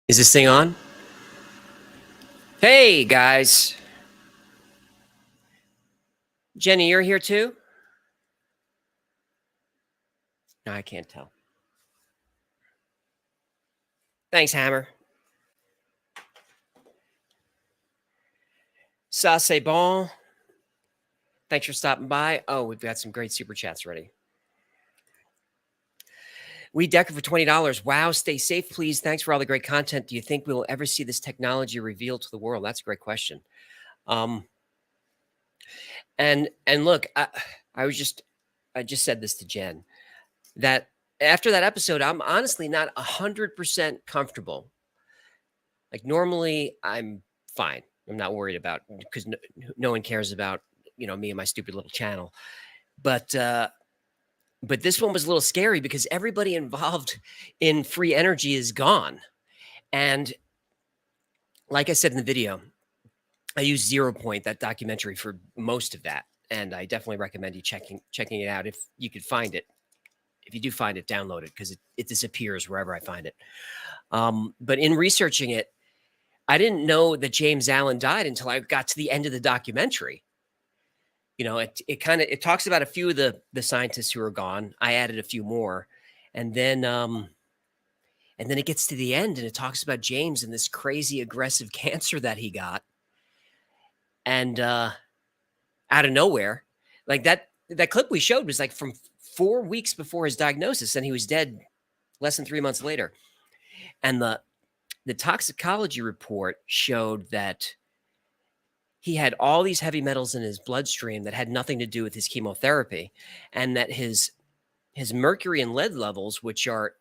Is this thing on? Hey, guys. Jenny, you're here too? No, I can't tell. Thanks, Hammer. Ça c'est bon. Thanks for stopping by. Oh, we've got some great super chats ready. We Decker for $20. Wow, stay safe, please. Thanks for all the great content. Do you think we will ever see this technology revealed to the world? That's a great question. And look, I just said this to Jen that after that episode, I'm honestly not 100% comfortable. Like normally, I'm fine. I'm not worried about because no one cares about me and my stupid little channel. But this one was a little scary because everybody involved in free energy is gone. And like I said in the video, I used Zero Point, that documentary, for most of that. And I definitely recommend you checking it out if you could find it. If you do find it, download it because it disappears wherever I find it. But in researching it, I didn't know that James Allen died until I got to the end of the documentary. It talks about a few of the scientists who are gone. I added a few more, and then it gets to the end and it talks about James and this crazy aggressive cancer that he got, and out of nowhere, like that clip we showed was like from 4 weeks before his diagnosis, and he was dead less than 3 months later. And the toxicology report showed that he had all these heavy metals in his bloodstream that had nothing to do with his chemotherapy, and that his mercury and lead levels, which are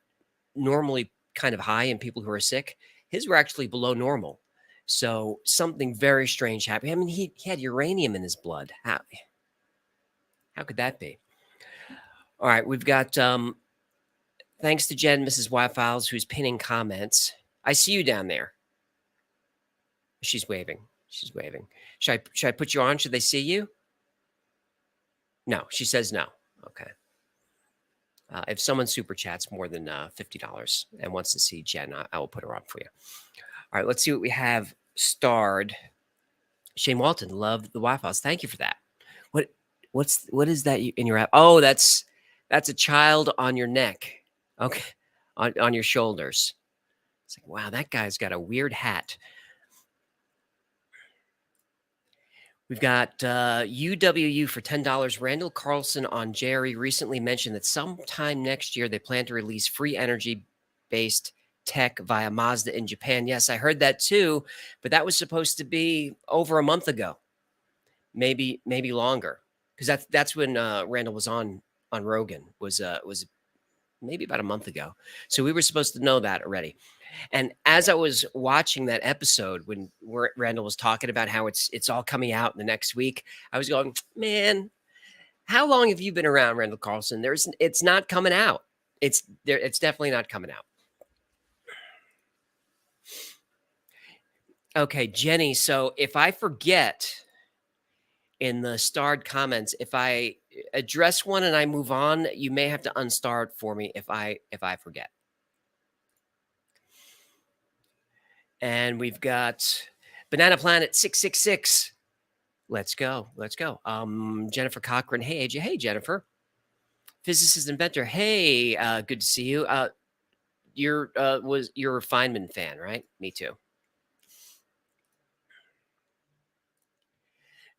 normally kind of high in people who are sick, his were actually below normal. So something very strange happened. I mean, he had uranium in his blood. How could that be? All right, we've got thanks to Jen, Mrs. Wi-Files, who's pinning comments. I see you down there. She's waving. She's waving. Should I put you on? Should they see you? No, she says no. Okay. If someone super chats more than $50 and wants to see Jen, I will put her on for you. All right, let's see what we have starred. Shane Walton, love the Wi-Fi's. Thank you for that. What is that in your app? Oh, that's a child on your neck. Okay, on your shoulders. It's like, wow, that guy's got a weird hat. We've got UWU for $10. Randall Carlson on Jerry recently mentioned that sometime next year they plan to release free energy-based tech via Mazda in Japan. Yes, I heard that too, but that was supposed to be over a month ago, maybe longer, because that's when Randall was on Rogan. Was maybe about a month ago. So we were supposed to know that already. And as I was watching that episode when Randall was talking about how it's all coming out in the next week, I was going, man, how long have you been around, Randall Carlson? It's not coming out. It's definitely not coming out. Okay, Jenny. So if I forget in the starred comments, if I address one and I move on, you may have to unstar it for me if I forget. And we've got Banana Planet 666. Let's go. Jennifer Cochran. Hey, AJ. Hey, Jennifer. Physicist Inventor. Hey, good to see you. You're a Feynman fan, right? Me too.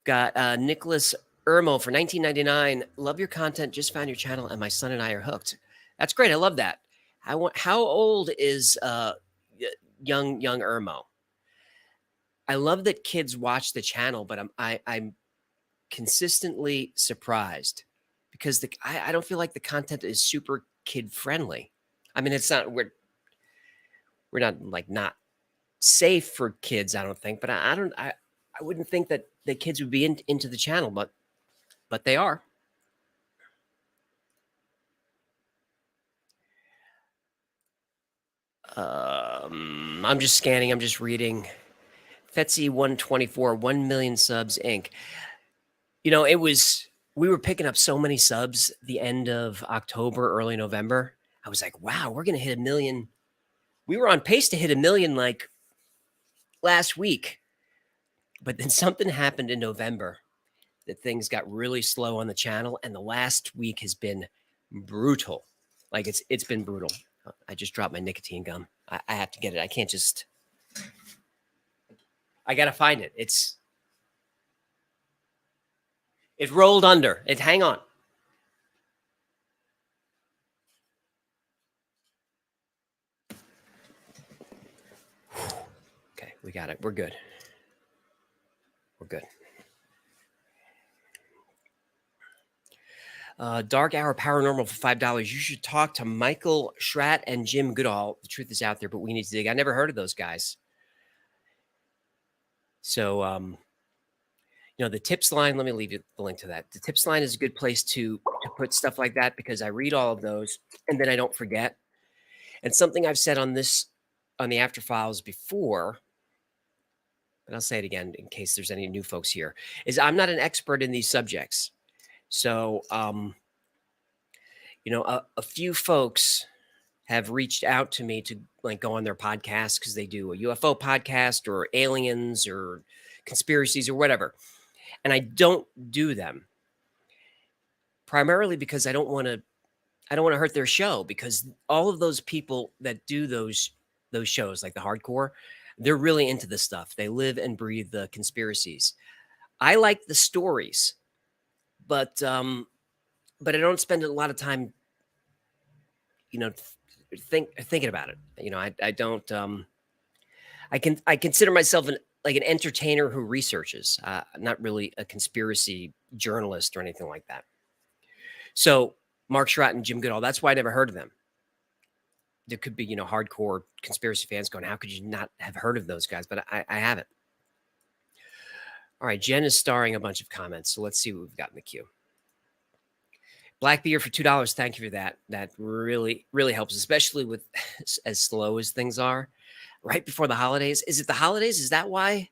Got Nicholas Ermo for $19.99. Love your content. Just found your channel, and my son and I are hooked. That's great. I love that. How old is young Ermo? I love that kids watch the channel, but I'm consistently surprised because I don't feel like the content is super kid friendly. I mean, it's not we're not like not safe for kids, I don't think, but I wouldn't think that the kids would be into the channel, but they are. I'm just scanning. I'm just reading. Fetsy 124, 1 million subs Inc. We were picking up so many subs the end of October, early November. I was like, wow, we're going to hit 1 million. We were on pace to hit 1 million like last week. But then something happened in November that things got really slow on the channel. And the last week has been brutal. Like it's been brutal. I just dropped my nicotine gum. I have to get it. I can't just, I got to find it. It rolled under. Hang on. Okay, we got it. We're good. We're good. Dark Hour Paranormal for $5. You should talk to Michael Schratt and Jim Goodall. The truth is out there, but we need to dig. I never heard of those guys. So, the tips line, let me leave you the link to that. The tips line is a good place to put stuff like that because I read all of those and then I don't forget. And something I've said on the After Files before, but I'll say it again in case there's any new folks here, is I'm not an expert in these subjects. So, a few folks have reached out to me to like go on their podcast because they do a UFO podcast or aliens or conspiracies or whatever. And I don't do them primarily because I don't want to hurt their show, because all of those people that do those shows, like the hardcore, they're really into this stuff. They live and breathe the conspiracies. I like the stories, but I don't spend a lot of time, thinking about it. I don't. I consider myself an entertainer who researches, not really a conspiracy journalist or anything like that. So Mark Schratt and Jim Goodall, that's why I never heard of them. There could be, hardcore conspiracy fans going, how could you not have heard of those guys? But I haven't. All right, Jen is starring a bunch of comments, so let's see what we've got in the queue. Blackbeard for $2. Thank you for that. That really, really helps, especially with as slow as things are right before the holidays. Is it the holidays? Is that why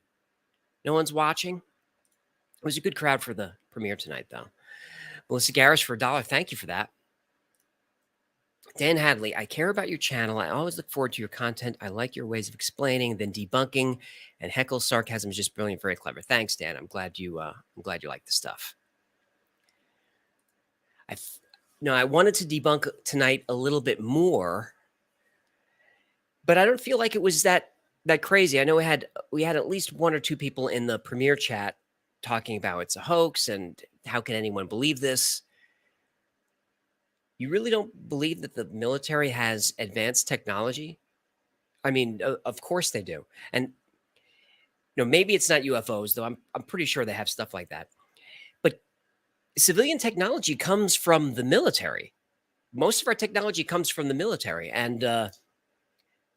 no one's watching? It was a good crowd for the premiere tonight, though. Melissa Garris for $1. Thank you for that. Dan Hadley, I care about your channel. I always look forward to your content. I like your ways of explaining, then debunking, and heckle sarcasm is just brilliant, very clever. Thanks, Dan. I'm glad you like the stuff. I wanted to debunk tonight a little bit more, but I don't feel like it was that crazy. I know we had at least one or two people in the premiere chat talking about it's a hoax and how can anyone believe this? You really don't believe that the military has advanced technology? I mean, of course they do. And maybe it's not UFOs, though. I'm pretty sure they have stuff like that. But civilian technology comes from the military. Most of our technology comes from the military. And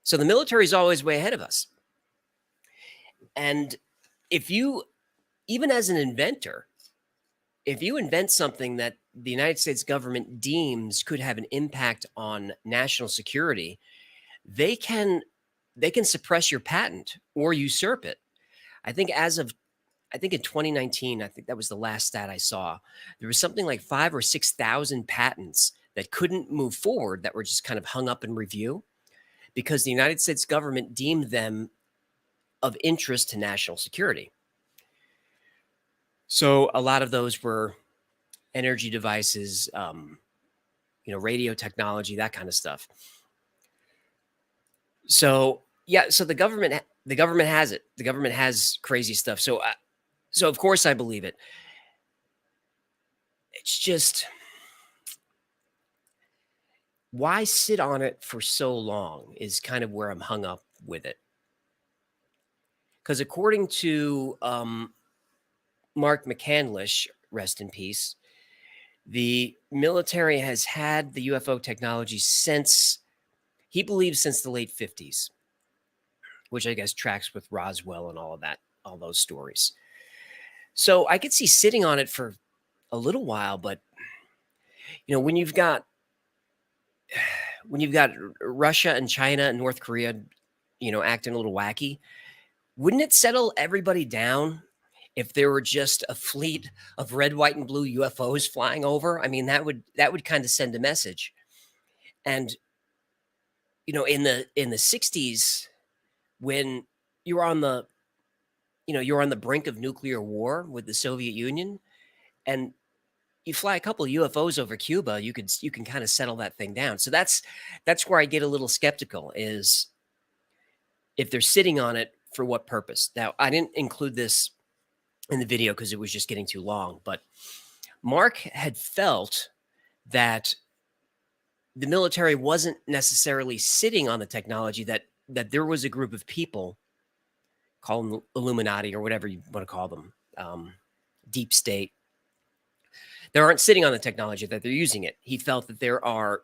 so the military is always way ahead of us. And if you, even as an inventor, if you invent something that the United States government deems could have an impact on national security, they can suppress your patent or usurp it. I think in 2019, I think that was the last stat I saw, there was something like 5,000 or 6,000 patents that couldn't move forward, that were just kind of hung up in review because the United States government deemed them of interest to national security. So a lot of those were energy devices, radio technology, that kind of stuff. So yeah, so the government has it. The government has crazy stuff. So of course I believe it. It's just, why sit on it for so long is kind of where I'm hung up with it. Because according to Mark McCandlish, rest in peace, the military has had the UFO technology since the late 50s, which I guess tracks with Roswell and all of that, all those stories. So I could see sitting on it for a little while, but when you've got Russia and China and North Korea, acting a little wacky, Wouldn't it settle everybody down if there were just a fleet of red, white, and blue UFOs flying over? I mean, that would kind of send a message. And in the 60s, when you were on the you're on the brink of nuclear war with the Soviet Union, and you fly a couple of UFOs over Cuba, you can kind of settle that thing down. So that's where I get a little skeptical, is if they're sitting on it, for what purpose? Now, I didn't include this in the video because it was just getting too long, but Mark had felt that the military wasn't necessarily sitting on the technology, that there was a group of people, call them Illuminati or whatever you want to call them, deep state, they aren't sitting on the technology, that they're using it. He felt that there are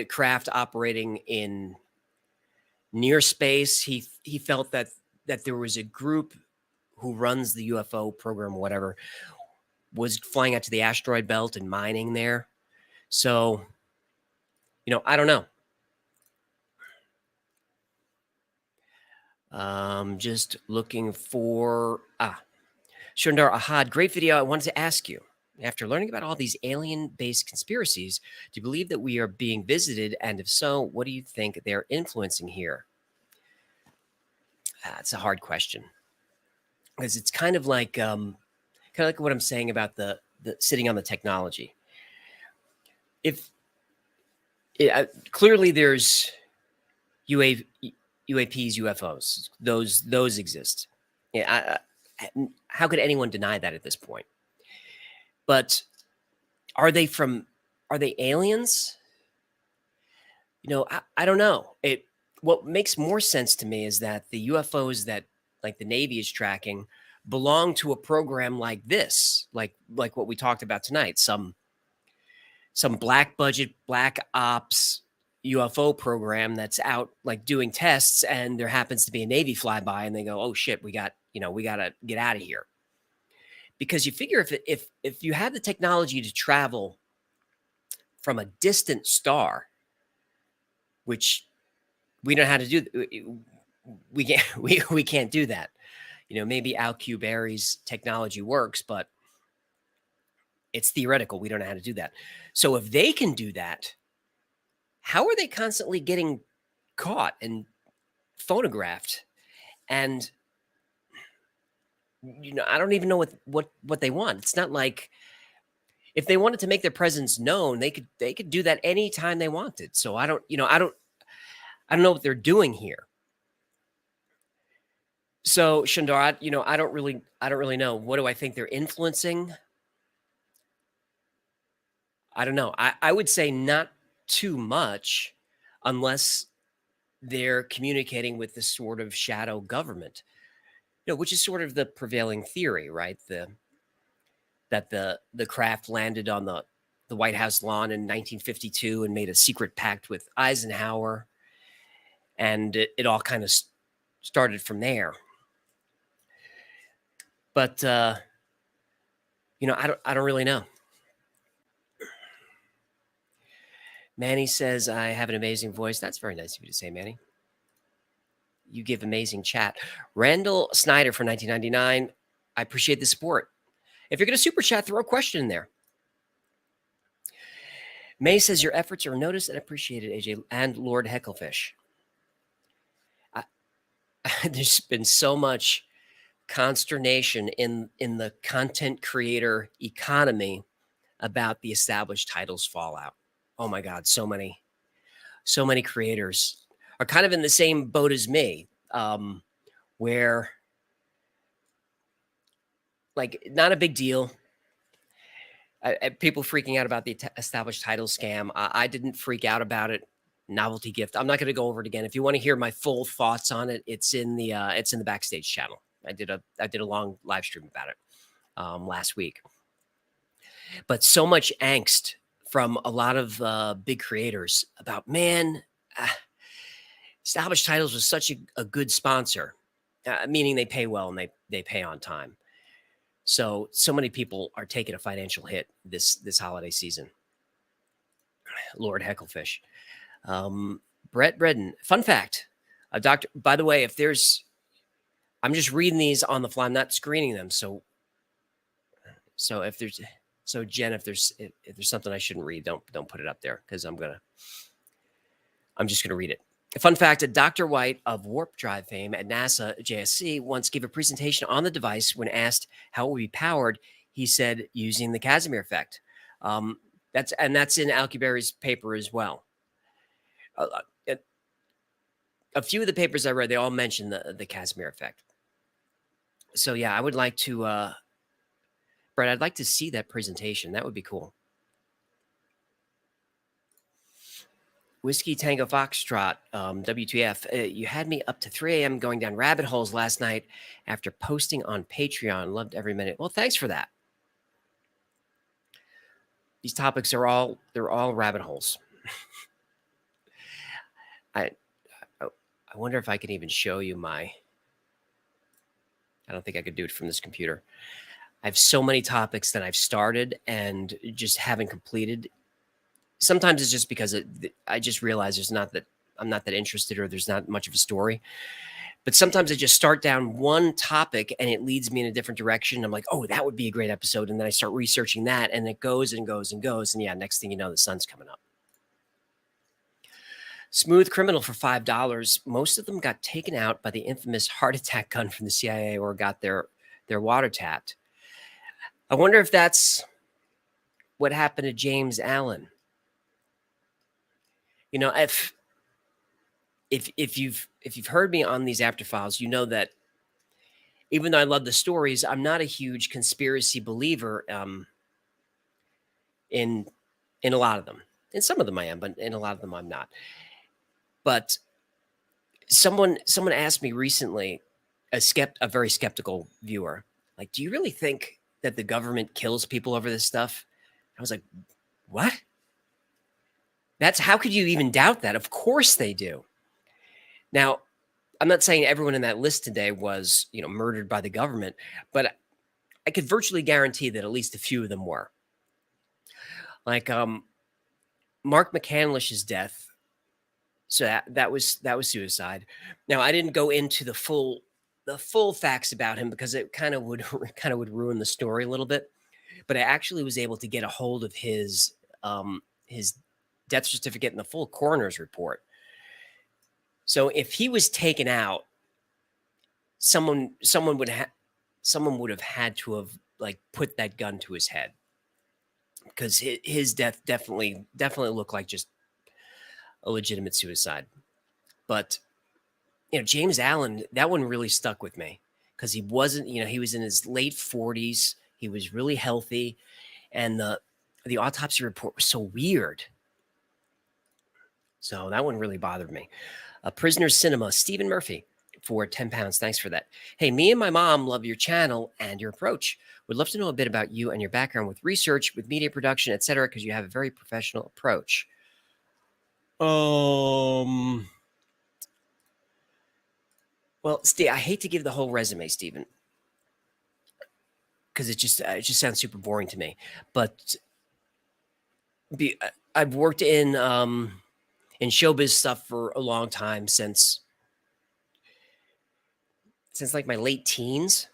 craft operating in near space. He felt that there was a group who runs the UFO program, or whatever, was flying out to the asteroid belt and mining there. So, I don't know. Just looking for Shundar Ahad, great video. I wanted to ask you, after learning about all these alien-based conspiracies, do you believe that we are being visited? And if so, what do you think they're influencing here? It's a hard question, because it's kind of like what I'm saying about the sitting on the technology. If clearly there's UAPs, UFOs, those exist. Yeah, how could anyone deny that at this point? But are they aliens? I don't know. What makes more sense to me is that the UFOs that, like, the Navy is tracking belong to a program like this, like what we talked about tonight, some black budget, black ops UFO program that's out, like, doing tests, and there happens to be a Navy flyby, and they go, "Oh shit, we got to get out of here." Because you figure, if you have the technology to travel from a distant star, which we don't know how to do, we can't do that. Maybe Al Q Berry's technology works, but it's theoretical. We don't know how to do that. So if they can do that, how are they constantly getting caught and photographed? And I don't even know what they want. It's not like, if they wanted to make their presence known, they could do that anytime they wanted. So I don't know what they're doing here. So Shundar, I don't really know. What do I think they're influencing? I don't know. I would say not too much, unless they're communicating with this sort of shadow government, which is sort of the prevailing theory, right? That the craft landed on the White House lawn in 1952 and made a secret pact with Eisenhower, and it all kind of started from there. But I don't really know. Manny says, I have an amazing voice. That's very nice of you to say, Manny. You give amazing chat. Randall Snyder for 1999. I appreciate the support. If you're going to super chat, throw a question in there. May says, your efforts are noticed and appreciated, AJ and Lord Hecklefish. There's been so much consternation in the content creator economy about the established titles fallout. Oh my God, so many creators are kind of in the same boat as me, where, like, not a big deal. People freaking out about the established title scam. I didn't freak out about it. Novelty gift. I'm not going to go over it again. If you want to hear my full thoughts on it, it's in the Backstage channel. I did a long live stream about it last week. But so much angst from a lot of big creators about, man, established titles was such a good sponsor, meaning they pay well and they pay on time. So many people are taking a financial hit this holiday season. Lord Hecklefish. Brett Bredden. Fun fact, doctor. By the way, if there's I'm just reading these on the fly. I'm not screening them. So if there's Jen, if there's something I shouldn't read, don't put it up there, because I'm just gonna read it. A fun fact: Dr. White of warp drive fame at NASA JSC once gave a presentation on the device. When asked how it would be powered, he said using the Casimir effect. That's in Alcubierre's paper as well. A few of the papers I read, they all mention the Casimir effect. So yeah, I would like to, Brett, I'd like to see that presentation. That would be cool. Whiskey Tango Foxtrot, WTF. You had me up to 3 a.m. going down rabbit holes last night after posting on Patreon. Loved every minute. Well, thanks for that. These topics are all rabbit holes. I wonder if I can even show you I don't think I could do it from this computer. I have so many topics that I've started and just haven't completed. Sometimes it's just because I just realize I'm not that interested, or there's not much of a story. But sometimes I just start down one topic and it leads me in a different direction. I'm like, oh, that would be a great episode. And then I start researching that, and it goes and goes and goes. And yeah, next thing you know, the sun's coming up. Smooth Criminal for $5. Most of them got taken out by the infamous heart attack gun from the CIA, or got their water tapped. I wonder if that's what happened to James Allen. You know, if you've heard me on these After Files, you know that even though I love the stories, I'm not a huge conspiracy believer in a lot of them. In some of them I am, but in a lot of them I'm not. But someone asked me recently, a very skeptical viewer, like, do you really think that the government kills people over this stuff? I was like, what? How could you even doubt that? Of course they do. Now, I'm not saying everyone in that list today was, murdered by the government, but I could virtually guarantee that at least a few of them were. Like Mark McCandlish's death. So that was suicide. Now, I didn't go into the full facts about him, because it kind of would ruin the story a little bit. But I actually was able to get a hold of his death certificate and the full coroner's report. So if he was taken out, someone would have had to have put that gun to his head, because his death definitely looked like just a legitimate suicide. But James Allen, that one really stuck with me, because he wasn't, he was in his late 40s. He was really healthy, and the autopsy report was so weird. So that one really bothered me. Prisoner's Cinema, Stephen Murphy, for 10 pounds. Thanks for that. Hey, me and my mom love your channel and your approach. Would love to know a bit about you and your background with research, with media production, etc., because you have a very professional approach. Well, Steve, I hate to give the whole resume, Stephen, because it just sounds super boring to me. But I've worked in showbiz stuff for a long time, since like my late teens.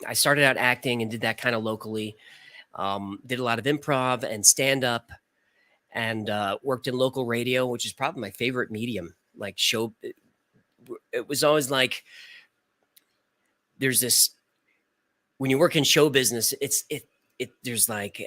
I started out acting and did that kind of locally. Did a lot of improv and stand up, and worked in local radio, which is probably my favorite medium. It was always like, there's this, when you work in show business, there's like,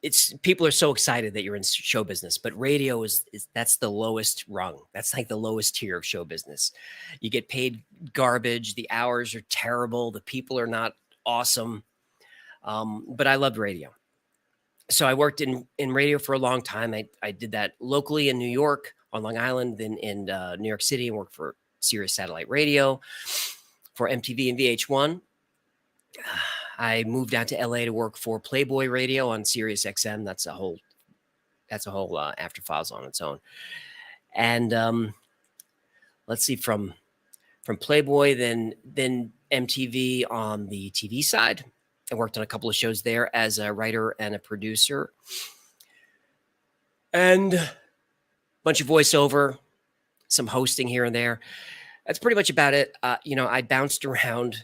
it's, people are so excited that you're in show business, but radio that's the lowest rung. That's like the lowest tier of show business. You get paid garbage. The hours are terrible. The people are not awesome. But I loved radio. So I worked in radio for a long time. I did that locally in New York, on Long Island, then in New York City, and worked for Sirius Satellite Radio, for MTV and VH1. I moved out to LA to work for Playboy Radio on Sirius XM. That's a whole After Files on its own. And let's see, from Playboy, then MTV on the TV side. I worked on a couple of shows there as a writer and a producer, and a bunch of voiceover, some hosting here and there. that's pretty much about it. I bounced around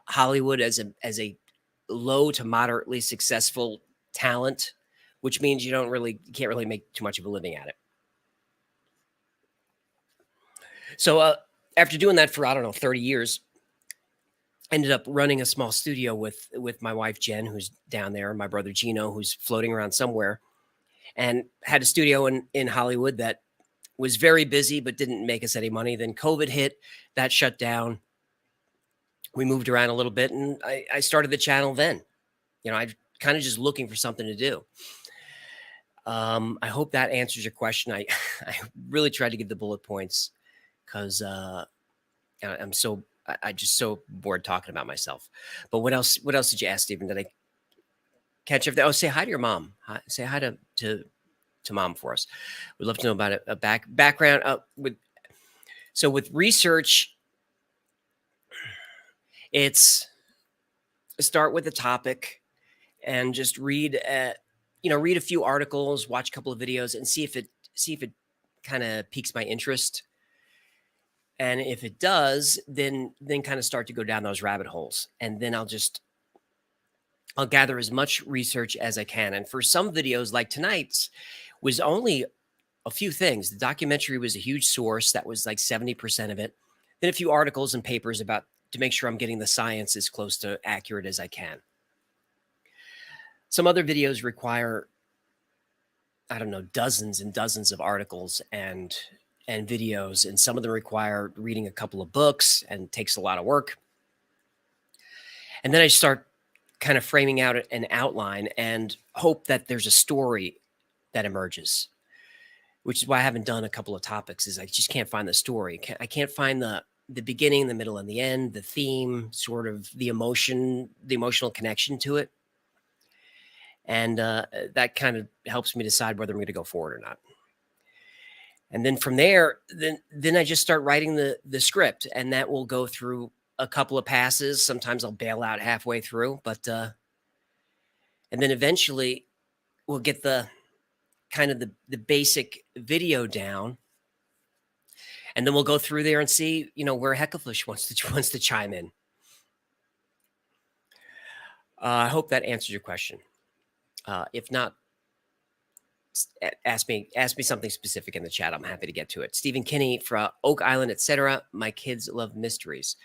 Hollywood as a low to moderately successful talent, which means you can't really make too much of a living at it. So after doing that for, I don't know, 30 years, ended up running a small studio with my wife Jen, who's down there, and my brother Gino, who's floating around somewhere, and had a studio in Hollywood that was very busy but didn't make us any money. Then COVID hit, that shut down. We moved around a little bit, and I started the channel then. I kind of just looking for something to do. I hope that answers your question. I really tried to give the bullet points because I just so bored talking about myself. But what else did you ask, Stephen? Did I catch up there? Oh, say hi to your mom. Say hi to mom for us. We'd love to know about a background with research. It's start with a topic and just read a few articles, watch a couple of videos, and see if it kind of piques my interest. And if it does, then kind of start to go down those rabbit holes. And then I'll gather as much research as I can. And for some videos like tonight's was only a few things. The documentary was a huge source. That was like 70% of it. Then a few articles and papers to make sure I'm getting the science as close to accurate as I can. Some other videos require, I don't know, dozens and dozens of articles and videos, and some of them require reading a couple of books and takes a lot of work. And then I start kind of framing out an outline and hope that there's a story that emerges, which is why I haven't done a couple of topics, is I just can't find the story. I can't find the beginning, the middle, and the end, the theme, sort of the emotional connection to it. And that kind of helps me decide whether I'm going to go forward or not. And then from there, then I just start writing the script, and that will go through a couple of passes. Sometimes I'll bail out halfway through, but and then eventually we'll get the kind of the basic video down, and then we'll go through there and see where Hecklefish wants to chime in. I hope that answers your question. If not, ask me something specific in the chat. I'm happy to get to it. Stephen Kinney from Oak Island, etc. My kids love mysteries.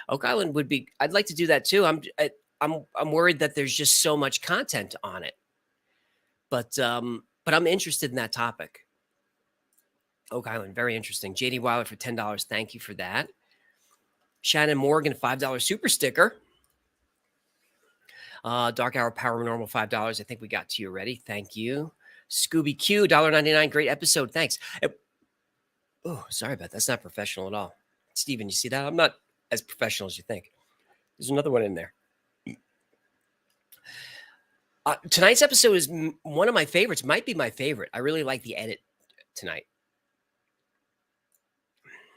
Oak Island would be. I'd like to do that too. I'm worried that there's just so much content on it, but I'm interested in that topic. Oak Island, very interesting. JD Wilder for $10. Thank you for that. Shannon Morgan, $5 super sticker. Dark Hour Paranormal, $5. I think we got to you already. Thank you. Scooby Q, $1.99. Great episode. Thanks. Oh, sorry about that. That's not professional at all. Steven, you see that? I'm not as professional as you think. There's another one in there. Tonight's episode is one of my favorites. Might be my favorite. I really like the edit tonight.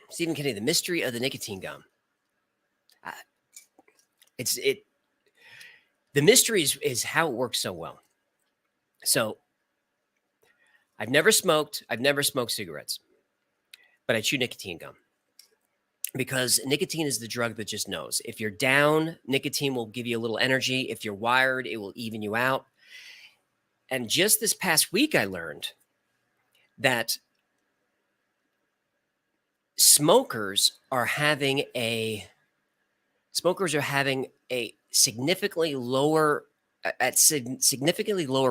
Stephen Kennedy, The Mystery of the Nicotine Gum. The mystery is how it works so well. So I've never smoked cigarettes, but I chew nicotine gum because nicotine is the drug that just knows. If you're down, nicotine will give you a little energy. If you're wired, it will even you out. And just this past week, I learned that smokers are having a significantly lower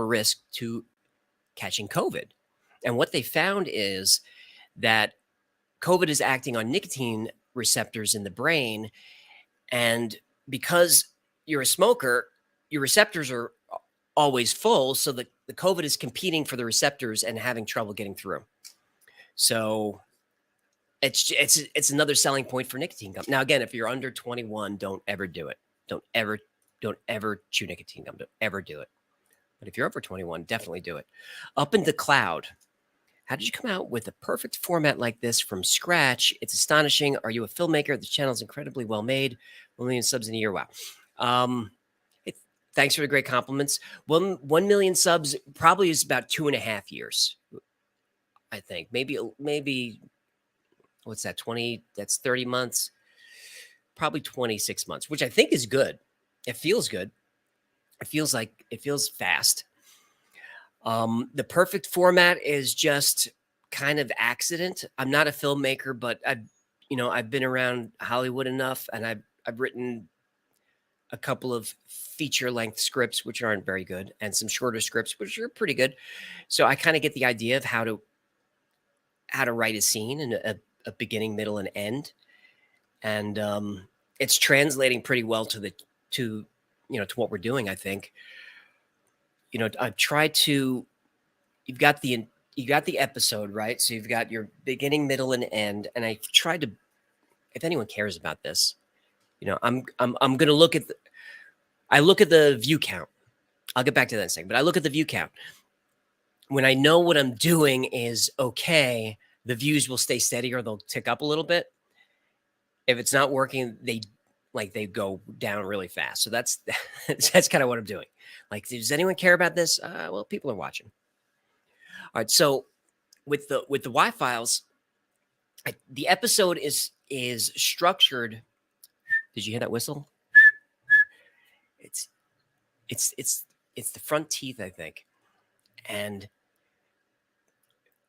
risk to catching COVID. And what they found is that COVID is acting on nicotine receptors in the brain. And because you're a smoker, your receptors are always full. So the COVID is competing for the receptors and having trouble getting through. So it's another selling point for nicotine gum. Now, again, if you're under 21, don't ever do it. Don't ever chew nicotine gum. Don't ever do it. But if you're over 21, definitely do it. Up in the Cloud. How did you come out with a perfect format like this from scratch? It's astonishing. Are you a filmmaker? The channel is incredibly well made. 1 million subs in a year. Wow. Thanks for the great compliments. 1 million subs probably is about 2.5 years. I think maybe what's that? 20, that's 30 months, probably 26 months, which I think is good. It feels good. It feels fast. The perfect format is just kind of accident. I'm not a filmmaker, but I've been around Hollywood enough, and I've written a couple of feature length scripts, which aren't very good, and some shorter scripts, which are pretty good. So I kind of get the idea of how to write a scene and a beginning, middle, and end. And it's translating pretty well to what we're doing, I think. I've tried to you've got the episode, right? So you've got your beginning, middle, and end. And I tried to, if anyone cares about this, I'm gonna I look at the view count. I'll get back to that in a second, but I look at the view count. When I know what I'm doing is okay, the views will stay steady or they'll tick up a little bit. If it's not working, they go down really fast. So that's that's kind of what I'm doing. Like, does anyone care about this? Well, people are watching. All right. So with the Y files, the episode is structured. Did you hear that whistle? It's the front teeth, I think. And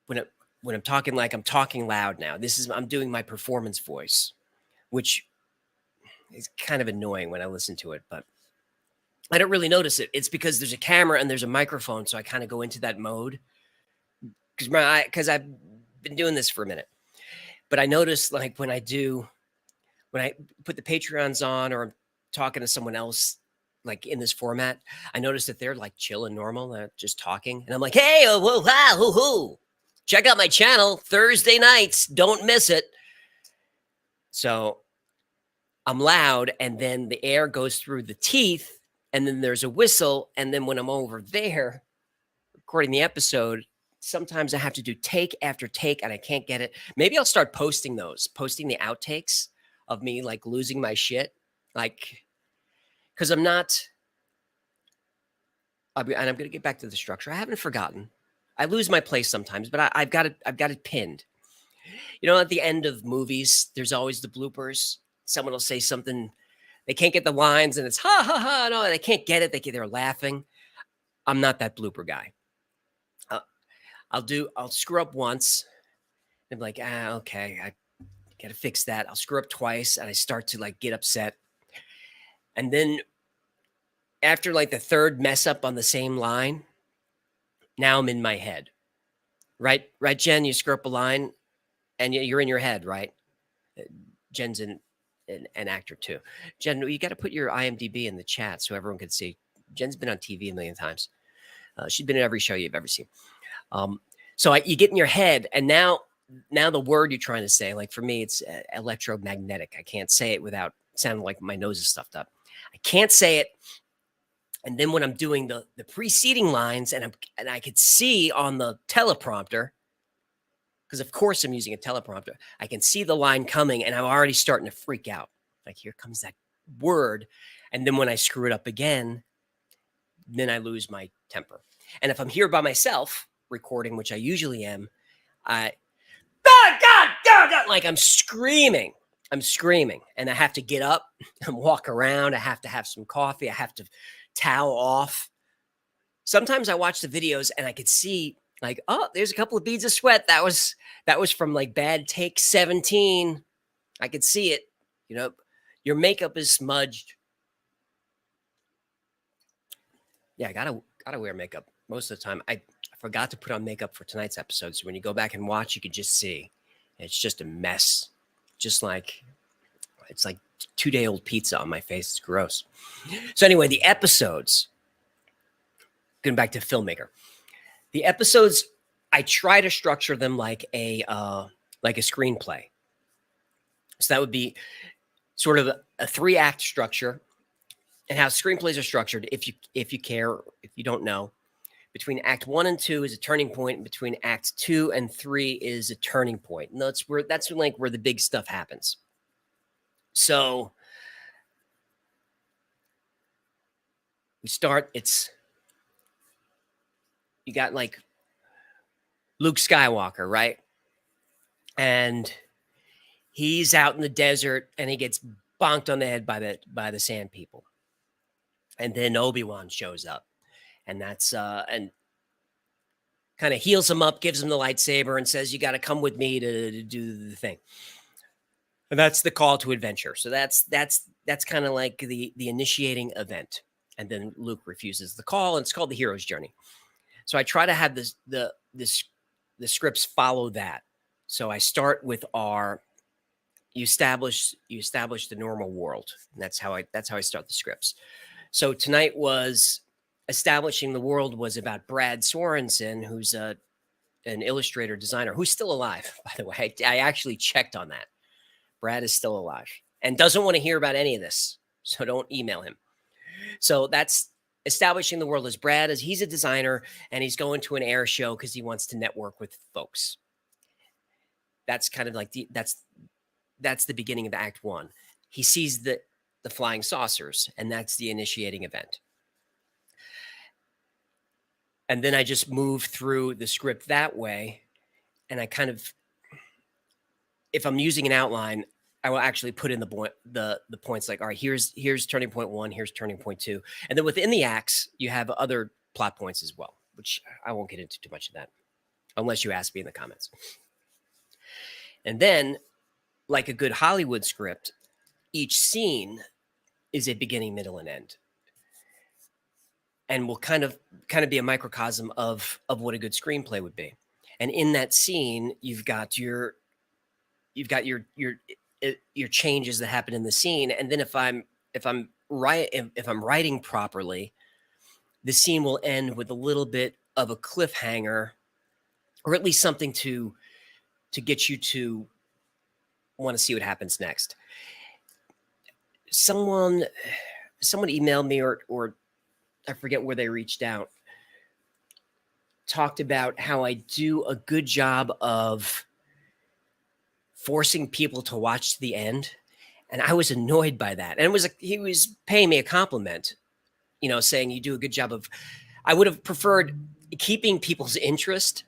when I'm talking, like I'm talking loud now, I'm doing my performance voice, which is kind of annoying when I listen to it, but I don't really notice it. It's because there's a camera and there's a microphone, so I kind of go into that mode because I've been doing this for a minute. But I notice, like, when I put the Patreons on or I'm talking to someone else, like in this format, I notice that they're like chill and normal, they're just talking, and I'm like, hey, whoa, ha, hoo, hoo. Check out my channel Thursday nights. Don't miss it. So I'm loud, and then the air goes through the teeth, and then there's a whistle. And then when I'm over there recording the episode, sometimes I have to do take after take, and I can't get it. Maybe I'll start posting the outtakes of me like losing my shit, like, because I'm going to get back to the structure. I haven't forgotten. I lose my place sometimes, but I've got it pinned. At the end of movies, there's always the bloopers. Someone will say something, they can't get the lines, and it's ha ha ha. No, they can't get it. They're laughing. I'm not that blooper guy. I'll screw up once, and be like, okay, I got to fix that. I'll screw up twice, and I start to like get upset, and then after like the third mess up on the same line, now I'm in my head. Right, Jen? You screw up a line, and you're in your head, right? Jen's an actor too. Jen, you got to put your IMDb in the chat so everyone can see. Jen's been on TV a million times. She's been in every show you've ever seen. So you get in your head, and now the word you're trying to say, like for me, it's electromagnetic. I can't say it without sounding like my nose is stuffed up. I can't say it. And then when I'm doing the preceding lines, and I could see on the teleprompter, because of course I'm using a teleprompter, I can see the line coming, and I'm already starting to freak out. Like, here comes that word. And then when I screw it up again, then I lose my temper. And if I'm here by myself recording, which I usually am, God, like I'm screaming, and I have to get up and walk around. I have to have some coffee. I have to towel off. Sometimes I watch the videos and I could see like, oh, there's a couple of beads of sweat. That was from like bad take 17. I could see it. Your makeup is smudged. Yeah, I gotta wear makeup most of the time. I forgot to put on makeup for tonight's episode. So when you go back and watch, you could just see it's just a mess. Just like it's like 2-day-old pizza on my face. It's gross. So anyway, the episodes, going back to filmmaker, the episodes, I try to structure them like a screenplay. So that would be sort of a 3-act structure, and how screenplays are structured. If you care, if you don't know, between Act 1 and 2 is a turning point, and between Act 2 and 3 is a turning point. And that's where the big stuff happens. So we start. You got like Luke Skywalker, right? And He's out in the desert and he gets bonked on the head by the sand people. And then Obi-Wan shows up. And that's and kind of heals him up, gives him the lightsaber, and says, "You got to come with me to do the thing." And that's the call to adventure. So that's kind of like the initiating event. And then Luke refuses the call, and it's called the hero's journey. So I try to have the scripts follow that. So I start with you establish the normal world. And that's how I start the scripts. So tonight was establishing the world was about Brad Sorensen, who's an illustrator designer who's still alive, by the way. I actually checked on that. Brad is still alive and doesn't want to hear about any of this. So don't email him. So that's establishing the world as Brad, as he's a designer and he's going to an air show because he wants to network with folks. That's kind of like that's the beginning of Act 1. He sees the flying saucers, and that's the initiating event. And then I just move through the script that way. And I kind of, if I'm using an outline, I will actually put in the points like, all right, here's turning point 1, here's turning point 2. And then within the acts, you have other plot points as well, which I won't get into too much of that unless you ask me in the comments. And then, like a good Hollywood script, each scene is a beginning, middle, and end. And will kind of be a microcosm of what a good screenplay would be. And in that scene, you've got your changes that happen in the scene. And then if I'm writing properly, the scene will end with a little bit of a cliffhanger, or at least something to get you to want to see what happens next. Someone emailed me or I forget where they reached out, talked about how I do a good job of forcing people to watch to the end. And I was annoyed by that. And it was like, he was paying me a compliment, saying you do a good job of, I would have preferred keeping people's interest.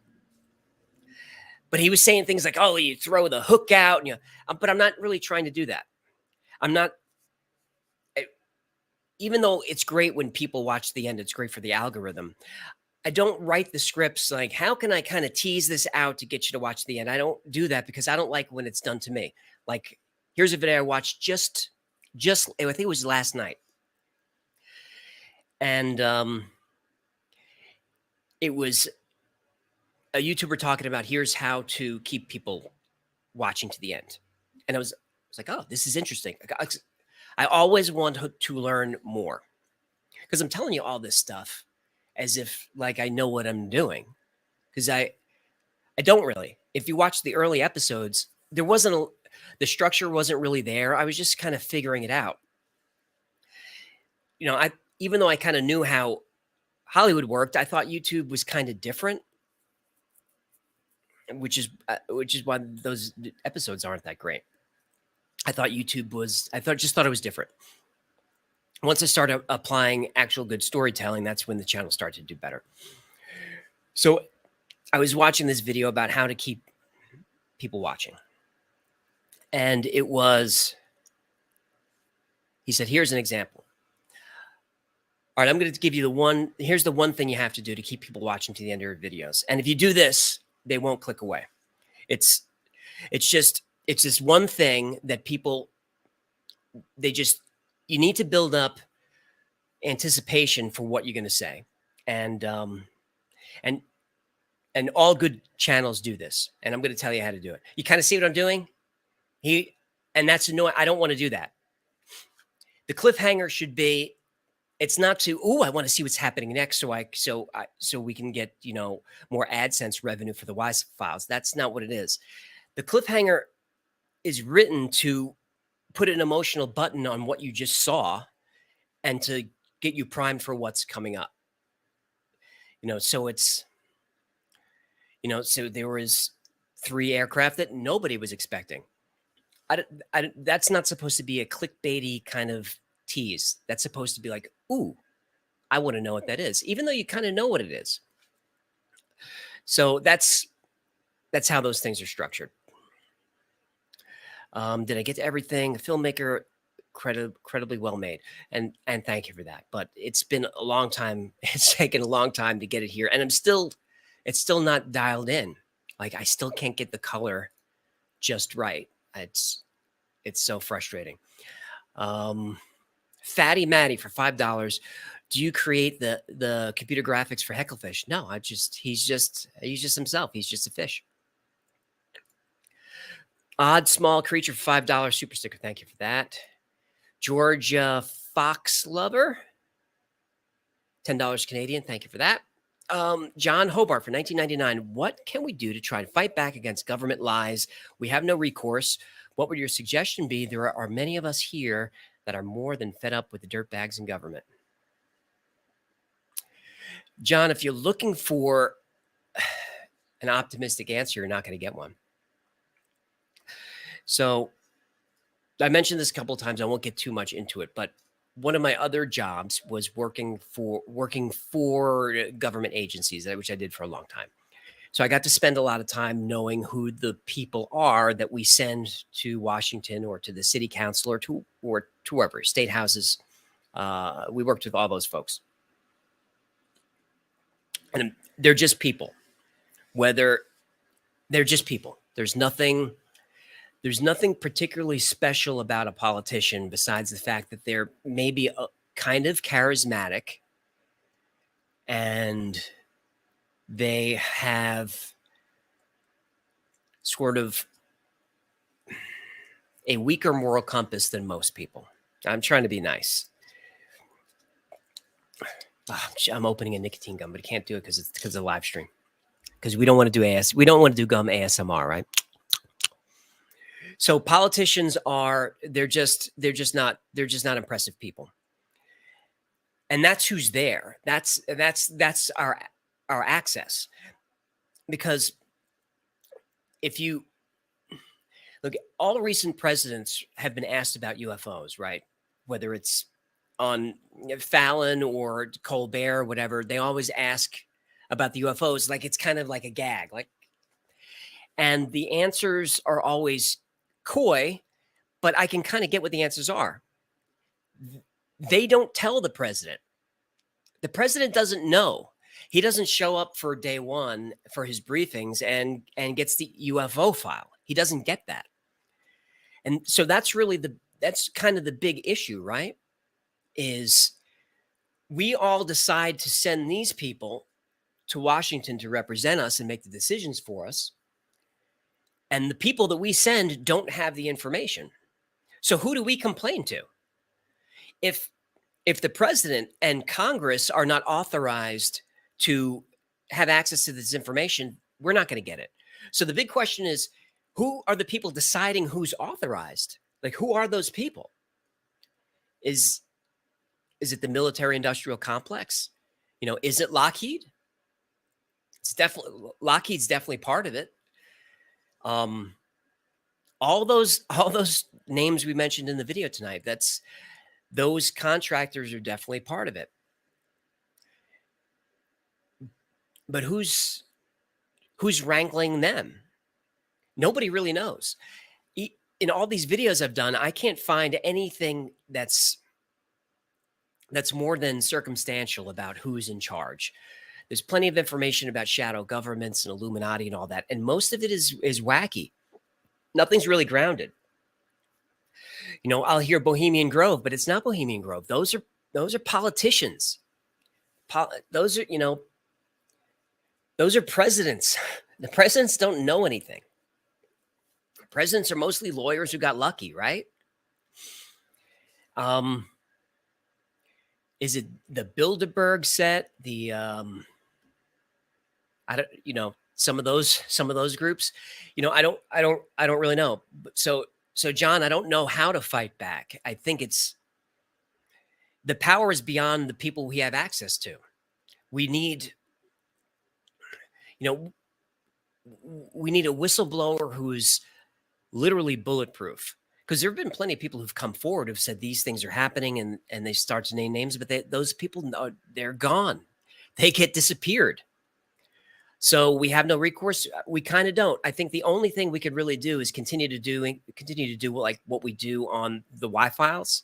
But he was saying things like, oh, you throw the hook out. But I'm not really trying to do that. I'm not. Even though it's great when people watch the end, it's great for the algorithm. I don't write the scripts like, how can I kind of tease this out to get you to watch the end? I don't do that because I don't like when it's done to me. Like, here's a video I watched just I think it was last night. And it was a YouTuber talking about here's how to keep people watching to the end. And I was like, oh, this is interesting. I always want to learn more because I'm telling you all this stuff as if like I know what I'm doing, because I don't really. If you watch the early episodes, the structure wasn't really there. I was just kind of figuring it out. Even though I kind of knew how Hollywood worked, I thought YouTube was kind of different, which is why those episodes aren't that great. I thought YouTube was, I thought it was different. Once I started applying actual good storytelling, that's when the channel started to do better. So I was watching this video about how to keep people watching. And it was, he said, here's an example. All right, I'm going to give you here's the one thing you have to do to keep people watching to the end of your videos. And if you do this, they won't click away. It's this one thing that people, you need to build up anticipation for what you're going to say. And all good channels do this. And I'm going to tell you how to do it. You kind of see what I'm doing? And that's annoying. I don't want to do that. The cliffhanger should be, it's not to, I want to see what's happening next. So we can get, more AdSense revenue for the Wise Files. That's not what it is. The cliffhanger is written to put an emotional button on what you just saw and to get you primed for what's coming up. So it's, so there was 3 aircraft that nobody was expecting. That's not supposed to be a clickbaity kind of tease. That's supposed to be like, I want to know what that is, even though you kind of know what it is. So that's how those things are structured. Did I get to everything? A filmmaker, incredibly well made, and thank you for that. But it's been a long time. It's taken a long time to get it here, and it's still not dialed in. Like I still can't get the color just right. It's so frustrating. Um, Fatty Matty for $5. Do you create the computer graphics for Hecklefish? No, he's just himself. He's just a fish. Odd small creature for $5 super sticker. Thank you for that. Georgia Fox Lover, $10 Canadian. Thank you for that. John Hobart for 1999. What can we do to try and fight back against government lies? We have no recourse. What would your suggestion be? There are many of us here that are more than fed up with the dirtbags in government. John, if you're looking for an optimistic answer, you're not going to get one. So I mentioned this a couple of times. I won't get too much into it, but one of my other jobs was working for government agencies, which I did for a long time. So I got to spend a lot of time knowing who the people are that we send to Washington or to the city council or to wherever, state houses. We worked with all those folks. And they're just people. They're just people. There's nothing particularly special about a politician besides the fact that they're maybe a kind of charismatic and they have sort of a weaker moral compass than most people. I'm trying to be nice. I'm opening a nicotine gum, but I can't do it because of the live stream. Because we don't want to do we don't want to do gum ASMR, right? So politicians they're just not impressive people. And that's who's there. That's our access. Because if you look, all recent presidents have been asked about UFOs, right? Whether it's on Fallon or Colbert, whatever, they always ask about the UFOs. Like it's kind of like a gag, and the answers are always coy, but I can kind of get what the answers are. They don't tell the president. The president doesn't know. He doesn't show up for day one for his briefings and gets the UFO file. He doesn't get that. And so that's kind of the big issue, right? Is we all decide to send these people to Washington to represent us and make the decisions for us. And the people that we send don't have the information. So who do we complain to? If the president and Congress are not authorized to have access to this information, we're not going to get it. So the big question is, who are the people deciding who's authorized? Like, who are those people? Is it the military industrial complex? Is it Lockheed? Lockheed's definitely part of it. All those names we mentioned in the video tonight, those contractors are definitely part of it. But who's wrangling them? Nobody really knows. In all these videos I've done, I can't find anything that's more than circumstantial about who's in charge. There's plenty of information about shadow governments and Illuminati and all that, and most of it is wacky. Nothing's really grounded. I'll hear Bohemian Grove, but it's not Bohemian Grove. Those are politicians. Those are presidents. The presidents don't know anything. Presidents are mostly lawyers who got lucky, right? Is it the Bilderberg set? The I don't, some of those groups, I don't really know. But so John, I don't know how to fight back. I think the power is beyond the people we have access to. We need, we need a whistleblower who's literally bulletproof. Because there have been plenty of people who've come forward who've said these things are happening, and they start to name names, but those people, they're gone. They get disappeared. So we have no recourse. We kind of don't. I think the only thing we could really do is continue to do like what we do on the Y files.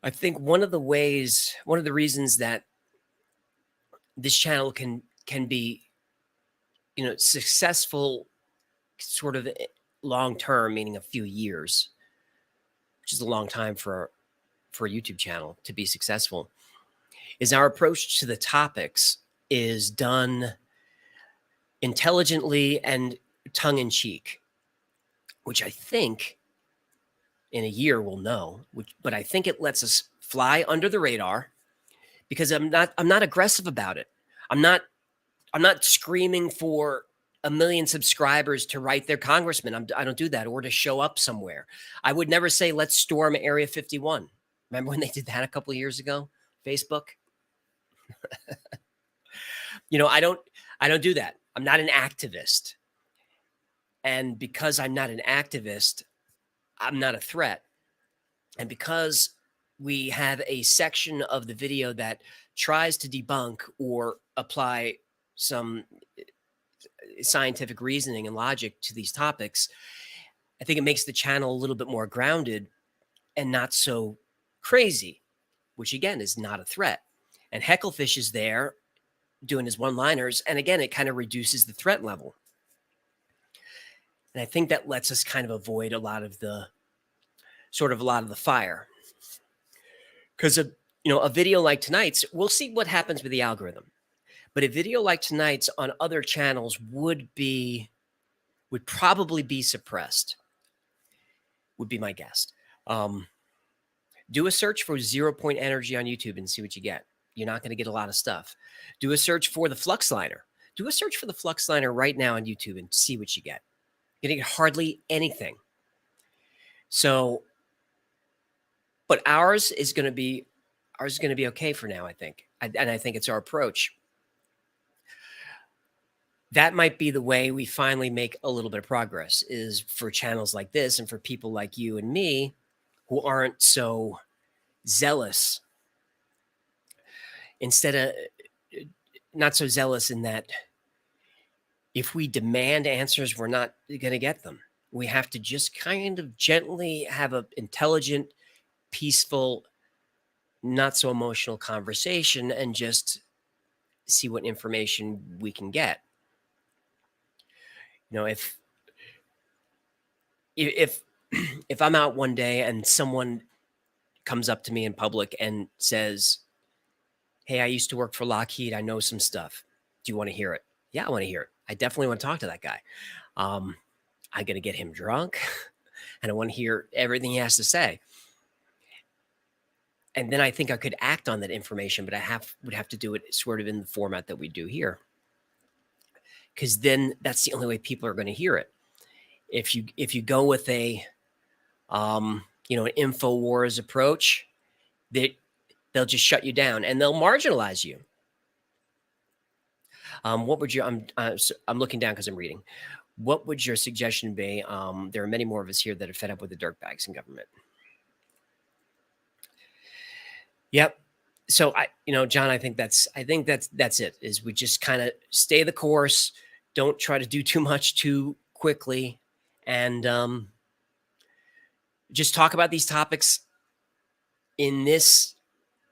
I think one of the reasons that this channel can be, successful sort of long term, meaning a few years, which is a long time for a YouTube channel to be successful, is our approach to the topics is done intelligently and tongue in cheek, which I think in a year we'll know, but I think it lets us fly under the radar because I'm not aggressive about it. I'm not screaming for 1 million subscribers to write their congressman. I don't do that, or to show up somewhere. I would never say, let's storm Area 51. Remember when they did that a couple of years ago? Facebook. I don't do that. I'm not an activist. And because I'm not an activist, I'm not a threat. And because we have a section of the video that tries to debunk or apply some scientific reasoning and logic to these topics, I think it makes the channel a little bit more grounded and not so crazy, which again is not a threat. And Hecklefish is there doing his one-liners, and again, it kind of reduces the threat level. And I think that lets us kind of avoid a lot of the fire. Because a video like tonight's, we'll see what happens with the algorithm. But a video like tonight's on other channels would probably be suppressed, would be my guess. Do a search for 0 Point Energy on YouTube and see what you get. You're not going to get a lot of stuff. Do a search for the Fluxliner. Do a search for the Fluxliner right now on YouTube and see what you get. You're going to get hardly anything. So, but ours is going to be okay for now, I think. And I think it's our approach. That might be the way we finally make a little bit of progress, is for channels like this and for people like you and me who aren't so zealous. Instead of not so zealous in that if we demand answers, we're not going to get them. We have to just kind of gently have an intelligent, peaceful, not so emotional conversation and just see what information we can get. If I'm out one day and someone comes up to me in public and says, "Hey, I used to work for Lockheed. I know some stuff. Do you want to hear it?" Yeah, I want to hear it. I definitely want to talk to that guy. I'm going to get him drunk and I want to hear everything he has to say. And then I think I could act on that information, but would have to do it sort of in the format that we do here. Because then that's the only way people are going to hear it. If you go with an InfoWars approach, they'll just shut you down and they'll marginalize you. What would I'm looking down because I'm reading. What would your suggestion be? There are many more of us here that are fed up with the dirtbags in government. Yep. So John, I think that's it. Is we just kind of stay the course. Don't try to do too much too quickly, and just talk about these topics in this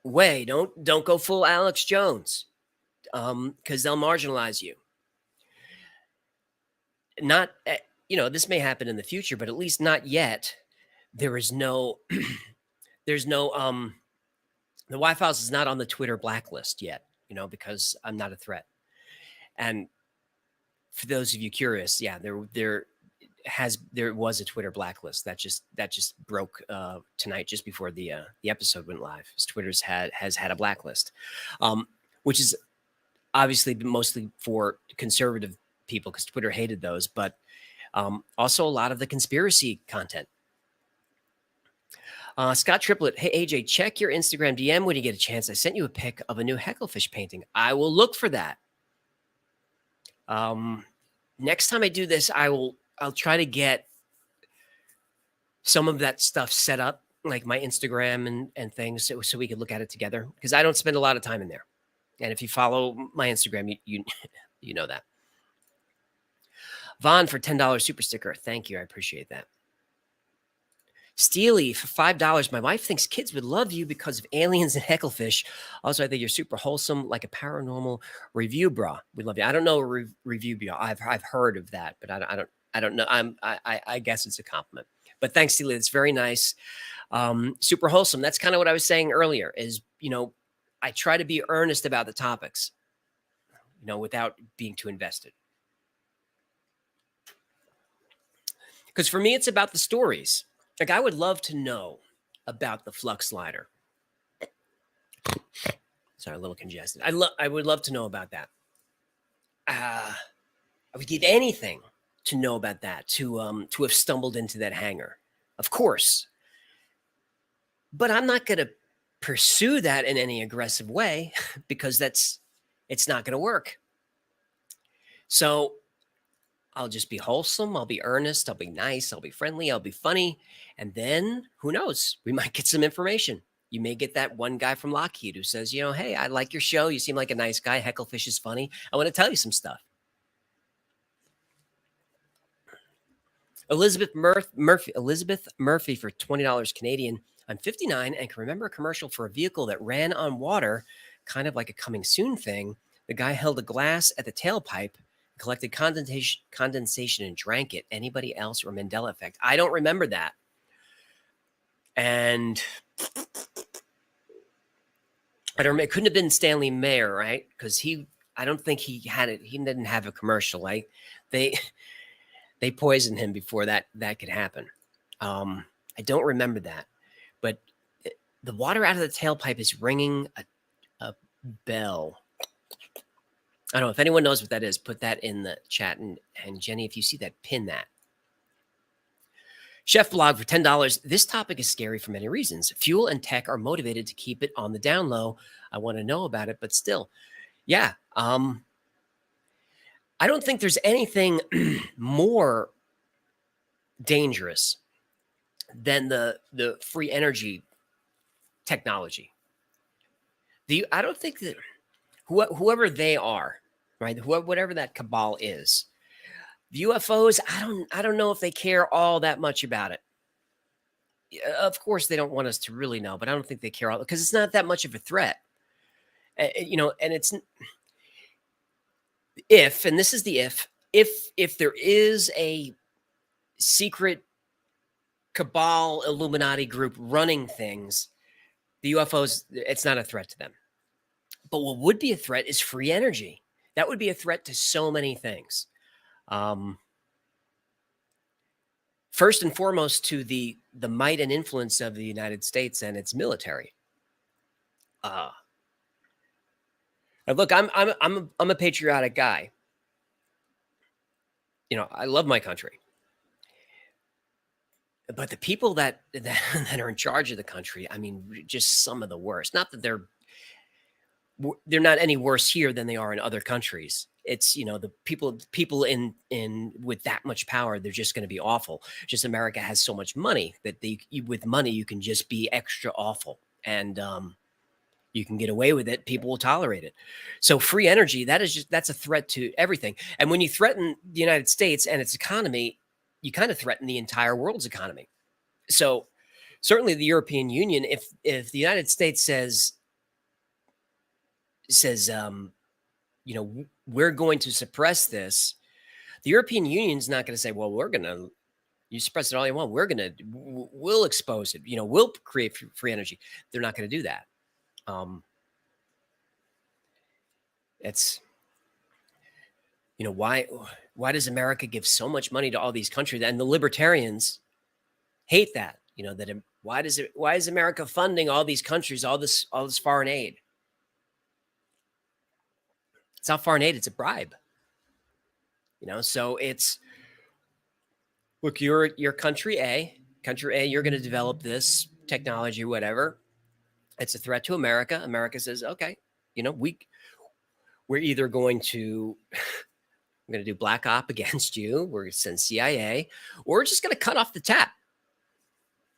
way. Don't go full Alex Jones, because they'll marginalize you. Not, this may happen in the future, but at least not yet. There is no, there's no, the Y Files is not on the Twitter blacklist yet, because I'm not a threat. And for those of you curious, yeah, there was a Twitter blacklist that just broke tonight, just before the episode went live. Twitter's has had a blacklist, which is obviously mostly for conservative people because Twitter hated those, but also a lot of the conspiracy content. Scott Triplett, hey AJ, check your Instagram DM when you get a chance. I sent you a pic of a new Hecklefish painting. I will look for that. Next time I do this, I'll try to get some of that stuff set up, like my Instagram and things, so we could look at it together, because I don't spend a lot of time in there. And if you follow my Instagram, you You know that. Vaughn for $10 super sticker. Thank you. I appreciate that. Steely for $5. My wife thinks kids would love you because of aliens and hecklefish. Also, I think you're super wholesome, like a paranormal review bra. We love you. I don't know a review bra. I've heard of that, but I don't know. I guess it's a compliment. But thanks, Steely. It's very nice. Super wholesome. That's kind of what I was saying earlier. Is I try to be earnest about the topics, without being too invested. Because for me, it's about the stories. Like, I would love to know about the flux slider. Sorry, a little congested. I would love to know about that. I would give anything to know about that, to have stumbled into that hangar, of course. But I'm not going to pursue that in any aggressive way because it's not going to work. So I'll just be wholesome. I'll be earnest. I'll be nice. I'll be friendly. I'll be funny. And then who knows? We might get some information. You may get that one guy from Lockheed who says, hey, I like your show. You seem like a nice guy. Hecklefish is funny. I want to tell you some stuff. Elizabeth Murphy for $20 Canadian. I'm 59 and can remember a commercial for a vehicle that ran on water, kind of like a coming soon thing. The guy held a glass at the tailpipe, collected condensation and drank it. Anybody else, or Mandela effect? I don't remember that. And I don't remember. It couldn't have been Stanley Mayer, right? Because I don't think he had it. He didn't have a commercial. Like they poisoned him before that could happen. I don't remember that, but the water out of the tailpipe is ringing a bell. I don't know if anyone knows what that is. Put that in the chat, and Jenny, if you see that, pin that. Chef Blog for $10. This topic is scary for many reasons. Fuel and tech are motivated to keep it on the down low. I want to know about it, but still, yeah. I don't think there's anything more dangerous than the free energy technology. I don't think that whoever they are, right? Whatever that cabal is, the UFOs, I don't know if they care all that much about it. Of course, they don't want us to really know, but I don't think they care all, because it's not that much of a threat. And it's and this is the if there is a secret cabal Illuminati group running things, the UFOs, it's not a threat to them. But what would be a threat is free energy. That would be a threat to so many things. First and foremost, to the might and influence of the United States and its military. Look, I'm a patriotic guy. I love my country. But the people that are in charge of the country, I mean, just some of the worst. Not that they're not any worse here than they are in other countries. It's, the people in with that much power, they're just going to be awful. Just America has so much money that with money, you can just be extra awful, and you can get away with it. People will tolerate it. So free energy, that's a threat to everything. And when you threaten the United States and its economy, you kind of threaten the entire world's economy. So certainly the European Union, if the United States says, we're going to suppress this, the European Union's not going to say, well, you suppress it all you want. We'll expose it. We'll create free energy. They're not going to do that. It's, why does America give so much money to all these countries? And the libertarians hate that, why is America funding all these countries, all this foreign aid? It's not foreign aid, it's a bribe. So it's, look, you're country A, you're going to develop this technology, whatever. It's a threat to America. America says, okay, we're either going to, I'm going to do black op against you. We're going to send CIA, or we're just going to cut off the tap.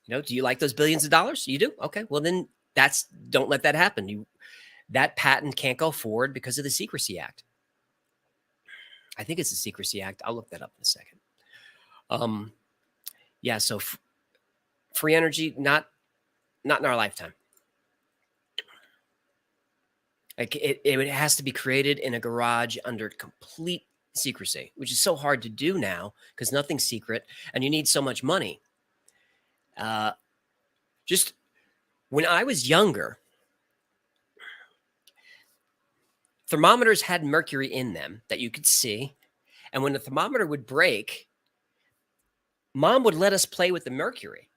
Do you like those billions of dollars? You do? Okay. Well, then don't let that happen. That patent can't go forward because of the Secrecy Act. I think it's the Secrecy Act. I'll look that up in a second. Yeah, so free energy, not in our lifetime. Like it has to be created in a garage under complete secrecy, which is so hard to do now because nothing's secret and you need so much money. Just when I was younger, thermometers had mercury in them that you could see. And when the thermometer would break, Mom would let us play with the mercury.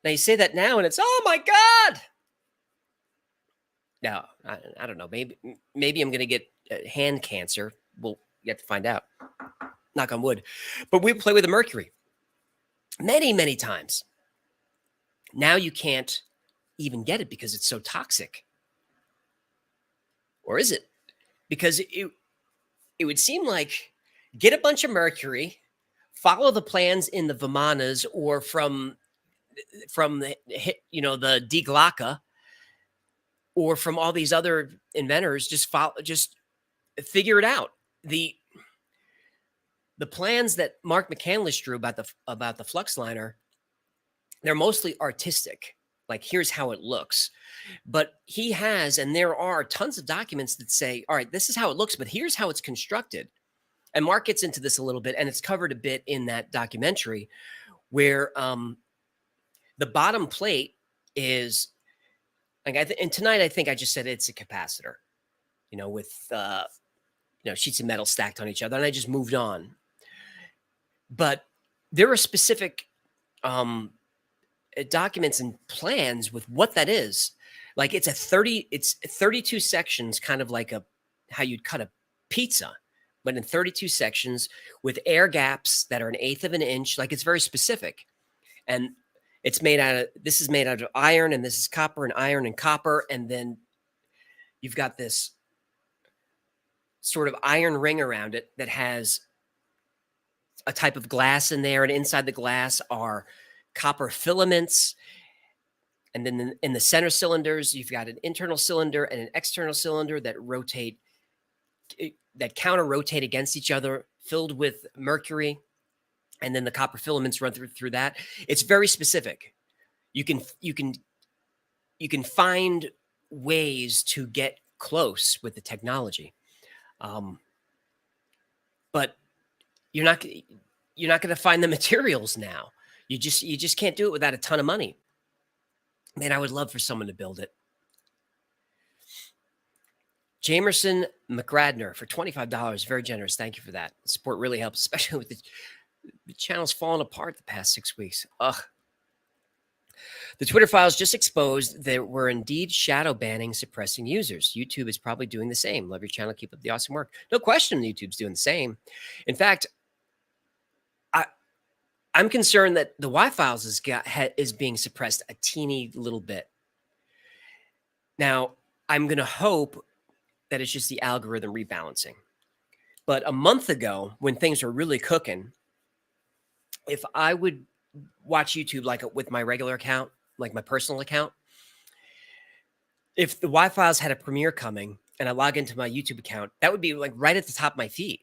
Now you say that now and it's, oh my God. Now, I don't know. Maybe I'm going to get hand cancer. We'll get to find out. Knock on wood. But we play with the mercury many, many times. Now you can't even get it because it's so toxic. Or is it? Because it would seem like get a bunch of mercury, follow the plans in the Vimanas or from the the DGLACA or from all these other inventors, just figure it out. The plans that Mark McCandless drew about the flux liner, they're mostly artistic. Like, here's how it looks. But he has, and there are tons of documents that say, all right, this is how it looks, but here's how it's constructed. And Mark gets into this a little bit, and it's covered a bit in that documentary where the bottom plate is like, and tonight I think I just said it's a capacitor, with sheets of metal stacked on each other, and I just moved on. But there are specific documents and plans with what that is. Like it's 32 sections, kind of like how you'd cut a pizza, but in 32 sections with air gaps that are 1/8 of an inch. Like, it's very specific. And this is made out of iron, and this is copper and iron and copper. And then you've got this sort of iron ring around it that has a type of glass in there. And inside the glass are copper filaments. And then in the center cylinders, you've got an internal cylinder and an external cylinder that counter rotate against each other, filled with mercury. And then the copper filaments run through that. It's very specific. You can find ways to get close with the technology, but you're not going to find the materials now. You just can't do it without a ton of money. Man, I would love for someone to build it. Jamerson McGradner for $25, very generous. Thank you for that. The support really helps, especially with the channel's fallen apart the past 6 weeks. Ugh. The Twitter files just exposed that we're indeed shadow banning suppressing users. YouTube is probably doing the same. Love your channel. Keep up the awesome work. No question YouTube's doing the same. In fact, I'm concerned that the Y-Files is being suppressed a teeny little bit. Now, I'm going to hope that it's just the algorithm rebalancing. But a month ago, when things were really cooking, if I would watch YouTube like with my regular account, like my personal account, if the Y-Files had a premiere coming and I log into my YouTube account, that would be like right at the top of my feed.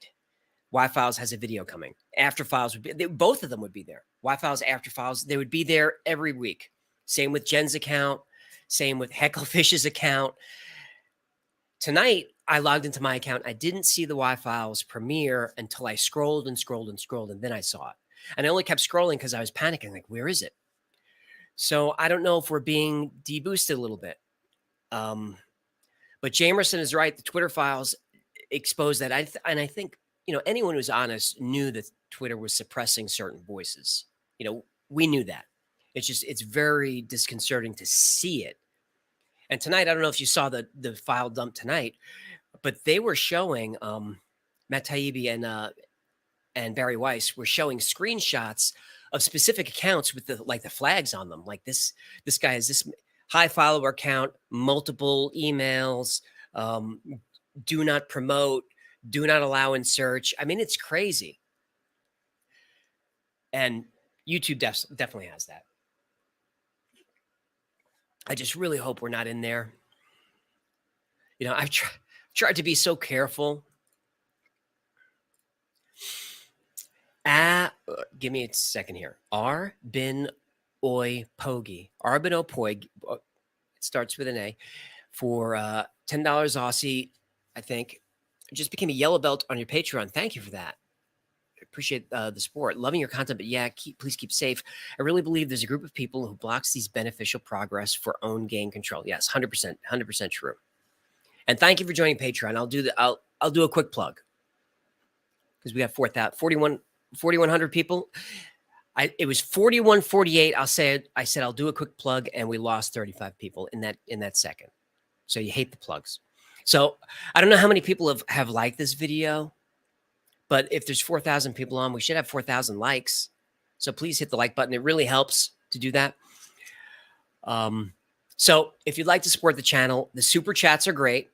Y-Files has a video coming. After Files would be, both of them would be there. Y-Files, After Files, they would be there every week. Same with Jen's account. Same with Hecklefish's account. Tonight, I logged into my account. I didn't see the Y-Files premiere until I scrolled and scrolled and scrolled, and then I saw it. And I only kept scrolling because I was panicking, like, where is it? So I don't know if we're being deboosted a little bit. But Jamerson is right. The Twitter files exposed that. And I think, anyone who's honest knew that Twitter was suppressing certain voices. We knew that. It's very disconcerting to see it. And tonight, I don't know if you saw the file dump tonight, but they were showing Matt Taibbi and Barry Weiss were showing screenshots of specific accounts with the flags on them. Like this guy has this high follower account, multiple emails, do not promote, do not allow in search. I mean, it's crazy. And YouTube definitely has that. I just really hope we're not in there. I've tried to be so careful. Give me a second here. Arbin Oi Pogi. Arbin Oi Pogi. It starts with an A for $10 Aussie, I think. Just became a yellow belt on your Patreon. Thank you for that. Appreciate the support. Loving your content, but yeah, please keep safe. I really believe there's a group of people who blocks these beneficial progress for own gain control. Yes, 100% true. And thank you for joining Patreon. I'll do a quick plug because we got 4,100 people. It was 4148. I said I'll do a quick plug, and we lost 35 people in that second. So you hate the plugs. So I don't know how many people have liked this video, but if there's 4,000 people on, we should have 4,000 likes. So please hit the like button. It really helps to do that. So if you'd like to support the channel, the super chats are great.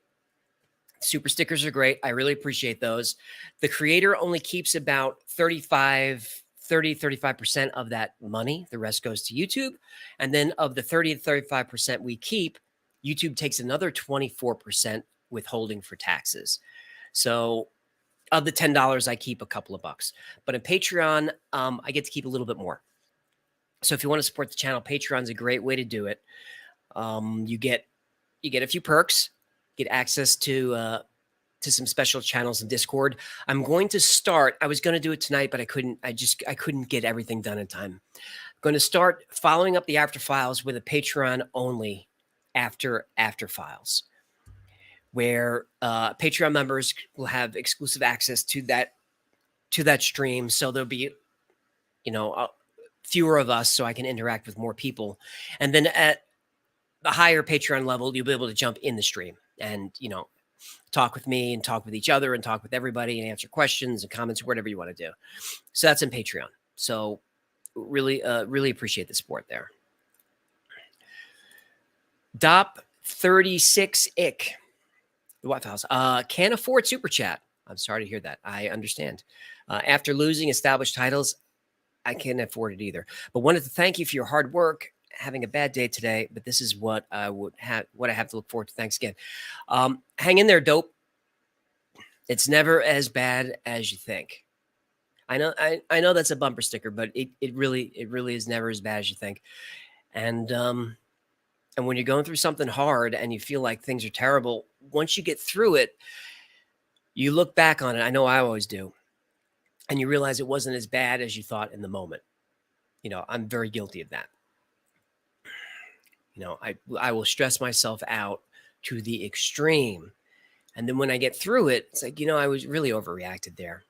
Super stickers are great. I really appreciate those. The creator only keeps about 35% of that money. The rest goes to YouTube. And then of the 30 to 35% we keep, YouTube takes another 24% withholding for taxes. So of the $10, I keep a couple of bucks. But in Patreon, I get to keep a little bit more. So if you want to support the channel, Patreon's a great way to do it. You get a few perks, get access to some special channels in Discord. I'm going to start. I was going to do it tonight, but I couldn't. I couldn't get everything done in time. I'm going to start following up the After Files with a Patreon only after Files, where Patreon members will have exclusive access to that stream. So there'll be, fewer of us, so I can interact with more people. And then at the higher Patreon level, you'll be able to jump in the stream and, talk with me and talk with each other and talk with everybody and answer questions and comments or whatever you want to do. So that's in Patreon. So really appreciate the support there. Dop 36 ick. The White Files. Can't afford super chat. I'm sorry to hear that. I understand. After losing established titles, I can't afford it either. But wanted to thank you for your hard work. Having a bad day today, but this is what I have to look forward to. Thanks again. Hang in there, dope. It's never as bad as you think. I know that's a bumper sticker, but it really is never as bad as you think. And when you're going through something hard and you feel like things are terrible, once you get through it, you look back on it. I know I always do. And you realize it wasn't as bad as you thought in the moment. I'm very guilty of that. I will stress myself out to the extreme. And then when I get through it, it's like, I was really overreacted there.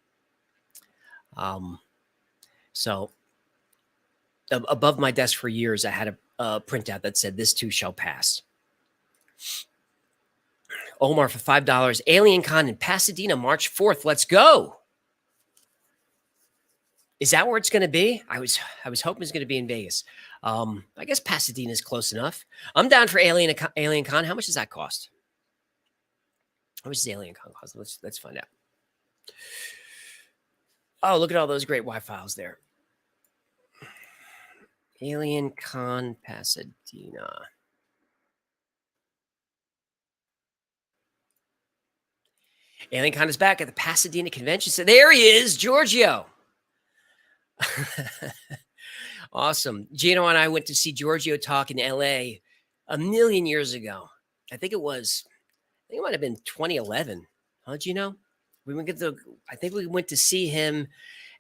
So above my desk for years, I had a printout that said, "This too shall pass." Omar for $5. Alien Con in Pasadena, March 4th. Let's go. Is that where it's going to be? I was hoping it's going to be in Vegas. I guess Pasadena is close enough. I'm down for Alien Con. How much does that cost? How much does Alien Con cost? Let's find out. Oh, look at all those great Wi-Files there. Alien Con Pasadena. Alien Con is back at the Pasadena Convention Center. There he is, Giorgio. Awesome. Gino and I went to see Giorgio talk in LA a million years ago. I think it might have been 2011. Huh, Gino? I think we went to see him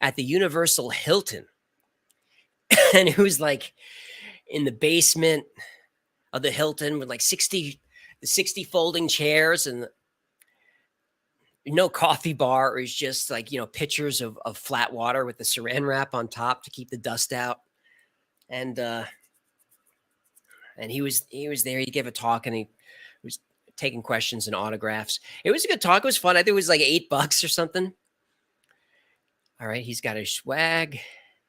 at the Universal Hilton. And it was like in the basement of the Hilton with like 60 folding chairs and no coffee bar. It was just like, pitchers of flat water with the saran wrap on top to keep the dust out. And he was there. He gave a talk and he was taking questions and autographs. It was a good talk. It was fun. I think it was like $8 or something. All right. He's got his swag.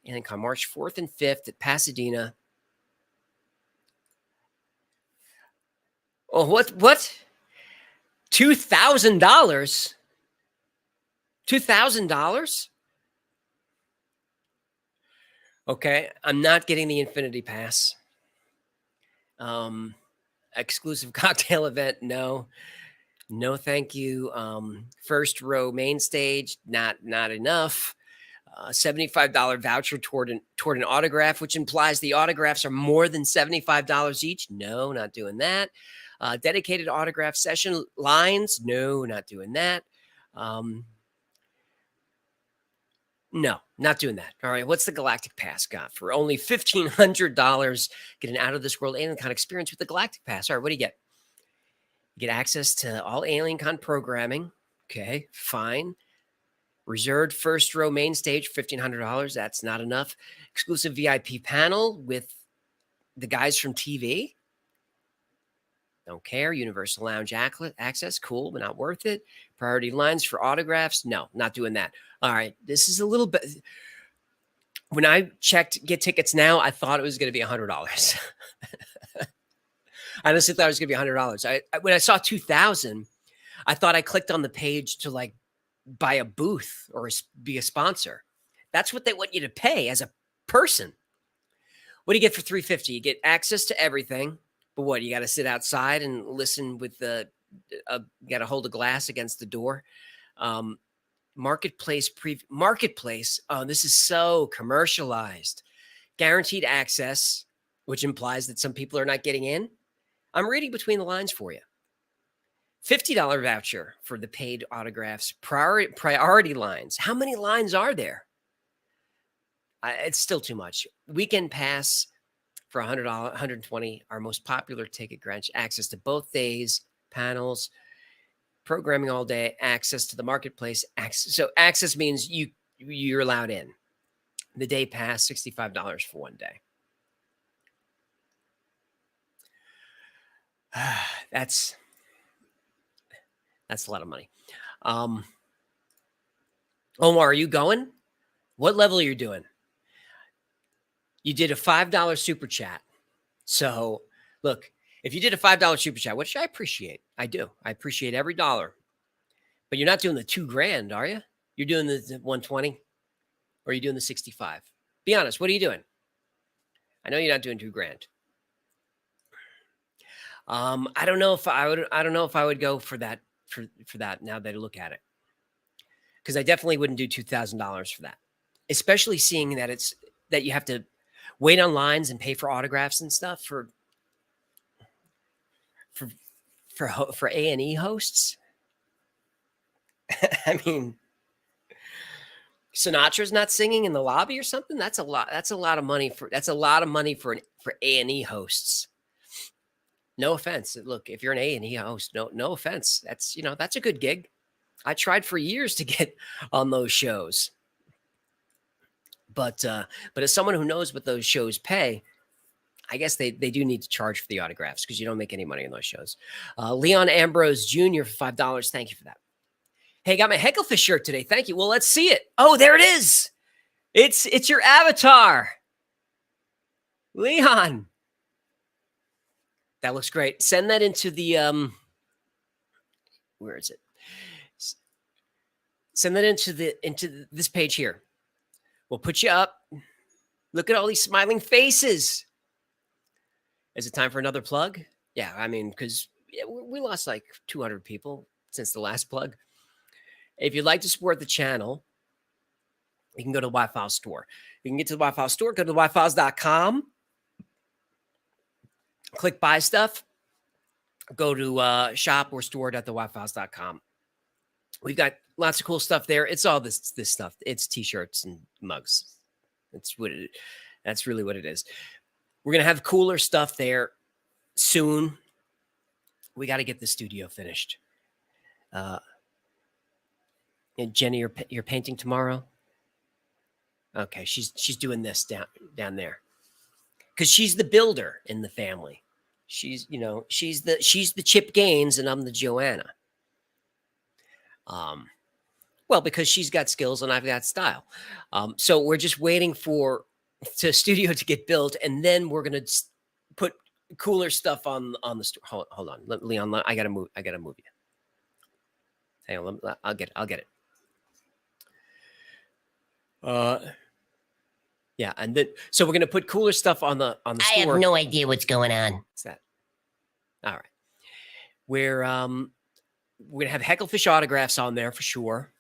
And on March 4th and 5th at Pasadena. Oh, what? $2,000? $2,000? Okay, I'm not getting the Infinity Pass. Exclusive cocktail event, no, thank you. First row main stage, not enough. A $75 voucher toward an autograph, which implies the autographs are more than $75 each. No, not doing that. Dedicated autograph session lines. No, not doing that. No, not doing that. All right. What's the Galactic Pass got? For only $1,500, get an out of this world alien con experience with the Galactic Pass. All right. What do you get? You get access to all Alien Con programming. Okay. Fine. Reserved first row main stage, $1,500. That's not enough. Exclusive VIP panel with the guys from TV. Don't care. Universal Lounge access. Cool, but not worth it. Priority lines for autographs. No, not doing that. All right. This is a little bit. When I checked get tickets now, I thought it was going to be $100. I honestly thought it was going to be $100. When I saw 2,000, I thought I clicked on the page to like buy a booth or be a sponsor. That's what they want you to pay as a person. What do you get for $350? You get access to everything, but what? You got to sit outside and listen with you got to hold a glass against the door. Marketplace. Oh, this is so commercialized. Guaranteed access, which implies that some people are not getting in. I'm reading between the lines for you. $50 voucher for the paid autographs, priority lines. How many lines are there? It's still too much. Weekend pass for $100, $120. Our most popular ticket grants access to both days, panels, programming all day, access to the marketplace. So access means you're allowed in. The day pass, $65 for one day. That's a lot of money. Omar, are you going? What level are you doing? You did a $5 super chat. So look, if you did a $5 super chat, which I appreciate, I do. I appreciate every dollar. But you're not doing the $2,000, are you? You're doing the 120, or are you doing the 65? Be honest. What are you doing? I know you're not doing $2,000. I don't know if I would go for that. For that now that I look at it, because I definitely wouldn't do $2,000 for that, especially seeing that you have to wait on lines and pay for autographs and stuff for A&E hosts. I mean, Sinatra's not singing in the lobby or something. That's a lot of money for A&E hosts. No offense. Look, if you're an A&E host, no offense. That's a good gig. I tried for years to get on those shows. But as someone who knows what those shows pay, I guess they do need to charge for the autographs because you don't make any money in those shows. Leon Ambrose Jr. for $5. Thank you for that. Hey, got my Hecklefish shirt today. Thank you. Well, let's see it. Oh, there it is. It's your avatar. Leon. That looks great. Send that into the where is it? Send that into this page here. We'll put you up. Look at all these smiling faces. Is it time for another plug? Yeah, I mean, because we lost like 200 people since the last plug. If you'd like to support the channel, you can go to the Wi-Fi store. You can get to the Wi-Fi store, go to thewifiles.com. Click buy stuff, go to shop or store.thewifiles.com. We've got lots of cool stuff there. It's all this stuff. It's t-shirts and mugs. That's really what it is. We're going to have cooler stuff there soon. We got to get the studio finished. And Jenny, you're painting tomorrow? Okay, she's doing this down there. Because she's the builder in the family. She's the Chip Gaines and I'm the Joanna. Well, because she's got skills and I've got style. So we're just waiting for the studio to get built, and then we're gonna put cooler stuff on the store. Hold on, Leon. I gotta move you. Hang on, I'll get it. Yeah, and then so we're gonna put cooler stuff on the store. I have no idea what's going on. What's that? All right, we're gonna have Hecklefish autographs on there for sure.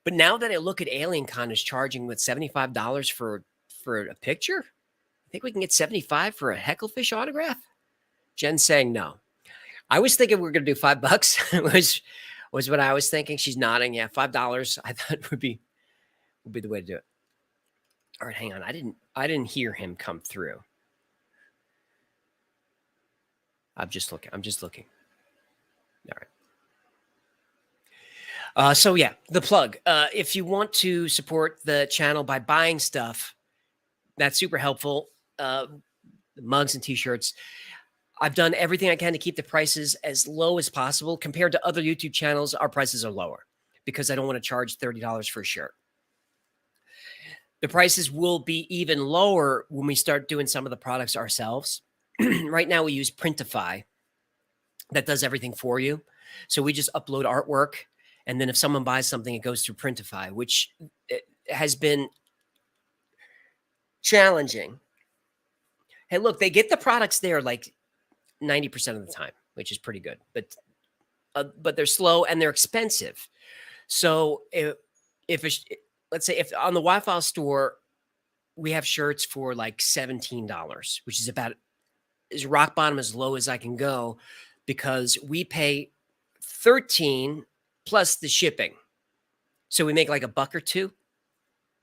But now that I look at AlienCon is charging with $75 for a picture, I think we can get 75 for a Hecklefish autograph. Jen's saying no. I was thinking we were going to do $5 was what I was thinking. She's nodding. Yeah, $5 I thought would be the way to do it. All right, hang on. I didn't hear him come through. I'm just looking. All right. So yeah, the plug. If you want to support the channel by buying stuff, that's super helpful. Mugs and t-shirts. I've done everything I can to keep the prices as low as possible. Compared to other YouTube channels, our prices are lower because I don't want to charge $30 for a shirt. The prices will be even lower when we start doing some of the products ourselves. Right now, we use Printify that does everything for you. So we just upload artwork. And then if someone buys something, it goes through Printify, which has been challenging. Hey, look, they get the products there like 90% of the time, which is pretty good. But they're slow and they're expensive. So let's say if on the Wi-Fi store, we have shirts for like $17, which is about as rock bottom as low as I can go, because we pay $13 plus the shipping. So we make like $1 or $2,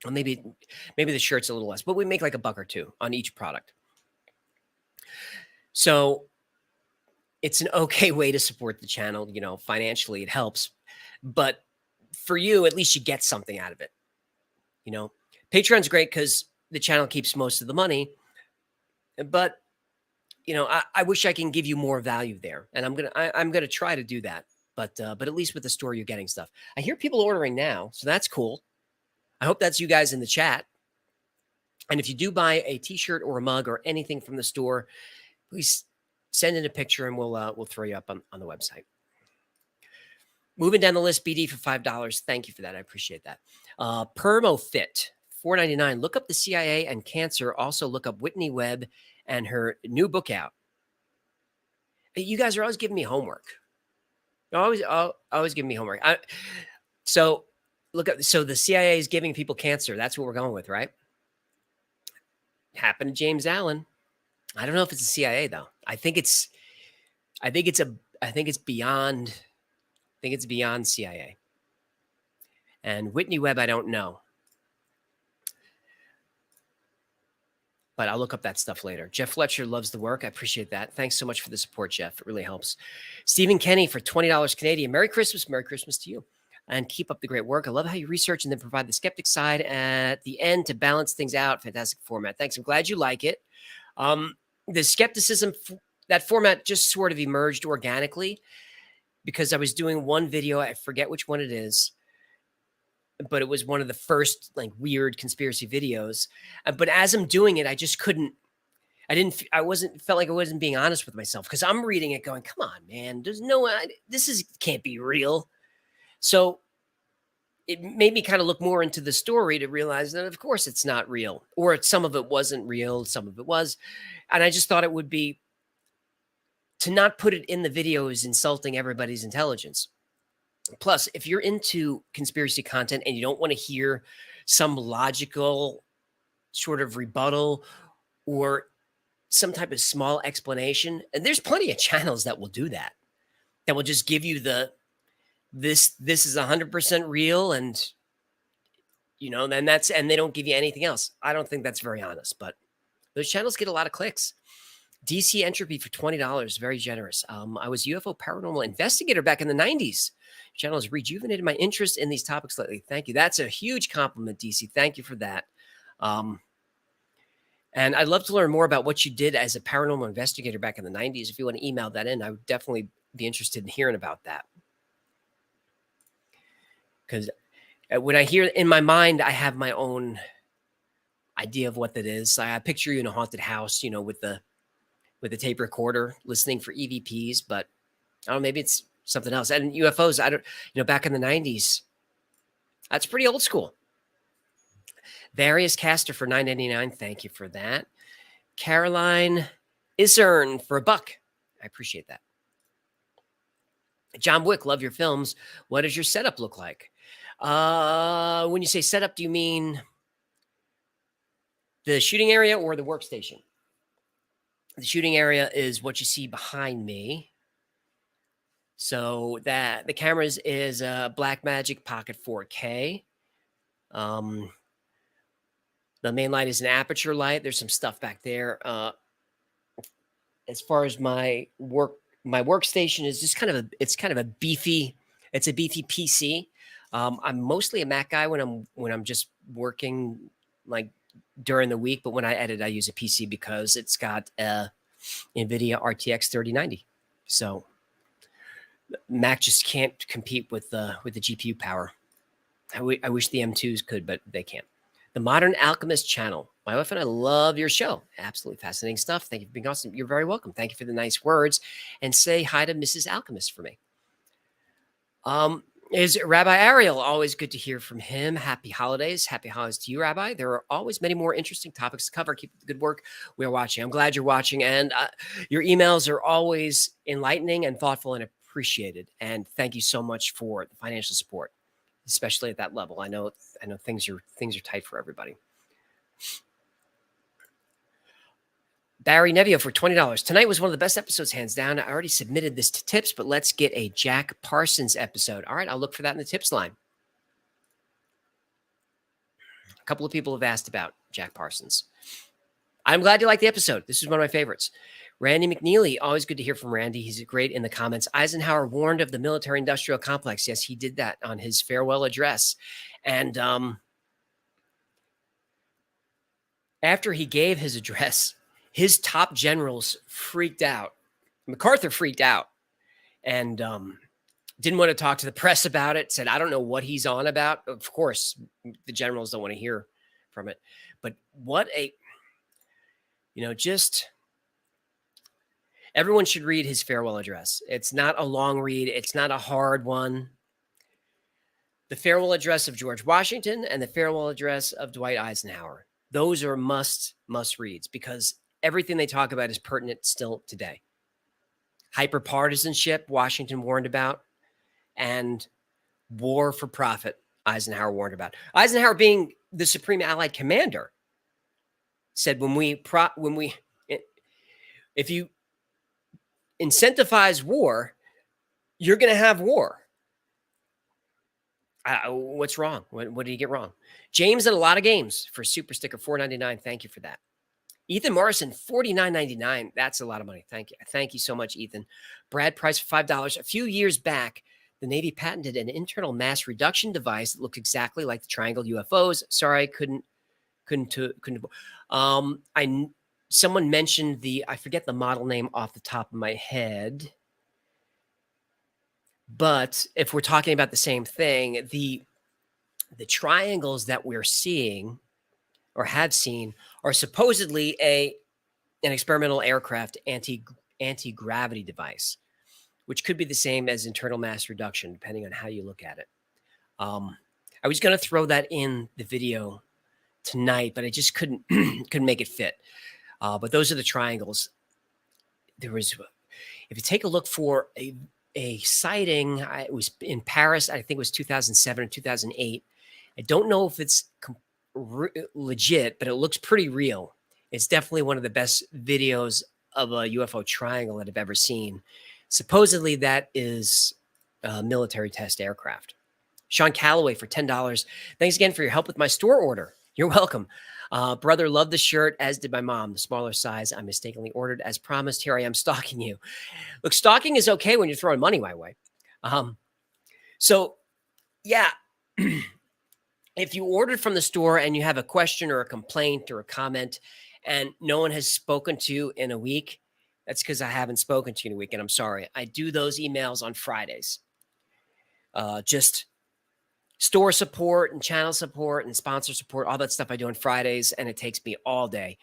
or maybe the shirt's a little less, but we make like $1 or $2 on each product. So it's an okay way to support the channel. You know, financially it helps, but for you, at least you get something out of it. You know, Patreon's great because the channel keeps most of the money, but you know, I wish I can give you more value there, and I'm gonna try to do that. But at least with the store, you're getting stuff. I hear people ordering now, so that's cool. I hope that's you guys in the chat. And if you do buy a T-shirt or a mug or anything from the store, please send in a picture, and we'll throw you up on the website. Moving down the list, BD for $5. Thank you for that. I appreciate that. PermoFit, $4.99. Look up the CIA and cancer. Also look up Whitney Webb and her new book out. You guys are always giving me homework. Always giving me homework. So look up. So the CIA is giving people cancer. That's what we're going with, right? Happened to James Allen. I don't know if it's the CIA though. I think it's beyond. I think it's beyond CIA. And Whitney Webb, I don't know. But I'll look up that stuff later. Jeff Fletcher loves the work. I appreciate that. Thanks so much for the support, Jeff. It really helps. Stephen Kenny for $20 Canadian. Merry Christmas. Merry Christmas to you. And keep up the great work. I love how you research and then provide the skeptic side at the end to balance things out. Fantastic format. Thanks. I'm glad you like it. The skepticism, that format just sort of emerged organically because I was doing one video. I forget which one it is, but it was one of the first like weird conspiracy videos. But as I'm doing it, I just couldn't, felt like I wasn't being honest with myself because I'm reading it going, come on, man, there's no, can't be real. So it made me kind of look more into the story to realize that of course it's not real, or some of it wasn't real. Some of it was. And I just thought it would be, to not put it in the video is insulting everybody's intelligence. Plus, if you're into conspiracy content and you don't want to hear some logical sort of rebuttal or some type of small explanation, and there's plenty of channels that will do that, that will just give you this is 100% real, and you know, then and they don't give you anything else. I don't think that's very honest, but those channels get a lot of clicks. DC Entropy for $20, very generous. I was UFO paranormal investigator back in the 90s. Your channel has rejuvenated my interest in these topics lately. Thank you. That's a huge compliment, DC. Thank you for that. And I'd love to learn more about what you did as a paranormal investigator back in the 90s. If you want to email that in, I would definitely be interested in hearing about that. Because when I hear in my mind, I have my own idea of what that is. I picture you in a haunted house, you know, with the tape recorder listening for EVPs, but I don't know, maybe it's something else. And UFOs, I don't, you know, back in the 90s, that's pretty old school. Various Caster for $9.99. Thank you for that. Caroline Isern for $1. I appreciate that. John Wick, love your films. What does your setup look like? When you say setup, do you mean the shooting area or the workstation? The shooting area is what you see behind me. So that the cameras is a Blackmagic Pocket 4K. Um, the main light is an aperture light. There's some stuff back there. As far as my workstation is just it's kind of a beefy, it's a beefy PC. I'm mostly a Mac guy when I'm just working like during the week, but when I edit, I use a PC because it's got a NVIDIA RTX 3090. So Mac just can't compete with the GPU power. I wish the M2s could, but they can't. The Modern Alchemist channel. My wife and I love your show. Absolutely fascinating stuff. Thank you for being awesome. You're very welcome. Thank you for the nice words. And say hi to Mrs. Alchemist for me. Is Rabbi Ariel. Always good to hear from him. Happy holidays. Happy holidays to you, Rabbi. There are always many more interesting topics to cover. Keep up the good work. We are watching. I'm glad you're watching. And your emails are always enlightening and thoughtful and appreciated. And thank you so much for the financial support, especially at that level. I know things are tight for everybody. Barry Nevio for $20. Tonight was one of the best episodes, hands down. I already submitted this to tips, but let's get a Jack Parsons episode. All right, I'll look for that in the tips line. A couple of people have asked about Jack Parsons. I'm glad you liked the episode. This is one of my favorites. Randy McNeely, always good to hear from Randy. He's great in the comments. Eisenhower warned of the military-industrial complex. Yes, he did that on his farewell address. And after he gave his address, his top generals freaked out. MacArthur freaked out and didn't want to talk to the press about it, said, I don't know what he's on about. Of course, the generals don't want to hear from it. But what a, just everyone should read his farewell address. It's not a long read. It's not a hard one. The farewell address of George Washington and the farewell address of Dwight Eisenhower. Those are must reads because everything they talk about is pertinent still today. Hyperpartisanship, Washington warned about, and war for profit, Eisenhower warned about. Eisenhower, being the supreme Allied commander, said if you incentivize war, you're going to have war. What's wrong? What did he get wrong? James at a lot of games for super sticker $4.99. Thank you for that. Ethan Morrison, $49.99. That's a lot of money. Thank you. Thank you so much, Ethan. Brad Price for $5. A few years back, the Navy patented an internal mass reduction device that looked exactly like the triangle UFOs. Sorry, couldn't. Someone mentioned I forget the model name off the top of my head. But if we're talking about the same thing, the triangles that we're seeing or have seen are supposedly an experimental aircraft anti-gravity device, which could be the same as internal mass reduction, depending on how you look at it. I was going to throw that in the video tonight, but I just couldn't make it fit. But those are the triangles. If you take a look for a sighting, it was in Paris. I think it was 2007 or 2008. I don't know if it's legit, but it looks pretty real. It's definitely one of the best videos of a UFO triangle that I've ever seen. Supposedly that is a military test aircraft. Sean Calloway for $10. Thanks again for your help with my store order. You're welcome. Brother, loved the shirt, as did my mom. The smaller size I mistakenly ordered. As promised, here I am stalking you. Look, stalking is okay when you're throwing money my way. So, yeah. If you ordered from the store and you have a question or a complaint or a comment and no one has spoken to you in a week, that's because I haven't spoken to you in a week, and I'm sorry. I do those emails on Fridays. Just store support and channel support and sponsor support, all that stuff I do on Fridays, and it takes me all day.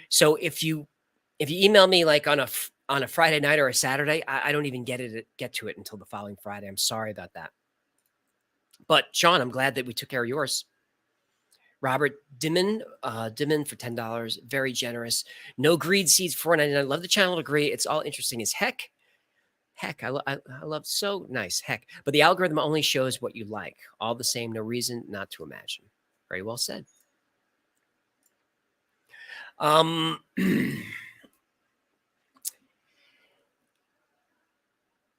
So if you email me like on a Friday night or a Saturday, I don't even get to it until the following Friday. I'm sorry about that. But Sean, I'm glad that we took care of yours. Robert Dimon for $10, very generous. No Greed Seeds $4.99. Love the channel. Agree. It's all interesting as heck. Heck, I love so nice. Heck, but the algorithm only shows what you like. All the same, no reason not to imagine. Very well said.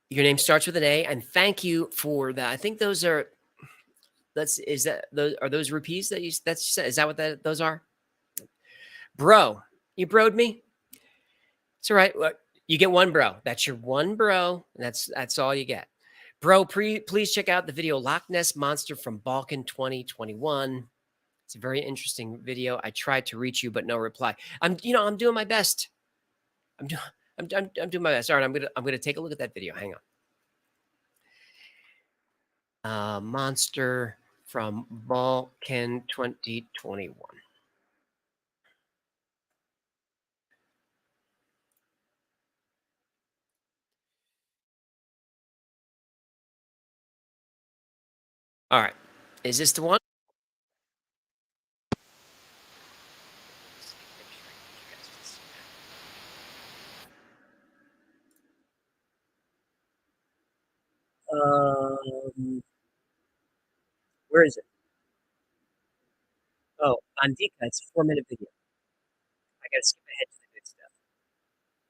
Your name starts with an A, and thank you for that. I think those are is that those are those rupees that you that's is that what those are? Bro, you broed me. It's all right. Look, you get one bro. That's your one bro. And that's all you get. Bro, please check out the video Loch Ness Monster from Balkan 2021. It's a very interesting video. I tried to reach you, but no reply. I'm doing my best. I'm doing I'm doing my best. All right, I'm gonna take a look at that video. Hang on. Monster from Balkan 2021. All right. Is this the one? Um, where is it? Oh, on Dika, it's a 4-minute video. I gotta skip ahead to the good stuff.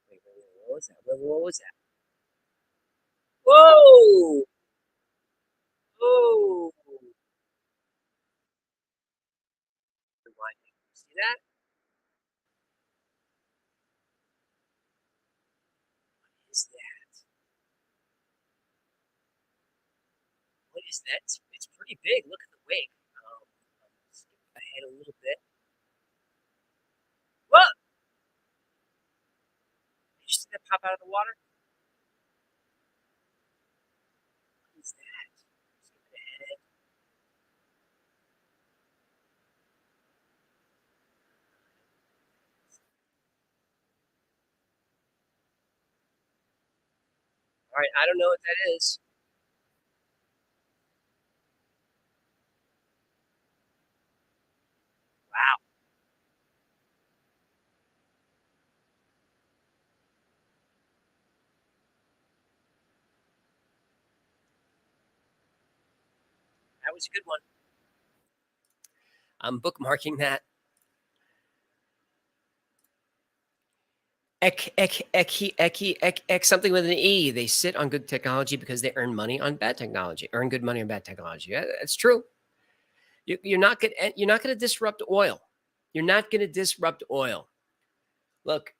Wait, what was that? What was that? Whoa! Whoa! Rewinding. See that? What is that? What is that? It's pretty big. Look at the wake. Skip ahead a little bit. What? Did you see that pop out of the water? What is that? Skip ahead. All right, I don't know what that is. Wow, that was a good one. I'm bookmarking that. Ek, something with an E. They sit on good technology because they earn money on bad technology. Earn good money on bad technology. Yeah, that's true. You're not going to disrupt oil. You're not going to disrupt oil. Look,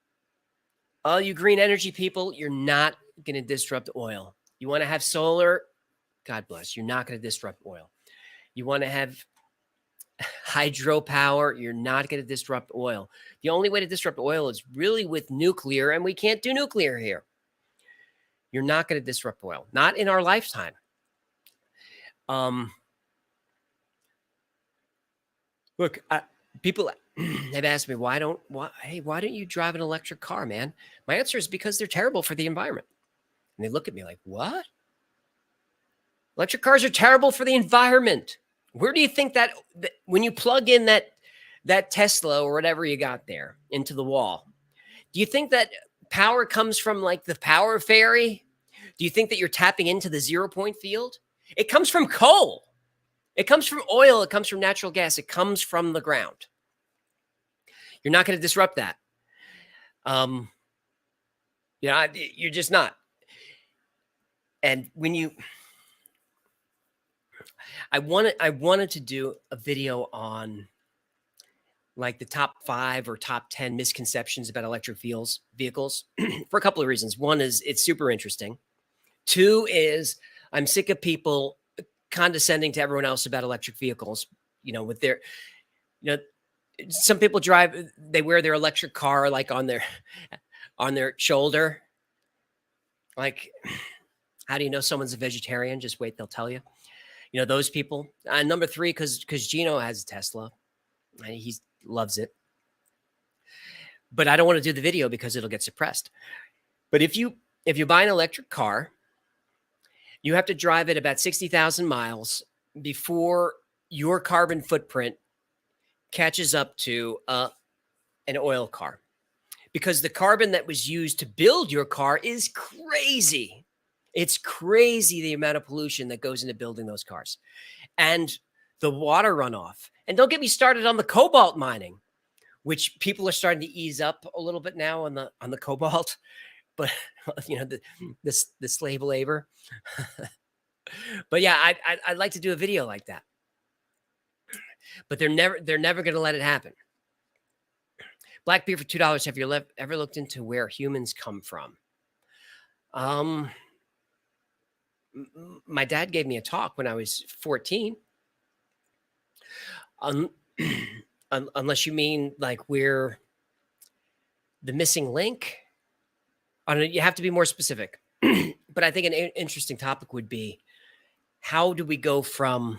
all you green energy people, you're not going to disrupt oil. You want to have solar? God bless. You're not going to disrupt oil. You want to have hydropower? You're not going to disrupt oil. The only way to disrupt oil is really with nuclear, and we can't do nuclear here. You're not going to disrupt oil, not in our lifetime. Look, people have asked me why don't you drive an electric car, man? My answer is because they're terrible for the environment. And they look at me like, what? Electric cars are terrible for the environment. Where do you think that when you plug in that Tesla or whatever you got there into the wall, do you think that power comes from like the power fairy? Do you think that you're tapping into the 0 point field? It comes from coal. It comes from oil. It comes from natural gas. It comes from the ground. You're not going to disrupt that. You're just not. And when I wanted to do a video on like the top 5 or top 10 misconceptions about electric vehicles for a couple of reasons. One is it's super interesting. 2 is I'm sick of people condescending to everyone else about electric vehicles, with their, some people they wear their electric car like on their shoulder. Like, how do you know someone's a vegetarian? Just wait, they'll tell you. Those people. Number 3, because Gino has a Tesla and he loves it. But I don't want to do the video because it'll get suppressed. But if you buy an electric car, you have to drive it about 60,000 miles before your carbon footprint catches up to an oil car, because the carbon that was used to build your car is crazy. It's crazy the amount of pollution that goes into building those cars and the water runoff. And don't get me started on the cobalt mining, which people are starting to ease up a little bit now on the cobalt, but the slave labor. But yeah, I'd like to do a video like that, but they're never going to let it happen. Black beer for $2. Have you ever looked into where humans come from? My dad gave me a talk when I was 14. Unless you mean like we're the missing link. I don't know, you have to be more specific. But I think an interesting topic would be how did we go from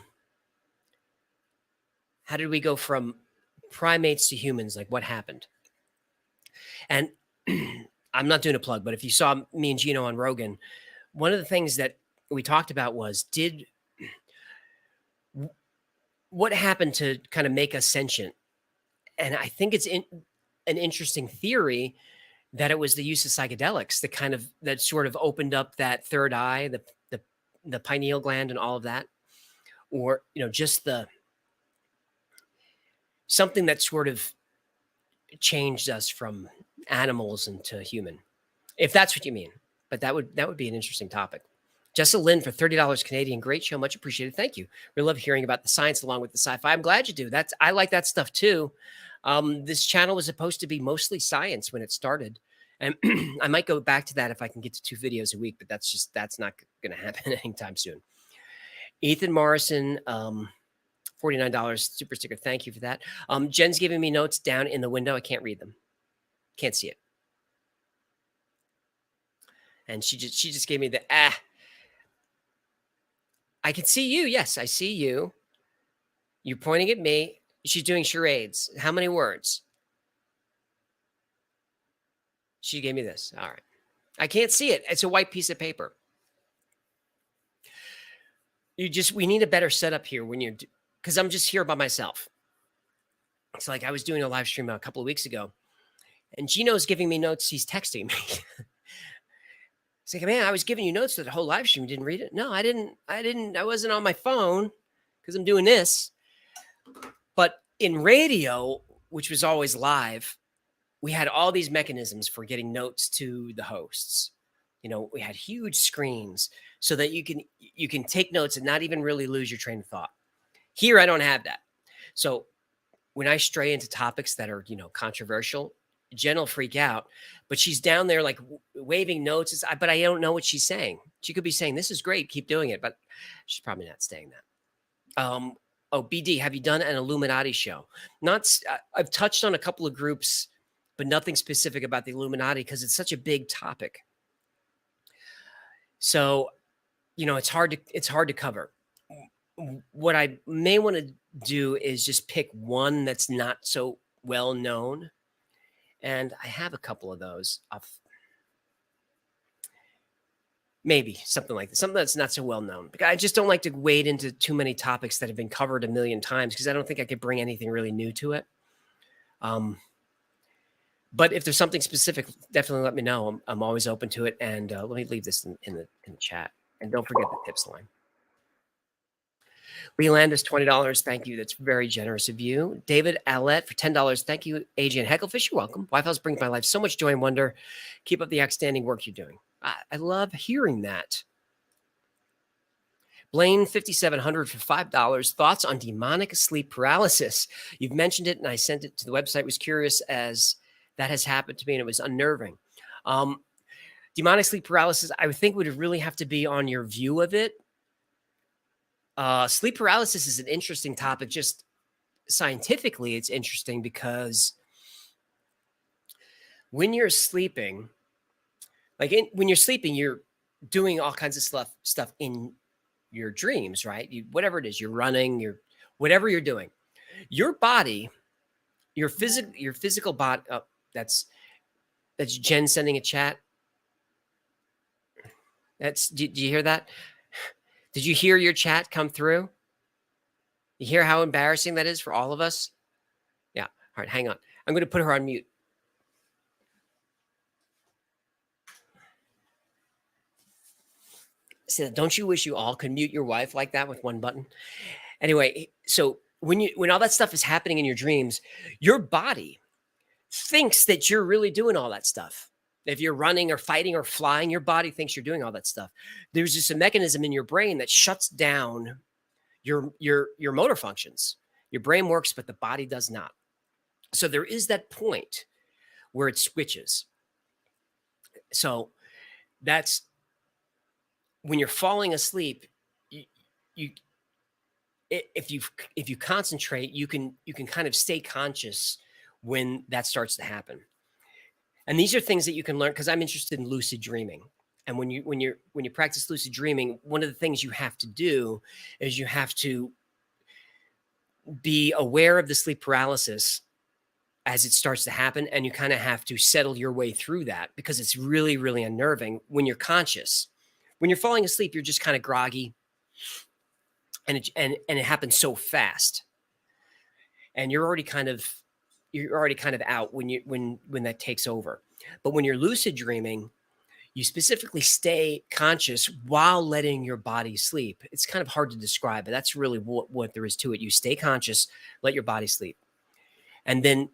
primates to humans? Like what happened? And I'm not doing a plug, but if you saw me and Gino on Rogan, one of the things that we talked about was what happened to kind of make us sentient? And I think it's an interesting theory that it was the use of psychedelics that sort of opened up that third eye, the pineal gland and all of that, or just something that sort of changed us from animals into human, if that's what you mean. But that would be an interesting topic. Jessa Lynn for $30 Canadian. Great show. Much appreciated. Thank you. We love hearing about the science along with the sci-fi. I'm glad you do. I like that stuff too. This channel was supposed to be mostly science when it started. And I might go back to that if I can get to 2 videos a week, but that's not going to happen anytime soon. Ethan Morrison, $49 super sticker. Thank you for that. Jen's giving me notes down in the window. I can't read them. Can't see it. And she just gave me the I can see you. Yes, I see you. You're pointing at me. She's doing charades. How many words? She gave me this. All right. I can't see it. It's a white piece of paper. We need a better setup here because I'm just here by myself. It's like I was doing a live stream a couple of weeks ago and Gino's giving me notes. He's texting me. It's like, man, I was giving you notes for the whole live stream. You didn't read it? No, I didn't. I wasn't on my phone because I'm doing this. But in radio, which was always live, we had all these mechanisms for getting notes to the hosts. We had huge screens so that you can take notes and not even really lose your train of thought. Here, I don't have that. So when I stray into topics that are, controversial, Jen will freak out, but she's down there like waving notes. But I don't know what she's saying. She could be saying, this is great, keep doing it. But she's probably not saying that. BD, have you done an Illuminati show? I've touched on a couple of groups, but nothing specific about the Illuminati because it's such a big topic. So, it's hard to cover. What I may want to do is just pick one that's not so well known. And I have a couple of those. Maybe something like this, something that's not so well known. Because I just don't like to wade into too many topics that have been covered a million times because I don't think I could bring anything really new to it. But if there's something specific, definitely let me know. I'm always open to it. And let me leave this in the chat. And don't forget the tips line. Lee Landis, $20. Thank you. That's very generous of you. David Allett for $10. Thank you. Adrian Hecklefish, you're welcome. Wi-Fi's bringing my life so much joy and wonder. Keep up the outstanding work you're doing. I love hearing that. Blaine, 5,700 for $5. Thoughts on demonic sleep paralysis. You've mentioned it, and I sent it to the website. Was curious as that has happened to me, and it was unnerving. Demonic sleep paralysis, I would think would really have to be on your view of it. Sleep paralysis is an interesting topic. Just scientifically, it's interesting because when you're sleeping, when you're sleeping, you're doing all kinds of stuff in your dreams, right? Whatever it is, you're running, whatever you're doing, your body, your physical body. Oh, that's Jen sending a chat. Do you hear that? Did you hear your chat come through? You hear how embarrassing that is for all of us? Yeah. All right, hang on. I'm going to put her on mute. So don't you wish you all could mute your wife like that with one button? Anyway, so when all that stuff is happening in your dreams, your body thinks that you're really doing all that stuff. If you're running or fighting or flying, your body thinks you're doing all that stuff. There's just a mechanism in your brain that shuts down your motor functions. Your brain works, but the body does not. So there is that point where it switches. So that's when you're falling asleep. You if you concentrate, you can kind of stay conscious when that starts to happen. And these are things that you can learn because I'm interested in lucid dreaming. And when you practice lucid dreaming, one of the things you have to do is you have to be aware of the sleep paralysis as it starts to happen, and you kind of have to settle your way through that because it's really, really unnerving when you're conscious. When you're falling asleep, you're just kind of groggy, and it happens so fast, and you're already kind of out when that takes over. But when you're lucid dreaming, you specifically stay conscious while letting your body sleep. It's kind of hard to describe, but that's really what there is to it. You stay conscious, let your body sleep, and then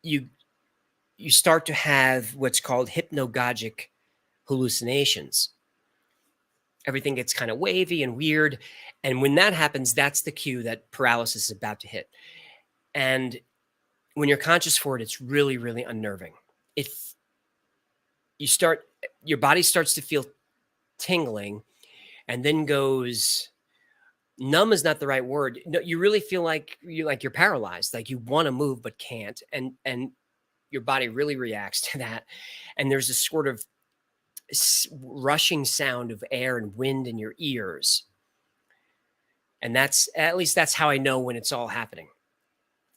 you start to have what's called hypnagogic hallucinations. Everything gets kind of wavy and weird, and when that happens, that's the cue that paralysis is about to hit. And when you're conscious for it, it's really, really unnerving. If your body starts to feel tingling, and then goes numb is not the right word. No, you really feel like you're paralyzed, like you want to move but can't, and your body really reacts to that. And there's this sort of rushing sound of air and wind in your ears, and that's how I know when it's all happening.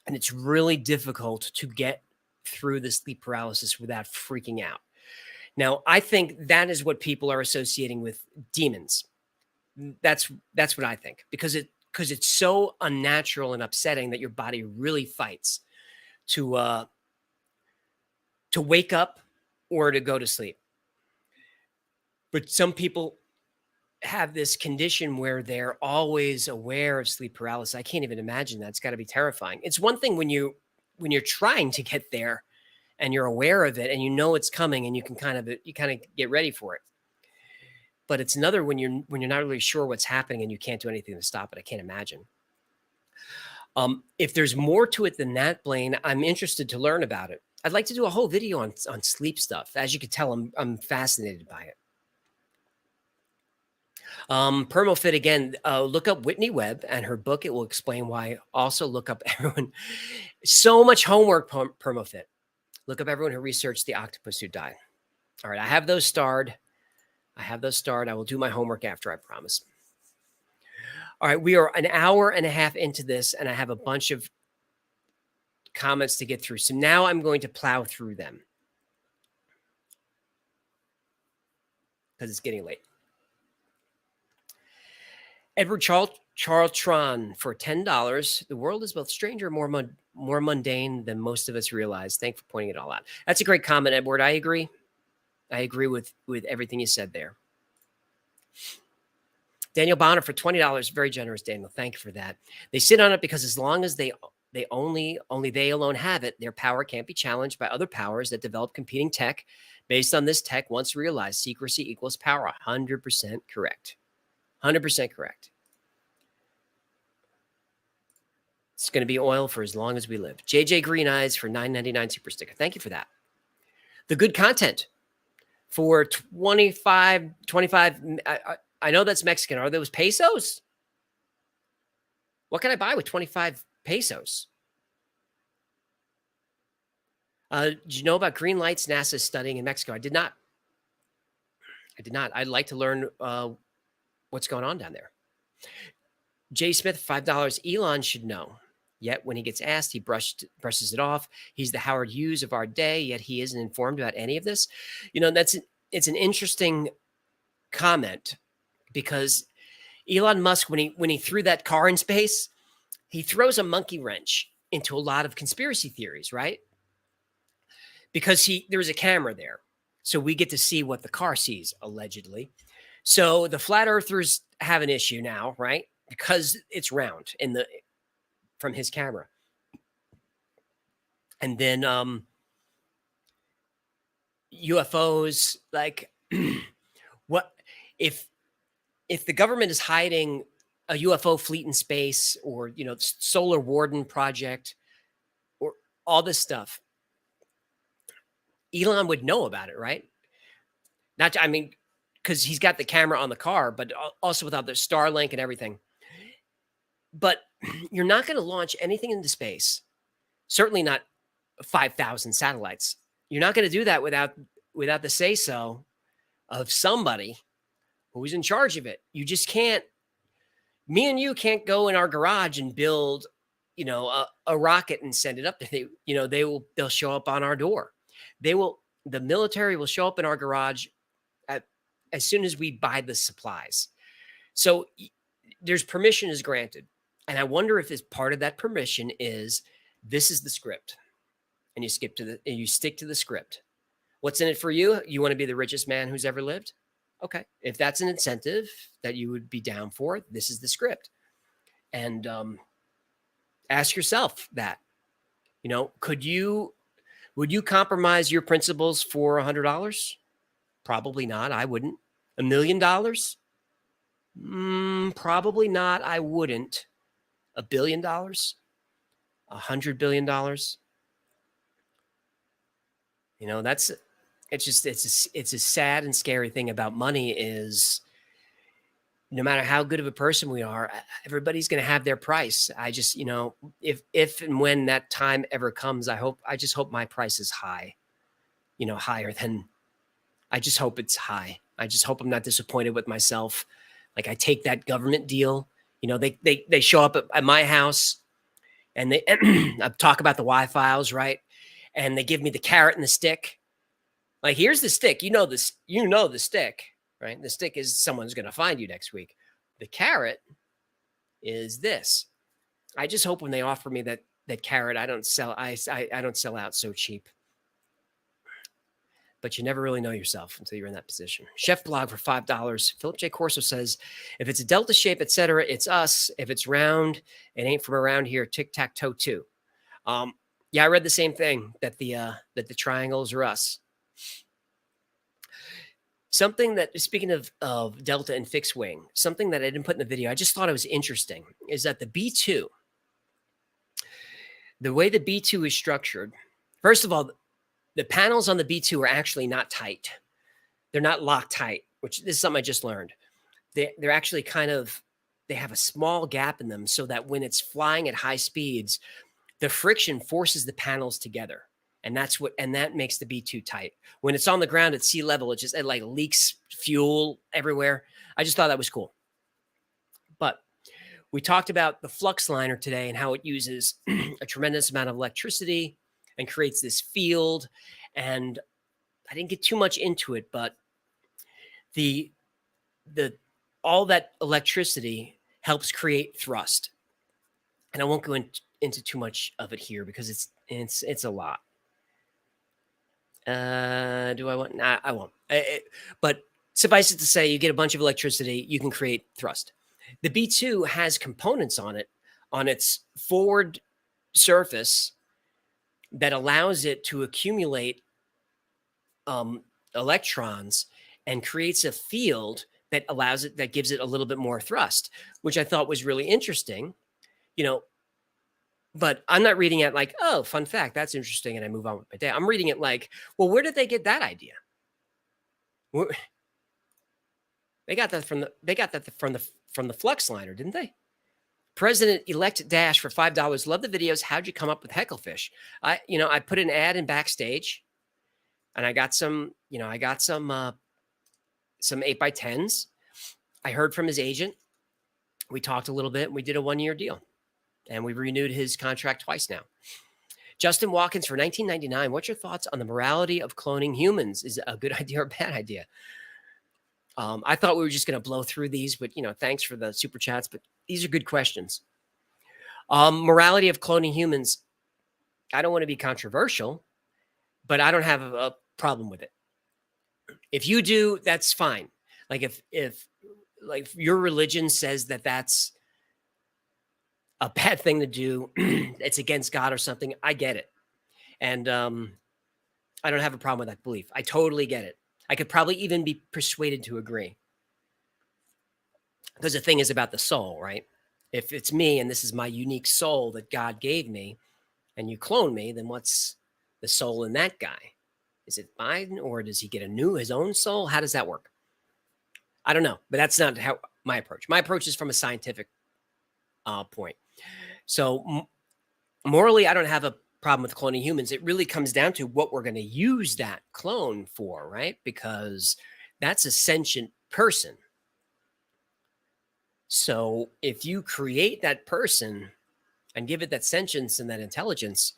And it's really difficult to get through the sleep paralysis without freaking out. Now, I think that is what people are associating with demons. That's what I think, because it's so unnatural and upsetting that your body really fights to wake up or to go to sleep. But some people have this condition where they're always aware of sleep paralysis. I can't even imagine that. It's got to be terrifying. It's one thing when you're trying to get there and you're aware of it and you know it's coming and you kind of get ready for it. But it's another when you're not really sure what's happening and you can't do anything to stop it. I can't imagine. If there's more to it than that, Blaine, I'm interested to learn about it. I'd like to do a whole video on sleep stuff. As you can tell, I'm fascinated by it. Permofit again, look up Whitney Webb and her book. It will explain why. Also look up everyone. So much homework, Permofit. Look up everyone who researched the octopus who died. All right, I have those starred. I will do my homework after, I promise. All right, we are an hour and a half into this, and I have a bunch of comments to get through. So now I'm going to plow through them because it's getting late. Edward Charltron for $10. The world is both stranger and more mundane than most of us realize. Thanks for pointing it all out. That's a great comment, Edward. I agree. I agree with everything you said there. Daniel Bonner for $20. Very generous, Daniel. Thank you for that. They sit on it because as long as they only they alone have it, their power can't be challenged by other powers that develop competing tech. Based on this tech, once realized, secrecy equals power. 100% correct. 100% correct. It's going to be oil for as long as we live. JJ Green Eyes for $9.99 super sticker. Thank you for that. The good content for 25. I know that's Mexican. Are those pesos? What can I buy with 25 pesos? Did you know about green lights NASA is studying in Mexico? I did not. I'd like to learn what's going on down there. Jay Smith, $5. Elon should know. Yet when he gets asked, he brushes it off. He's the Howard Hughes of our day, yet he isn't informed about any of this. You know, it's an interesting comment because Elon Musk, when he threw that car in space, he throws a monkey wrench into a lot of conspiracy theories, right? Because there was a camera there. So we get to see what the car sees, allegedly. So the flat earthers have an issue now, right? Because it's round from his camera. And then UFOs, like what if the government is hiding a UFO fleet in space, or Solar Warden project, or all this stuff, Elon would know about it, right? I mean, because he's got the camera on the car, but also without the Starlink and everything. But you're not going to launch anything into space. Certainly not 5,000 satellites. You're not going to do that without the say so of somebody who's in charge of it. You just can't. Me and you can't go in our garage and build, a rocket and send it up. They'll show up on our door. The military will show up in our garage as soon as we buy the supplies. So there's permission is granted. And I wonder if as part of that permission is, this is the script, and you stick to the script. What's in it for you? You want to be the richest man who's ever lived? Okay. If that's an incentive that you would be down for, this is the script. And ask yourself that, would you compromise your principles for $100? Probably not. I wouldn't. $1 million? Probably not. I wouldn't. $1 billion? $100 billion? It's a sad and scary thing about money is, no matter how good of a person we are, everybody's going to have their price. I just, if and when that time ever comes, I just hope my price is high, higher than, I just hope it's high. I just hope I'm not disappointed with myself. Like, I take that government deal, they show up at my house, and they I talk about the Y-Files, right? And they give me the carrot and the stick. Like, here's the stick. The stick, right? The stick is someone's going to find you next week. The carrot is this. I just hope when they offer me that carrot, I don't sell out so cheap. But you never really know yourself until you're in that position. Chef Blog for $5. Philip J. Corso says, if it's a delta shape, etc., it's us. If it's round, it ain't from around here. Tic-tac-toe too. Yeah, I read the same thing, that the triangles are us. Something that, speaking of delta and fixed wing, something that I didn't put in the video, I just thought it was interesting, is that the B2, the way the B2 is structured, first of all, the panels on the B2 are actually not tight. They're not locked tight, which this is something I just learned. They're actually they have a small gap in them, so that when it's flying at high speeds, the friction forces the panels together. And that makes the B2 tight. When it's on the ground at sea level, it like leaks fuel everywhere. I just thought that was cool. But we talked about the flux liner today and how it uses a tremendous amount of electricity and creates this field. And I didn't get too much into it, but all that electricity helps create thrust. And I won't go into too much of it here because it's a lot. Do I want? Nah, I won't. But suffice it to say, you get a bunch of electricity, you can create thrust. The B2 has components on its forward surface that allows it to accumulate electrons and creates a field that gives it a little bit more thrust, which I thought was really interesting, but I'm not reading it like, oh, fun fact, that's interesting, and I move on with my day. I'm reading it like, well, where did they get that idea? They got that from the flux liner, didn't they? President-elect Dash for $5. Love the videos. How'd you come up with Hecklefish? I put an ad in Backstage, and I got some 8x10s. I heard from his agent. We talked a little bit, and we did a 1-year deal. And we renewed his contract twice now. Justin Watkins for $19.99. What's your thoughts on the morality of cloning humans? Is it a good idea or a bad idea? I thought we were just going to blow through these, but thanks for the super chats. But these are good questions. Morality of cloning humans. I don't want to be controversial, but I don't have a problem with it. If you do, that's fine. Like if like your religion says that that's a bad thing to do, it's against God or something, I get it. And I don't have a problem with that belief. I totally get it. I could probably even be persuaded to agree. Because the thing is about the soul, right? If it's me and this is my unique soul that God gave me, and you clone me, then what's the soul in that guy? Is it mine, or does he get his own soul? How does that work? I don't know, but that's not how my approach. My approach is from a scientific point. So morally, I don't have a problem with cloning humans. It really comes down to what we're going to use that clone for, right? Because that's a sentient person. So if you create that person and give it that sentience and that intelligence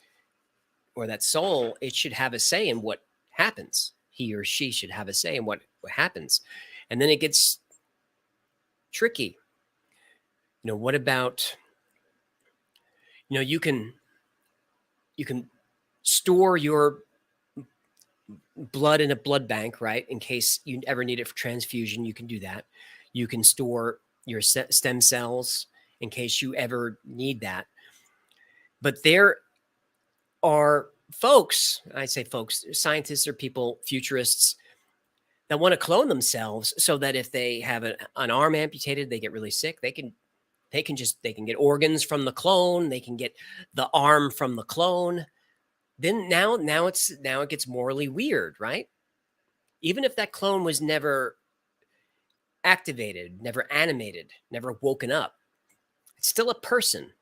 or that soul, it should have a say in what happens. He or she should have a say in what happens. And then it gets tricky. What about, you can store your blood in a blood bank, right? In case you ever need it for transfusion, you can do that. You can store your stem cells in case you ever need that. But there are folks, I say folks, scientists or people, futurists, that want to clone themselves so that if they have an arm amputated, they get really sick, they can get organs from the clone, they can get the arm from the clone. Then now it gets morally weird, right? Even if that clone was never activated, never animated, never woken up, it's still a person.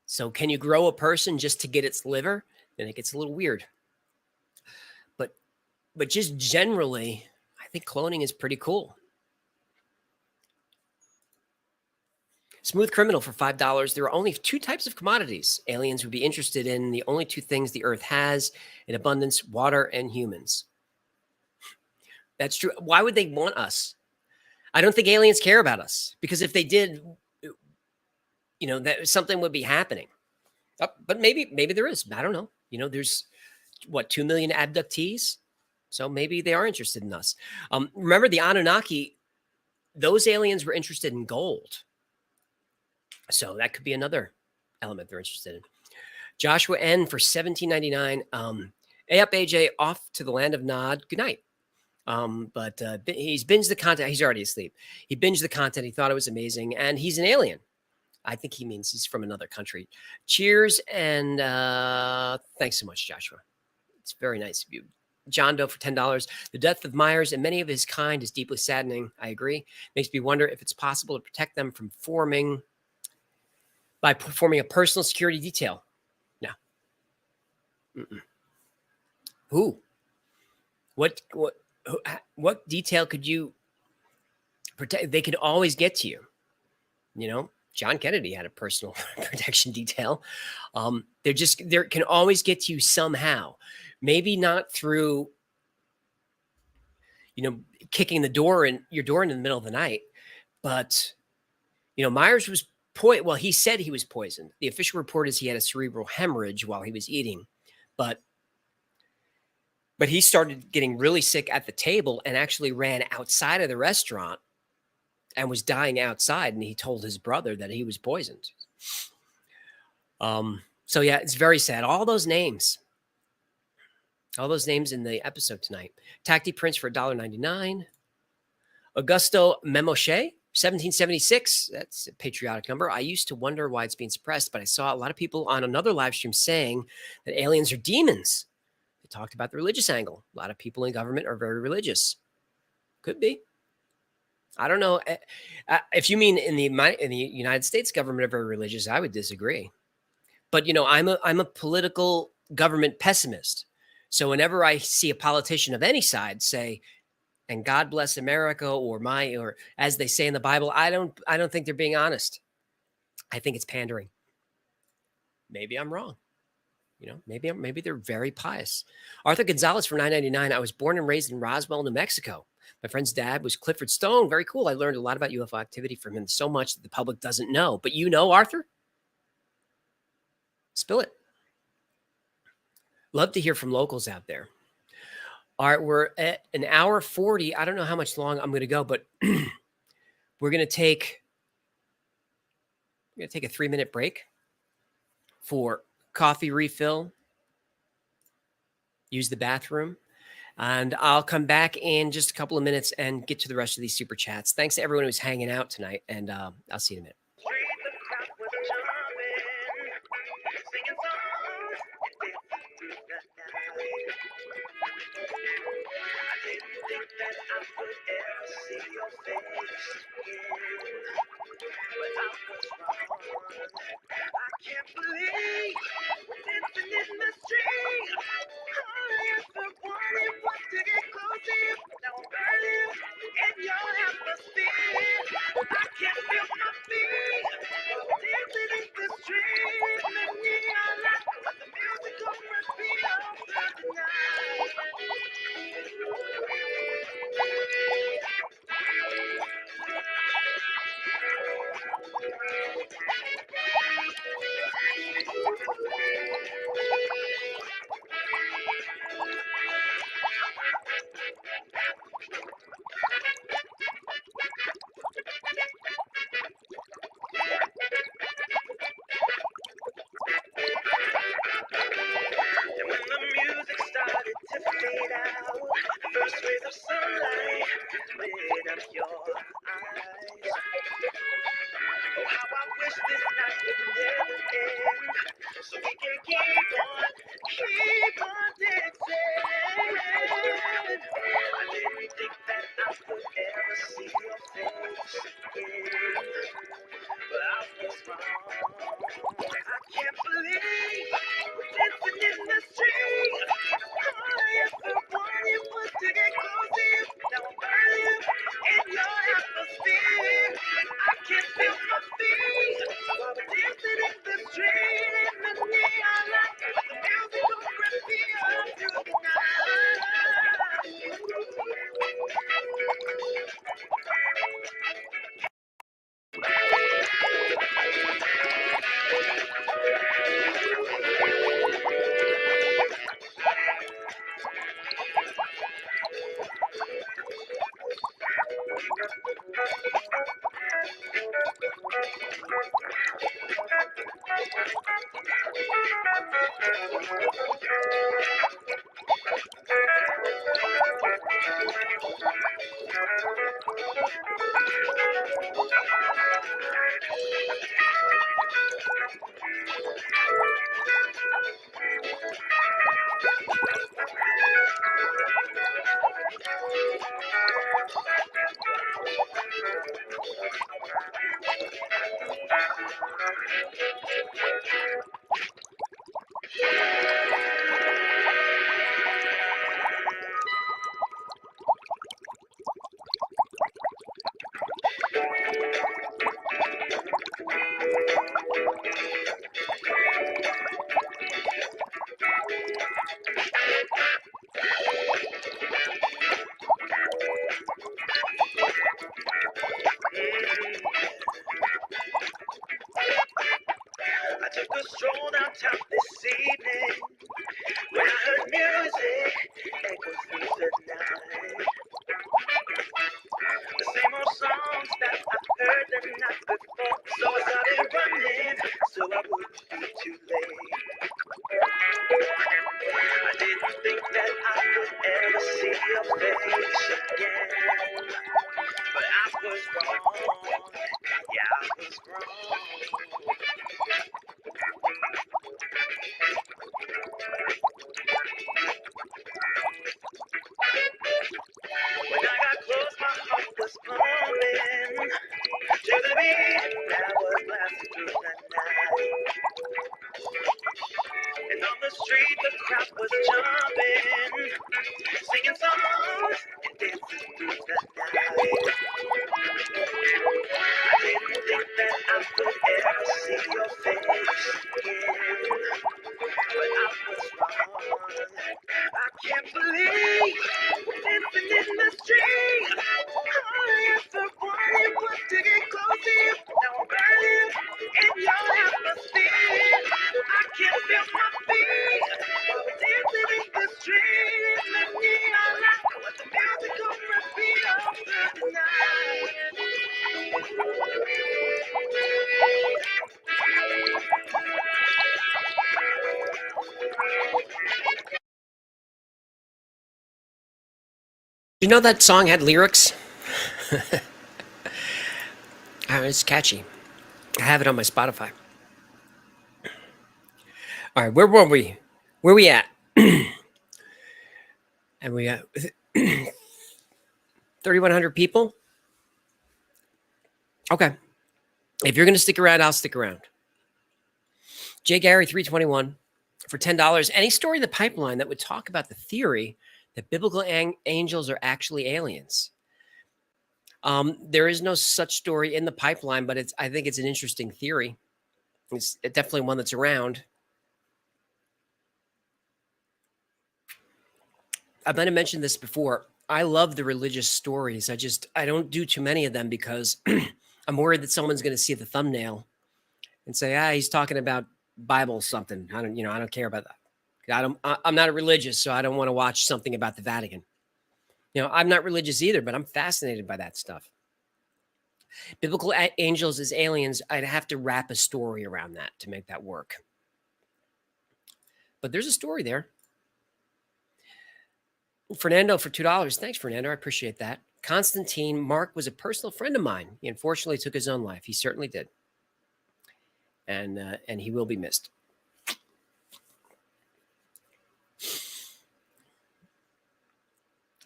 So can you grow a person just to get its liver? Then it gets a little weird. But just generally, I think cloning is pretty cool. Smooth Criminal for $5. There are only 2 types of commodities aliens would be interested in. The only 2 things the Earth has in abundance: water and humans. That's true. Why would they want us? I don't think aliens care about us, because if they did, that something would be happening. But maybe there is. I don't know. There's 2 million abductees. So maybe they are interested in us. Remember the Anunnaki, those aliens were interested in gold. So that could be another element they're interested in. Joshua N for $17.99. Hey up, AJ, off to the land of Nod. Good night. But he's binged the content. He's already asleep. He binged the content. He thought it was amazing. And he's an alien. I think he means he's from another country. Cheers. And thanks so much, Joshua. It's very nice of you. John Doe for $10. The death of Myers and many of his kind is deeply saddening. I agree. Makes me wonder if it's possible to protect them from by performing a personal security detail. No. Who? What detail could you protect? They could always get to you. John Kennedy had a personal protection detail. There can always get to you somehow. Maybe not through, kicking your door in the middle of the night, but Myers was well, he said he was poisoned. The official report is he had a cerebral hemorrhage while he was eating, but he started getting really sick at the table and actually ran outside of the restaurant and was dying outside. And he told his brother that he was poisoned. So yeah, it's very sad. All those names in the episode tonight. Tacti Prince for $1.99. Augusto Memochet, 1776. That's a patriotic number. I used to wonder why it's being suppressed, but I saw a lot of people on another live stream saying that aliens are demons. They talked about the religious angle. A lot of people in government are very religious. Could be. I don't know. If you mean in the United States government are very religious, I would disagree. But I'm a political government pessimist. So whenever I see a politician of any side say, "And God bless America," or as they say in the Bible, I don't think they're being honest. I think it's pandering. Maybe I'm wrong. Maybe they're very pious. Arthur Gonzalez for $9.99. I was born and raised in Roswell, New Mexico. My friend's dad was Clifford Stone. Very cool. I learned a lot about UFO activity from him, so much that the public doesn't know. But Arthur? Spill it. Love to hear from locals out there. All right, we're at an hour 40. I don't know how much long I'm going to go, but we're going to take a 3-minute break for coffee refill, use the bathroom, and I'll come back in just a couple of minutes and get to the rest of these super chats. Thanks to everyone who's hanging out tonight, and I'll see you in a minute. you know that song had lyrics? It's catchy. I have it on my Spotify. All right, where were we? Where we at? And we got 3,100 people. Okay. If you're going to stick around, I'll stick around. J. Gary 321 for $10. Any story in the pipeline that would talk about the theory that biblical angels are actually aliens? There is no such story in the pipeline, but I think it's an interesting theory. It's definitely one that's around. I might have mentioned this before. I love the religious stories. I don't do too many of them because I'm worried that someone's going to see the thumbnail and say, he's talking about Bible something. I don't care about that. I'm not a religious, so I don't want to watch something about the Vatican. I'm not religious either, but I'm fascinated by that stuff. Biblical angels as aliens, I'd have to wrap a story around that to make that work. But there's a story there. Fernando for $2. Thanks, Fernando. I appreciate that. Constantine, Mark was a personal friend of mine. He unfortunately took his own life. He certainly did. And he will be missed.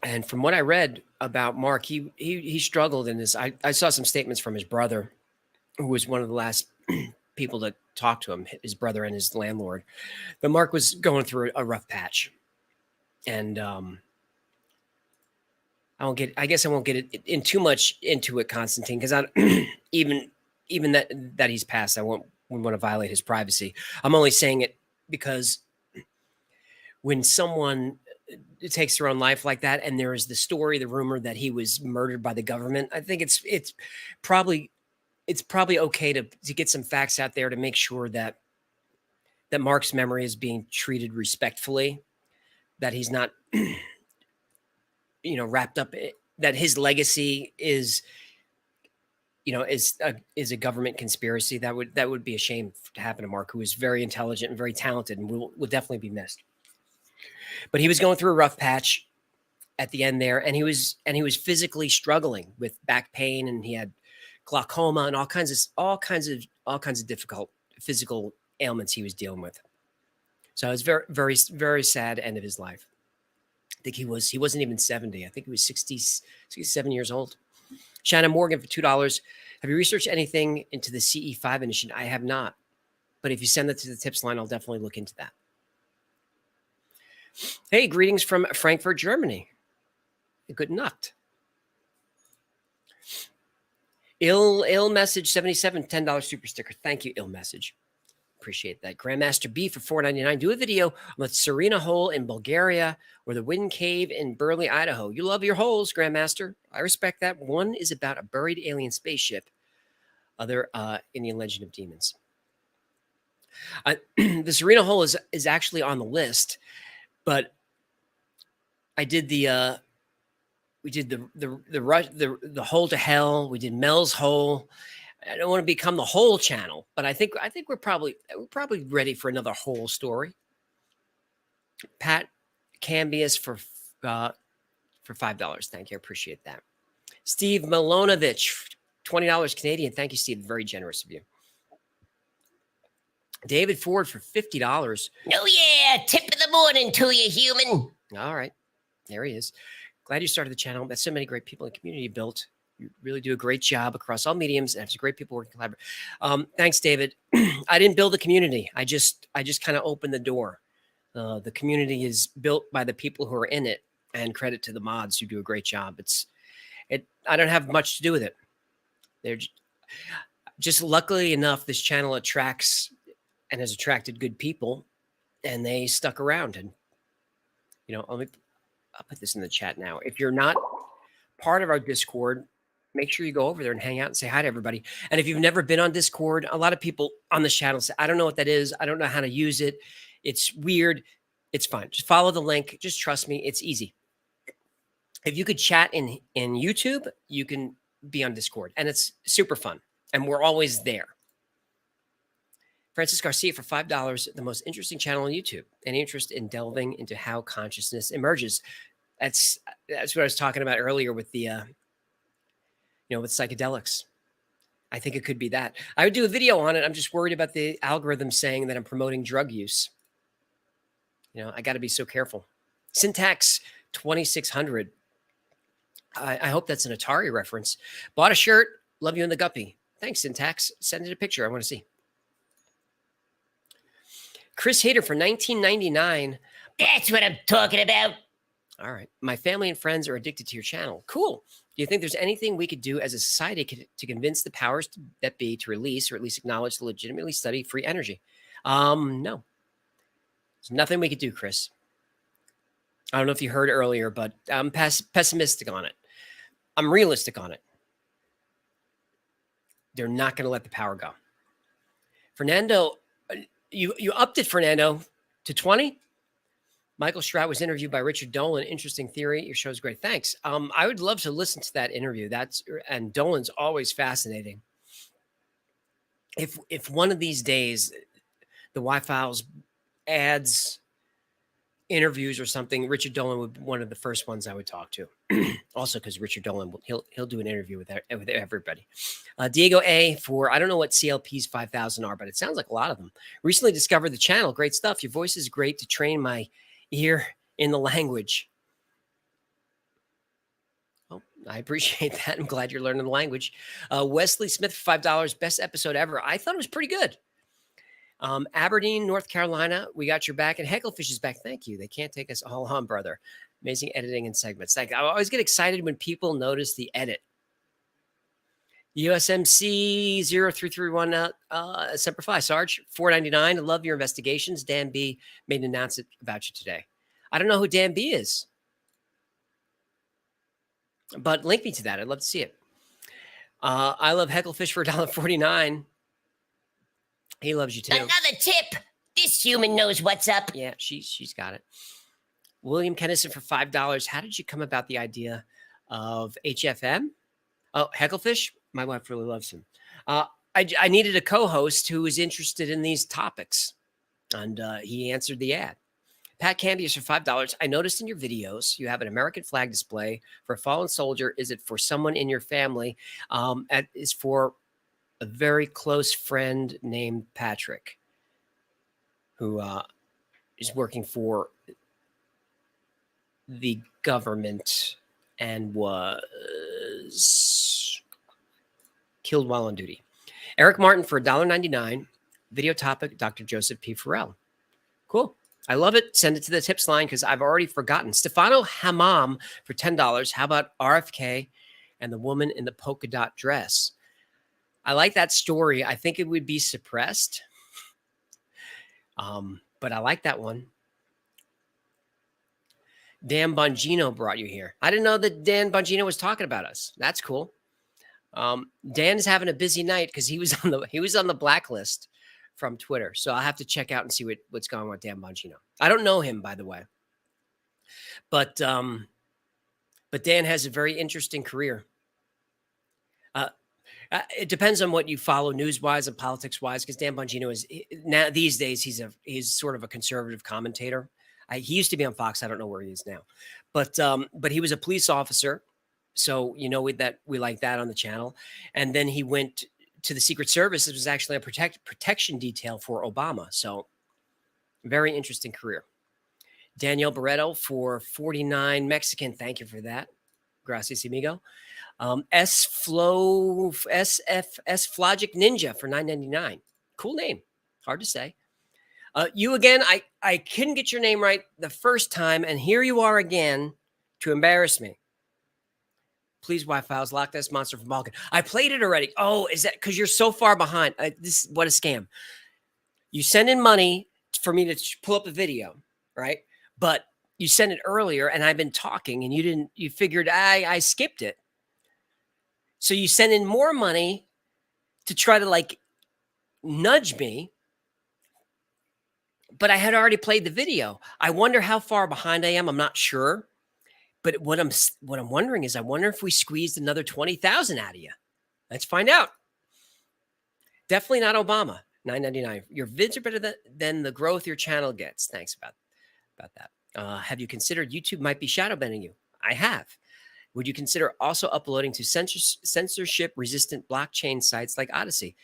And from what I read about Mark, he struggled in this. I saw some statements from his brother, who was one of the last people to talk to him, his brother and his landlord. But Mark was going through a rough patch. And I guess I won't get it in too much into it, Constantine, because I even that he's passed, I wouldn't want to violate his privacy. I'm only saying it because when someone takes their own life like that, and there is the story, the rumor that he was murdered by the government, I think it's probably okay to get some facts out there to make sure that Mark's memory is being treated respectfully, that he's not wrapped up, that his legacy is a government conspiracy. That would be a shame to happen to Mark, who is very intelligent and very talented and will definitely be missed. But he was going through a rough patch at the end there, and he was physically struggling with back pain, and he had glaucoma and all kinds of difficult physical ailments he was dealing with. So it was very, very, very sad end of his life. I think he wasn't even 70. I think he was 67 years old. Shannon Morgan for $2. Have you researched anything into the CE5 initiative? I have not. But if you send that to the tips line, I'll definitely look into that. Hey, greetings from Frankfurt, Germany. Good Nacht. Ill Message 77, $10 super sticker. Thank you, Ill Message. Appreciate that. Grandmaster B for $4.99. Do a video on the Serena Hole in Bulgaria or the Wind Cave in Burley, Idaho. You love your holes, Grandmaster. I respect that. One is about a buried alien spaceship. Other, Indian Legend of Demons. The Serena Hole is actually on the list, but I did we did the Hole to Hell. We did Mel's Hole. I don't want to become the whole channel, but I think we're probably ready for another whole story. Pat Cambius for $5. Thank you. I appreciate that. Steve Milonovich, $20 Canadian. Thank you, Steve. Very generous of you. David Ford for $50. Oh yeah, tip of the morning to you, human. All right. There he is. Glad you started the channel. That's so many great people in the community built. You really do a great job across all mediums, and have some great people working collaboratively. Thanks, David. I didn't build the community. I just kind of opened the door. The community is built by the people who are in it, and credit to the mods who do a great job. I don't have much to do with it. They're just luckily enough, this channel attracts and has attracted good people, and they stuck around. And I'll put this in the chat now. If you're not part of our Discord, make sure you go over there and hang out and say hi to everybody. And if you've never been on Discord, a lot of people on this channel say, I don't know what that is. I don't know how to use it. It's weird. It's fine. Just follow the link. Just trust me. It's easy. If you could chat in YouTube, you can be on Discord, and it's super fun. And we're always there. Francis Garcia for $5, the most interesting channel on YouTube. Any interest in delving into how consciousness emerges? That's what I was talking about earlier with the with psychedelics. I think it could be that. I would do a video on it. I'm just worried about the algorithm saying that I'm promoting drug use. I got to be so careful. Syntax 2600. I hope that's an Atari reference. Bought a shirt. Love you in the guppy. Thanks, Syntax. Send it a picture. I want to see. Chris Hader for $19.99. That's what I'm talking about. All right. My family and friends are addicted to your channel. Cool. Do you think there's anything we could do as a society to convince the powers that be to release or at least acknowledge the legitimately study free energy? No. There's nothing we could do, Chris. I don't know if you heard earlier, but I'm pessimistic on it. I'm realistic on it. They're not going to let the power go. Fernando, you upped it, Fernando, to 20? Michael Strout was interviewed by Richard Dolan. Interesting theory. Your show's great. Thanks. I would love to listen to that interview. And Dolan's always fascinating. If one of these days the Y-Files adds interviews or something, Richard Dolan would be one of the first ones I would talk to. Also, because Richard Dolan, he'll do an interview with everybody. Diego A for, I don't know what CLP's 5,000 are, but it sounds like a lot of them. Recently discovered the channel. Great stuff. Your voice is great to train my ear in the language. Oh, I appreciate that. I'm glad you're learning the language. Wesley Smith for $5. Best episode ever. I thought it was pretty good. Aberdeen, North Carolina, we got your back, and Hecklefish is back. Thank you. They can't take us all on, brother. Amazing editing and segments. I always get excited when people notice the edit. USMC 0331 Semper Fi. Sarge, $4.99. I love your investigations. Dan B made an announcement about you today. I don't know who Dan B is, but link me to that. I'd love to see it. I love Hecklefish for $1.49. He loves you too. Another tip. This human knows what's up. Yeah, she's got it. William Kennison for $5. How did you come about the idea of HFM? Oh, Hecklefish. My wife really loves him. I needed a co-host who was interested in these topics, and he answered the ad. Pat Cambius for $5. I noticed in your videos you have an American flag display for a fallen soldier. Is it for someone in your family? It's for a very close friend named Patrick, who is working for the government and was killed while on duty. Eric Martin for $1.99. Video topic, Dr. Joseph P. Farrell. Cool. I love it. Send it to the tips line because I've already forgotten. Stefano Hammam for $10. How about RFK and the woman in the polka dot dress? I like that story. I think it would be suppressed. But I like that one. Dan Bongino brought you here. I didn't know that Dan Bongino was talking about us. That's cool. Dan is having a busy night because he was on the blacklist from Twitter. So I'll have to check out and see what's going on with Dan Bongino. I don't know him, by the way. But Dan has a very interesting career. It depends on what you follow news-wise and politics-wise, because Dan Bongino is now these days he's sort of a conservative commentator. He used to be on Fox. I don't know where he is now, but he was a police officer, so that we like that on the channel. And then he went to the Secret Service. It was actually a protection detail for Obama. So very interesting career. Danielle Barreto for 49 Mexican. Thank you for that. Gracias, amigo. SFlogic Ninja for $9.99. Cool name. Hard to say. You again, I couldn't get your name right the first time, and here you are again to embarrass me. Please, Y-Files, lock this monster from Balkan. I played it already. Oh, is that because you're so far behind? What a scam. You send in money for me to pull up a video, right? But you sent it earlier, and I've been talking, and you figured I skipped it. So you send in more money to try to nudge me. But I had already played the video. I wonder how far behind I am. I'm not sure. But what I'm wondering is, I wonder if we squeezed another 20,000 out of you. Let's find out. Definitely not Obama. $9.99. Your vids are better than the growth your channel gets. Thanks about that. Have you considered YouTube might be shadow banning you? I have. Would you consider also uploading to censorship-resistant blockchain sites like Odyssey?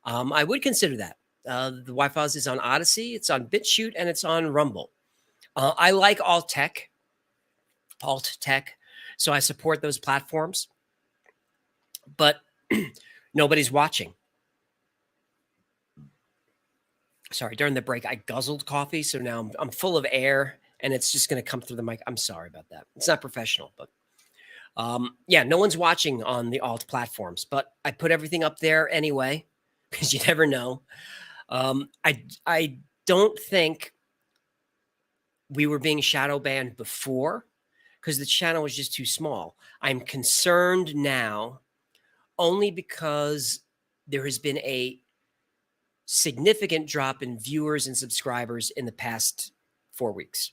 I would consider that. The Wi-Fi's is on Odyssey, it's on BitChute, and it's on Rumble. I like alt tech, so I support those platforms, but nobody's watching. Sorry, during the break, I guzzled coffee, so now I'm full of air, and it's just going to come through the mic. I'm sorry about that. It's not professional, but yeah, no one's watching on the alt platforms, but I put everything up there anyway because you never know. I don't think we were being shadow banned before because the channel was just too small. I'm concerned now only because there has been a significant drop in viewers and subscribers in the past 4 weeks.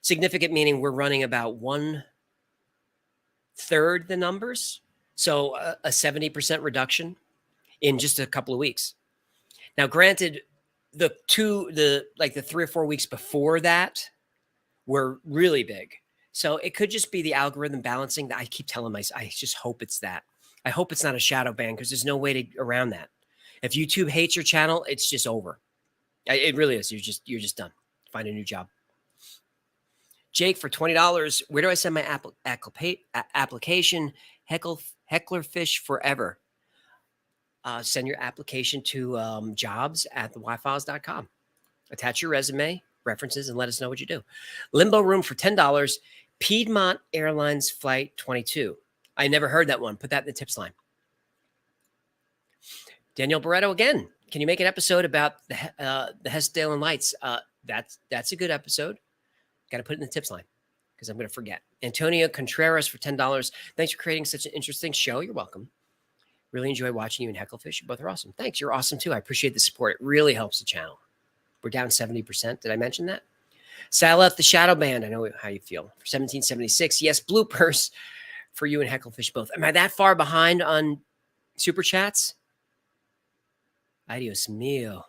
Significant meaning we're running about 1/3 the numbers. So a 70% reduction in just a couple of weeks. Now, granted, the 3 or 4 weeks before that were really big. So it could just be the algorithm balancing that I keep telling myself. I just hope it's that. I hope it's not a shadow ban because there's no way around that. If YouTube hates your channel, it's just over. It really is. You're just done. Find a new job. Jake, for $20, where do I send my application? Hecklerfish Forever. Send your application to jobs@thewifiles.com. Attach your resume, references, and let us know what you do. Limbo Room for $10. Piedmont Airlines Flight 22. I never heard that one. Put that in the tips line. Daniel Barreto again. Can you make an episode about the Hessdalen Lights? That's a good episode. Got to put it in the tips line because I'm going to forget. Antonio Contreras for $10. Thanks for creating such an interesting show. You're welcome. Really enjoy watching you and Hecklefish. You both are awesome. Thanks. You're awesome too. I appreciate the support. It really helps the channel. We're down 70%. Did I mention that? Saleth the Shadow Band. I know how you feel. For $17.76. Yes, bloopers for you and Hecklefish both. Am I that far behind on super chats? Adios mio.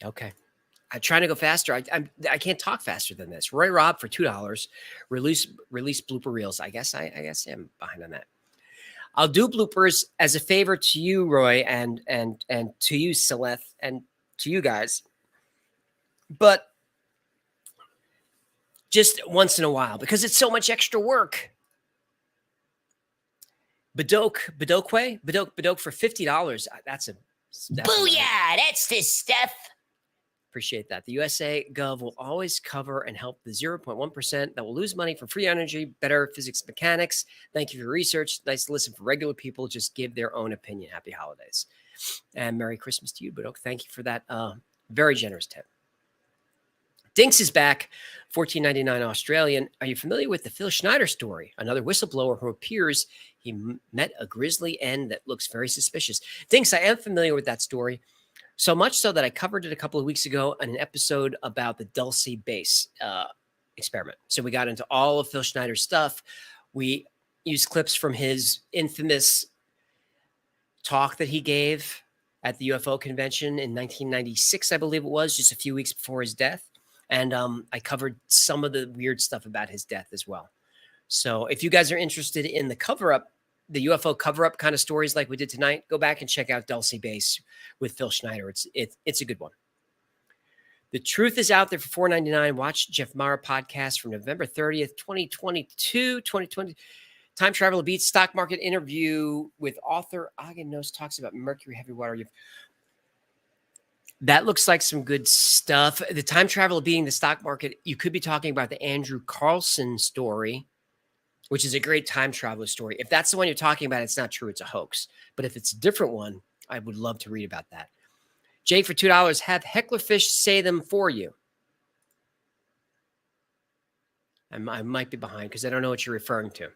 Okay. I'm trying to go faster. I can't talk faster than this. Roy Robb for $2. Release blooper reels. I guess I'm behind on that. I'll do bloopers as a favor to you, Roy, and to you, Saleth, and to you guys. But just once in a while because it's so much extra work. Bedok for $50. That's Booyah! That's the stuff. Appreciate that. The USA Gov will always cover and help the 0.1% that will lose money for free energy, better physics mechanics. Thank you for your research. Nice to listen for regular people. Just give their own opinion. Happy holidays. And Merry Christmas to you, Bedok. Thank you for that very generous tip. Dinks is back, $14.99 Australian. Are you familiar with the Phil Schneider story? Another whistleblower who appears he met a grisly end that looks very suspicious. Dinks, I am familiar with that story. So much so that I covered it a couple of weeks ago on an episode about the Dulce base experiment. So we got into all of Phil Schneider's stuff. We used clips from his infamous talk that he gave at the UFO convention in 1996, I believe it was, just a few weeks before his death. And I covered some of the weird stuff about his death as well. So if you guys are interested in the cover-up, the UFO cover-up kind of stories like we did tonight, go back and check out Dulce Base with Phil Schneider. It's a good one. The Truth is Out there for $4.99. Watch Jeff Mara podcast from November 30th, 2020. Time Traveler Beats stock market interview with author Agan Knows talks about Mercury Heavy Water. That looks like some good stuff. The Time Traveler beating the stock market. You could be talking about the Andrew Carlson story, which is a great time traveler story. If that's the one you're talking about, it's not true. It's a hoax. But if it's a different one, I would love to read about that. Jake, for $2, have Hecklerfish say them for you. I might be behind because I don't know what you're referring to.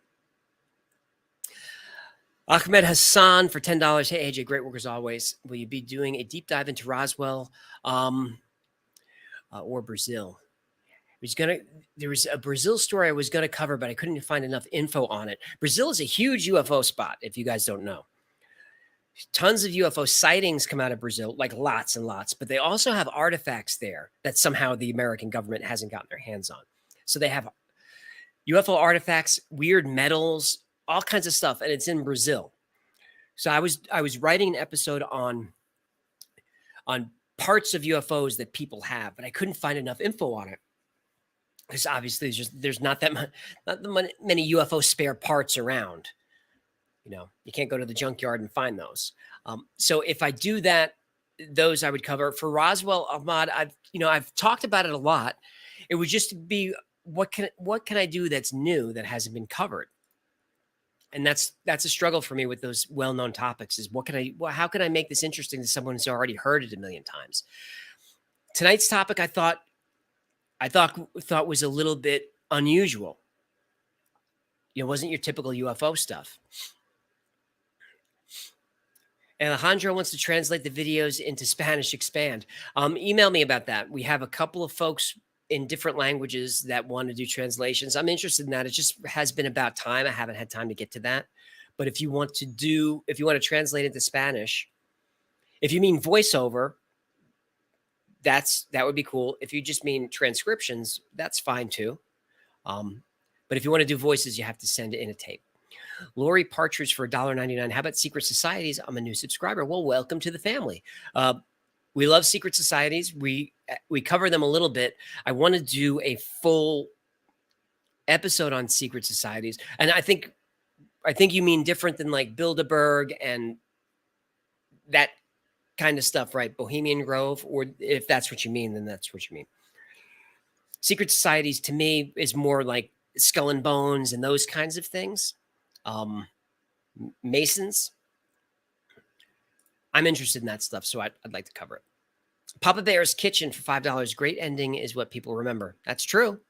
Ahmed Hassan for $10. Hey, AJ, great work as always. Will you be doing a deep dive into Roswell or Brazil? There was a Brazil story I was going to cover, but I couldn't find enough info on it. Brazil is a huge UFO spot, if you guys don't know. Tons of UFO sightings come out of Brazil, like lots and lots, but they also have artifacts there that somehow the American government hasn't gotten their hands on. So they have UFO artifacts, weird metals, all kinds of stuff, and it's in Brazil. So I was writing an episode on parts of UFOs that people have, but I couldn't find enough info on it. Because obviously there's not many UFO spare parts around. You can't go to the junkyard and find those. So if I do that, those I would cover. For Roswell, Ahmad, I've talked about it a lot. It would just be what can I do that's new that hasn't been covered, and that's a struggle for me with those well-known topics. Is how can I make this interesting to someone who's already heard it a million times? Tonight's topic, I thought was a little bit unusual. It wasn't your typical UFO stuff. Alejandro wants to translate the videos into Spanish Expand. Email me about that. We have a couple of folks in different languages that want to do translations. I'm interested in that. It just has been about time. I haven't had time to get to that. But if you want to translate into Spanish, if you mean voiceover, that would be cool. If you just mean transcriptions, that's fine too. But if you want to do voices, you have to send it in a tape. Lori Partridge for $1.99. How about secret societies? I'm a new subscriber. Well, welcome to the family. We love secret societies. We cover them a little bit. I want to do a full episode on secret societies, and I think you mean different than like Bilderberg and that kind of stuff, right? Bohemian Grove, or if that's what you mean, then that's what you mean. Secret societies to me is more like Skull and Bones and those kinds of things. Masons. I'm interested in that stuff, so I'd like to cover it. Papa Bear's Kitchen for $5. Great ending is what people remember. That's true.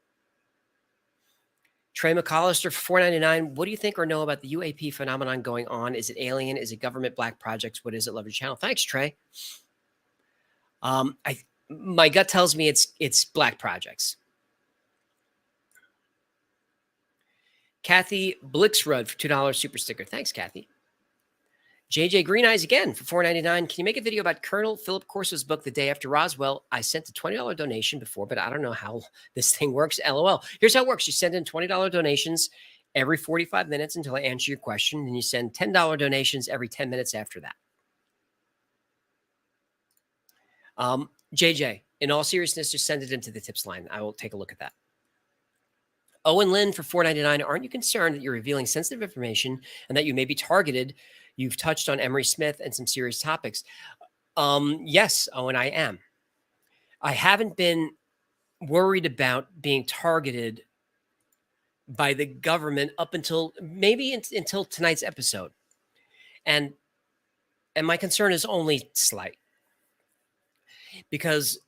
Trey McAllister for $4.99. What do you think or know about the UAP phenomenon going on? Is it alien? Is it government black projects? What is it? Love your channel. Thanks, Trey. My gut tells me it's black projects. Kathy Blixrud for $2 super sticker. Thanks, Kathy. JJ Green Eyes again for $4.99. Can you make a video about Colonel Philip Corso's book, The Day After Roswell? I sent a $20 donation before, but I don't know how this thing works. LOL. Here's how it works. You send in $20 donations every 45 minutes until I answer your question. And you send $10 donations every 10 minutes after that. JJ, in all seriousness, just send it into the tips line. I will take a look at that. Owen Lynn for $4.99. Aren't you concerned that you're revealing sensitive information and that you may be targeted? You've touched on Emery Smith and some serious topics. Yes, Owen, I am. I haven't been worried about being targeted by the government up until until tonight's episode. And my concern is only slight. Because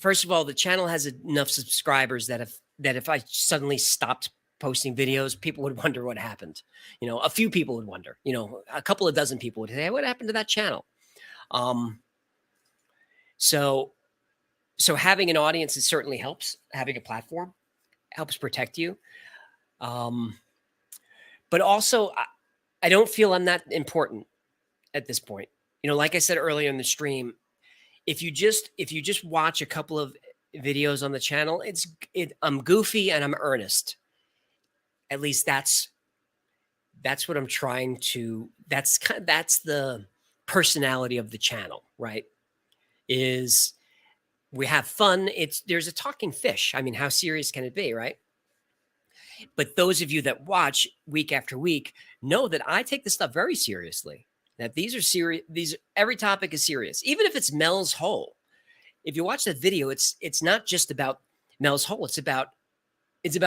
first of all, the channel has enough subscribers that if I suddenly stopped posting videos, people would wonder what happened. A few people would wonder. A couple of dozen people would say, hey, what happened to that channel? So having an audience, it certainly helps. Having a platform helps protect you. But also, I don't feel I'm that important at this point. Like I said earlier in the stream, if you just watch a couple of videos on the channel, I'm goofy and I'm earnest. At least that's what I'm trying to. That's the personality of the channel, right? Is we have fun. There's a talking fish. I mean, how serious can it be, right? But those of you that watch week after week know that I take this stuff very seriously. That these are serious. Every topic is serious, even if it's Mel's hole. If you watch that video, it's not just about Mel's hole. It's about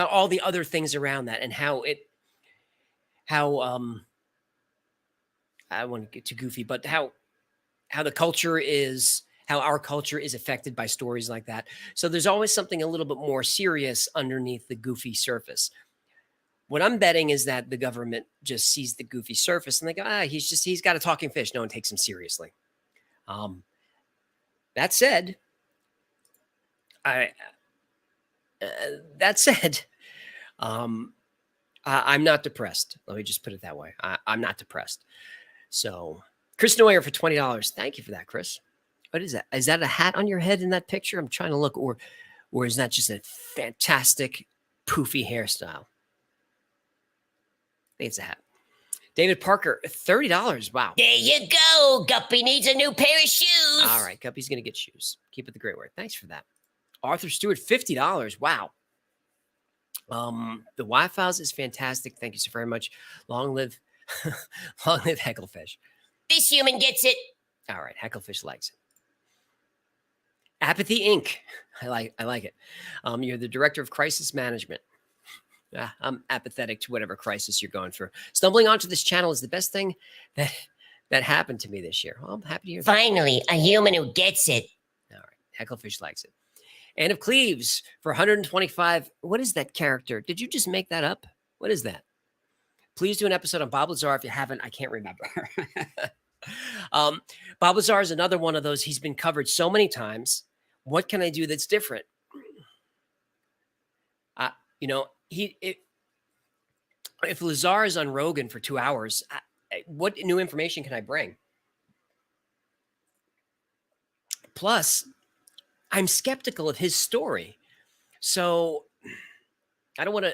all the other things around that and how I want to get too goofy, but how our culture is affected by stories like that. So there's always something a little bit more serious underneath the goofy surface. What I'm betting is that the government just sees the goofy surface and they go, he's got a talking fish. No one takes him seriously. That said, I'm not depressed. Let me just put it that way. I'm not depressed. So, Chris Neuer for $20. Thank you for that, Chris. What is that? Is that a hat on your head in that picture? I'm trying to look, or is that just a fantastic poofy hairstyle? I think it's a hat. David Parker, $30. Wow. There you go. Guppy needs a new pair of shoes. All right, Guppy's going to get shoes. Keep it the great word. Thanks for that. Arthur Stewart, $50. Wow. The Wi-Files is fantastic. Thank you so very much. Long live, long live Hecklefish. This human gets it. All right, Hecklefish likes it. Apathy Inc. I like it. You're the director of crisis management. I'm apathetic to whatever crisis you're going through. Stumbling onto this channel is the best thing that happened to me this year. Well, I'm happy to hear that. Finally, a human who gets it. All right, Hecklefish likes it. Anne of Cleves for 125. What is that character? Did you just make that up? What is that? Please do an episode on Bob Lazar if you haven't. I can't remember. Bob Lazar is another one of those. He's been covered so many times. What can I do that's different? If Lazar is on Rogan for 2 hours, what new information can I bring? Plus, I'm skeptical of his story. So I don't want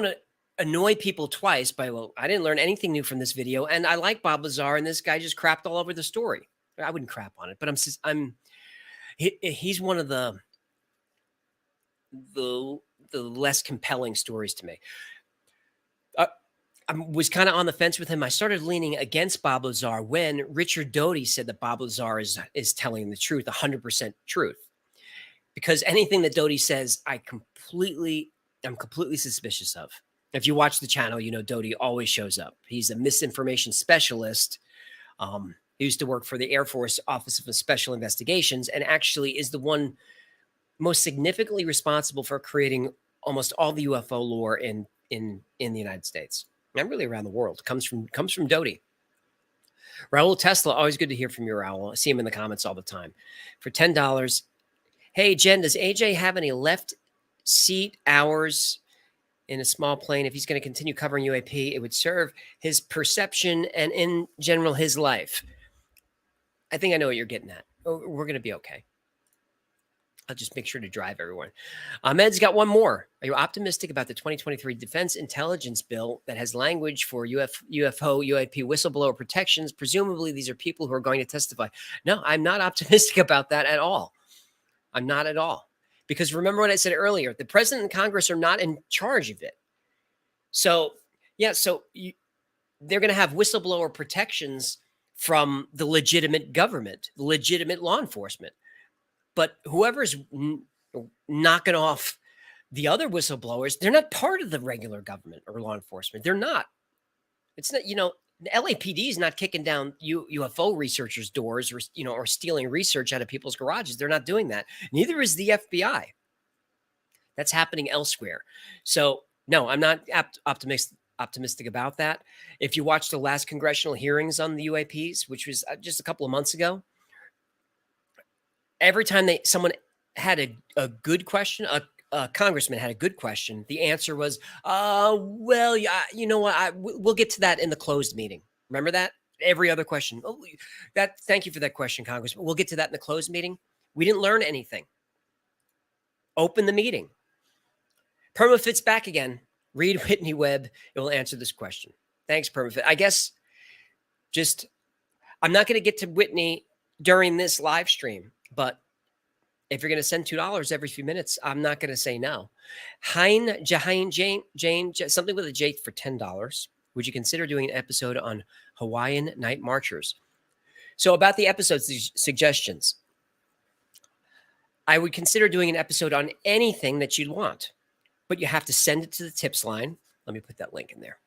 to annoy people twice by, well, I didn't learn anything new from this video. And I like Bob Lazar, and this guy just crapped all over the story. I wouldn't crap on it, but he's one of the less compelling stories to me. I was kind of on the fence with him. I started leaning against Bob Lazar when Richard Doty said that Bob Lazar is telling the truth, 100% truth. Because anything that Doty says, I'm completely suspicious of. If you watch the channel, you know Doty always shows up. He's a misinformation specialist. He used to work for the Air Force Office of Special Investigations and actually is the one most significantly responsible for creating almost all the UFO lore in the United States and really around the world. Comes from Doty. Raul Tesla, always good to hear from you, Raul. I see him in the comments all the time. For $10. Hey, Jen, does AJ have any left seat hours in a small plane? If he's going to continue covering UAP, it would serve his perception and in general his life. I think I know what you're getting at. We're going to be okay. I'll just make sure to drive everyone. Ahmed's got one more. Are you optimistic about the 2023 Defense Intelligence Bill that has language for UFO, UAP whistleblower protections? Presumably, these are people who are going to testify. No, I'm not optimistic about that at all. I'm not at all. Because remember what I said earlier, the president and Congress are not in charge of it. So, yeah, they're going to have whistleblower protections from the legitimate government, the legitimate law enforcement. But whoever's knocking off the other whistleblowers, they're not part of the regular government or law enforcement. They're not. It's not, the LAPD is not kicking down UFO researchers' doors or stealing research out of people's garages. They're not doing that. Neither is the FBI. That's happening elsewhere. So, no, I'm not optimistic about that. If you watch the last congressional hearings on the UAPs, which was just a couple of months ago, every time someone had a good question, a congressman had a good question, the answer was, well, yeah, you know what? We'll get to that in the closed meeting. Remember that? Every other question. Oh, thank you for that question, Congressman. We'll get to that in the closed meeting. We didn't learn anything. Open the meeting. Permafit's back again. Read Whitney Webb. It will answer this question. Thanks, Permafit. I guess I'm not going to get to Whitney during this live stream, but if you're going to send $2 every few minutes, I'm not going to say no. Jane, something with a J for $10. Would you consider doing an episode on Hawaiian night marchers? So about the episode suggestions, I would consider doing an episode on anything that you'd want, but you have to send it to the tips line. Let me put that link in there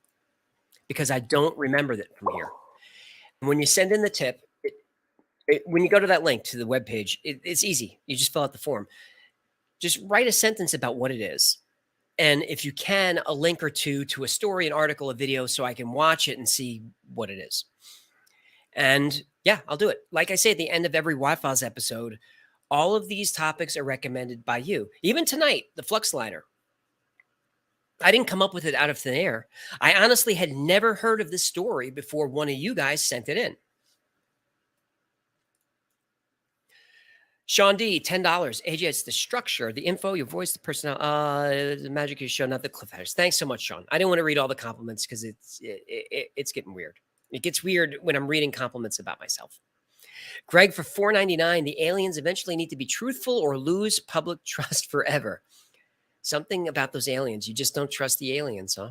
because I don't remember that from here. And when you send in the tip, when you go to that link to the webpage, it's easy. You just fill out the form. Just write a sentence about what it is. And if you can, a link or two to a story, an article, a video, so I can watch it and see what it is. And yeah, I'll do it. Like I say, at the end of every Wi-Files episode, all of these topics are recommended by you. Even tonight, the flux liner. I didn't come up with it out of thin air. I honestly had never heard of this story before one of you guys sent it in. Sean D, $10. AJ, it's the structure, the info, your voice, the personnel, the magic of your show, not the cliffhangers. Thanks so much, Sean. I didn't want to read all the compliments because it's getting weird. It gets weird when I'm reading compliments about myself. Greg for $4.99. The aliens eventually need to be truthful or lose public trust forever. Something about those aliens. You just don't trust the aliens, huh?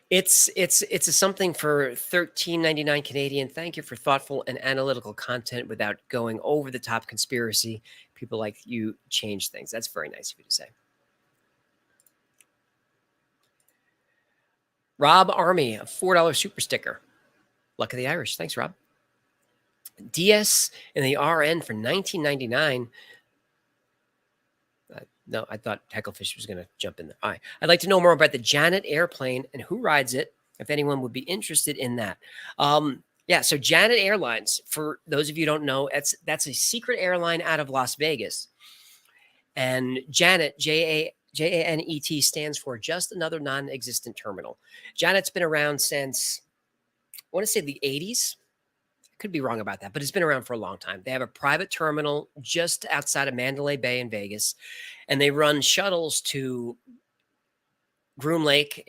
It's a something for $13.99 Canadian. Thank you for thoughtful and analytical content without going over the top conspiracy. People like you change things. That's very nice of you to say. Rob Army, a $4 super sticker. Luck of the Irish. Thanks, Rob. DS and the RN for $19.99. No, I thought Hecklefish was going to jump in there. All right. I'd like to know more about the Janet airplane and who rides it, if anyone would be interested in that. Yeah, so Janet Airlines, for those of you who don't know, that's a secret airline out of Las Vegas. And Janet, Janet, stands for just another non-existent terminal. Janet's been around since, I want to say the 80s. Could be wrong about that, but it's been around for a long time. They have a private terminal just outside of Mandalay Bay in Vegas, and they run shuttles to Groom Lake,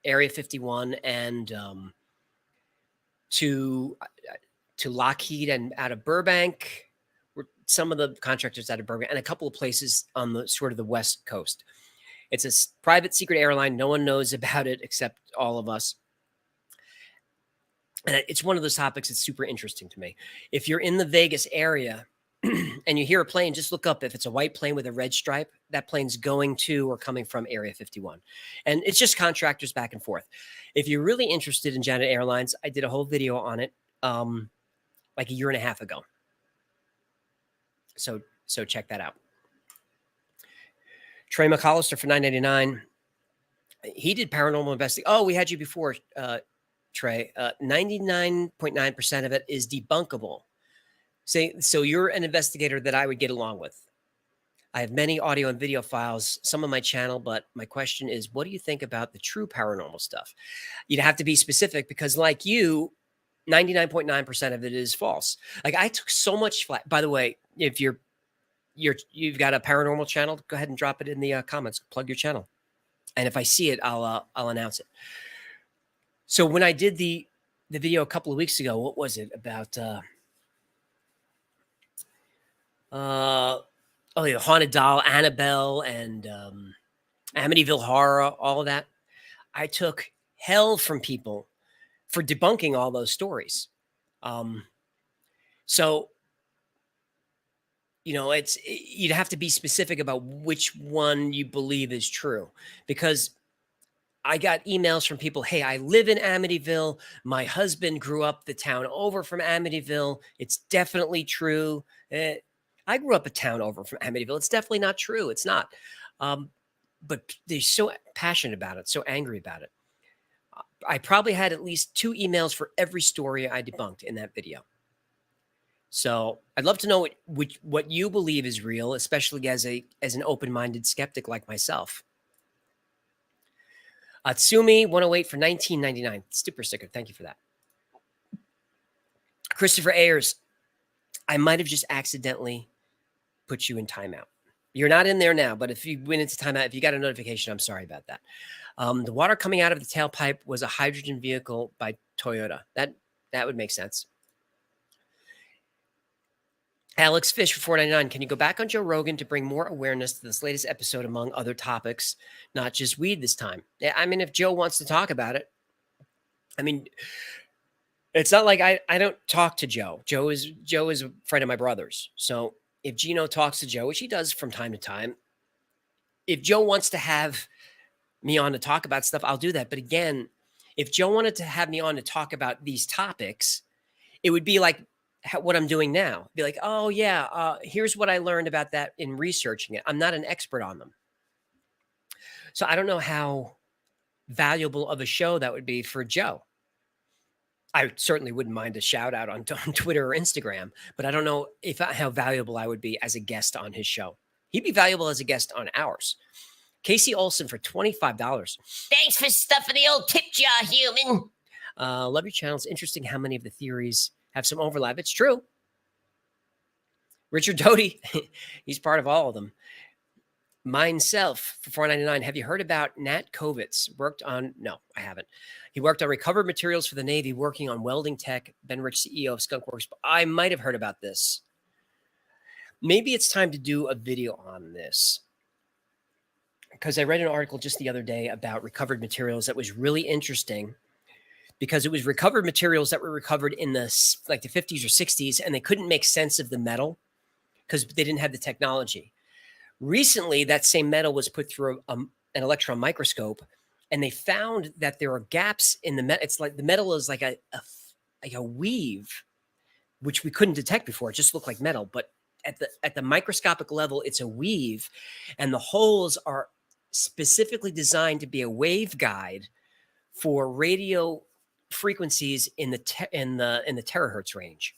Area 51, and to Lockheed and out of Burbank. Some of the contractors out of Burbank, and a couple of places on the sort of the West Coast. It's a private secret airline. No one knows about it except all of us. And it's one of those topics that's super interesting to me. If you're in the Vegas area and you hear a plane, just look up if it's a white plane with a red stripe, that plane's going to or coming from Area 51. And it's just contractors back and forth. If you're really interested in Janet Airlines, I did a whole video on it like a year and a half ago. So check that out. Trey McAllister for $9.99. He did paranormal investigation. Oh, we had you before, Trey. 99.9% of it is debunkable. So you're an investigator that I would get along with. I have many audio and video files, some on my channel, but my question is, what do you think about the true paranormal stuff? You'd have to be specific because, like you, 99.9% of it is false. Like I took so much flack. By the way, if you've got a paranormal channel, go ahead and drop it in the comments. Plug your channel, and if I see it, I'll announce it. So when I did the video a couple of weeks ago, what was it about? The Haunted Doll, Annabelle, and Amityville Horror, all of that. I took hell from people for debunking all those stories. So, you'd have to be specific about which one you believe is true, because I got emails from people, hey, I live in Amityville. My husband grew up the town over from Amityville. It's definitely true. I grew up a town over from Amityville. It's definitely not true. It's not. But they're so passionate about it, so angry about it. I probably had at least 2 emails for every story I debunked in that video. So I'd love to know what you believe is real, especially as an open-minded skeptic like myself. Tsumi 108 for $19.99. Super sticker. Thank you for that. Christopher Ayers, I might have just accidentally put you in timeout. You're not in there now, but if you went into timeout, if you got a notification, I'm sorry about that. The water coming out of the tailpipe was a hydrogen vehicle by Toyota. That would make sense. Alex Fish for $4.99. Can you go back on Joe Rogan to bring more awareness to this latest episode among other topics, not just weed this time? Yeah, I mean, if Joe wants to talk about it, I mean, it's not like I don't talk to Joe. Joe is a friend of my brother's. So if Gino talks to Joe, which he does from time to time, if Joe wants to have me on to talk about stuff, I'll do that. But again, if Joe wanted to have me on to talk about these topics, it would be like what I'm doing now. Be like, oh yeah, here's what I learned about that in researching it. I'm not an expert on them. So I don't know how valuable of a show that would be for Joe. I certainly wouldn't mind a shout out on Twitter or Instagram, but I don't know how valuable I would be as a guest on his show. He'd be valuable as a guest on ours. Casey Olson for $25. Thanks for stuffing the old tip jar, human. Love your channel. It's interesting how many of the theories have some overlap. It's true. Richard Doty, he's part of all of them. Myself for $4.99. Have you heard about Nat Kovitz? Worked on, no, I haven't. He worked on recovered materials for the Navy, working on welding tech. Ben Rich, CEO of Skunk Works. I might have heard about this. Maybe it's time to do a video on this, because I read an article just the other day about recovered materials that was really interesting, because it was recovered materials that were recovered in the 50s or 60s, and they couldn't make sense of the metal because they didn't have the technology. Recently, that same metal was put through an electron microscope, and they found that there are gaps in the metal. It's like the metal is like a weave, which we couldn't detect before. It just looked like metal, but at the microscopic level, it's a weave, and the holes are specifically designed to be a waveguide for radio frequencies in the terahertz range,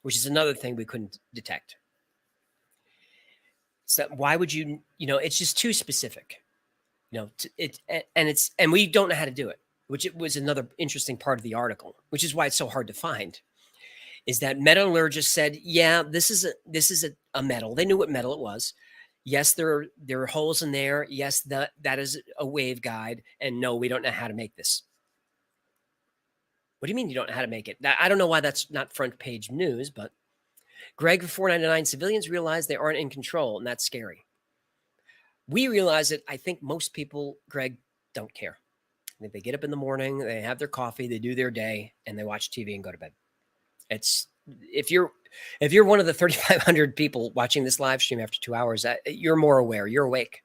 which is another thing we couldn't detect. So why would you? It's just too specific. And we don't know how to do it, which it was another interesting part of the article, which is why it's so hard to find. Is that metallurgists said, yeah, this is a metal. They knew what metal it was. Yes, there are holes in there. Yes, that is a waveguide. And no, we don't know how to make this. What do you mean you don't know how to make it? I don't know why that's not front page news, but Greg, for $4.99, civilians realize they aren't in control, and that's scary. We realize it. I think most people, Greg, don't care. I think they get up in the morning, they have their coffee, they do their day, and they watch TV and go to bed. It's if you're one of the 3,500 people watching this live stream after 2 hours, you're more aware. You're awake.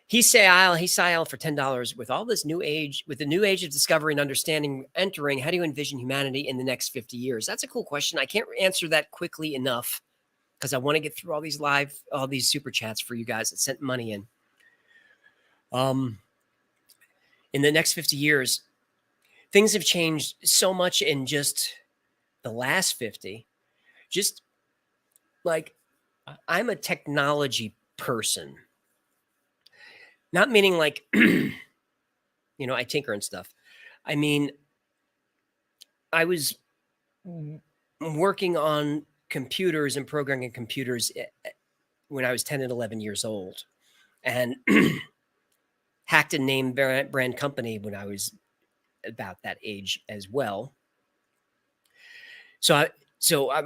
He's say aisle for $10 with all this new age, with the new age of discovery and understanding entering. How do you envision humanity in the next 50 years? That's a cool question. I can't answer that quickly enough because I want to get through all these super chats for you guys that sent money in. In the next 50 years, things have changed so much in just the last 50. Just like I'm a technology person. Not meaning like, I tinker and stuff. I mean, I was working on computers and programming computers when I was 10 and 11 years old, and hacked a name brand company when I was about that age as well. So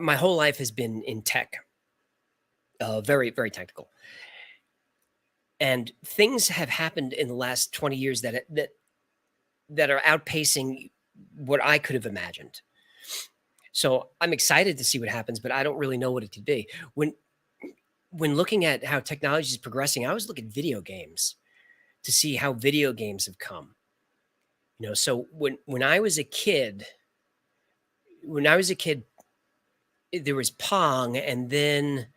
my whole life has been in tech, very, very technical. And things have happened in the last 20 years that are outpacing what I could have imagined. So I'm excited to see what happens, but I don't really know what it could be. When looking at how technology is progressing, I always look at video games to see how video games have come. So when I was a kid, there was Pong, and then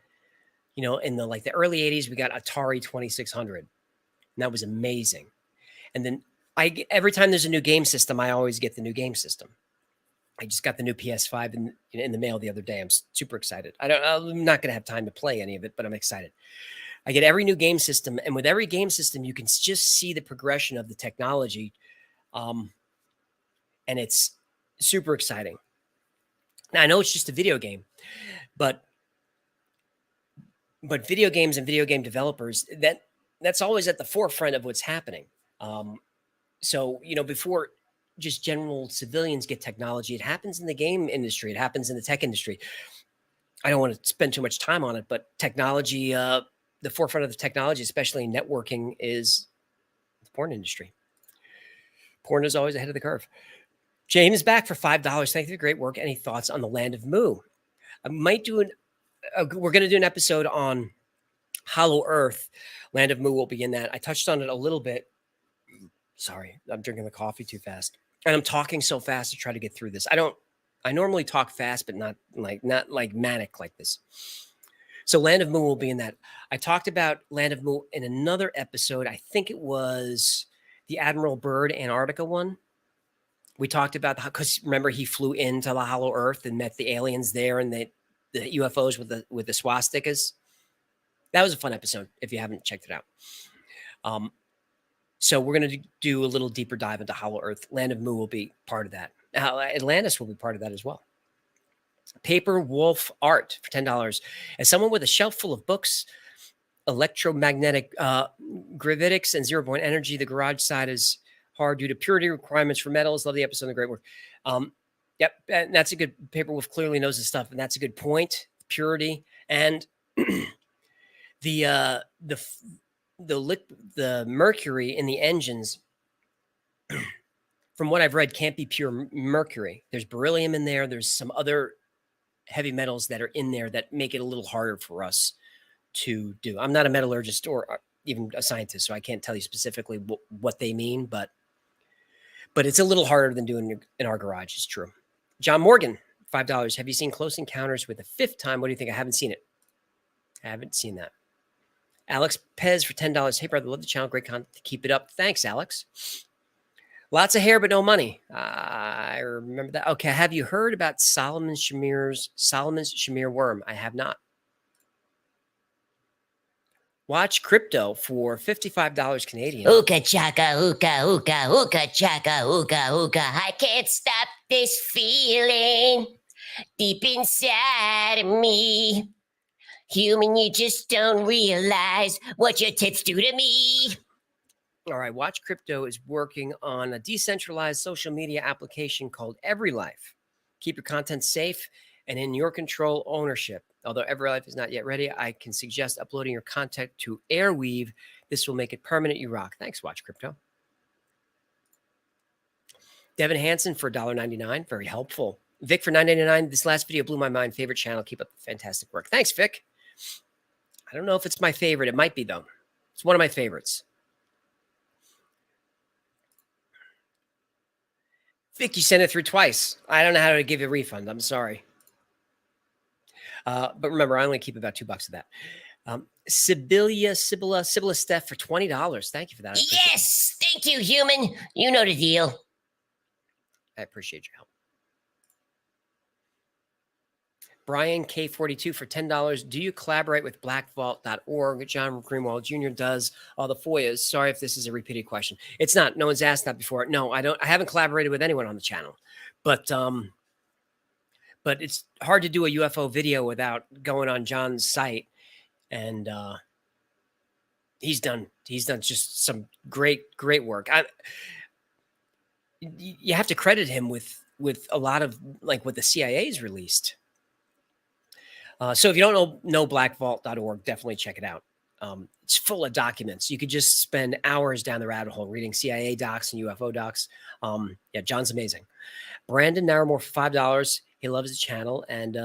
in the early 80s, we got Atari 2600. And that was amazing. And then every time there's a new game system, I always get the new game system. I just got the new PS5 in the mail the other day. I'm super excited. I'm not going to have time to play any of it, but I'm excited. I get every new game system. And with every game system, you can just see the progression of the technology. And it's super exciting. Now, I know it's just a video game, but video games and video game developers, that's always at the forefront of what's happening. So, before just general civilians get technology, it happens in the game industry. It happens in the tech industry. I don't want to spend too much time on it, but technology, the forefront of the technology, especially in networking, is the porn industry. Porn is always ahead of the curve. James is back for $5. Thank you for the great work. Any thoughts on the Land of Mu? I might do we're going to do an episode on Hollow Earth. Land of Mu will be in that. I touched on it a little bit. Sorry, I'm drinking the coffee too fast. And I'm talking so fast to try to get through this. I normally talk fast, but not like manic like this. So Land of Mu will be in that. I talked about Land of Mu in another episode. I think it was the Admiral Byrd Antarctica one. We talked about because remember he flew into the Hollow Earth and met the aliens there, and the UFOs with the swastikas. That was a fun episode if you haven't checked it out. So we're going to do a little deeper dive into Hollow Earth. Land of Mu will be part of that. Atlantis will be part of that as well. Paper Wolf Art for $10. As someone with a shelf full of books, electromagnetic gravitics, and 0 point energy, the garage side is hard due to purity requirements for metals. Love the episode. The great work. Yep, and that's a good. Paper Wolf clearly knows his stuff, and that's a good point. Purity and the mercury in the engines, from what I've read, can't be pure mercury. There's beryllium in there. There's some other heavy metals that are in there that make it a little harder for us to do. I'm not a metallurgist or even a scientist, so I can't tell you specifically what they mean, but it's a little harder than doing in our garage. It's true. John Morgan, $5. Have you seen Close Encounters with the Fifth Time? What do you think? I haven't seen it. I haven't seen that. Alex Pez for $10. Hey, brother, love the channel. Great content. Keep it up. Thanks, Alex. Lots of hair, but no money. I remember that. Okay, have you heard about Solomon's Shamir worm? I have not. Watch Crypto for $55 Canadian. Ooka chaka, ooka, ooka, ooka chaka, ooka, ooka. I can't stop this feeling deep inside of me. Human, you just don't realize what your tits do to me. All right, Watch Crypto is working on a decentralized social media application called EveryLife. Keep your content safe and in your control ownership. Although EveryLife is not yet ready, I can suggest uploading your content to Airweave. This will make it permanent. You rock. Thanks, Watch Crypto. Devin Hansen for $1.99. Very helpful. Vic for $9.99. This last video blew my mind. Favorite channel. Keep up the fantastic work. Thanks, Vic. I don't know if it's my favorite. It might be, though. It's one of my favorites. Vic, you sent it through twice. I don't know how to give you a refund. I'm sorry. But remember, I only keep about $2 of that. Sibylla Steph for $20. Thank you for that. Yes, thank you, human. You know the deal. I appreciate your help. Brian K42 for $10. Do you collaborate with blackvault.org? John Greenwald Jr. does all the FOIAs. Sorry if this is a repeated question. It's not. No one's asked that before. No, I don't. I haven't collaborated with anyone on the channel. But it's hard to do a UFO video without going on John's site. And he's done just some great work. You have to credit him with a lot of like what the CIA's released. So if you don't know blackvault.org, definitely check it out. It's full of documents. You could just spend hours down the rabbit hole reading CIA docs and UFO docs. Yeah, John's amazing. Brandon Narramore for $5. He loves the channel, and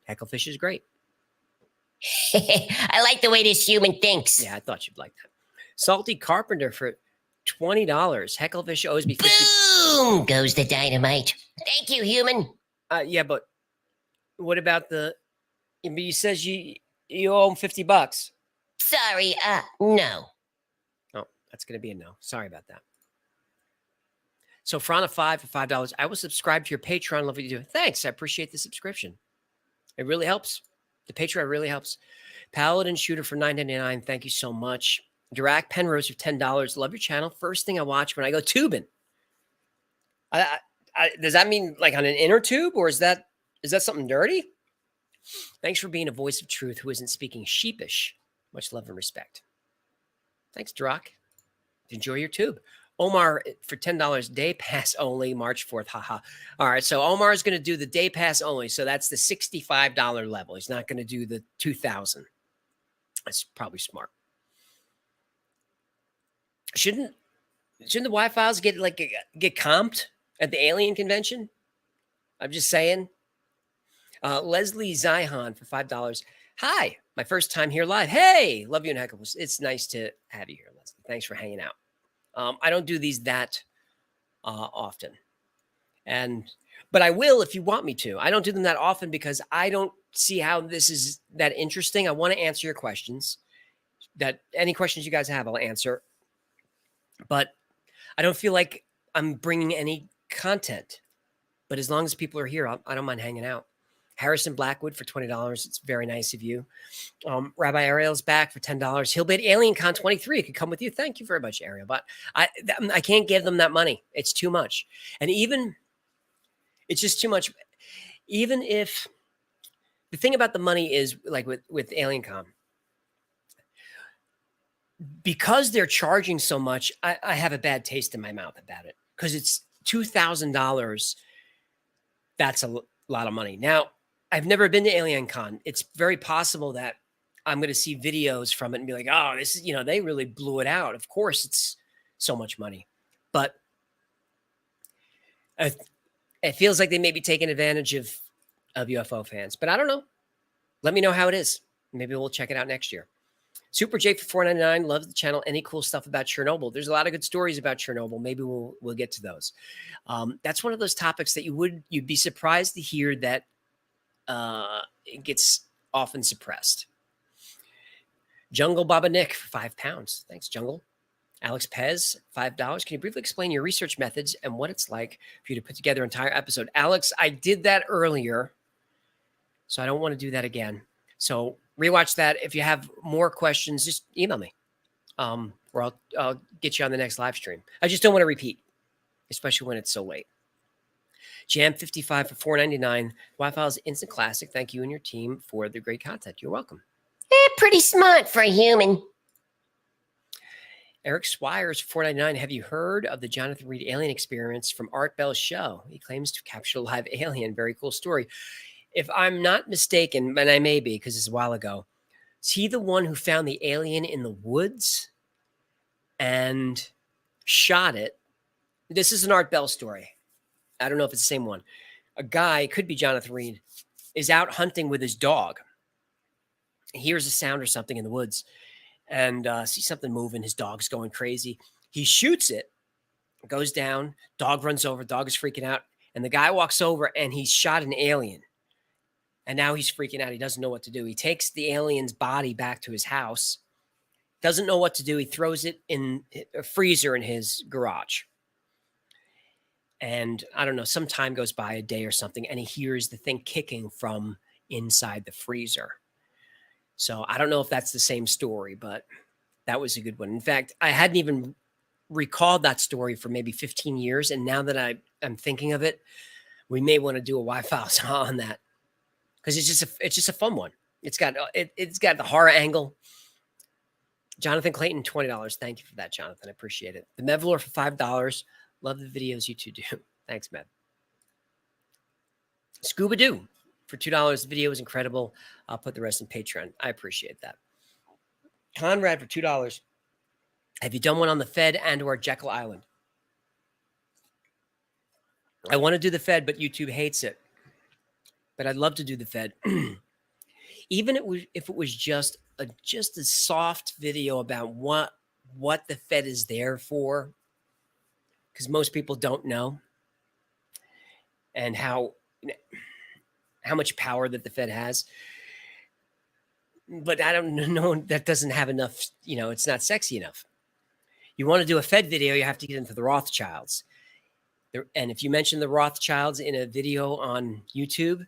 Hecklefish is great. I like the way this human thinks. Yeah, I thought you'd like that. Salty Carpenter for $20. Hecklefish owes me $50. Boom goes the dynamite. Thank you, human. Yeah, but what about the? He says you owe him $50. Sorry, no. Oh, that's gonna be a no. Sorry about that. So Frana 5 for $5. I will subscribe to your Patreon. Love what you do. Thanks. I appreciate the subscription. It really helps. The Patreon really helps. Paladin Shooter for $9.99. Thank you so much. Dirac Penrose for $10. Love your channel. First thing I watch when I go tubing. Does that mean like on an inner tube, or is that something dirty? Thanks for being a voice of truth who isn't speaking sheepish. Much love and respect. Thanks, Dirac. Enjoy your tube. Omar for $10, day pass only, March 4th. Haha. All right. So Omar is going to do the day pass only. So that's the $65 level. He's not going to do the $2,000. That's probably smart. Shouldn't the Y-Files get comped at the alien convention? I'm just saying. Leslie Zihan for $5. Hi, my first time here live. Hey, love you and Heckle. It's nice to have you here, Leslie. Thanks for hanging out. I don't do these that often, but I will if you want me to. I don't do them that often because I don't see how this is that interesting. I want to answer your questions. Any questions you guys have, I'll answer. But I don't feel like I'm bringing any content. But as long as people are here, I don't mind hanging out. Harrison Blackwood for $20. It's very nice of you. Rabbi Ariel's back for $10. He'll be at AlienCon 23. He could come with you. Thank you very much, Ariel. But I can't give them that money. It's too much. And even it's just too much. even if the thing about the money is like with AlienCon, because they're charging so much, I have a bad taste in my mouth about it because it's $2,000. That's a lot of money. Now, I've never been to AlienCon. It's very possible that I'm going to see videos from it and be like, oh, this is, they really blew it out. Of course, it's so much money. But it feels like they may be taking advantage of UFO fans. But I don't know. Let me know how it is. Maybe we'll check it out next year. Super Jake for $4.99. Loves the channel. Any cool stuff about Chernobyl? There's a lot of good stories about Chernobyl. Maybe we'll get to those. That's one of those topics that you'd be surprised to hear that it gets often suppressed. Jungle Baba Nick for £5. Thanks, Jungle. Alex Pez, $5. Can you briefly explain your research methods and what it's like for you to put together an entire episode? Alex, I did that earlier, so I don't want to do that again. So rewatch that. If you have more questions, just email me, or I'll get you on the next live stream. I just don't want to repeat, especially when it's so late. Jam55 for $4.99. Wi-Fi's instant classic. Thank you and your team for the great content. You're welcome. Pretty smart for a human. Eric Swires, $4.99. Have you heard of the Jonathan Reed alien experience from Art Bell's show? He claims to capture a live alien. Very cool story. If I'm not mistaken, and I may be because it's a while ago, is he the one who found the alien in the woods and shot it? This is an Art Bell story. I don't know if it's the same one. A guy, could be Jonathan Reed, is out hunting with his dog. He hears a sound or something in the woods and sees something moving. His dog's going crazy. He shoots it, goes down. Dog runs over. Dog is freaking out. And the guy walks over and he's shot an alien. And now he's freaking out. He doesn't know what to do. He takes the alien's body back to his house. Doesn't know what to do. He throws it in a freezer in his garage. And I don't know, some time goes by, a day or something, and he hears the thing kicking from inside the freezer. So I don't know if that's the same story, but that was a good one. In fact, I hadn't even recalled that story for maybe 15 years. And now that I'm thinking of it, we may want to do a Wi-Files on that because it's just a fun one. It's got the horror angle. Jonathan Clayton, $20. Thank you for that, Jonathan. I appreciate it. The Mevlor for $5. Love the videos you two do. Thanks, Mev. Scuba Doo for $2. The video is incredible. I'll put the rest in Patreon. I appreciate that. Conrad for $2. Have you done one on the Fed and or Jekyll Island? I want to do the Fed, but YouTube hates it. But I'd love to do the Fed. Even if it was just a soft video about what the Fed is there for, because most people don't know, and how much power that the Fed has. But I don't know, that doesn't have enough, it's not sexy enough. You want to do a Fed video, you have to get into the Rothschilds. And if you mention the Rothschilds in a video on YouTube,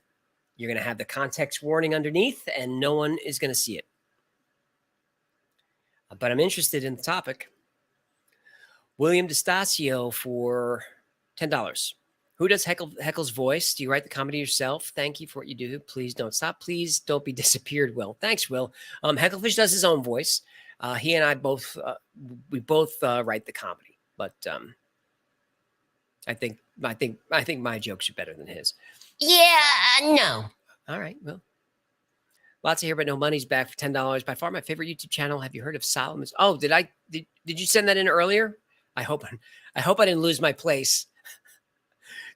you're going to have the context warning underneath and no one is going to see it. But I'm interested in the topic. William DeStasio for $10. Who does Heckle's voice? Do you write the comedy yourself? Thank you for what you do. Please don't stop. Please don't be disappeared, Will. Thanks, Will. Hecklefish does his own voice. He and I both write the comedy, but I think my jokes are better than his. Yeah, no. All right, well. Lots of here, but no money's back for $10. By far my favorite YouTube channel. Have you heard of Solomon's? Oh, did you send that in earlier? I hope I didn't lose my place.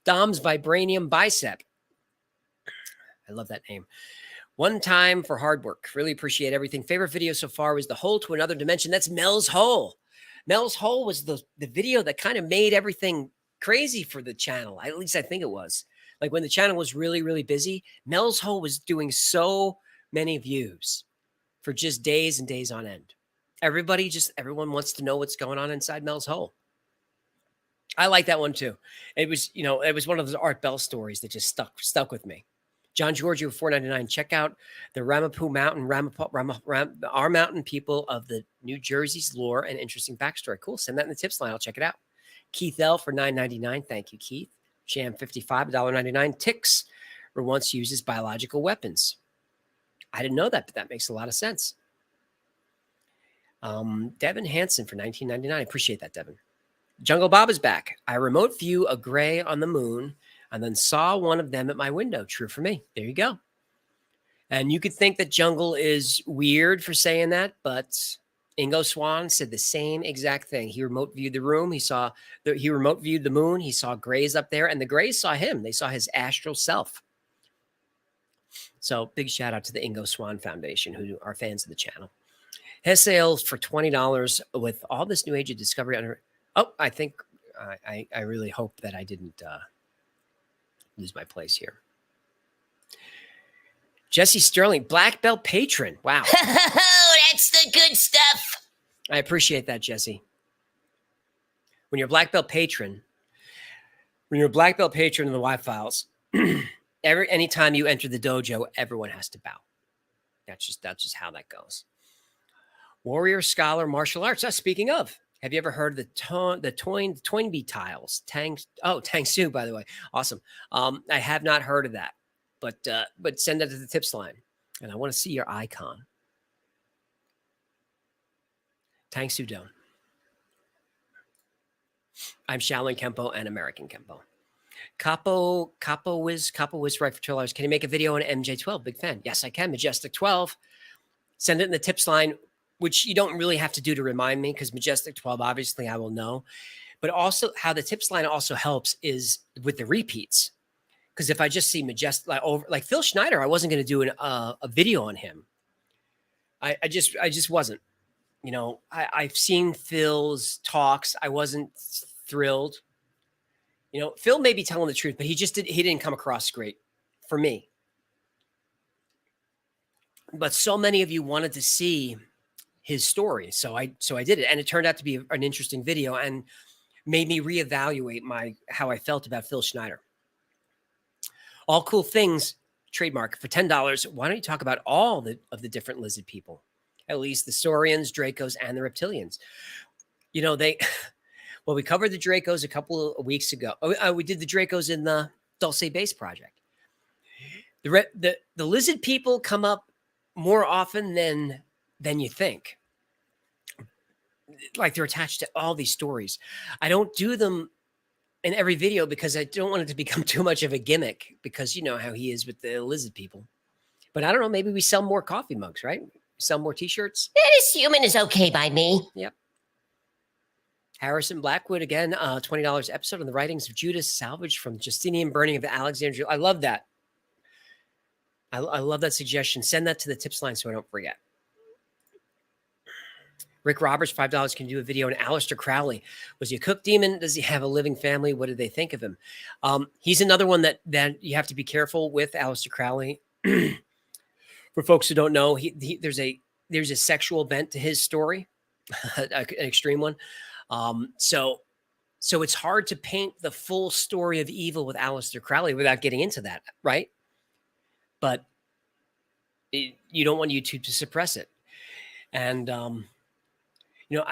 Dom's Vibranium Bicep. I love that name. One time for hard work. Really appreciate everything. Favorite video so far was the Hole to Another Dimension. That's Mel's Hole. Mel's Hole was the video that kind of made everything crazy for the channel. At least I think it was. Like when the channel was really, really busy, Mel's Hole was doing so many views for just days and days on end. Everyone wants to know what's going on inside Mel's Hole. I like that one too. It was one of those Art Bell stories that just stuck with me. John Giorgio, $4.99. Check out the Ramapo Mountain, our mountain people of the New Jersey's lore and interesting backstory. Cool. Send that in the tips line. I'll check it out. Keith L for $9.99. Thank you, Keith. Jam 55, $1.99. Tix were once used as biological weapons. I didn't know that, but that makes a lot of sense. Devin Hansen for 1999. I appreciate that, Devin. Jungle Bob is back. I remote view a gray on the moon and then saw one of them at my window. True for me. There you go. And you could think that Jungle is weird for saying that, but Ingo Swann said the same exact thing. He remote viewed the room. He remote viewed the moon. He saw grays up there, and the grays saw him. They saw his astral self. So big shout out to the Ingo Swann Foundation, who are fans of the channel. Has sales for $20 with all this new age of discovery under. Oh, I think I really hope that I didn't lose my place here. Jesse Sterling, black belt patron. Wow. That's the good stuff. I appreciate that, Jesse. When you're a black belt patron in the Y Files, anytime you enter the dojo, everyone has to bow. That's just how that goes. Warrior Scholar Martial Arts. Speaking of, have you ever heard of the Toynbee tiles? Tang Su, by the way. Awesome. I have not heard of that, but send that to the tips line. And I want to see your icon. Tang Su Don. I'm Shaolin Kempo and American Kempo. Capo Wiz right for $12. Can you make a video on MJ12? Big fan. Yes, I can. Majestic 12. Send it in the tips line, which you don't really have to do to remind me, because Majestic 12, obviously I will know. But also how the tips line also helps is with the repeats. Because if I just see Majestic like Phil Schneider, I wasn't going to do a video on him. I just wasn't. You know, I've seen Phil's talks. I wasn't thrilled. You know, Phil may be telling the truth, but he didn't come across great for me. But so many of you wanted to see his story. So I did it. And it turned out to be an interesting video and made me reevaluate how I felt about Phil Schneider. All Cool Things trademark for $10. Why don't you talk about all of the different lizard people? At least the Saurians, Dracos, and the Reptilians. You know, we covered the Dracos a couple of weeks ago. We did the Dracos in the Dulce Base Project. The lizard people come up more often than you think. Like they're attached to all these stories. I don't do them in every video because I don't want it to become too much of a gimmick, because you know how he is with the lizard people. But I don't know, maybe we sell more coffee mugs, right? Sell more t-shirts. This human is okay by me. Yep. Harrison Blackwood, again, $20 episode on the writings of Judas, salvaged from Justinian burning of Alexandria. I love that. I love that suggestion. Send that to the tips line so I don't forget. Rick Roberts, $5. Can you do a video on Aleister Crowley? Was he a cook demon? Does he have a living family? What did they think of him? He's another one that you have to be careful with, Aleister Crowley. For folks who don't know, there's a sexual bent to his story, an extreme one. So it's hard to paint the full story of evil with Aleister Crowley without getting into that, right? But you don't want YouTube to suppress it. And you know,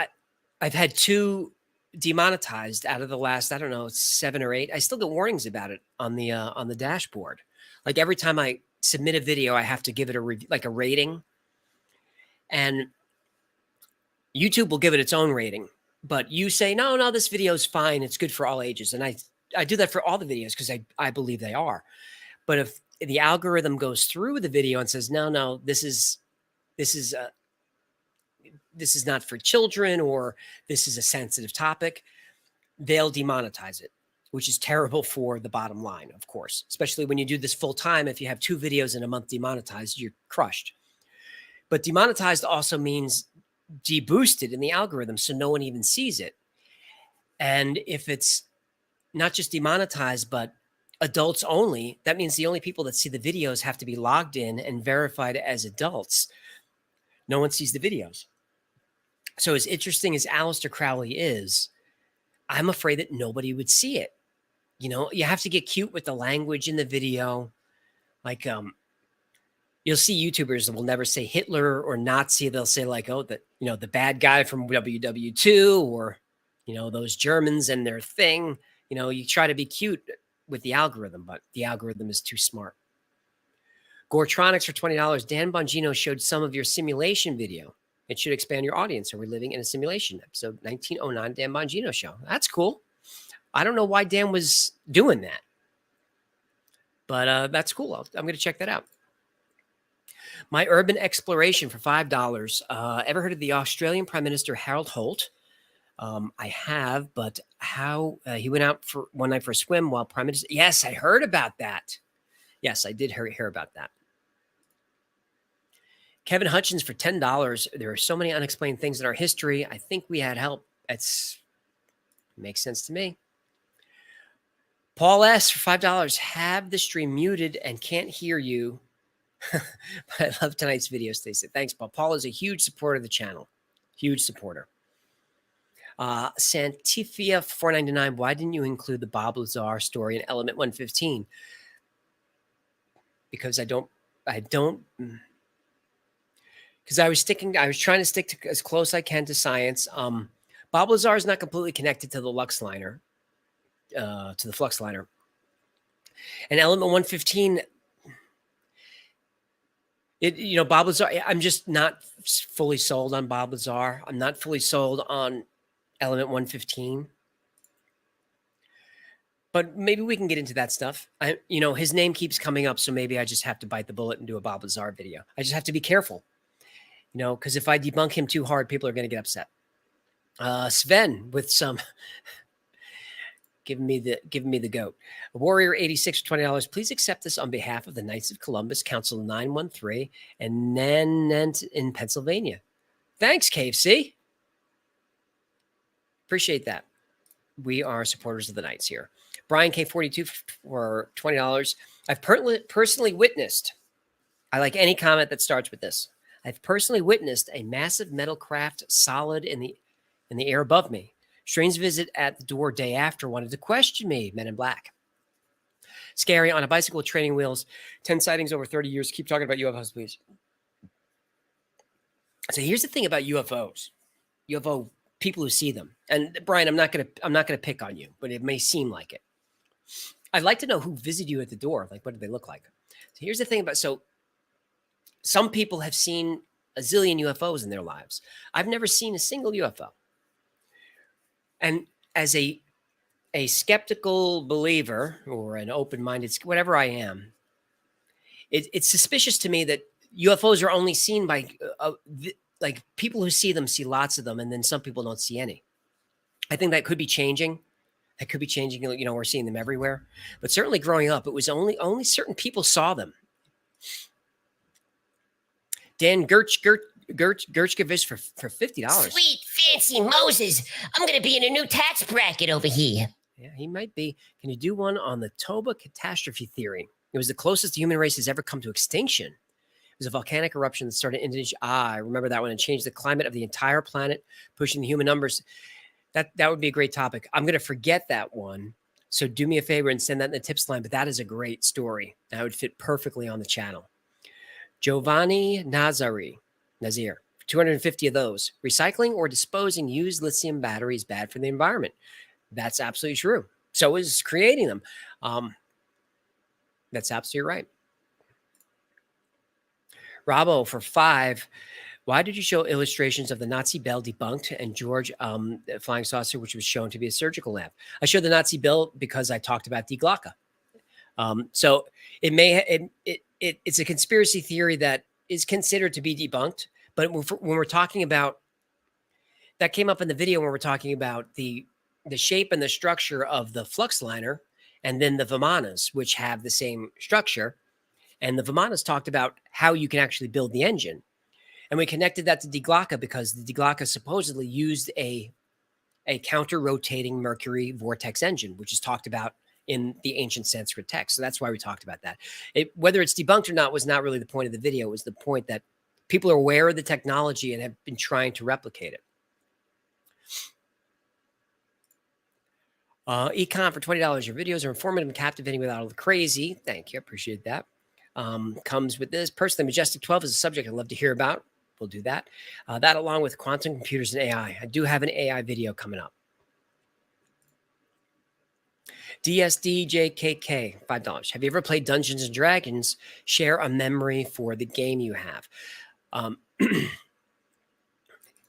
I've had 2 demonetized out of the last, I don't know, 7 or 8. I still get warnings about it on the dashboard. Like every time I submit a video, I have to give it a rating, and YouTube will give it its own rating. But you say, no, this video is fine. It's good for all ages. And I do that for all the videos because I believe they are. But if the algorithm goes through the video and says, no, this is not for children, or this is a sensitive topic, they'll demonetize it, which is terrible for the bottom line, of course, especially when you do this full time. If you have 2 videos in a month demonetized, you're crushed. But demonetized also means deboosted in the algorithm, so no one even sees it. And if it's not just demonetized, but adults only, that means the only people that see the videos have to be logged in and verified as adults. No one sees the videos. So as interesting as Aleister Crowley is, I'm afraid that nobody would see it. You know, you have to get cute with the language in the video. Like, you'll see YouTubers that will never say Hitler or Nazi. They'll say like, oh, the bad guy from WW2, or, you know, those Germans and their thing. You know, you try to be cute with the algorithm, but the algorithm is too smart. Gortronics for $20. Dan Bongino showed some of your simulation video. It should expand your audience. Are we living in a simulation? Episode 1909, Dan Bongino show. That's cool. I don't know why Dan was doing that, but that's cool. I'm going to check that out. My Urban Exploration for $5. Ever heard of the Australian Prime Minister Harold Holt? I have, but how he went out for one night for a swim while Prime Minister. Yes, I heard about that. Yes, I did hear about that. Kevin Hutchins for $10. There are so many unexplained things in our history. I think we had help. Makes sense to me. Paul S. for $5. Have the stream muted and can't hear you. But I love tonight's video, Stacey. Thanks, Paul. Paul is a huge supporter of the channel. Huge supporter. Santifia for $4.99. Why didn't you include the Bob Lazar story in Element 115? Because I don't, because I was trying to stick to as close as I can to science. Bob Lazar is not completely connected to the Lux liner, to the Flux liner. And Element 115, Bob Lazar, I'm just not fully sold on Bob Lazar. I'm not fully sold on Element 115. But maybe we can get into that stuff. His name keeps coming up, so maybe I just have to bite the bullet and do a Bob Lazar video. I just have to be careful, because if I debunk him too hard, people are going to get upset. Sven with some giving me the goat. Warrior 86 for $20. Please accept this on behalf of the Knights of Columbus, Council 913, and Nanent in Pennsylvania. Thanks, KFC. Appreciate that. We are supporters of the Knights here. Brian K42 for $20. I've personally witnessed, I like any comment that starts with this. I've personally witnessed a massive metal craft solid in the air above me. Strange visit at the door day after wanted to question me, Men in Black. Scary on a bicycle with training wheels. 10 sightings over 30 years. Keep talking about UFOs, please. So here's the thing about UFOs. UFO people who see them. And Brian, I'm not gonna pick on you, but it may seem like it. I'd like to know who visited you at the door. Like, what did they look like? So here's the thing about, so some people have seen a zillion UFOs in their lives. I've never seen a single UFO. And as a skeptical believer or an open-minded, whatever I am, it's suspicious to me that UFOs are only seen by like people who see them see lots of them, and then some people don't see any. I think that could be changing. That could be changing. We're seeing them everywhere, but certainly growing up, it was only certain people saw them. Dan Gershkovich for $50. Sweet fancy Moses. I'm going to be in a new tax bracket over here. Yeah, he might be. Can you do one on the Toba catastrophe theory? It was the closest the human race has ever come to extinction. It was a volcanic eruption that started in Indonesia. I remember that one, and changed the climate of the entire planet, pushing the human numbers. That would be a great topic. I'm going to forget that one. So do me a favor and send that in the tips line. But that is a great story. That would fit perfectly on the channel. Giovanni Nazir, 250 of those. Recycling or disposing used lithium batteries bad for the environment. That's absolutely true. So is creating them. That's absolutely right. Robbo for $5. Why did you show illustrations of the Nazi bell debunked and George flying saucer, which was shown to be a surgical lamp? I showed the Nazi bell because I talked about Die Glocke. So it's a conspiracy theory that is considered to be debunked. But when we're talking about, that came up in the video when we're talking about the shape and the structure of the flux liner, and then the Vimanas, which have the same structure. And the Vimanas talked about how you can actually build the engine. And we connected that to Die Glocke because the Die Glocke supposedly used a counter-rotating Mercury vortex engine, which is talked about in the ancient Sanskrit text. So that's why we talked about that. Whether it's debunked or not was not really the point of the video. It was the point that people are aware of the technology and have been trying to replicate it. Econ for $20. Your videos are informative and captivating without all the crazy. Thank you. I appreciate that. Comes with this. Personally, Majestic 12 is a subject I'd love to hear about. We'll do that. That along with quantum computers and AI. I do have an AI video coming up. DSDJKK, $5. Have you ever played Dungeons and Dragons? Share a memory for the game you have. Um,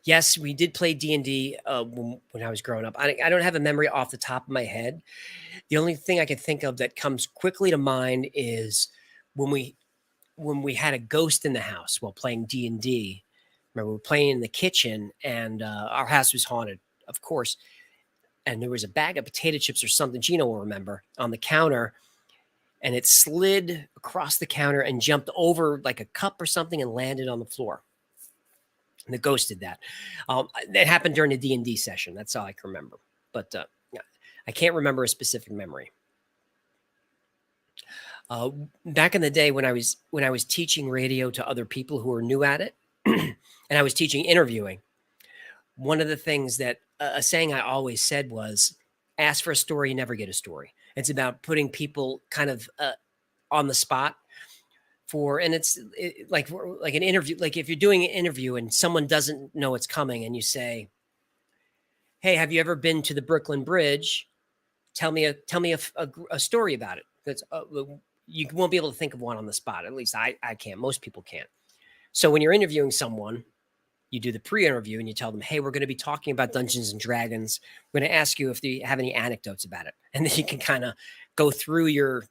yes, we did play D&D when I was growing up. I don't have a memory off the top of my head. The only thing I can think of that comes quickly to mind is when we had a ghost in the house while playing D&D. Remember, we were playing in the kitchen, and our house was haunted, of course. And there was a bag of potato chips or something, Gino will remember, on the counter, and it slid across the counter and jumped over like a cup or something and landed on the floor. And the ghost did that. That happened during the D&D session. That's all I can remember. But yeah, I can't remember a specific memory. Back in the day when I was teaching radio to other people who were new at it, and I was teaching interviewing, one of the things that a saying I always said was, ask for a story, you never get a story. It's about putting people kind of on the spot and it's like an interview. Like if you're doing an interview and someone doesn't know what's coming and you say, hey, have you ever been to the Brooklyn Bridge? Tell me a story about it. That's you won't be able to think of one on the spot. At least I can't. Most people can't. So when you're interviewing someone, you do the pre-interview and you tell them, hey, we're going to be talking about Dungeons and Dragons. We're going to ask you if you have any anecdotes about it. And then you can kind of go through your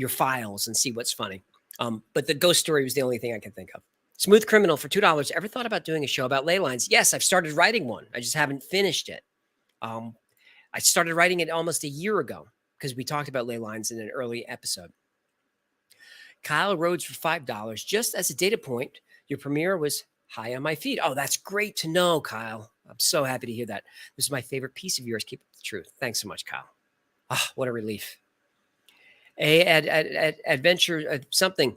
files and see what's funny. But the ghost story was the only thing I could think of. Smooth Criminal for $2. Ever thought about doing a show about ley lines? Yes, I've started writing one. I just haven't finished it. I started writing it almost a year ago because we talked about ley lines in an early episode. Kyle Rhodes for $5. Just as a data point, your premiere was high on my feed. Oh, that's great to know, Kyle. I'm so happy to hear that. This is my favorite piece of yours. Keep up the truth. Thanks so much, Kyle. Ah, what a relief. Adventure something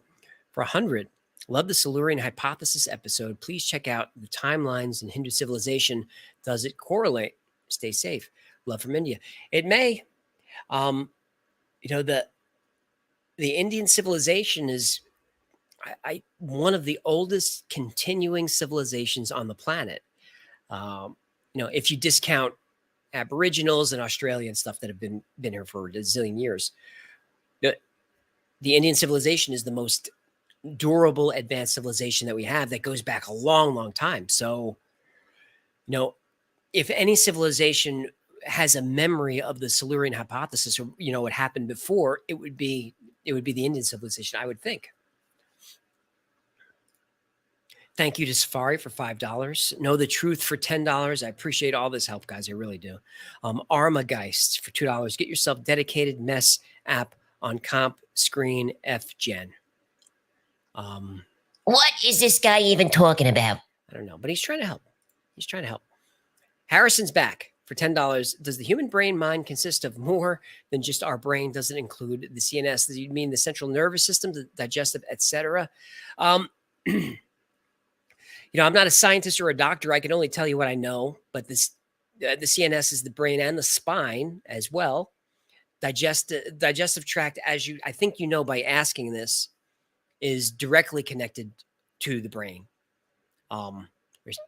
for 100. Love the Silurian hypothesis episode. Please check out the timelines in Hindu civilization. Does it correlate? Stay safe. Love from India. It may. The Indian civilization is one of the oldest continuing civilizations on the planet. If you discount Aboriginals and Australia and stuff that have been here for a zillion years, the Indian civilization is the most durable advanced civilization that we have that goes back a long, long time. So, if any civilization has a memory of the Silurian hypothesis or, what happened before, it would be the Indian civilization, I would think. Thank you to Safari for $5. Know the Truth for $10. I appreciate all this help, guys. I really do. Armageist for $2. Get yourself dedicated mess app on comp screen FGen. What is this guy even talking about? I don't know, but he's trying to help. Harrison's back for $10. Does the human brain mind consist of more than just our brain? Does it include the CNS? Do you mean the central nervous system, the digestive, etc.? I'm not a scientist or a doctor. I can only tell you what I know, but the CNS is the brain and the spine as well. Digestive tract, I think by asking this, is directly connected to the brain. There's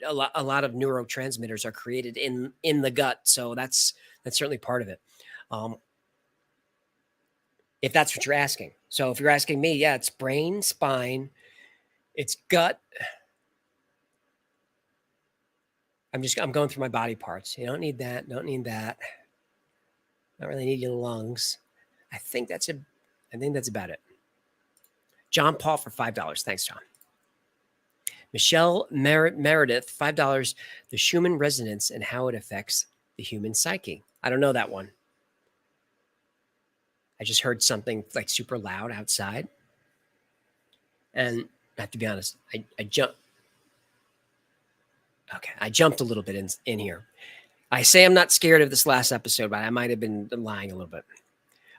a lot of neurotransmitters are created in the gut, so that's certainly part of it. If that's what you're asking. So if you're asking me, yeah, it's brain, spine, it's gut. I'm going through my body parts. You don't need that. Don't need that. Don't really need your lungs. I think that's about it. John Paul for $5. Thanks, John. Michelle Meredith, $5. The Schumann resonance and how it affects the human psyche. I don't know that one. I just heard something like super loud outside. And I have to be honest, I jumped. Okay, I jumped a little bit in here. I say I'm not scared of this last episode, but I might have been lying a little bit.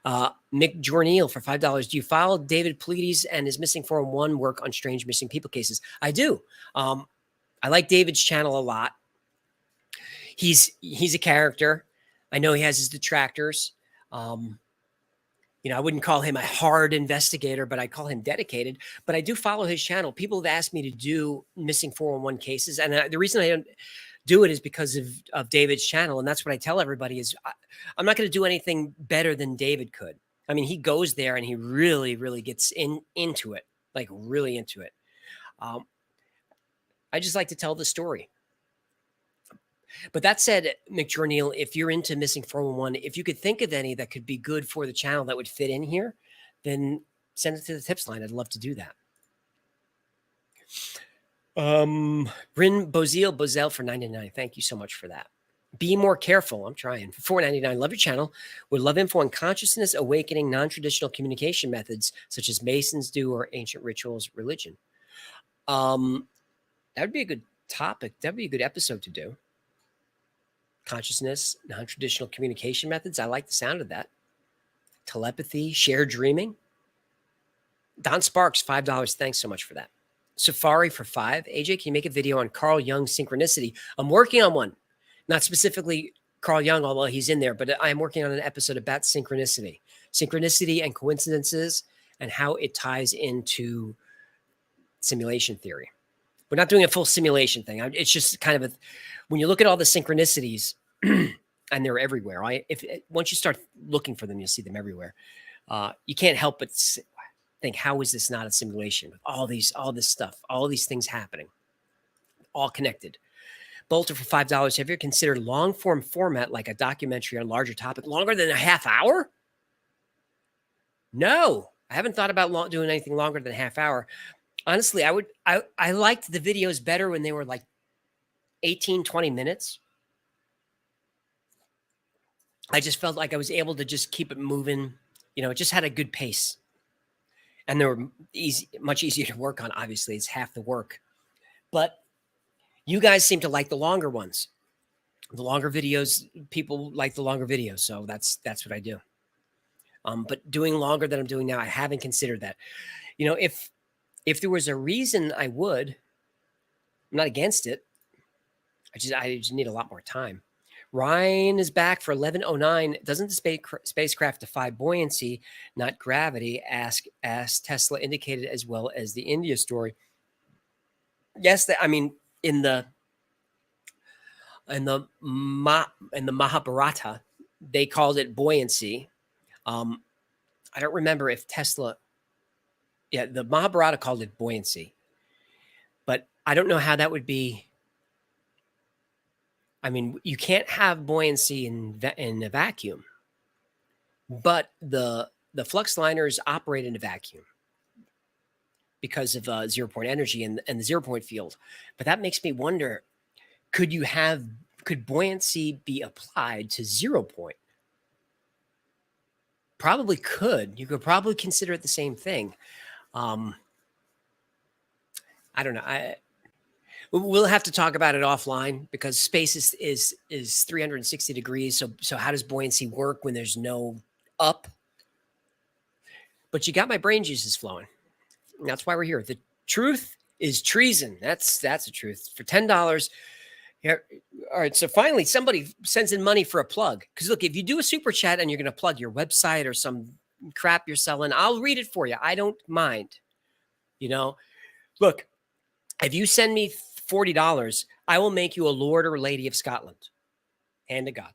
Mick Jorneal for $5. Do you follow David Paulides and his Missing 411 work on strange missing people cases? I do. I like David's channel a lot. He's a character. I know he has his detractors. I wouldn't call him a hard investigator, but I call him dedicated. But I do follow his channel. People have asked me to do Missing 411 cases. And the reason I don't do it is because of David's channel. And that's what I tell everybody is I'm not going to do anything better than David could. I mean, he goes there and he really, really gets into it, like really into it. I just like to tell the story. But that said, McJourney, if you're into Missing 411, if you could think of any that could be good for the channel that would fit in here, then send it to the tips line. I'd love to do that. Bryn Bozell for 99. Thank you so much for that. Be more careful. I'm trying. For $4.99. Love your channel. Would love info on consciousness awakening, non-traditional communication methods such as Masons do or ancient rituals, religion. That would be a good topic. That'd be a good episode to do. Consciousness, non-traditional communication methods. I like the sound of that. Telepathy, shared dreaming. Don Sparks, $5. Thanks so much for that. Safari for $5. AJ, can you make a video on Carl Jung synchronicity? I'm working on one. Not specifically Carl Jung, although he's in there, but I'm working on an episode about synchronicity. Synchronicity and coincidences and how it ties into simulation theory. We're not doing a full simulation thing. It's just kind of when you look at all the synchronicities, and they're everywhere. Once you start looking for them, you'll see them everywhere. You can't help but think, how is this not a simulation? With all this stuff, all these things happening, all connected. Bolter for $5. Have you ever considered long form format like a documentary on a larger topic, longer than a half hour? No, I haven't thought about doing anything longer than a half hour. Honestly, I liked the videos better when they were like 18, 20 minutes. I just felt like I was able to just keep it moving. You know, it just had a good pace. And they were much easier to work on. Obviously, it's half the work. But you guys seem to like the longer ones. The longer videos, people like the longer videos. So that's what I do. But doing longer than I'm doing now, I haven't considered that. You know, if there was a reason I would, I'm not against it. I just need a lot more time. Ryan is back for 1109. Doesn't the spacecraft defy buoyancy, not gravity, as Tesla indicated, as well as the India story? Yes, I mean in the Mahabharata, they called it buoyancy. I don't remember if Tesla. Yeah, the Mahabharata called it buoyancy, but I don't know how that would be. I mean, you can't have buoyancy in a vacuum, but the flux liners operate in a vacuum because of 0-point energy and the 0-point field. But that makes me wonder, could buoyancy be applied to 0-point? Probably could. You could probably consider it the same thing. I don't know. We'll have to talk about it offline because space is 360 degrees. So how does buoyancy work when there's no up? But you got my brain juices flowing. And that's why we're here. The truth is treason. That's the truth. For $10. Here, all right. So finally, somebody sends in money for a plug. Because look, if you do a super chat and you're going to plug your website or some crap you're selling, I'll read it for you. I don't mind. You know, look, if you send me $40, I will make you a Lord or Lady of Scotland. Hand to God.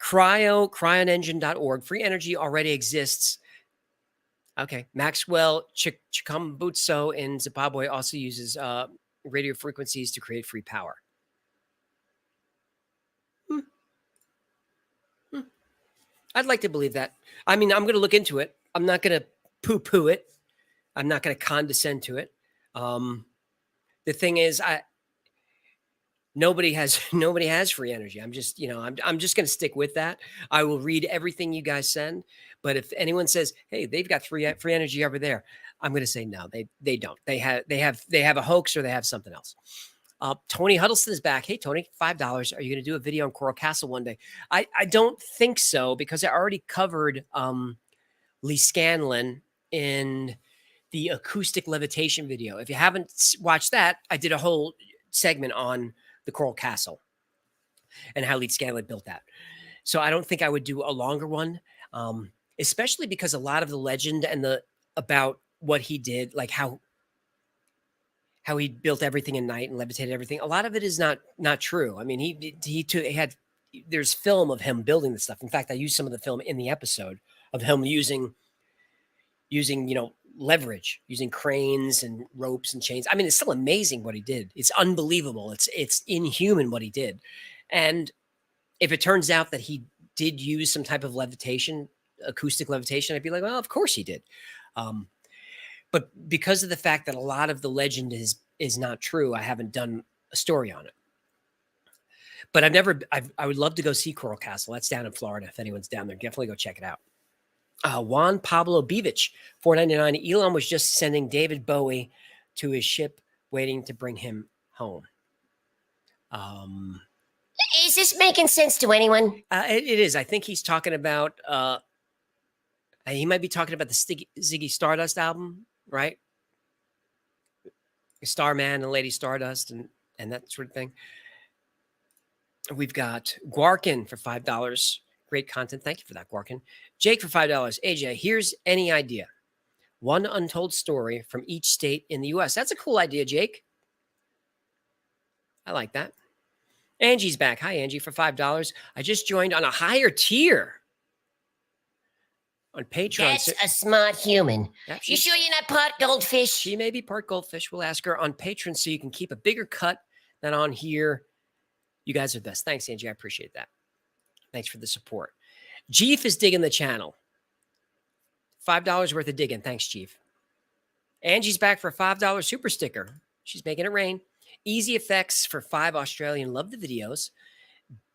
Cryoengine.org. Free energy already exists. Okay. Maxwell Chikumbutso in Zimbabwe also uses radio frequencies to create free power. I'd like to believe that. I mean, I'm going to look into it. I'm not going to poo-poo it. I'm not going to condescend to it. The thing is, nobody has free energy. I'm just going to stick with that. I will read everything you guys send. But if anyone says, hey, they've got free energy over there, I'm going to say, no, they don't. They have a hoax or they have something else. Tony Huddleston is back. Hey, Tony, $5. Are you going to do a video on Coral Castle one day? I don't think so, because I already covered Lee Scanlon in the acoustic levitation video. If you haven't watched that, I did a whole segment on the Coral Castle and how Lee Scanlon built that. So I don't think I would do a longer one, especially because a lot of the legend and about what he did, like how how he built everything in night and levitated everything. A lot of it is not true. I mean, he had there's film of him building the stuff. In fact, I used some of the film in the episode of him using leverage, using cranes and ropes and chains. I mean, it's still amazing what he did. It's unbelievable. It's inhuman what he did. And if it turns out that he did use some type of levitation, acoustic levitation, I'd be like, well, of course he did. But because of the fact that a lot of the legend is not true, I haven't done a story on it. But I would love to go see Coral Castle. That's down in Florida. If anyone's down there, definitely go check it out. Juan Pablo Bivich, $4.99. Elon was just sending David Bowie to his ship, waiting to bring him home. Is this making sense to anyone? It is. I think he's talking about. He might be talking about the Ziggy Stardust album, right? Starman and Lady Stardust and that sort of thing. We've got Gwarkin for $5. Great content. Thank you for that, Gwarkin. Jake for $5. AJ, here's any idea. One untold story from each state in the U.S. That's a cool idea, Jake. I like that. Angie's back. Hi, Angie, for $5. I just joined on a higher tier on Patreon. That's a smart human. Yep, You sure you're not part goldfish? She may be part goldfish. We'll ask her on Patreon so you can keep a bigger cut than on here. You guys are the best. Thanks, Angie. I appreciate that. Thanks for the support. Jeef is digging the channel. $5 worth of digging. Thanks, Jeef. Angie's back for a $5 super sticker. She's making it rain. Easy Effects for $5 Australian. Love the videos.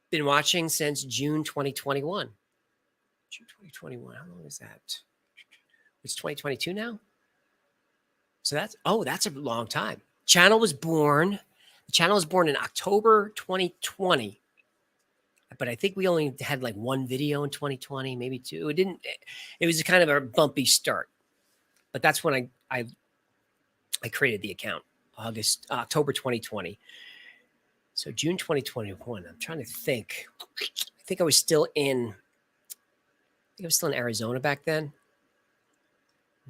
Been watching since June 2021. June 2021. How long is that? It's 2022 now? So that's a long time. The channel was born in October 2020. But I think we only had like one video in 2020, maybe two. It was kind of a bumpy start. But that's when I created the account, October 2020. So June 2021. I'm trying to think. I think I was still in Arizona back then.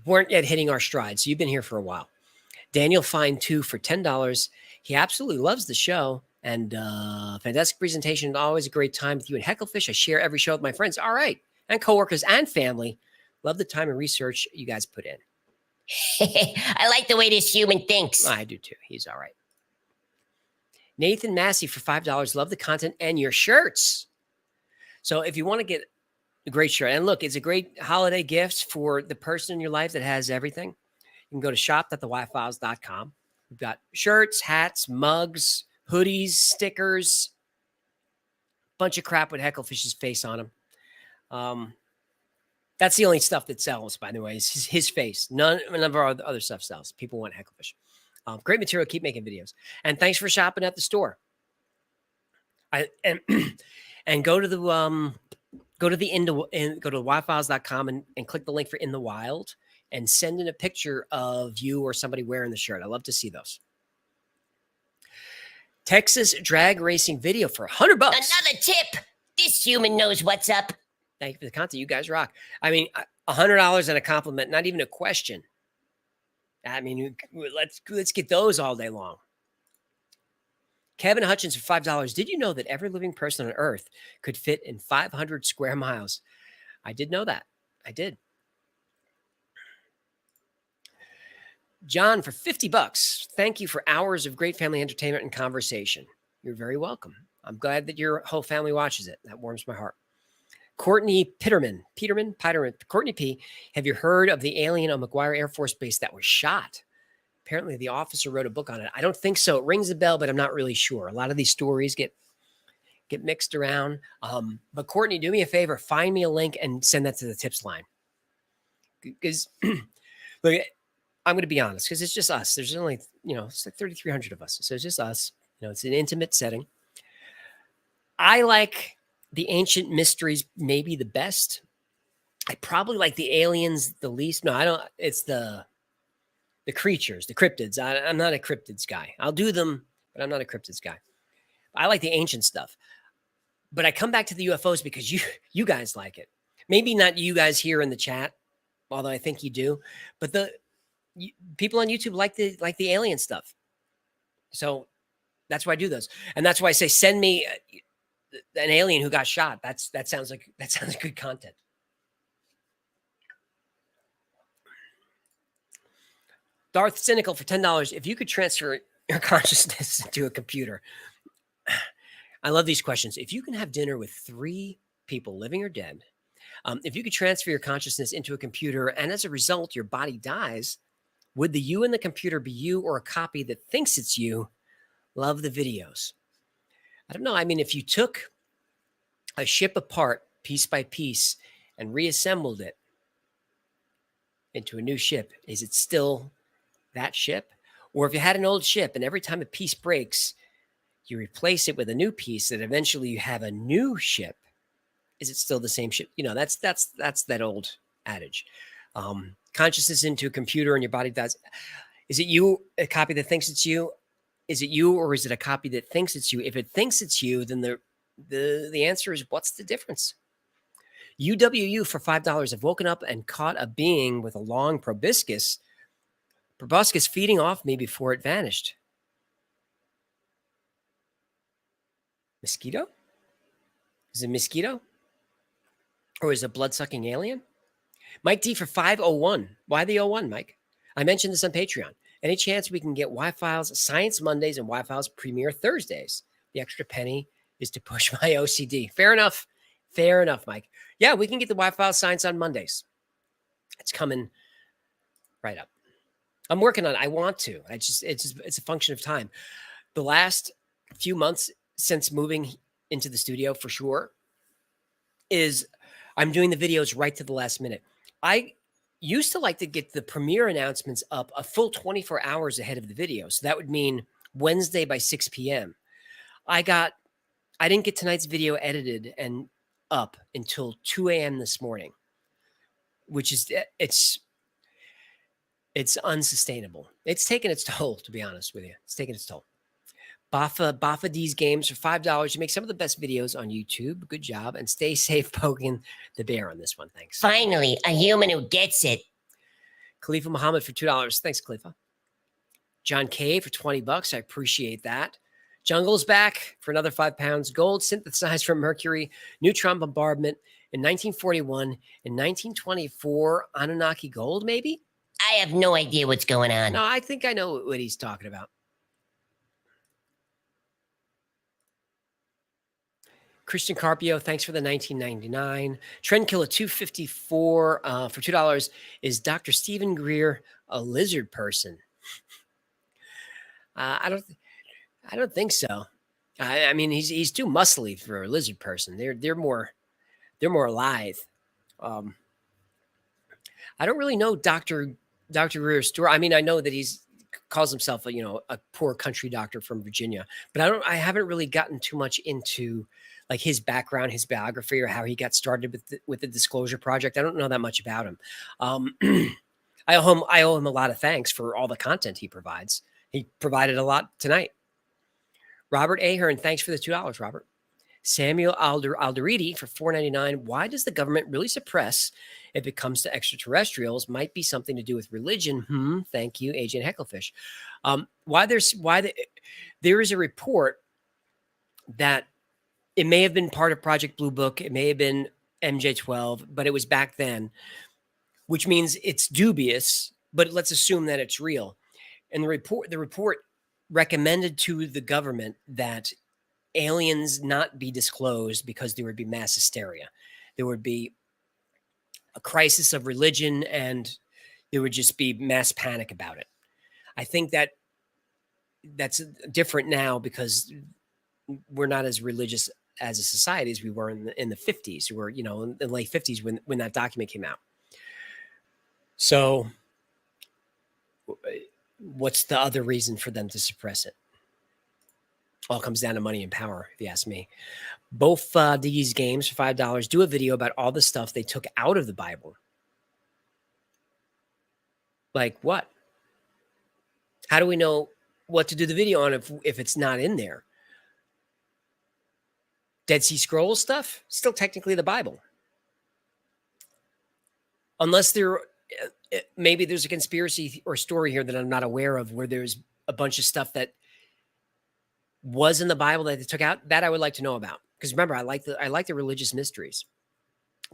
Weren't yet hitting our stride. So you've been here for a while. Daniel Fine 2 for $10. He absolutely loves the show. And fantastic presentation. Always a great time with you and Hecklefish. I share every show with my friends. All right. And coworkers and family. Love the time and research you guys put in. I like the way this human thinks. I do too. He's all right. Nathan Massey for $5. Love the content and your shirts. So if you want to get a great shirt, and look, it's a great holiday gift for the person in your life that has everything. You can go to shop.thewildfiles.com. We've got shirts, hats, mugs, hoodies, stickers, bunch of crap with Hecklefish's face on them. That's the only stuff that sells, by the way, is his face. None of our other stuff sells. People want Hecklefish. Great material. Keep making videos. And thanks for shopping at the store. And go to the wildfiles.com and click the link for In the Wild and send in a picture of you or somebody wearing the shirt. I love to see those. Texas drag racing video for $100. Another tip. This human knows what's up. Thank you for the content. You guys rock. I mean, $100 and a compliment, not even a question. I mean, let's get those all day long. Kevin Hutchins for $5. Did you know that every living person on Earth could fit in 500 square miles? I did know that. I did. John for $50. Thank you for hours of great family entertainment and conversation. You're very welcome. I'm glad that your whole family watches it. That warms my heart. Courtney Peterman. Courtney P. Have you heard of the alien on McGuire Air Force Base that was shot? Apparently, the officer wrote a book on it. I don't think so. It rings a bell, but I'm not really sure. A lot of these stories get mixed around. But Courtney, do me a favor. Find me a link and send that to the tips line. Because, look, I'm going to be honest, because it's just us. There's only, it's like 3,300 of us. So it's just us. It's an intimate setting. I like the ancient mysteries maybe the best. I probably like the aliens the least. No, I don't. It's the creatures, the cryptids. I'm not a cryptids guy. I'll do them, but I'm not a cryptids guy. I like the ancient stuff. But I come back to the UFOs because you guys like it. Maybe not you guys here in the chat, although I think you do. But people on YouTube like the alien stuff. So that's why I do those. And that's why I say, send me an alien who got shot. That sounds like good content. Darth Cynical for $10. If you could transfer your consciousness to a computer, I love these questions. If you can have dinner with 3 people, living or dead, if you could transfer your consciousness into a computer and as a result your body dies, would the you in the computer be you or a copy that thinks it's you? Love the videos. I don't know. I mean, if you took a ship apart piece by piece and reassembled it into a new ship, is it still that ship? Or if you had an old ship and every time a piece breaks, you replace it with a new piece that eventually you have a new ship, is it still the same ship? You know, that's that old adage. Consciousness into a computer and your body dies. Is it you, a copy that thinks it's you? Is it you or is it a copy that thinks it's you? If it thinks it's you, then the answer is, what's the difference? UWU for $5. I've woken up and caught a being with a long proboscis feeding off me before it vanished. Mosquito? Is it mosquito? Or is it a blood-sucking alien? Mike D for 501. Why the 01, Mike? I mentioned this on Patreon. Any chance we can get Y-Files Science Mondays and Y-Files Premiere Thursdays? The extra penny is to push my OCD. Fair enough. Fair enough, Mike. Yeah, we can get the Y-Files Science on Mondays. It's coming right up. I'm working on it. I want to. It's a function of time. The last few months since moving into the studio, for sure, is I'm doing the videos right to the last minute. I used to like to get the premiere announcements up a full 24 hours ahead of the video. So that would mean Wednesday by 6 p.m. I didn't get tonight's video edited and up until 2 a.m. this morning, which is, it's unsustainable. It's taken its toll, to be honest with you. It's taken its toll. Bafa D's Games for $5. You make some of the best videos on YouTube. Good job. And stay safe poking the bear on this one. Thanks. Finally, a human who gets it. Khalifa Muhammad for $2. Thanks, Khalifa. John K for $20. I appreciate that. Jungle's back for another £5. Gold synthesized from Mercury. Neutron bombardment in 1941. In 1924, Anunnaki gold, maybe? I have no idea what's going on. No, I think I know what he's talking about. Christian Carpio, thanks for the 1999. Trendkiller 254 for $2. Is Dr. Stephen Greer a lizard person? I don't think so. I mean, he's too muscly for a lizard person. They're more lithe. I don't really know Dr. Greer's story. I mean, I know that he's calls himself a poor country doctor from Virginia, but I haven't really gotten too much into like his background, his biography, or how he got started with the Disclosure Project. I don't know that much about him. I owe him a lot of thanks for all the content he provides. He provided a lot tonight. Robert Ahern, thanks for the $2, Robert. Samuel Alderidi for $4.99. Why does the government really suppress if it comes to extraterrestrials? Might be something to do with religion. Thank you, Agent Hecklefish. There is a report that it may have been part of Project Blue Book. It may have been MJ12, but it was back then, which means it's dubious, but let's assume that it's real. And the report recommended to the government that aliens not be disclosed because there would be mass hysteria. There would be a crisis of religion and there would just be mass panic about it. I think that's different now because we're not as religious as a society as we were in the 50s. We were, in the late 50s when that document came out. So what's the other reason for them to suppress it? All comes down to money and power, if you ask me. Both these games for $5 do a video about all the stuff they took out of the Bible. Like what? How do we know what to do the video on if it's not in there? Dead Sea Scrolls stuff, still technically the Bible. Unless maybe there's a conspiracy or story here that I'm not aware of where there's a bunch of stuff that was in the Bible that they took out, that I would like to know about. Because remember, I like the religious mysteries.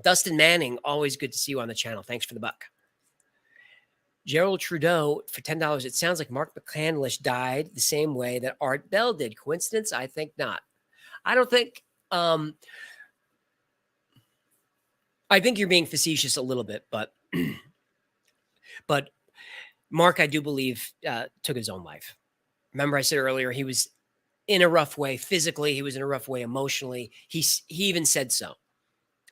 Dustin Manning, always good to see you on the channel. Thanks for the buck. Gerald Trudeau for $10. It sounds like Mark McCandlish died the same way that Art Bell did. Coincidence? I think not. I don't think. I think you're being facetious a little bit, but but Mark, I do believe, took his own life. Remember, I said earlier he was in a rough way physically. He was in a rough way emotionally. He even said so.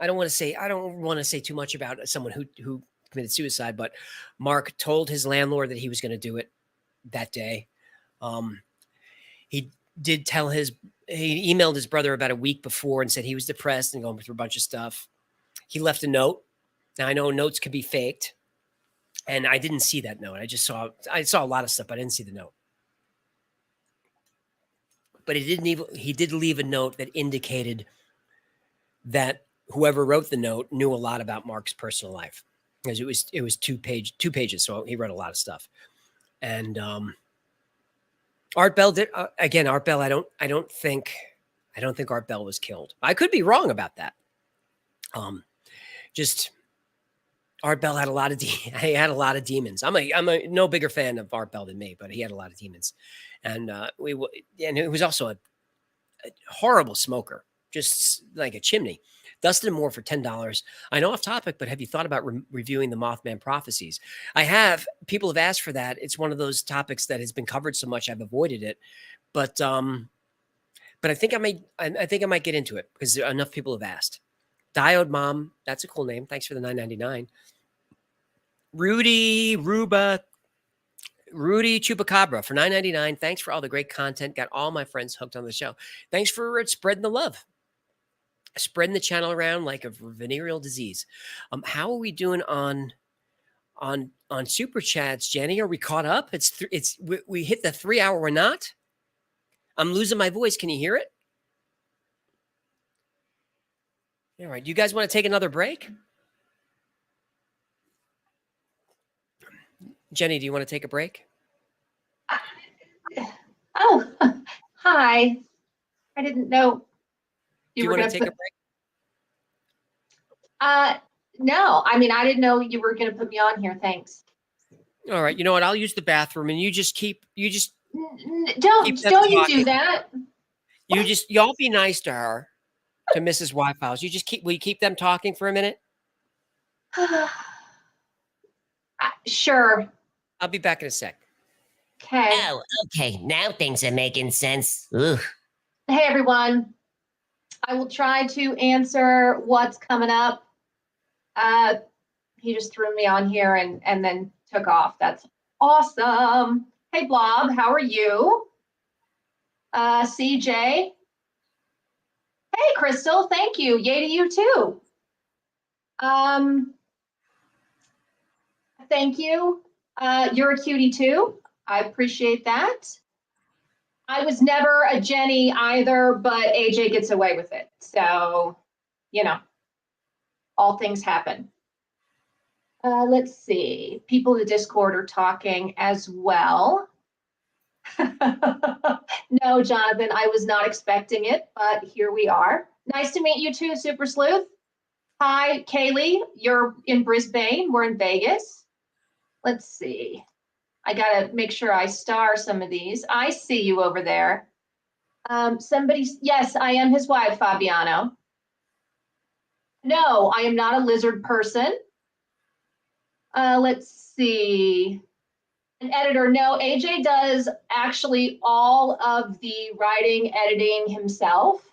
I don't want to say too much about someone who committed suicide, but Mark told his landlord that he was going to do it that day. He did tell he emailed his brother about a week before and said he was depressed and going through a bunch of stuff. He left a note. Now I know notes can be faked, and I didn't see that note. I saw a lot of stuff, but I didn't see the note. But he did leave a note that indicated that whoever wrote the note knew a lot about Mark's personal life, because it was two pages, so he wrote a lot of stuff. And Art Bell did again. Art Bell, I don't think Art Bell was killed. I could be wrong about that. Just Art Bell had a lot of he had a lot of demons. I'm a no bigger fan of Art Bell than me, but he had a lot of demons, and he was also a horrible smoker, just like a chimney. Dustin Moore for $10. I know off topic, but have you thought about reviewing the Mothman prophecies? I have. People have asked for that. It's one of those topics that has been covered so much I've avoided it, but I think I might get into it because enough people have asked. Diode Mom, that's a cool name. Thanks for the $9.99. Rudy Chupacabra for $9.99. Thanks for all the great content. Got all my friends hooked on the show. Thanks for spreading the love, spreading the channel around like a venereal disease. How are we doing on super chats, Jenny? Are we caught up? We hit the 3 hour. We're not. I'm losing my voice. Can you hear it? All right. You guys want to take another break? Jenny, do you want to take a break? Oh, hi. I didn't know you were going to take a break. No, I mean, I didn't know you were going to put me on here. Thanks. All right. You know what? I'll use the bathroom and you just don't you do that. Y'all be nice to her, to Mrs. Wi-Files. Will you keep them talking for a minute? Sure. I'll be back in a sec. Okay. Oh, okay. Now things are making sense. Ugh. Hey, everyone. I will try to answer what's coming up. He just threw me on here and then took off. That's awesome. Hey, Blob, how are you? CJ. Hey, Crystal, thank you. Yay to you too. Thank you. You're a cutie too. I appreciate that. I was never a Jenny either, but AJ gets away with it. So, all things happen. Let's see. People in the Discord are talking as well. No, Jonathan, I was not expecting it, but here we are. Nice to meet you too, Super Sleuth. Hi, Kaylee. You're in Brisbane. We're in Vegas. Let's see. I gotta make sure I star some of these. I see you over there. Yes, I am his wife, Fabiano. No, I am not a lizard person. Let's see. An editor. No, AJ does actually all of the writing, editing himself.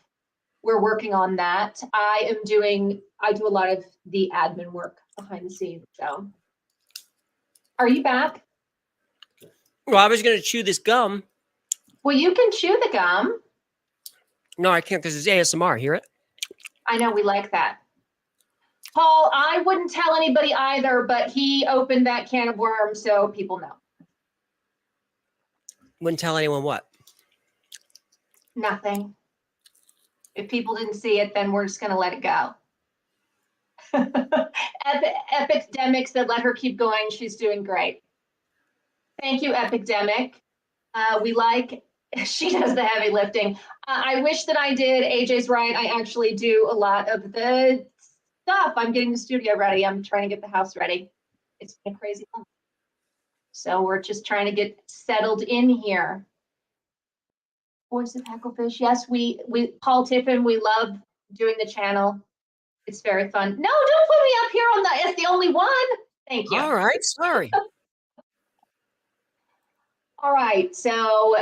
We're working on that. I do a lot of the admin work behind the scenes. So, are you back? Well, I was going to chew this gum. Well, you can chew the gum. No, I can't because it's ASMR. Hear it? I know, we like that. Paul, I wouldn't tell anybody either, but he opened that can of worms so people know. Wouldn't tell anyone what? Nothing. If people didn't see it, then we're just going to let it go. Epidemic said, let her keep going. She's doing great. Thank you, Epidemic. We like She does the heavy lifting. I wish that I did. AJ's right. I actually do a lot of the stuff. I'm getting the studio ready. I'm trying to get the house ready. It's been a crazy month. So we're just trying to get settled in here. Voice of Hecklefish. Yes, we Paul Tiffin, we love doing the channel. It's very fun. No, don't put me up here on the as the only one. Thank you. All right, sorry. All right, so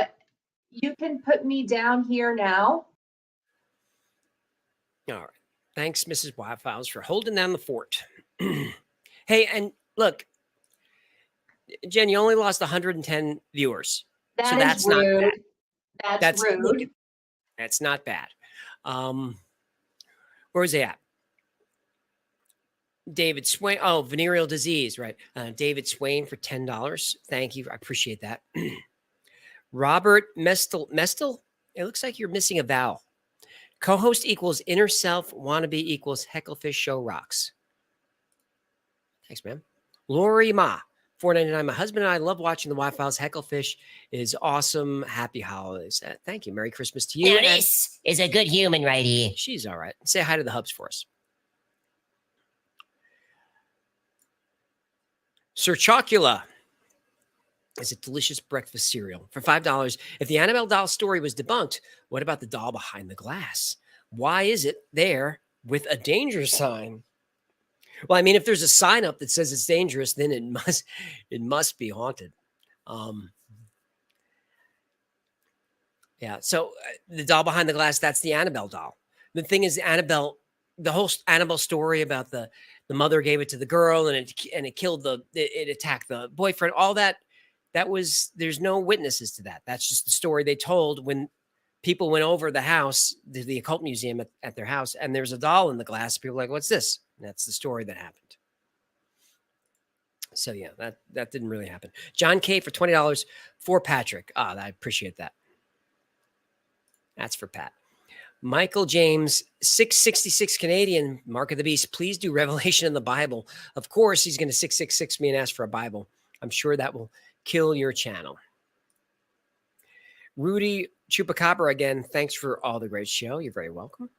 you can put me down here now. All right. Thanks, Mrs. Wildfowles, for holding down the fort. Hey, and look, Jen, you only lost 110 viewers. So that's not rude. bad. That's rude. Look, that's not bad. Where was he at? David Swain. Oh, venereal disease, right? David Swain for $10. Thank you. I appreciate that. Robert Mestel. It looks like you're missing a vowel. Co-host equals inner self. Wannabe equals Hecklefish Show rocks. Thanks, man. Lori Ma, $4.99. My husband and I love watching the Wi-Fi's. Hecklefish is awesome. Happy holidays. Thank you. Merry Christmas to you. Now this is a good human right here. She's all right. Say hi to the hubs for us. Sir Chocula is a delicious breakfast cereal for $5. If the Annabelle doll story was debunked, what about the doll behind the glass? Why is it there with a danger sign? Well, I mean, if there's a sign up that says it's dangerous, then it must be haunted. Yeah. So the doll behind the glass, that's the Annabelle doll. The thing is, Annabelle, the whole Annabelle story about the mother gave it to the girl and it killed it attacked the boyfriend, all that was, there's no witnesses to that. That's just the story they told when people went over the house, the occult museum at their house, and there's a doll in the glass. People were like, what's this? And that's the story that happened. So yeah, that didn't really happen. John K for $20 for Patrick. I appreciate that. That's for Pat. Michael James, 666 Canadian, Mark of the Beast. Please do Revelation in the Bible. Of course, he's going to 666 me and ask for a Bible. I'm sure that will kill your channel. Rudy Chupacabra again. Thanks for all the great show. You're very welcome.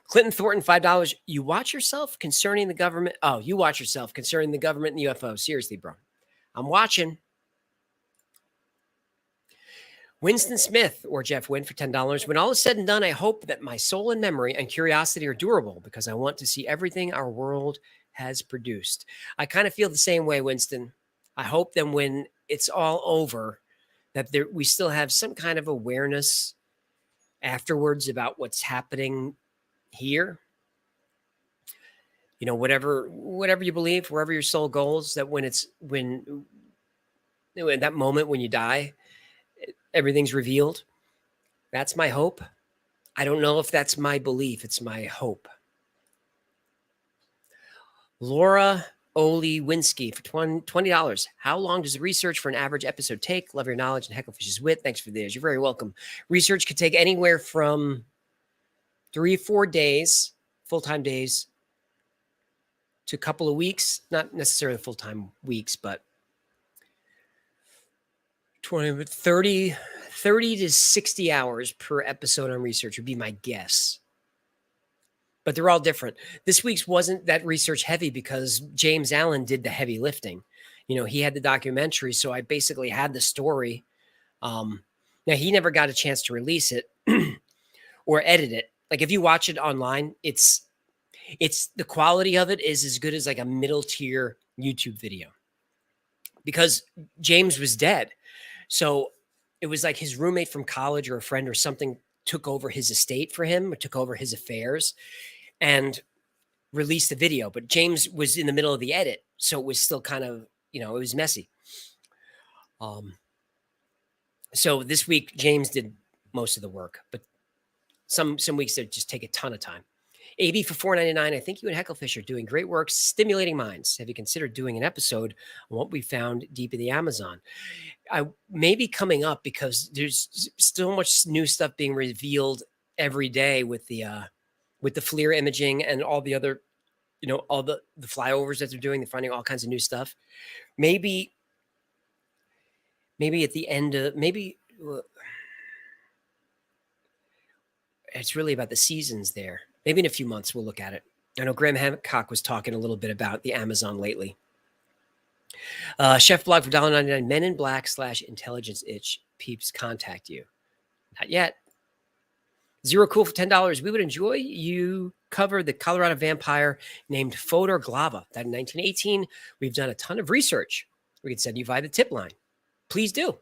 Clinton Thornton, $5. You watch yourself concerning the government. Oh, you watch yourself concerning the government and the UFO. Seriously, bro. I'm watching. Winston Smith or Jeff Wynn for $10. When all is said and done, I hope that my soul and memory and curiosity are durable because I want to see everything our world has produced. I kind of feel the same way, Winston. I hope that when it's all over, that we still have some kind of awareness afterwards about what's happening here. You know, whatever you believe, wherever your soul goes, that when that moment when you die, everything's revealed. That's my hope. I don't know if that's my belief. It's my hope. Laura Oliwinski for $20. How long does the research for an average episode take? Love your knowledge and Hecklefish's wit. Thanks for this. You're very welcome. Research could take anywhere from 3 or 4 days, full-time days, to a couple of weeks. Not necessarily full-time weeks, but 30 to 60 hours per episode on research would be my guess. But they're all different. This week's wasn't that research heavy because James Allen did the heavy lifting. You know, he had the documentary, so I basically had the story. Now, he never got a chance to release it or edit it. Like, if you watch it online, it's the quality of it is as good as like a middle tier YouTube video because James was dead. So it was like his roommate from college or a friend or something took over his estate for him or took over his affairs and released the video. But James was in the middle of the edit. So it was still kind of, you know, it was messy. So this week, James did most of the work, but some weeks they just take a ton of time. AB for $4.99. I think you and Hecklefish are doing great work stimulating minds. Have you considered doing an episode on what we found deep in the Amazon? I may be coming up because there's still much new stuff being revealed every day with the FLIR imaging and all the other, you know, all the flyovers that they're doing. They're finding all kinds of new stuff. Maybe at the end of it's really about the seasons there. Maybe in a few months we'll look at it. I know Graham Hancock was talking a little bit about the Amazon lately. Chef blog for $1.99. Men in Black / Intelligence Itch. Peeps contact you. Not yet. Zero Cool for $10. We would enjoy you cover the Colorado vampire named Fodor Glava. That in 1918. We've done a ton of research. We could send you via the tip line. Please do.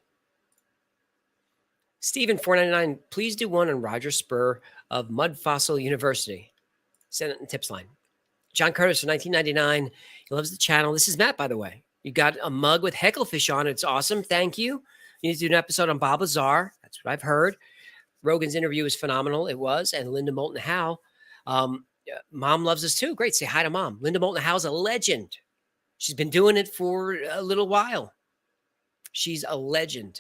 Stephen, $4.99. Please do one on Roger Spur of Mud Fossil University. Send it in the tips line. John Curtis for $19.99. He loves the channel. This is Matt, by the way. You got a mug with Hecklefish on it. It's awesome. Thank you. You need to do an episode on Bob Lazar. That's what I've heard. Rogan's interview was phenomenal. It was. And Linda Moulton Howe. Mom loves us too. Great. Say hi to Mom. Linda Moulton Howe's a legend. She's been doing it for a little while. She's a legend.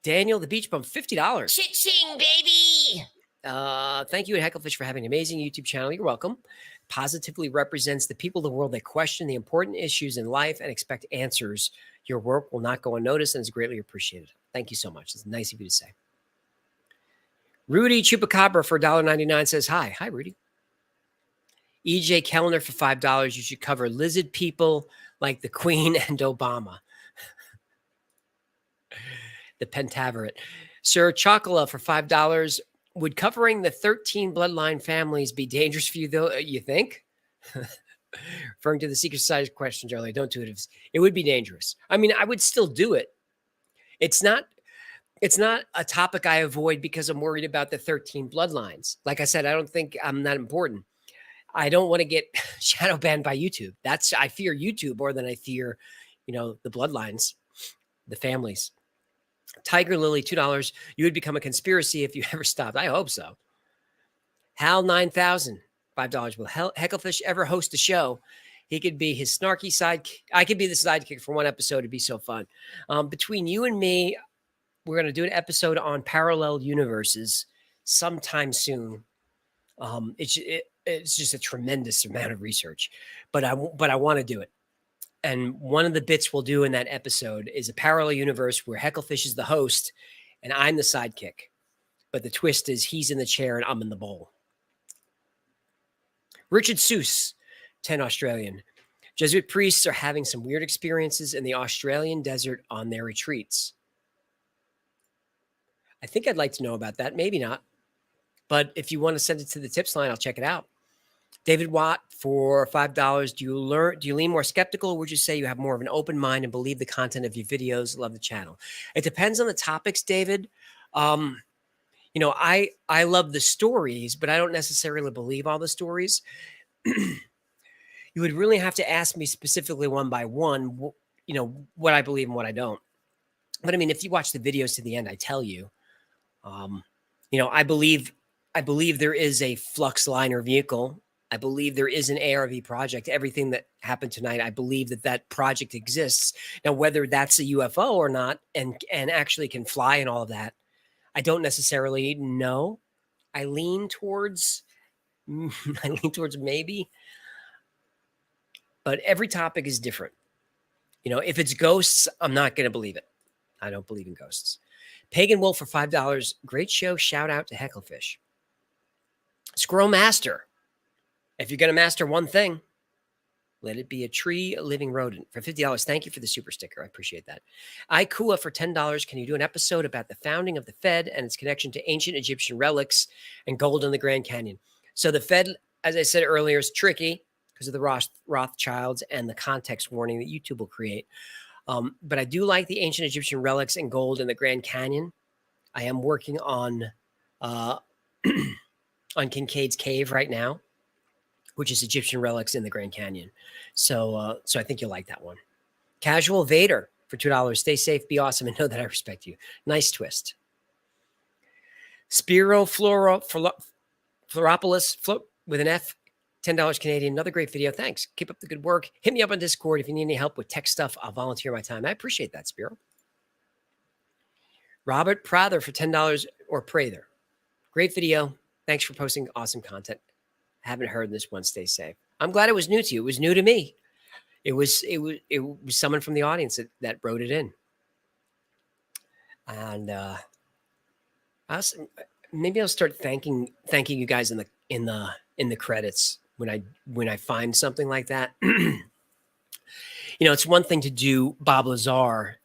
Daniel, the Beach Bum, $50. Cha-ching, baby. Thank you at Hecklefish for having an amazing YouTube channel. You're welcome. Positively represents the people of the world that question the important issues in life and expect answers. Your work will not go unnoticed and is greatly appreciated. Thank you so much. It's nice of you to say. Rudy Chupacabra for $1.99 says hi. Hi, Rudy. EJ Kellner for $5. You should cover lizard people like the Queen and Obama. The Pentaveret. Sir Chocola for $5. Would covering the 13 bloodline families be dangerous for you, though, you think? Referring to the Secret Society questions earlier, don't do it. It would be dangerous. I mean, I would still do it. It's not a topic I avoid because I'm worried about the 13 bloodlines. Like I said, I don't think I'm that important. I don't want to get shadow banned by YouTube. I fear YouTube more than I fear, the bloodlines, the families. Tiger Lily, $2. You would become a conspiracy if you ever stopped. I hope so. Hal 9000, $5. Will Hecklefish ever host a show? He could be his snarky sidekick. I could be the sidekick for one episode. It'd be so fun. Between you and me, we're going to do an episode on parallel universes sometime soon. It's just a tremendous amount of research, but I want to do it. And one of the bits we'll do in that episode is a parallel universe where Hecklefish is the host and I'm the sidekick. But the twist is he's in the chair and I'm in the bowl. Richard Seuss, 10 Australian. Jesuit priests are having some weird experiences in the Australian desert on their retreats. I think I'd like to know about that. Maybe not. But if you want to send it to the tips line, I'll check it out. David Watt for $5. Do you lean more skeptical, or would you say you have more of an open mind and believe the content of your videos? Love the channel. It depends on the topics, David. I love the stories, but I don't necessarily believe all the stories. You would really have to ask me specifically one by one, what I believe and what I don't. But I mean, if you watch the videos to the end, I tell you, I believe there is a Fluxliner vehicle. I believe there is an ARV project. Everything that happened tonight, I believe that project exists. Now, whether that's a UFO or not, and actually can fly and all of that, I don't necessarily know. I lean towards maybe, but every topic is different. If it's ghosts, I'm not going to believe it. I don't believe in ghosts. Pagan Wolf for $5. Great show. Shout out to Hecklefish. Squirrel Master. If you're going to master one thing, let it be a tree, a living rodent. For $50, thank you for the super sticker. I appreciate that. Ikua for $10. Can you do an episode about the founding of the Fed and its connection to ancient Egyptian relics and gold in the Grand Canyon? So the Fed, as I said earlier, is tricky because of the Rothschilds and the context warning that YouTube will create. But I do like the ancient Egyptian relics and gold in the Grand Canyon. I am working on Kincaid's Cave right now, which is Egyptian relics in the Grand Canyon. So I think you'll like that one. Casual Vader for $2. Stay safe, be awesome, and know that I respect you. Nice twist. Spiro Floropoulos with an F, $10 Canadian. Another great video. Thanks. Keep up the good work. Hit me up on Discord if you need any help with tech stuff. I'll volunteer my time. I appreciate that, Spiro. Robert Prather for $10 or Prather. Great video. Thanks for posting awesome content. Haven't heard this one. Stay safe. I'm glad it was new to you. It was new to me. It was someone from the audience that wrote it in. And Maybe I'll start thanking you guys in the credits when I find something like that. It's one thing to do Bob Lazar,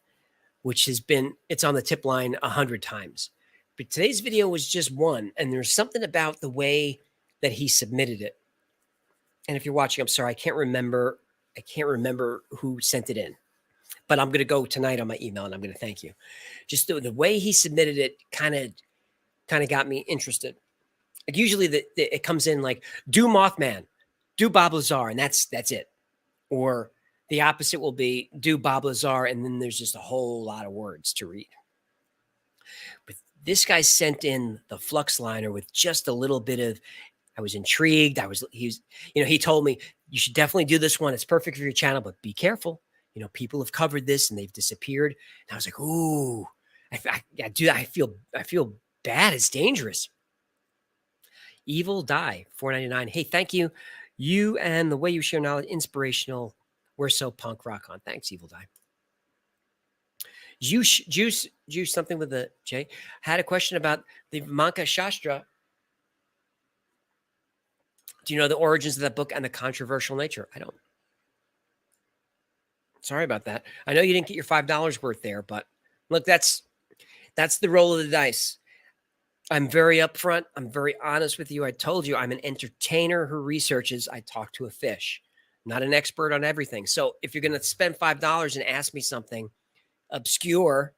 which it's on the tip line 100 times. But today's video was just one, and there's something about the way that he submitted it. And if you're watching, I'm sorry, I can't remember who sent it in. But I'm going to go tonight on my email, and I'm going to thank you. Just the way he submitted it kind of got me interested. Like usually it comes in like, do Mothman, do Bob Lazar, and that's it. Or the opposite will be do Bob Lazar, and then there's just a whole lot of words to read. But this guy sent in the flux liner with just a little bit of, I was intrigued. He told me, you should definitely do this one. It's perfect for your channel, but be careful. People have covered this and they've disappeared. And I was like, ooh, I feel bad. It's dangerous. Evil Die, $4.99. Hey, thank you. You and the way you share knowledge, inspirational. We're so punk rock on. Thanks, Evil Die. Juice, something with a J. Had a question about the Manka Shastra. Do you know the origins of that book and the controversial nature? I don't. Sorry about that. I know you didn't get your $5 worth there, but look, that's the roll of the dice. I'm very upfront. I'm very honest with you. I told you I'm an entertainer who researches. I talk to a fish, not an expert on everything. So if you're going to spend $5 and ask me something obscure,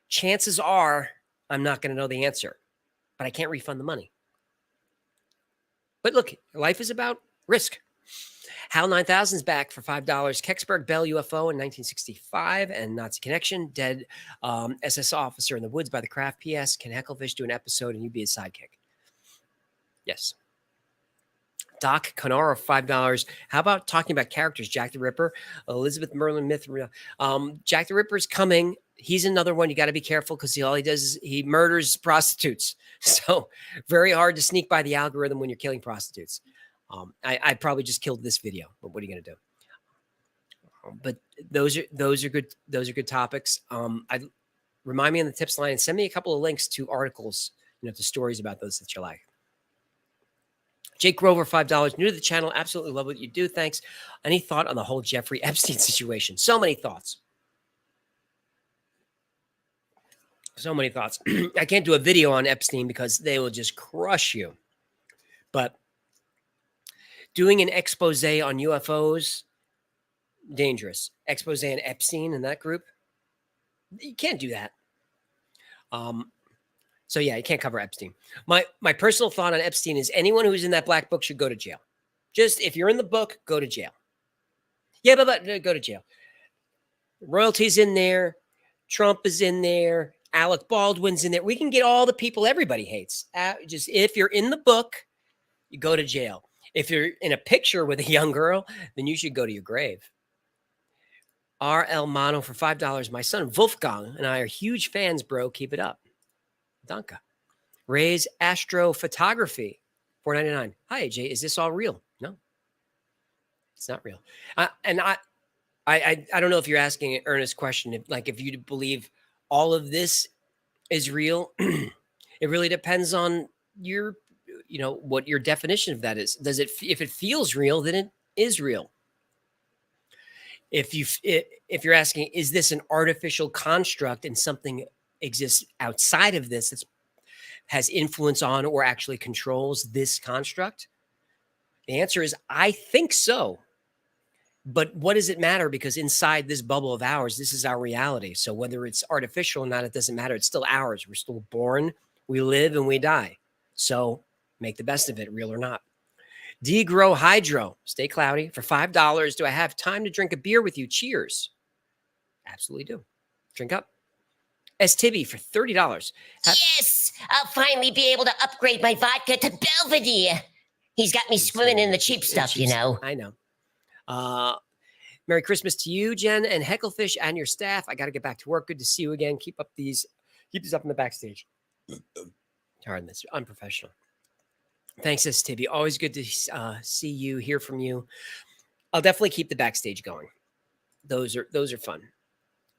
chances are I'm not going to know the answer, but I can't refund the money. But look, life is about risk. Hal 9000 is back for $5. Kecksburg Bell UFO in 1965 and Nazi Connection. Dead SS officer in the woods by the craft. P.S. Can Hecklefish do an episode and you be his sidekick? Yes. Doc Conara, $5. How about talking about characters? Jack the Ripper, Elizabeth Merlin myth. Jack the Ripper's coming. He's another one. You got to be careful because all he does is he murders prostitutes. So very hard to sneak by the algorithm when you're killing prostitutes. I probably just killed this video, but what are you going to do? But those are good topics. I remind me on the tips line and send me a couple of links to articles, to stories about those that you like. Jake Grover, $5. New to the channel. Absolutely love what you do. Thanks. Any thought on the whole Jeffrey Epstein situation? So many thoughts. So many thoughts. I can't do a video on Epstein because they will just crush you. But doing an expose on UFOs, dangerous. Expose on Epstein and that group, you can't do that. So yeah, you can't cover Epstein. My personal thought on Epstein is anyone who's in that black book should go to jail. Just if you're in the book, go to jail. Yeah, but go to jail. Royalty's in there. Trump is in there. Alec Baldwin's in there. We can get all the people everybody hates. Just if you're in the book, you go to jail. If you're in a picture with a young girl, then you should go to your grave. R.L. Mono for $5. My son Wolfgang and I are huge fans, bro. Keep it up. Danke. Ray's Astrophotography, $4.99. Hi, AJ. Is this all real? No, it's not real. And I don't know if you're asking an earnest question. If you believe all of this is real, it really depends on your, what your definition of that is. If it feels real, then it is real. If you're asking, is this an artificial construct and something exists outside of this that has influence on or actually controls this construct? The answer is, I think so. But what does it matter? Because inside this bubble of ours, this is our reality. So whether it's artificial or not, it doesn't matter. It's still ours. We're still born, we live, and we die. So make the best of it, real or not. Degro Hydro, stay cloudy, for $5. Do I have time to drink a beer with you? Cheers. Absolutely do. Drink up. S. Tibby for $30. Yes, I'll finally be able to upgrade my vodka to Belvedere. He's got me swimming in the cheap stuff, I know. Merry Christmas to you, Jen, and Hecklefish, and your staff. I got to get back to work. Good to see you again. Keep these up in the backstage. Darn, that's unprofessional. Thanks, S. Tibby. Always good to see you, hear from you. I'll definitely keep the backstage going. Those are fun.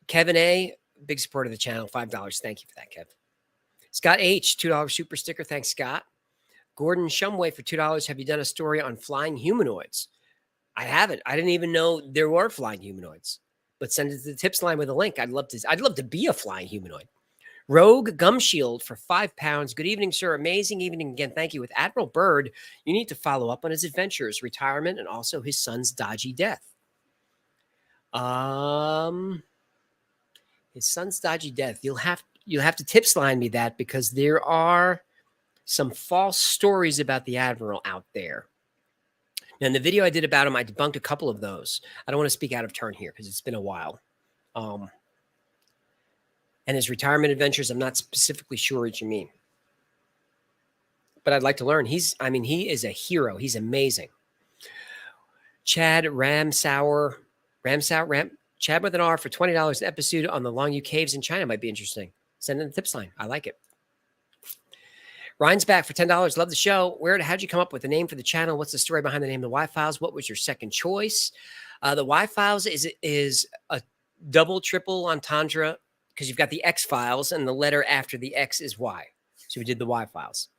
Kevin A., big supporter of the channel, $5. Thank you for that, Kev. Scott H, $2 super sticker. Thanks, Scott. Gordon Shumway for $2. Have you done a story on flying humanoids? I haven't. I didn't even know there were flying humanoids. But send it to the tips line with a link. I'd love to be a flying humanoid. Rogue Gumshield for £5. Good evening, sir. Amazing evening again. Thank you. With Admiral Byrd, you need to follow up on his adventures, retirement, and also his son's dodgy death. His son's dodgy death. You'll have to tips line me that, because there are some false stories about the Admiral out there. Now, in the video I did about him, I debunked a couple of those. I don't want to speak out of turn here because it's been a while. And his retirement adventures, I'm not specifically sure what you mean. But I'd like to learn. He is a hero. He's amazing. Chad Ramsauer, Chad with an R for $20 an episode on the Longview Caves in China might be interesting. Send in the tips line. I like it. Ryan's back for $10. Love the show. How'd you come up with the name for the channel? What's the story behind the name of the Y-Files? What was your second choice? The Y-Files is a double, triple entendre, because you've got the X-Files and the letter after the X is Y. So we did the Y-Files.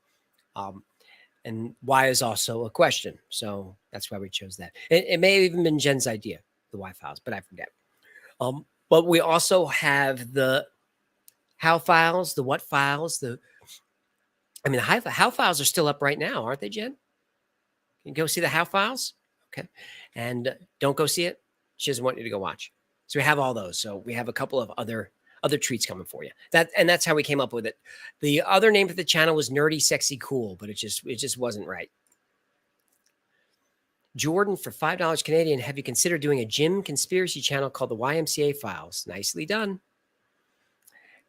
And Y is also a question. So that's why we chose that. It may have even been Jen's idea, the Y-Files, but I forget. But we also have the How Files, the What Files, the How Files are still up right now, aren't they, Jen? You can go see the How Files? Okay. And don't go see it. She doesn't want you to go watch. So we have all those. So we have a couple of other treats coming for you. That's how we came up with it. The other name for the channel was Nerdy, Sexy, Cool, but it just wasn't right. Jordan for $5 Canadian. Have you considered doing a gym conspiracy channel called the YMCA Files? Nicely done.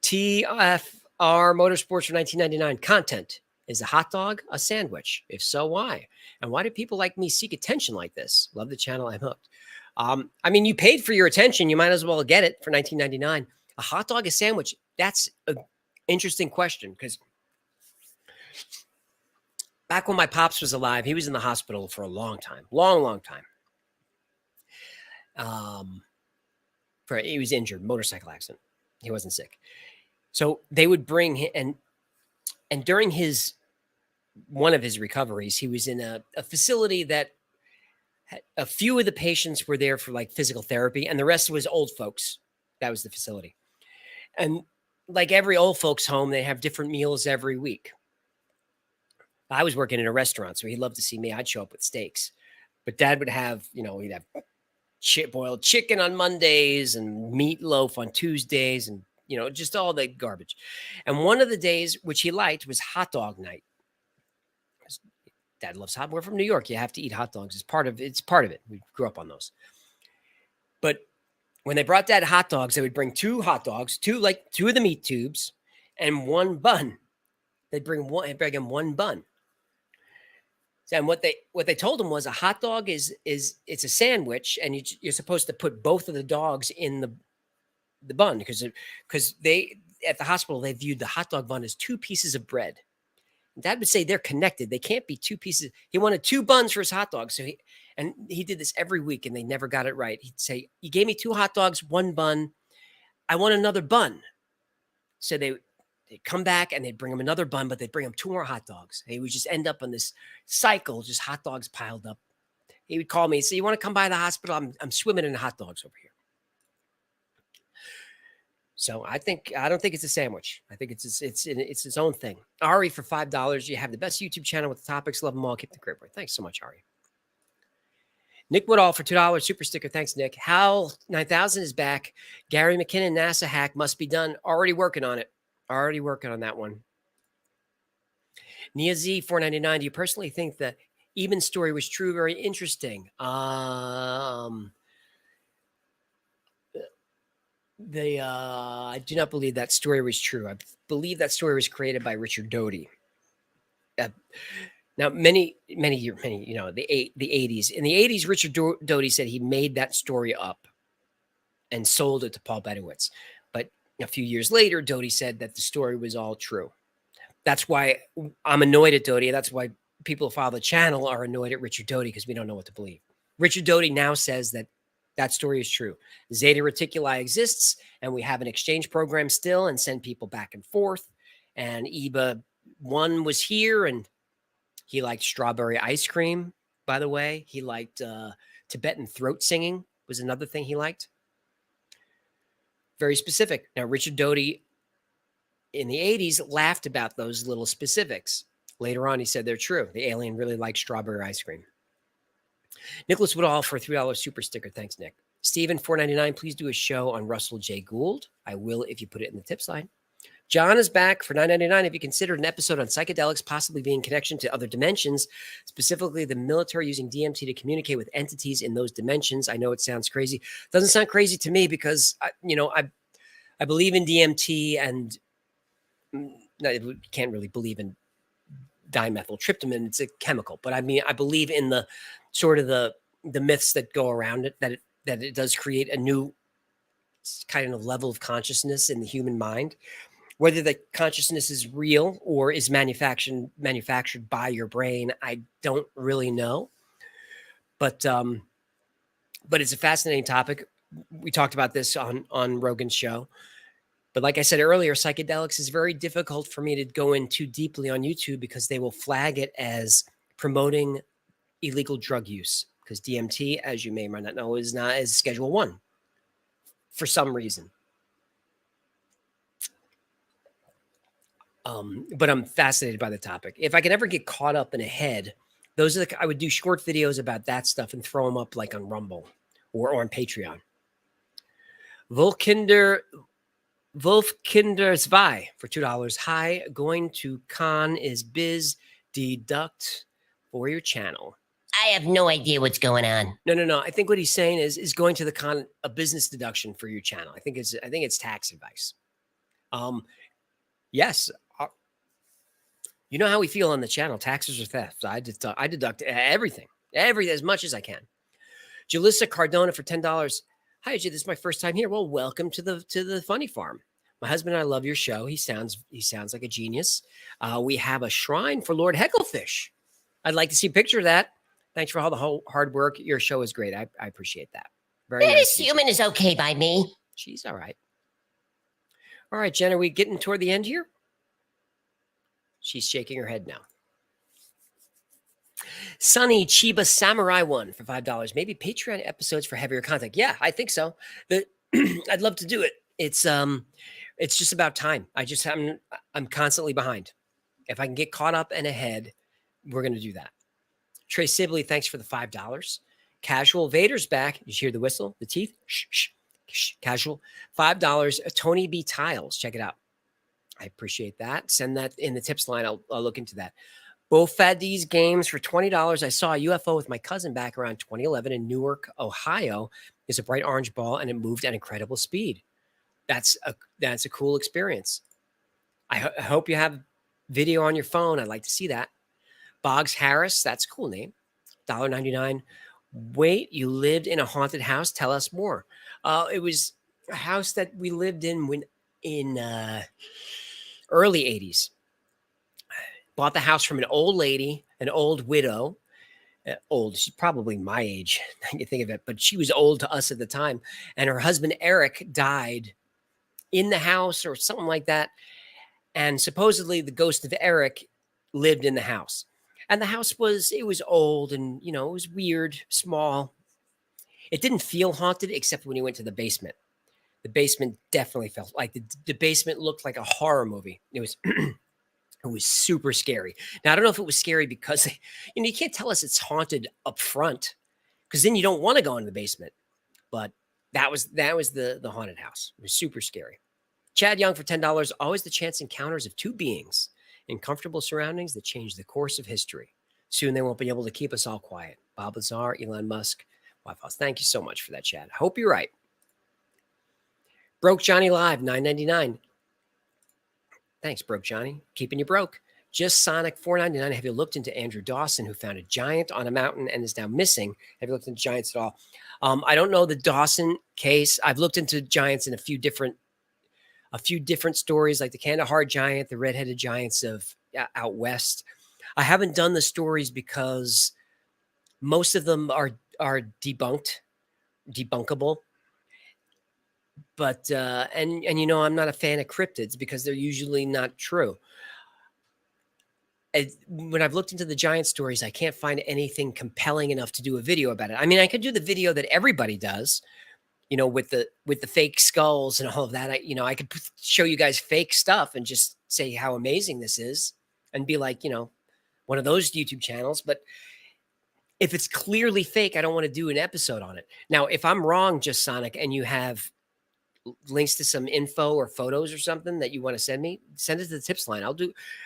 TFR Motorsports for $19.99. Content. Is a hot dog a sandwich? If so, why? And why do people like me seek attention like this? Love the channel. I'm hooked. You paid for your attention. You might as well get it for $19.99. A hot dog, a sandwich? That's an interesting question, because back when my pops was alive, he was in the hospital for a long time, long time. He was injured, motorcycle accident. He wasn't sick. So they would bring him, and during one of his recoveries, he was in a facility that a few of the patients were there for like physical therapy, and the rest was old folks. That was the facility. And like every old folks home, they have different meals every week. I was working in a restaurant, so he'd love to see me. I'd show up with steaks, but Dad would have, he'd have boiled chicken on Mondays and meatloaf on Tuesdays, and just all the garbage. And one of the days which he liked was hot dog night. Dad loves we're from New York. You have to eat hot dogs. It's part of it. We grew up on those. But when they brought Dad hot dogs, they would bring 2 hot dogs, two of the meat tubes, and 1 bun. They'd bring him 1 bun. And what they told him was a hot dog it's a sandwich, and you're supposed to put both of the dogs in the bun, because they at the hospital they viewed the hot dog bun as 2 pieces of bread. Dad would say they're connected. They can't be 2 pieces. He wanted 2 buns for his hot dog. So he did this every week, and they never got it right. He'd say, "You gave me 2 hot dogs, 1 bun. I want another bun." So they'd come back and they'd bring him another bun, but they'd bring him 2 more hot dogs. He would just end up on this cycle, just hot dogs piled up. He would call me and say, "You want to come by the hospital? I'm swimming in hot dogs over here." So I don't think it's a sandwich. I think it's its own thing. Ari for $5. You have the best YouTube channel with the topics. Love them all. Keep the great work. Thanks so much, Ari. Nick Woodall for $2 super sticker. Thanks, Nick. Hal 9000 is back. Gary McKinnon NASA hack must be done. Already working on it. Already working on that one. Nia Z 499. Do you personally think the Eben story was true? Very interesting. I do not believe that story was true. I believe that story was created by Richard Doty. Now, many, the 80s. In the 80s, Richard Doty said he made that story up and sold it to Paul Bedowitz. But a few years later, Doty said that the story was all true. That's why I'm annoyed at Doty. That's why people who follow the channel are annoyed at Richard Doty, because we don't know what to believe. Richard Doty now says that story is true. Zeta Reticuli exists, and we have an exchange program still and send people back and forth. And Iba, one was here, and he liked strawberry ice cream, by the way. He liked Tibetan throat singing was another thing he liked. Very specific. Now, Richard Doty in the 80s laughed about those little specifics. Later on, he said they're true. The alien really liked strawberry ice cream. Nicholas Woodall for a $3 super sticker. Thanks, Nick. Steven, $4.99. Please do a show on Russell J. Gould. I will if you put it in the tip line. John is back for $9.99. Have you considered an episode on psychedelics possibly being connection to other dimensions, specifically the military using DMT to communicate with entities in those dimensions? I know it sounds crazy. Doesn't sound crazy to me because I believe in DMT, and you can't really believe in dimethyltryptamine. It's a chemical, but I mean, I believe in the sort of the myths that go around it, that it does create a new kind of level of consciousness in the human mind. Whether the consciousness is real or is manufactured by your brain, I don't really know. But it's a fascinating topic. We talked about this on Rogan's show. But like I said earlier, psychedelics is very difficult for me to go in too deeply on YouTube because they will flag it as promoting illegal drug use. Because DMT, as you may or may not know, is not as Schedule 1 for some reason. But I'm fascinated by the topic. If I could ever get caught up in a head, I would do short videos about that stuff and throw them up like on Rumble or on Patreon. Wolfkinder Zwei for $2. Hi, going to con is biz deduct for your channel. I have no idea what's going on. No. I think what he's saying is going to the con a business deduction for your channel. I think it's tax advice. Yes. You know how we feel on the channel. Taxes are theft. I deduct everything as much as I can. Jalissa Cardona for $10. Hi, AJ. This is my first time here. Well, welcome to the Funny Farm. My husband and I love your show. He sounds like a genius. We have a shrine for Lord Hecklefish. I'd like to see a picture of that. Thanks for all the whole hard work. Your show is great. I appreciate that. Very nice. This human is okay by me. She's all right. All right, Jen, are we getting toward the end here? She's shaking her head now. Sunny Chiba Samurai 1 for $5. Maybe Patreon episodes for heavier content. Yeah, I think so. I'd love to do it. It's just about time. I'm constantly behind. If I can get caught up and ahead, we're going to do that. Trey Sibley, thanks for the $5. Casual Vader's back. Did you hear the whistle? The teeth? Shh, shh, shh. Casual. $5. Tony B. Tiles. Check it out. I appreciate that. Send that in the tips line. I'll look into that. Bofadis Games for $20. I saw a UFO with my cousin back around 2011 in Newark, Ohio. It's a bright orange ball, and it moved at incredible speed. That's a cool experience. I hope you have video on your phone. I'd like to see that. Boggs Harris, that's a cool name. $1.99. Wait, you lived in a haunted house? Tell us more. It was a house that we lived in in early 80s. Bought the house from an old lady, an old widow. Old, she's probably my age, I can think of it, but she was old to us at the time. And her husband, Eric, died in the house or something like that. And supposedly the ghost of Eric lived in the house. And the house was old and, it was weird, small. It didn't feel haunted except when you went to the basement. The basement definitely felt like the basement looked like a horror movie. It was it was super scary. Now, I don't know if it was scary because, you can't tell us it's haunted up front because then you don't want to go into the basement. But that was the haunted house. It was super scary. Chad Young for $10. Always the chance encounters of two beings in comfortable surroundings that change the course of history. Soon they won't be able to keep us all quiet. Bob Lazar, Elon Musk, White House. Thank you so much for that, Chad. I hope you're right. Broke Johnny Live, $9.99. Thanks, Broke Johnny. Keeping you broke. Just Sonic, $4.99. Have you looked into Andrew Dawson, who found a giant on a mountain and is now missing? Have you looked into giants at all? I don't know the Dawson case. I've looked into giants in a few different stories, like the Kandahar giant, the redheaded giants of out west. I haven't done the stories because most of them are debunkable. But and you know, I'm not a fan of cryptids because they're usually not true. When I've looked into the giant stories, I can't find anything compelling enough to do a video about it. I mean, I could do the video that everybody does, you know, with the fake skulls and all of that. You know, I could show you guys fake stuff and just say how amazing this is, and be like, you know, one of those YouTube channels. But if it's clearly fake, I don't want to do an episode on it. Now, if I'm wrong, Just Sonic, and you have links to some info or photos or something that you want to send me, send it to the tips line.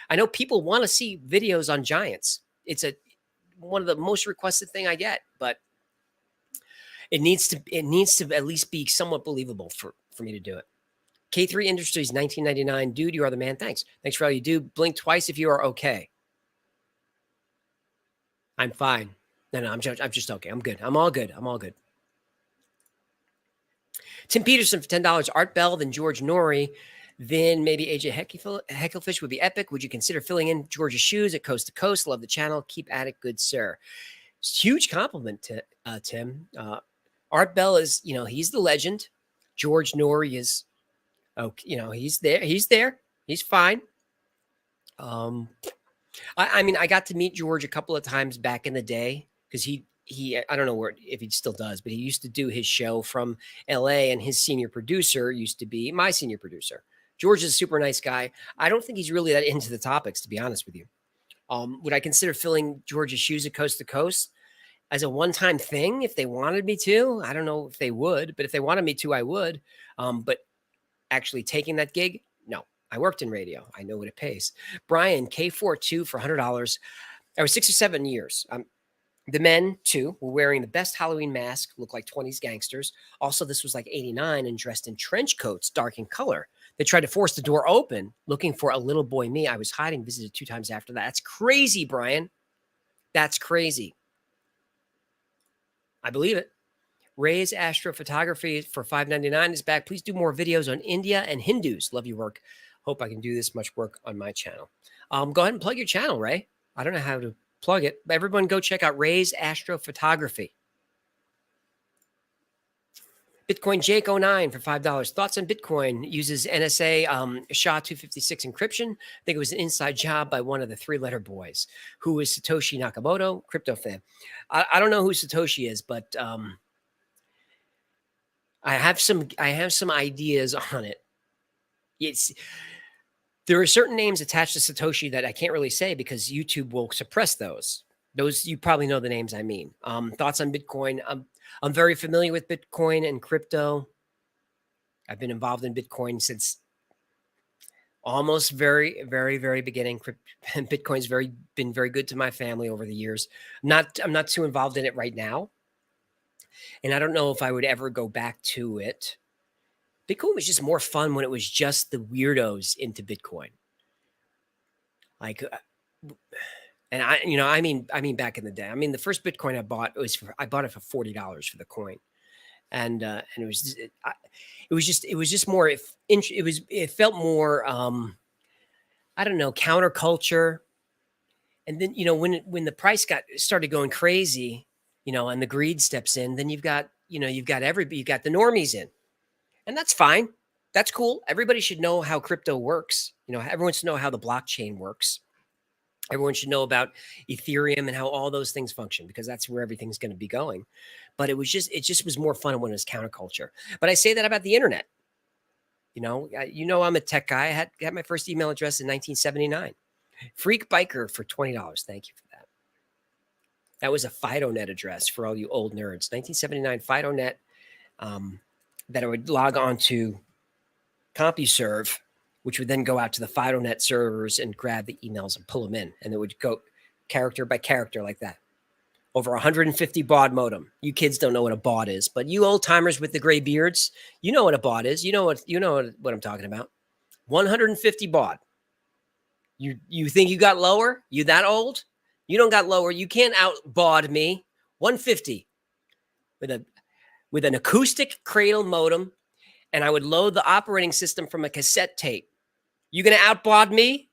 I know people want to see videos on giants. It's one of the most requested thing I get, but it needs to at least be somewhat believable for me to do it. K3 Industries 1999. Dude, you are the man. Thanks for all you do. Blink twice if you are okay. I'm fine. No, I'm just okay. I'm good. I'm all good. Tim Peterson for $10. Art Bell, then George Norrie, then maybe AJ Heckelfish would be epic. Would you consider filling in George's shoes at Coast to Coast? Love the channel. Keep at it, good sir. Huge compliment to Tim. Art Bell is, you know, he's the legend. George Norrie is, okay, you know, he's there. He's fine. I mean, I got to meet George a couple of times back in the day because he I don't know if he still does, but he used to do his show from LA, and his senior producer used to be my senior producer. George is a super nice guy. I don't think he's really that into the topics, to be honest with you. Would I consider filling George's shoes at Coast to Coast as a one-time thing if they wanted me to? I don't know if they would, but if they wanted me to, I would. But actually taking that gig, no. I worked in radio. I know what it pays. Brian, K42 for $100. I was 6 or 7 years. The men, too, were wearing the best Halloween mask, looked like 20s gangsters. Also, this was like 89 and dressed in trench coats, dark in color. They tried to force the door open, looking for a little boy me. I was hiding, visited 2 times after that. That's crazy, Brian. That's crazy. I believe it. Ray's Astrophotography for $5.99 is back. Please do more videos on India and Hindus. Love your work. Hope I can do this much work on my channel. Go ahead and plug your channel, Ray. I don't know how to plug it. Everyone go check out Ray's Astrophotography. Bitcoin Jake 09 for $5. Thoughts on Bitcoin? Uses NSA SHA-256 encryption. I think it was an inside job by one of the 3-letter boys. Who is Satoshi Nakamoto? Crypto fan. I don't know who Satoshi is, but I have some ideas on it. There are certain names attached to Satoshi that I can't really say because YouTube will suppress those. Those, you probably know the names I mean. Thoughts on Bitcoin? I'm very familiar with Bitcoin and crypto. I've been involved in Bitcoin since almost very, very, very beginning. Bitcoin's been very good to my family over the years. I'm not too involved in it right now, and I don't know if I would ever go back to it. Bitcoin was just more fun when it was just the weirdos into Bitcoin. Like, and I mean back in the day. I mean, the first Bitcoin I bought I bought it for $40 for the coin, and it was just more. It felt more. I don't know, counterculture. And then when the price started going crazy, and the greed steps in, then you've got the normies in. And that's fine. That's cool. Everybody should know how crypto works. Everyone should know how the blockchain works. Everyone should know about Ethereum and how all those things function, because that's where everything's going to be going. But it just was more fun when it was counterculture. But I say that about the internet. I'm a tech guy. I had my first email address in 1979. Freak Biker for $20. Thank you for that. That was a FidoNet address for all you old nerds. 1979 FidoNet. That I would log on to CompuServe, which would then go out to the FidoNet servers and grab the emails and pull them in. And it would go character by character like that. Over 150 baud modem. You kids don't know what a baud is, but you old timers with the gray beards, you know what a baud is. You know what I'm talking about. 150 baud. You think you got lower? You that old? You don't got lower. You can't out baud me. 150 with an acoustic cradle modem, and I would load the operating system from a cassette tape. You gonna outbaud me?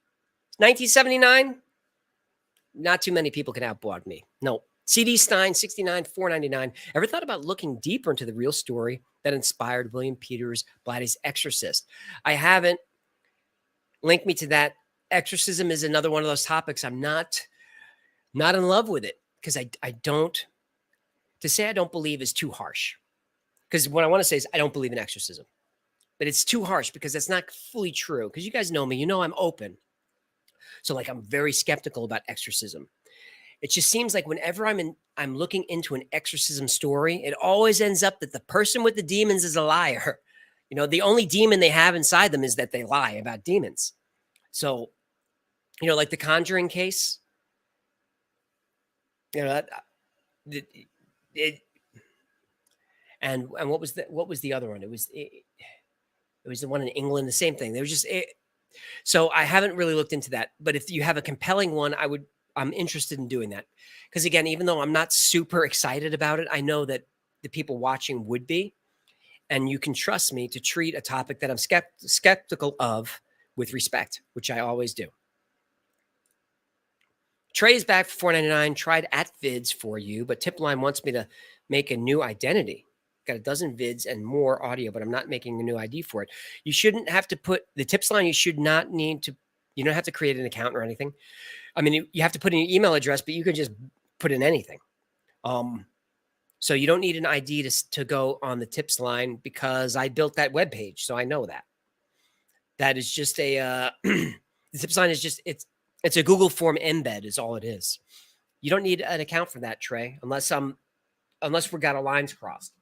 1979? Not too many people can outbaud me. No. CD Stein, 69, $4.99. Ever thought about looking deeper into the real story that inspired William Peters Blatty's Exorcist. I haven't. Link me to that. Exorcism is another one of those topics I'm not in love with it, because I don't, to say I don't believe is too harsh. Because what I want to say is I don't believe in exorcism. But it's too harsh because that's not fully true. Because you guys know me, you know I'm open. So like I'm very skeptical about exorcism. It just seems like whenever I'm looking into an exorcism story, it always ends up that the person with the demons is a liar. You know, the only demon they have inside them is that they lie about demons. So, you know, like the Conjuring case, you know, and what was the other one? It was the one in England, the same thing. There was just so I haven't really looked into that. But if you have a compelling one, I'm interested in doing that. Because again, even though I'm not super excited about it, I know that the people watching would be. And you can trust me to treat a topic that I'm skeptical of with respect, which I always do. Trey is back for $4.99. Tried @vids for you, but Tipline wants me to make a new identity. Got a dozen vids and more audio, but I'm not making a new ID for it. You shouldn't have to put the tips line. You should not need to. You don't have to create an account or anything. I mean, you have to put in your email address, but you can just put in anything. So you don't need an ID to go on the tips line, because I built that web page, so I know that. That is just a the tips line is just it's a Google form embed is all it is. You don't need an account for that, Trey, unless we got our lines crossed.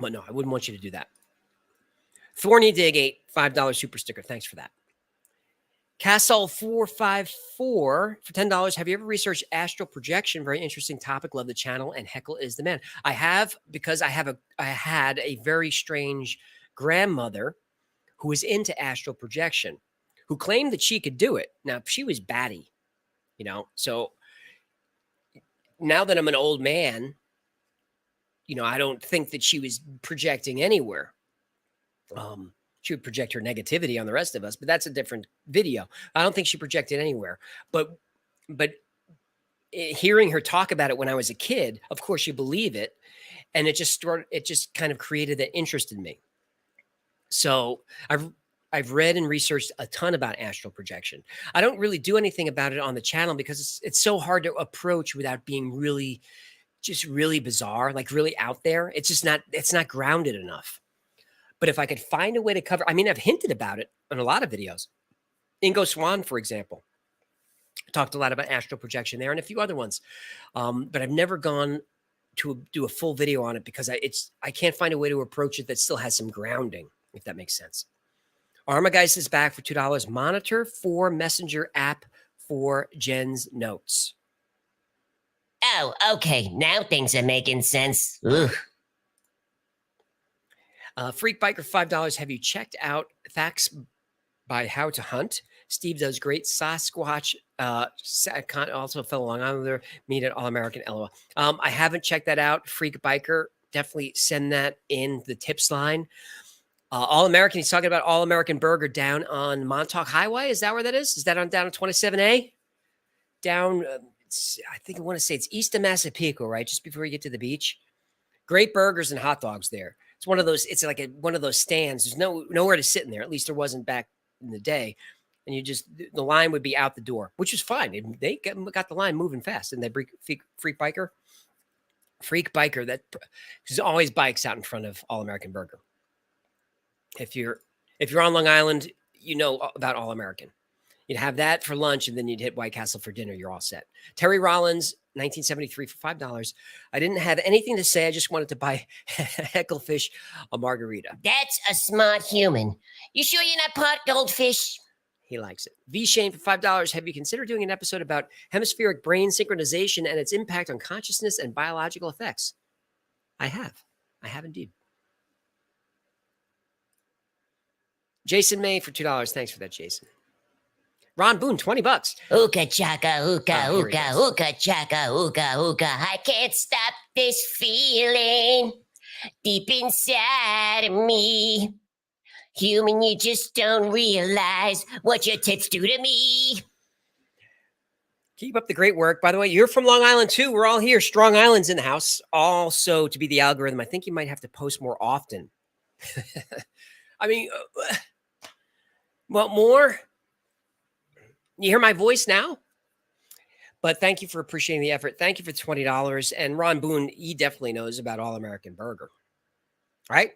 But no, I wouldn't want you to do that. Thorny Dig 8, $5 super sticker. Thanks for that. Castle 454 for $10. Have you ever researched astral projection? Very interesting topic. Love the channel, and Heckle is the man. I have, because I had a very strange grandmother who was into astral projection, who claimed that she could do it. Now, she was batty, you know. So now that I'm an old man, you know, I don't think that she was projecting anywhere. She would project her negativity on the rest of us, but that's a different video. I don't think she projected anywhere. But hearing her talk about it when I was a kid, of course you believe it, and it just kind of created that interest in me. So I've read and researched a ton about astral projection. I don't really do anything about it on the channel because it's so hard to approach without being really bizarre, like really out there. It's not grounded enough. But if I could find a way to cover, I mean, I've hinted about it in a lot of videos. Ingo Swan, for example, talked a lot about astral projection there, and a few other ones. But I've never gone to do a full video on it because I can't find a way to approach it that still has some grounding, if that makes sense. Armageist is back for $2. Monitor for Messenger app for Jen's notes. Oh, okay. Now things are making sense. Ugh. Freak Biker, $5. Have you checked out Facts by How to Hunt? Steve does great. Sasquatch, also a fellow Long Islander, meet at All American LOL. I haven't checked that out. Freak Biker, definitely send that in the tips line. All American, he's talking about All American Burger down on Montauk Highway. Is that where that is? Is that down on 27A? Down, I think I want to say it's east of Massapequa, right? Just before you get to the beach. Great burgers and hot dogs there. It's one of those. It's like one of those stands. There's nowhere to sit in there. At least there wasn't back in the day. And the line would be out the door, which is fine. They got the line moving fast. And they Freak Biker, that there's always bikes out in front of All American Burger. If you're on Long Island, you know about All American. You'd have that for lunch, and then you'd hit White Castle for dinner. You're all set. Terry Rollins, 1973 for $5. I didn't have anything to say. I just wanted to buy Hecklefish a margarita. That's a smart human. You sure you're not pot goldfish? He likes it. V Shane for $5. Have you considered doing an episode about hemispheric brain synchronization and its impact on consciousness and biological effects? I have indeed. Jason May for $2. Thanks for that, Jason. Ron Boone, $20. Ooka chaka, ooka, Oh, here he ooka, is. ooka chaka, ooka, ooka. I can't stop this feeling deep inside of me. Human, you just don't realize what your tits do to me. Keep up the great work. By the way, you're from Long Island too. We're all here. Strong Island's in the house. Also, to be the algorithm, I think you might have to post more often. I mean, what more? You hear my voice now? But thank you for appreciating the effort. Thank you for $20. And Ron Boone, he definitely knows about All American Burger, right?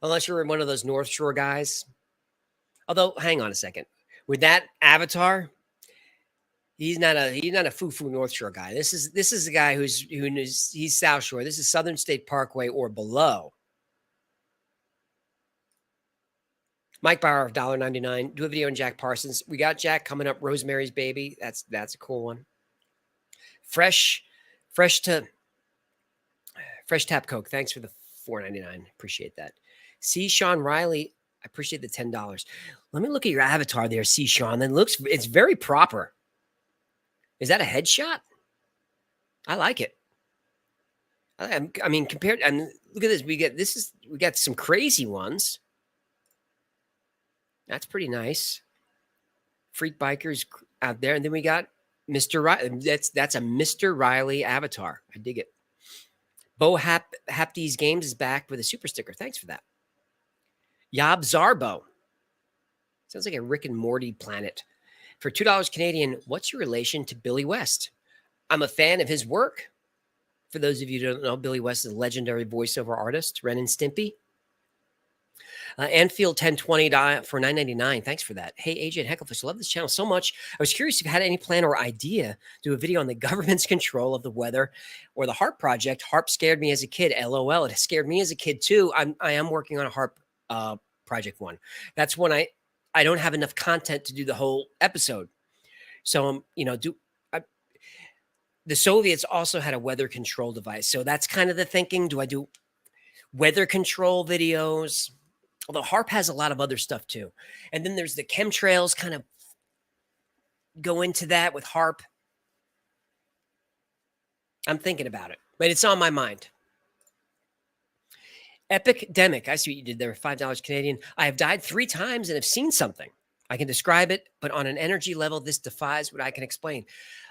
Unless you're one of those North Shore guys. Although, hang on a second. With that avatar, he's not a foo-foo North Shore guy. This is a guy he's South Shore. This is Southern State Parkway or below. Mike Bauer of $1.99. Do a video on Jack Parsons. We got Jack coming up. Rosemary's Baby. That's a cool one. Fresh Tap Coke. Thanks for the $4.99. Appreciate that. C. Sean Riley. I appreciate the $10. Let me look at your avatar there, C. Sean. It's very proper. Is that a headshot? I like it. I mean, compared, and look at this. We got some crazy ones. That's pretty nice. Freak bikers out there. And then we got Mr. Riley. That's a Mr. Riley avatar. I dig it. Bo Hapty's Games is back with a super sticker. Thanks for that. Yob Zarbo. Sounds like a Rick and Morty planet. For $2 Canadian, what's your relation to Billy West? I'm a fan of his work. For those of you who don't know, Billy West is a legendary voiceover artist. Ren and Stimpy. Anfield 1020 for $9.99. Thanks for that. Hey, AJ and Hecklefish, I love this channel so much. I was curious if you had any plan or idea to do a video on the government's control of the weather or the HARP project. HARP scared me as a kid. LOL. It scared me as a kid too. I am working on a HARP project one. That's when I don't have enough content to do the whole episode. So the Soviets also had a weather control device. So that's kind of the thinking. Do I do weather control videos? Although HARP has a lot of other stuff too. And then there's the chemtrails kind of go into that with HARP. I'm thinking about it, but it's on my mind. Epidemic. I see what you did there. $5 Canadian. I have died 3 times and have seen something. I can describe it, but on an energy level, this defies what I can explain.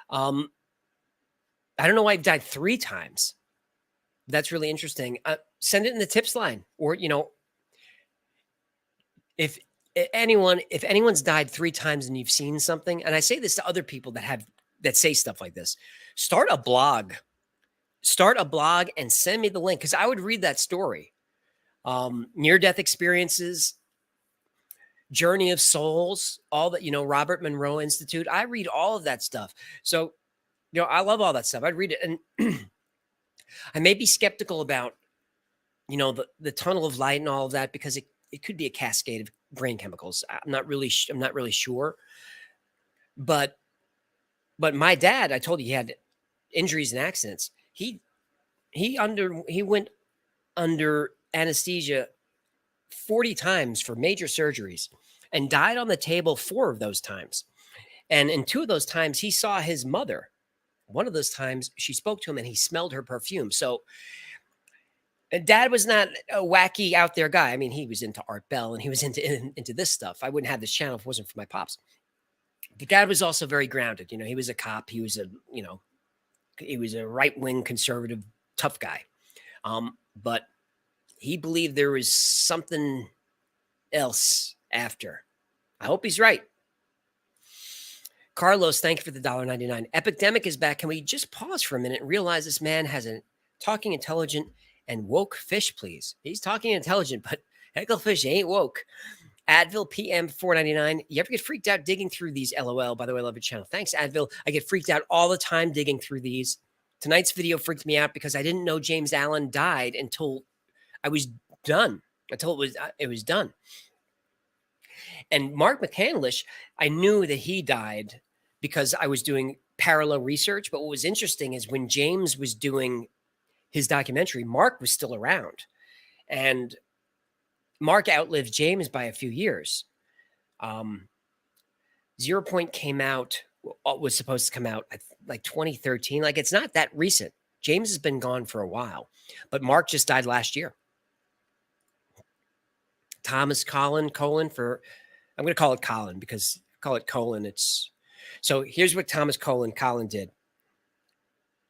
I don't know why I've died 3 times. That's really interesting. Send it in the tips line, or if anyone's died 3 times and you've seen something, and I say this to other people that say stuff like this, start a blog and send me the link, because I would read that story. Near-death experiences, Journey of Souls, all that, Robert Monroe Institute. I read all of that stuff. So, I love all that stuff. I'd read it. And I may be skeptical about, the tunnel of light and all of that, because it could be a cascade of brain chemicals. I'm not really sure. But my dad, I told you, he had injuries and accidents. He went under anesthesia 40 times for major surgeries and died on the table 4 of those times. And in 2 of those times, he saw his mother. One of those times, she spoke to him and he smelled her perfume. So Dad was not a wacky out there guy. I mean, he was into Art Bell and he was into this stuff. I wouldn't have this channel if it wasn't for my pops. But Dad was also very grounded. He was a cop. He was a right-wing conservative, tough guy. But he believed there was something else after. I hope he's right. Carlos, thank you for the $1.99. Epidemic is back. Can we just pause for a minute and realize this man has a talking intelligent and woke fish, please? He's talking intelligent, but Hecklefish ain't woke. Advil PM $4.99. You ever get freaked out digging through these? LOL. By the way, I love your channel. Thanks, Advil. I get freaked out all the time digging through these. Tonight's video freaked me out because I didn't know James Allen died until I was done. Until it was done. And Mark McCandlish, I knew that he died because I was doing parallel research. But what was interesting is when James was doing his documentary, Mark was still around. And Mark outlived James by a few years. 0 Point came out, was supposed to come out like 2013. Like, it's not that recent. James has been gone for a while, but Mark just died last year. Thomas Colin for, I'm going to call it Colin because call it Colin. It's So here's what Thomas Colin did.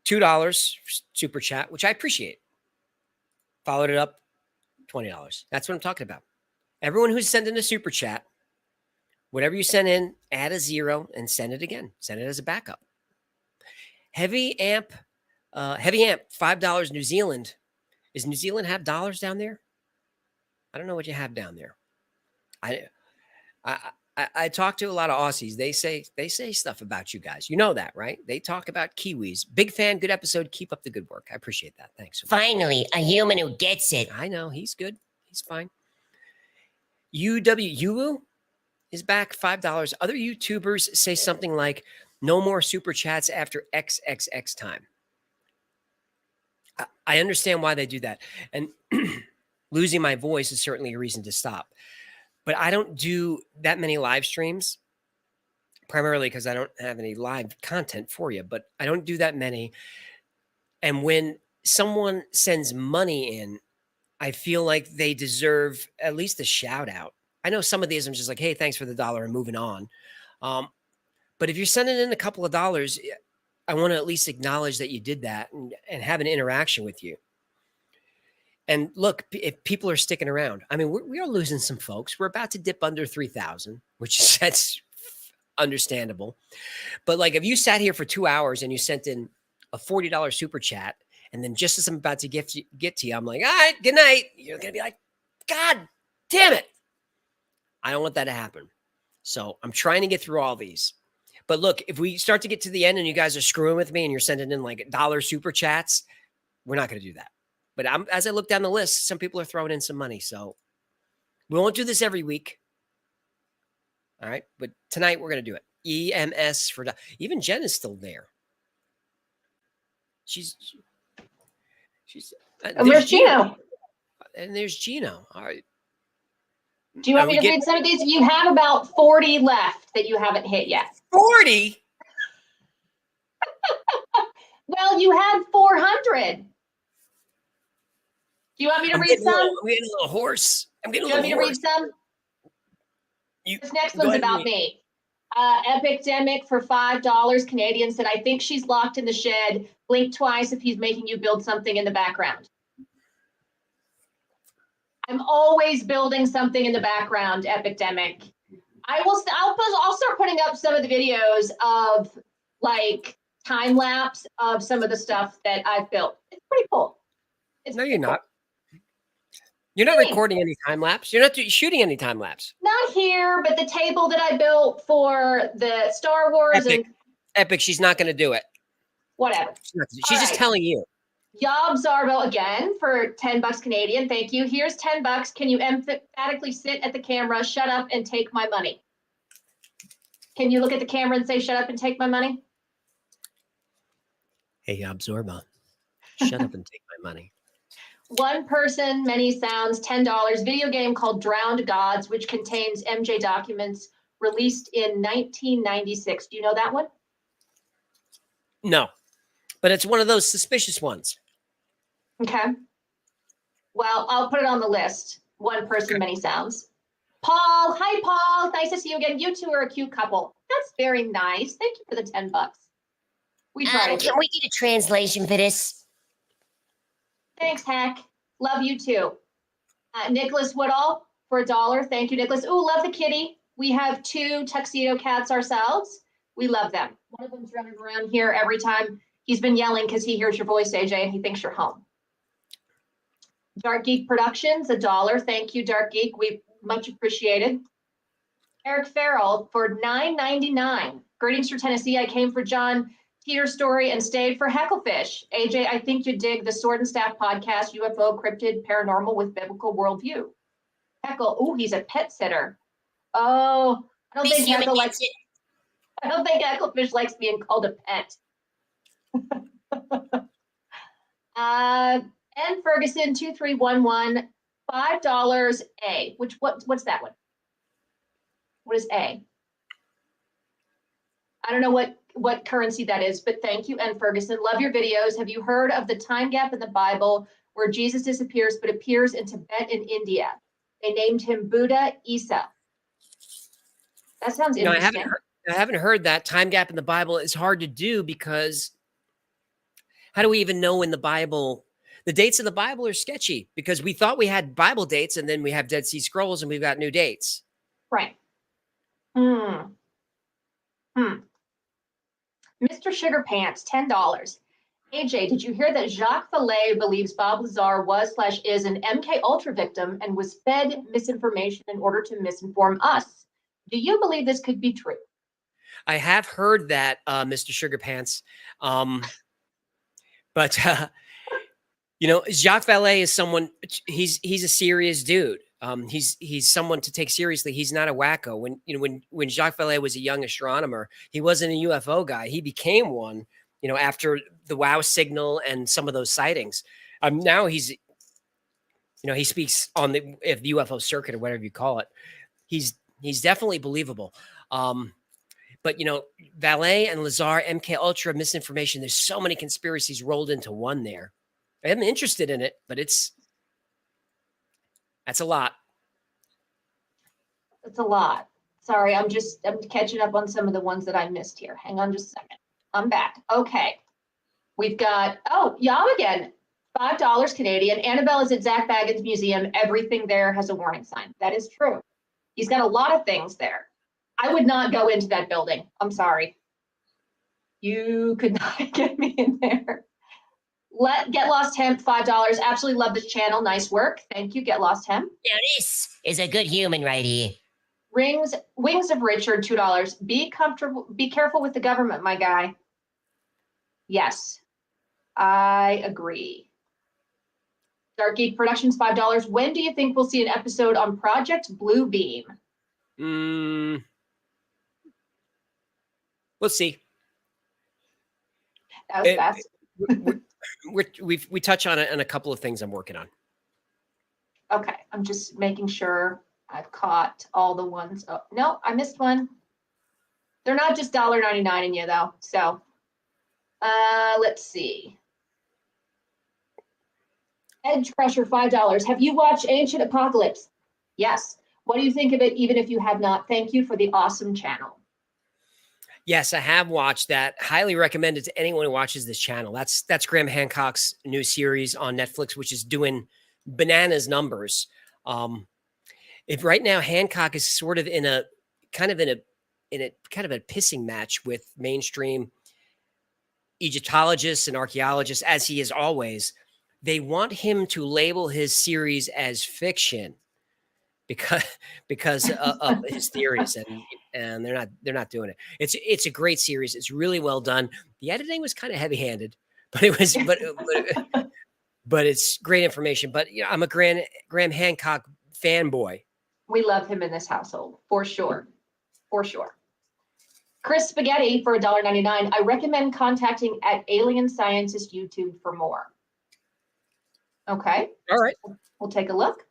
$2 super chat, which I appreciate. Followed it up, $20. That's what I'm talking about. Everyone who's sending a super chat, whatever you send in, add a 0 and send it again. Send it as a backup. Heavy Amp, $5 New Zealand. Does New Zealand have dollars down there? I don't know what you have down there. I talk to a lot of Aussies. They say stuff about you guys. You know that, right? They talk about Kiwis. Big fan. Good episode. Keep up the good work. I appreciate that. Thanks. So much. Finally, a human who gets it. I know he's good. He's fine. Uwu is back $5. Other YouTubers say something like, "No more super chats after XXX time." I understand why they do that, and losing my voice is certainly a reason to stop. But I don't do that many live streams, primarily because I don't have any live content for you, but I don't do that many. And when someone sends money in, I feel like they deserve at least a shout out. I know some of these I'm just like, hey, thanks for the dollar and moving on. But if you're sending in a couple of dollars, I want to at least acknowledge that you did that and have an interaction with you. And look, if people are sticking around, I mean, we are losing some folks. We're about to dip under 3,000, which is that's understandable. But like, if you sat here for 2 hours and you sent in a $40 super chat, and then just as I'm about to get to you, I'm like, all right, good night. You're going to be like, God damn it. I don't want that to happen. So I'm trying to get through all these. But look, if we start to get to the end and you guys are screwing with me and you're sending in like dollar super chats, we're not going to do that. But as I look down the list, some people are throwing in some money. So we won't do this every week. All right. But tonight we're going to do it. EMS for even Jen is still there. She's and where's Gino? And there's Gino. All right. Do you want me to read some of these? You have about 40 left that you haven't hit yet. 40? Well, you had 400. Do you want me to read some? I'm getting a little hoarse. I'm getting a little hoarse. Do you want me to read some? This next one's about me. Epidemic for $5 Canadian said, I think she's locked in the shed. Blink twice if he's making you build something in the background. I'm always building something in the background, Epidemic. I'll start putting up some of the videos of like time lapse of some of the stuff that I've built. It's pretty cool. No, you're not. You're not recording any time lapse. You're not shooting any time lapse. Not here, but the table that I built for the Star Wars Epic. She's not going to do it. Whatever. She's just telling you. Yob Zarbo again for $10 Canadian. Thank you. Here's $10. Can you emphatically sit at the camera, shut up, and take my money? Can you look at the camera and say, shut up and take my money? Hey, Yob Zarbo, shut up and take my money. One person, many sounds, $10. Video game called Drowned Gods, which contains MJ documents released in 1996. Do you know that one? No, but it's one of those suspicious ones. Okay. Well, I'll put it on the list. One person, many sounds. Paul, hi, Paul. Nice to see you again. You two are a cute couple. That's very nice. Thank you for the $10. We tried. Can we get a translation for this? Thanks, Hack. Love you too. Nicholas Woodall for $1. Thank you, Nicholas. Ooh, love the kitty. We have 2 tuxedo cats ourselves. We love them. One of them's running around here every time. He's been yelling because he hears your voice, AJ, and he thinks you're home. Dark Geek Productions, $1. Thank you, Dark Geek. We much appreciated. Eric Farrell for $9.99. Greetings from Tennessee. I came for John Peter's story and stayed for Hecklefish. AJ, I think you dig the Sword and Staff podcast, UFO, cryptid, paranormal with biblical worldview. Heckle, ooh, he's a pet sitter. Oh, I don't think Hecklefish likes being called a pet. N Ferguson 2311, $5 A. What's that one? What is A? I don't know what currency that is, but thank you, N Ferguson. Love your videos. Have you heard of the time gap in the Bible where Jesus disappears but appears in Tibet and India? They named him Buddha Isa. That sounds interesting. I haven't heard that. Time gap in the Bible is hard to do because how do we even know when the dates in the Bible are sketchy because we thought we had Bible dates and then we have Dead Sea Scrolls and we've got new dates. Right. Hmm. Hmm. Mr. Sugar Pants, $10. AJ, did you hear that Jacques Vallée believes Bob Lazar was/is an MK Ultra victim and was fed misinformation in order to misinform us? Do you believe this could be true? I have heard that, Mr. Sugar Pants. But Jacques Vallée is someone. He's a serious dude. He's someone to take seriously. He's not a wacko. When Jacques Vallée was a young astronomer, he wasn't a UFO guy. He became one. After the WOW signal and some of those sightings. Now he speaks on the UFO circuit or whatever you call it. He's definitely believable. But Vallée and Lazar, MK Ultra, misinformation. There's so many conspiracies rolled into one there. I'm interested in it, but that's a lot. It's a lot. Sorry, I'm catching up on some of the ones that I missed here. Hang on just a second. I'm back. Okay. We've got, Yam again, $5 Canadian. Annabelle is at Zach Baggins Museum. Everything there has a warning sign. That is true. He's got a lot of things there. I would not go into that building. I'm sorry. You could not get me in there. Get Lost Hemp, $5. Absolutely love this channel. Nice work. Thank you, Get Lost Hemp. Now this is a good human right here. Wings of Richard, $2. Be careful with the government, my guy. Yes, I agree. Dark Geek Productions, $5. When do you think we'll see an episode on Project Bluebeam? We'll see. That was fast. We touch on it and a couple of things I'm working on. Okay, I'm just making sure I've caught all the ones. Oh, no, I missed one. They're not just $1.99 in you though. So let's see. Edge Crusher, $5. Have you watched Ancient Apocalypse? Yes. What do you think of it, even if you have not? Thank you for the awesome channel. Yes, I have watched that. Highly recommend it to anyone who watches this channel. That's Graham Hancock's new series on Netflix, which is doing bananas numbers. If right now Hancock is sort of in a kind of a pissing match with mainstream Egyptologists and archaeologists, as he is always. They want him to label his series as fiction because of his theories, and they're not doing it. It's a great series. It's really well done. The editing was kind of heavy-handed, but it was but it's great information. But I'm a Graham Hancock fanboy. We love him in this household for sure, for sure. Chris Spaghetti for $1.99. I recommend contacting at Alien Scientist YouTube for more. Okay. All right. We'll take a look.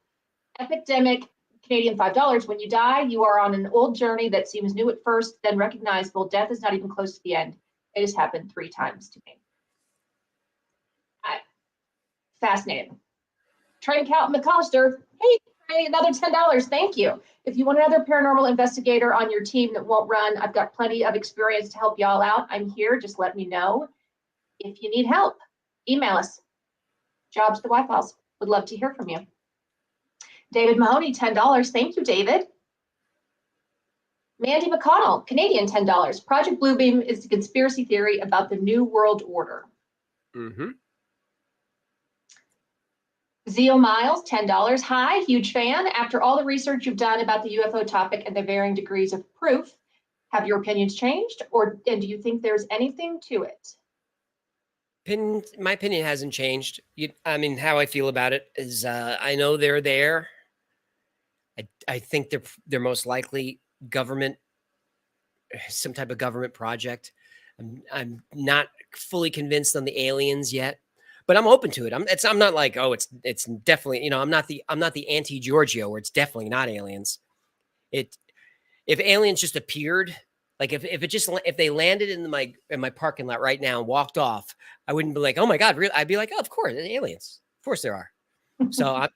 Epidemic Canadian $5. When you die, you are on an old journey that seems new at first, then recognizable. Death is not even close to the end. It has happened 3 times to me. Fascinating. Trey McAllister. Hey, Trey, another $10. Thank you. If you want another paranormal investigator on your team that won't run, I've got plenty of experience to help y'all out. I'm here. Just let me know. If you need help, email us. Jobs to White Files. Would love to hear from you. David Mahoney, $10. Thank you, David. Mandy McConnell, Canadian, $10. Project Bluebeam is a conspiracy theory about the New World Order. Mm-hmm. Zio Miles, $10. Hi, huge fan. After all the research you've done about the UFO topic and the varying degrees of proof, have your opinions changed, and do you think there's anything to it? My opinion hasn't changed. How I feel about it is, I know they're there. I think they're most likely government, some type of government project. I'm not fully convinced on the aliens yet, but I'm open to it. I'm not like, oh, it's definitely, I'm not the anti-Giorgio where it's definitely not aliens. If aliens just appeared, like if they landed in my parking lot right now and walked off, I wouldn't be like, oh my God, really? I'd be like, oh, of course, aliens. Of course there are. So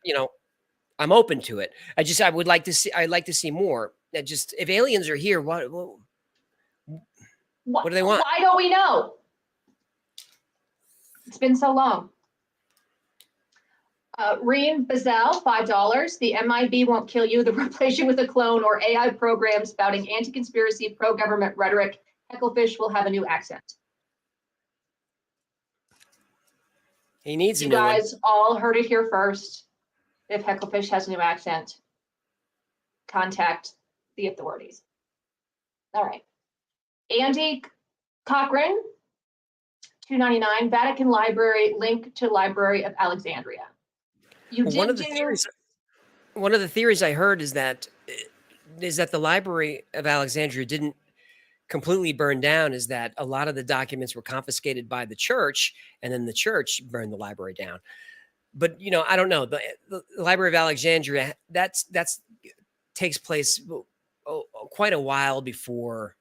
I'm open to it. I'd like to see more. If aliens are here, What do they want? Why don't we know? It's been so long. Reen Bazell, $5. The MIB won't kill you. They'll replace you with a clone or AI program spouting anti-conspiracy, pro-government rhetoric. Hecklefish will have a new accent. He needs a You new one. guys all heard it here first. If Hecklefish has a new accent, contact the authorities. All right. Andy Cochran, $2.99. Vatican Library, link to Library of Alexandria. Well, one of the theories I heard is that the Library of Alexandria didn't completely burned down, is that a lot of the documents were confiscated by the church, and then the church burned the library down. But I don't know. The Library of Alexandria, that's takes place quite a while before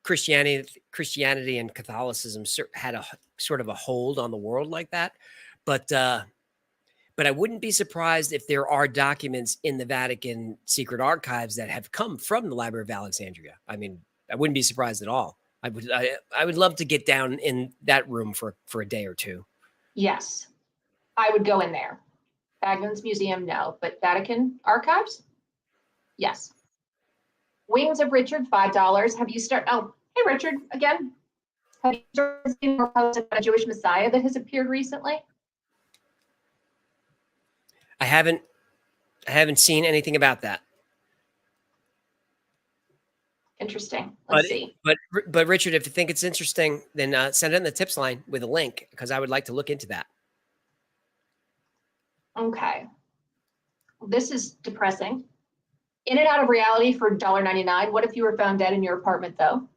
Christianity and Catholicism had a sort of a hold on the world like that. But I wouldn't be surprised if there are documents in the Vatican secret archives that have come from the Library of Alexandria. I mean, I wouldn't be surprised at all. I would love to get down in that room for a day or two. Yes, I would go in there. Bagman's Museum, no, but Vatican archives, yes. Wings of Richard, $5. Have you started? Oh, hey Richard, again. Have you started seeing more posts about a Jewish Messiah that has appeared recently? I haven't seen anything about that. Interesting. Let's see. But Richard, if you think it's interesting, then send it in the tips line with a link, because I would like to look into that. Okay. This is depressing. In and Out of Reality for $1.99. What if you were found dead in your apartment, though?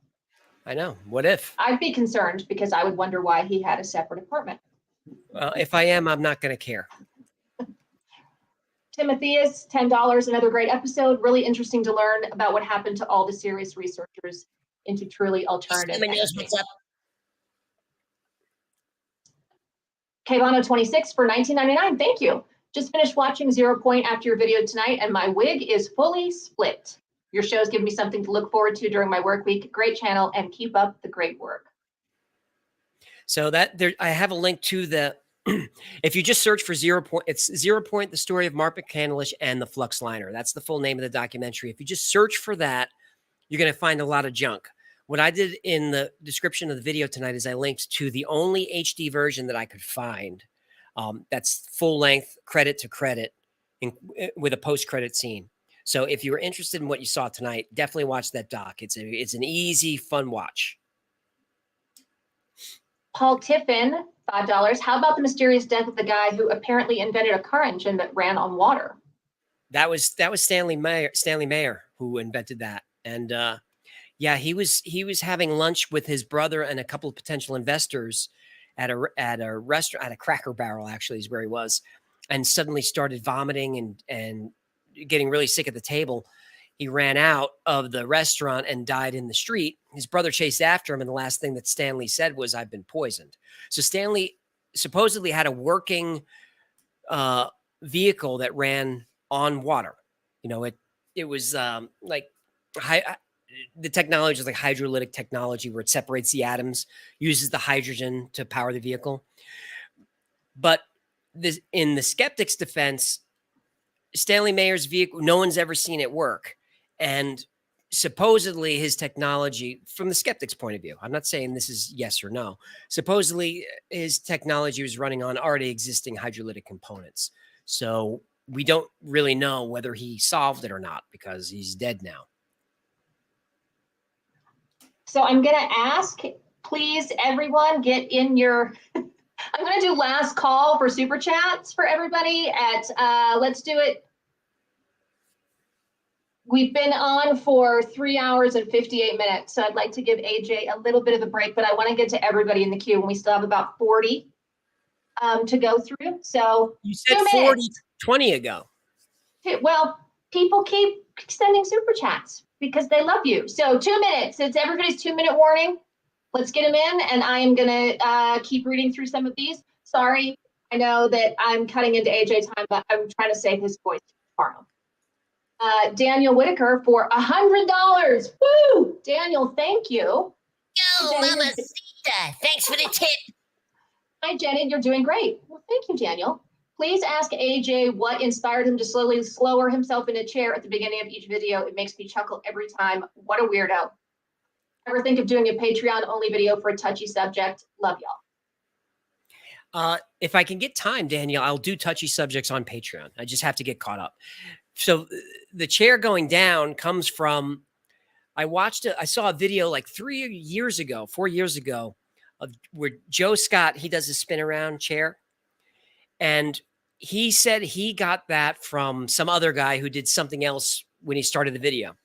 I know. What if? I'd be concerned because I would wonder why he had a separate apartment. Well, if I am, I'm not going to care. Timotheus, $10. Another great episode. Really interesting to learn about what happened to all the serious researchers into truly alternative Someone knows energy. what's up. Kayvano26 for $19.99. Thank you. Just finished watching Zero Point after your video tonight, and my wig is fully split. Your shows give me something to look forward to during my work week. Great channel, and keep up the great work. So I have a link to the. If you just search for Zero Point, it's Zero Point: The Story of Mark McCandlish and the Flux Liner. That's the full name of the documentary. If you just search for that, you're going to find a lot of junk. What I did in the description of the video tonight is I linked to the only HD version that I could find. That's full length, credit to credit, with a post credit scene. So if you were interested in what you saw tonight, definitely watch that doc. It's an easy, fun watch. Paul Tiffin, $5. How about the mysterious death of the guy who apparently invented a car engine that ran on water? That was Stanley Mayer who invented that. And yeah, he was having lunch with his brother and a couple of potential investors at a restaurant, at a Cracker Barrel, actually, is where he was, and suddenly started vomiting and getting really sick at the table. He ran out of the restaurant and died in the street. His brother chased after him, and the last thing that Stanley said was, "I've been poisoned." So Stanley supposedly had a working vehicle that ran on water. It was like the technology is like hydrolytic technology, where it separates the atoms, uses the hydrogen to power the vehicle. But in the skeptic's defense, Stanley Mayer's vehicle, no one's ever seen it work. And supposedly his technology, from the skeptic's point of view, I'm not saying this is yes or no, supposedly his technology was running on already existing hydrolytic components. So we don't really know whether he solved it or not, because he's dead now. So I'm going to ask, please, everyone, get in your, I'm going to do last call for super chats for everybody at, let's do it. We've been on for 3 hours and 58 minutes. So I'd like to give AJ a little bit of a break, but I want to get to everybody in the queue, and we still have about 40 to go through. So you said 40, 20 ago. Well, people keep sending super chats because they love you. So 2 minutes. It's everybody's 2-minute warning. Let's get them in, and I am going to keep reading through some of these. Sorry, I know that I'm cutting into AJ time, but I'm trying to save his voice tomorrow. Daniel Whitaker for $100. Woo! Daniel, thank you. Yo, Jenny, mamacita. Thanks for the tip. Hi, Jenny. You're doing great. Well, thank you, Daniel. Please ask AJ what inspired him to slowly lower himself in a chair at the beginning of each video. It makes me chuckle every time. What a weirdo. Ever think of doing a Patreon-only video for a touchy subject? Love y'all. If I can get time, Daniel, I'll do touchy subjects on Patreon. I just have to get caught up. So the chair going down comes from, I saw a video like 4 years ago, of where Joe Scott, he does a spin around chair. And he said he got that from some other guy who did something else when he started the video.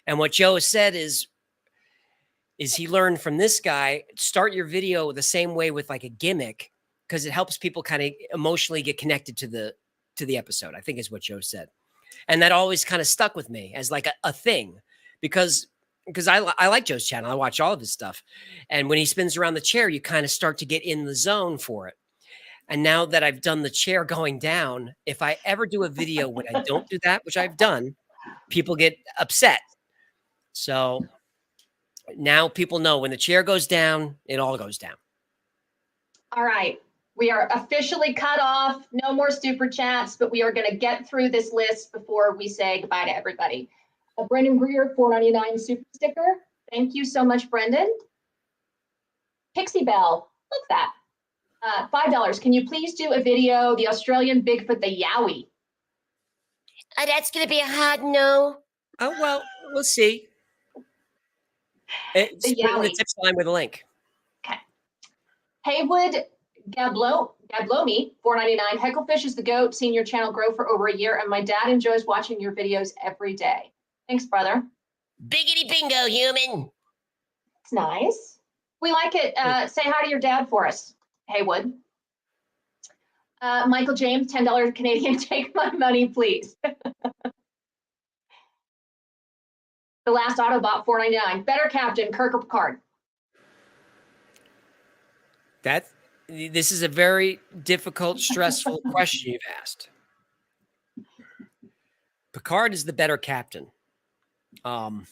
And what Joe said is he learned from this guy, start your video the same way with like a gimmick, because it helps people kind of emotionally get connected to the episode, I think is what Joe said. And that always kind of stuck with me as like a thing, because I like Joe's channel. I watch all of his stuff. And when he spins around the chair, you kind of start to get in the zone for it. And now that I've done the chair going down, if I ever do a video when I don't do that, which I've done, people get upset. So now people know when the chair goes down, it all goes down. All right. We are officially cut off. No more super chats, but we are going to get through this list before we say goodbye to everybody. Brendan Greer, $4.99 super sticker. Thank you so much, Brendan. Pixie Bell, love that. $5. Can you please do a video, the Australian Bigfoot, the Yowie? That's going to be a hard no. Oh, well, we'll see. It's The put in the Yowie. tips line with a link. Okay. Haywood Gablomi, $4.99. Hecklefish is the GOAT. Seen your channel grow for over a year, and my dad enjoys watching your videos every day. Thanks, brother. Biggity bingo, human. It's nice. We like it. Say hi to your dad for us, Haywood. Michael James, $10 Canadian. Take my money, please. The Last Autobot, $4.99. Better Captain, Kirk or Picard? This is a very difficult, stressful question you've asked. Picard is the better captain. But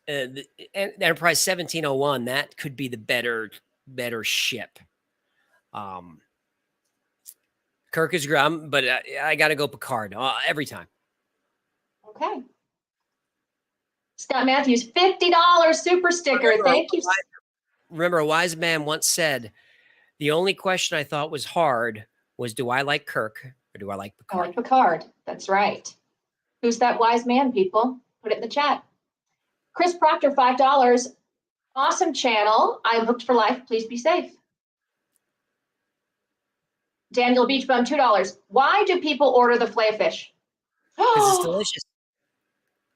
the Enterprise 1701, that could be the better ship. Kirk is great, but I got to go Picard every time. Okay. Scott Matthews, $50 super sticker. Thank you. Remember, a wise man once said, the only question I thought was hard was, do I like Kirk or do I like I Picard? like Picard. That's right. Who's that wise man, people? Put it in the chat. Chris Proctor, $5. Awesome channel. I'm hooked for life. Please be safe. Daniel Beachbum, $2. Why do people order the filet fish? Because it's delicious.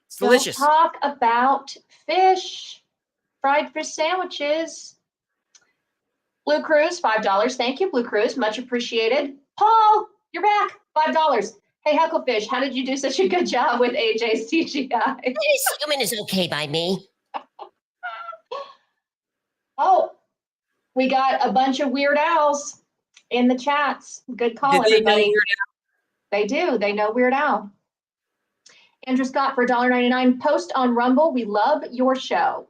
It's delicious. Don't talk about fish. Fried fish sandwiches. Blue Cruise, $5. Thank you, Blue Cruise. Much appreciated. Paul, you're back. $5. Hey, Hucklefish, how did you do such a good job with AJ's CGI? This human is okay by me. Oh, we got a bunch of Weird Owls in the chats. Good call, Did they know everybody. Weird They do. They know Weird Al. Andrew Scott for $1.99. Post on Rumble. We love your show.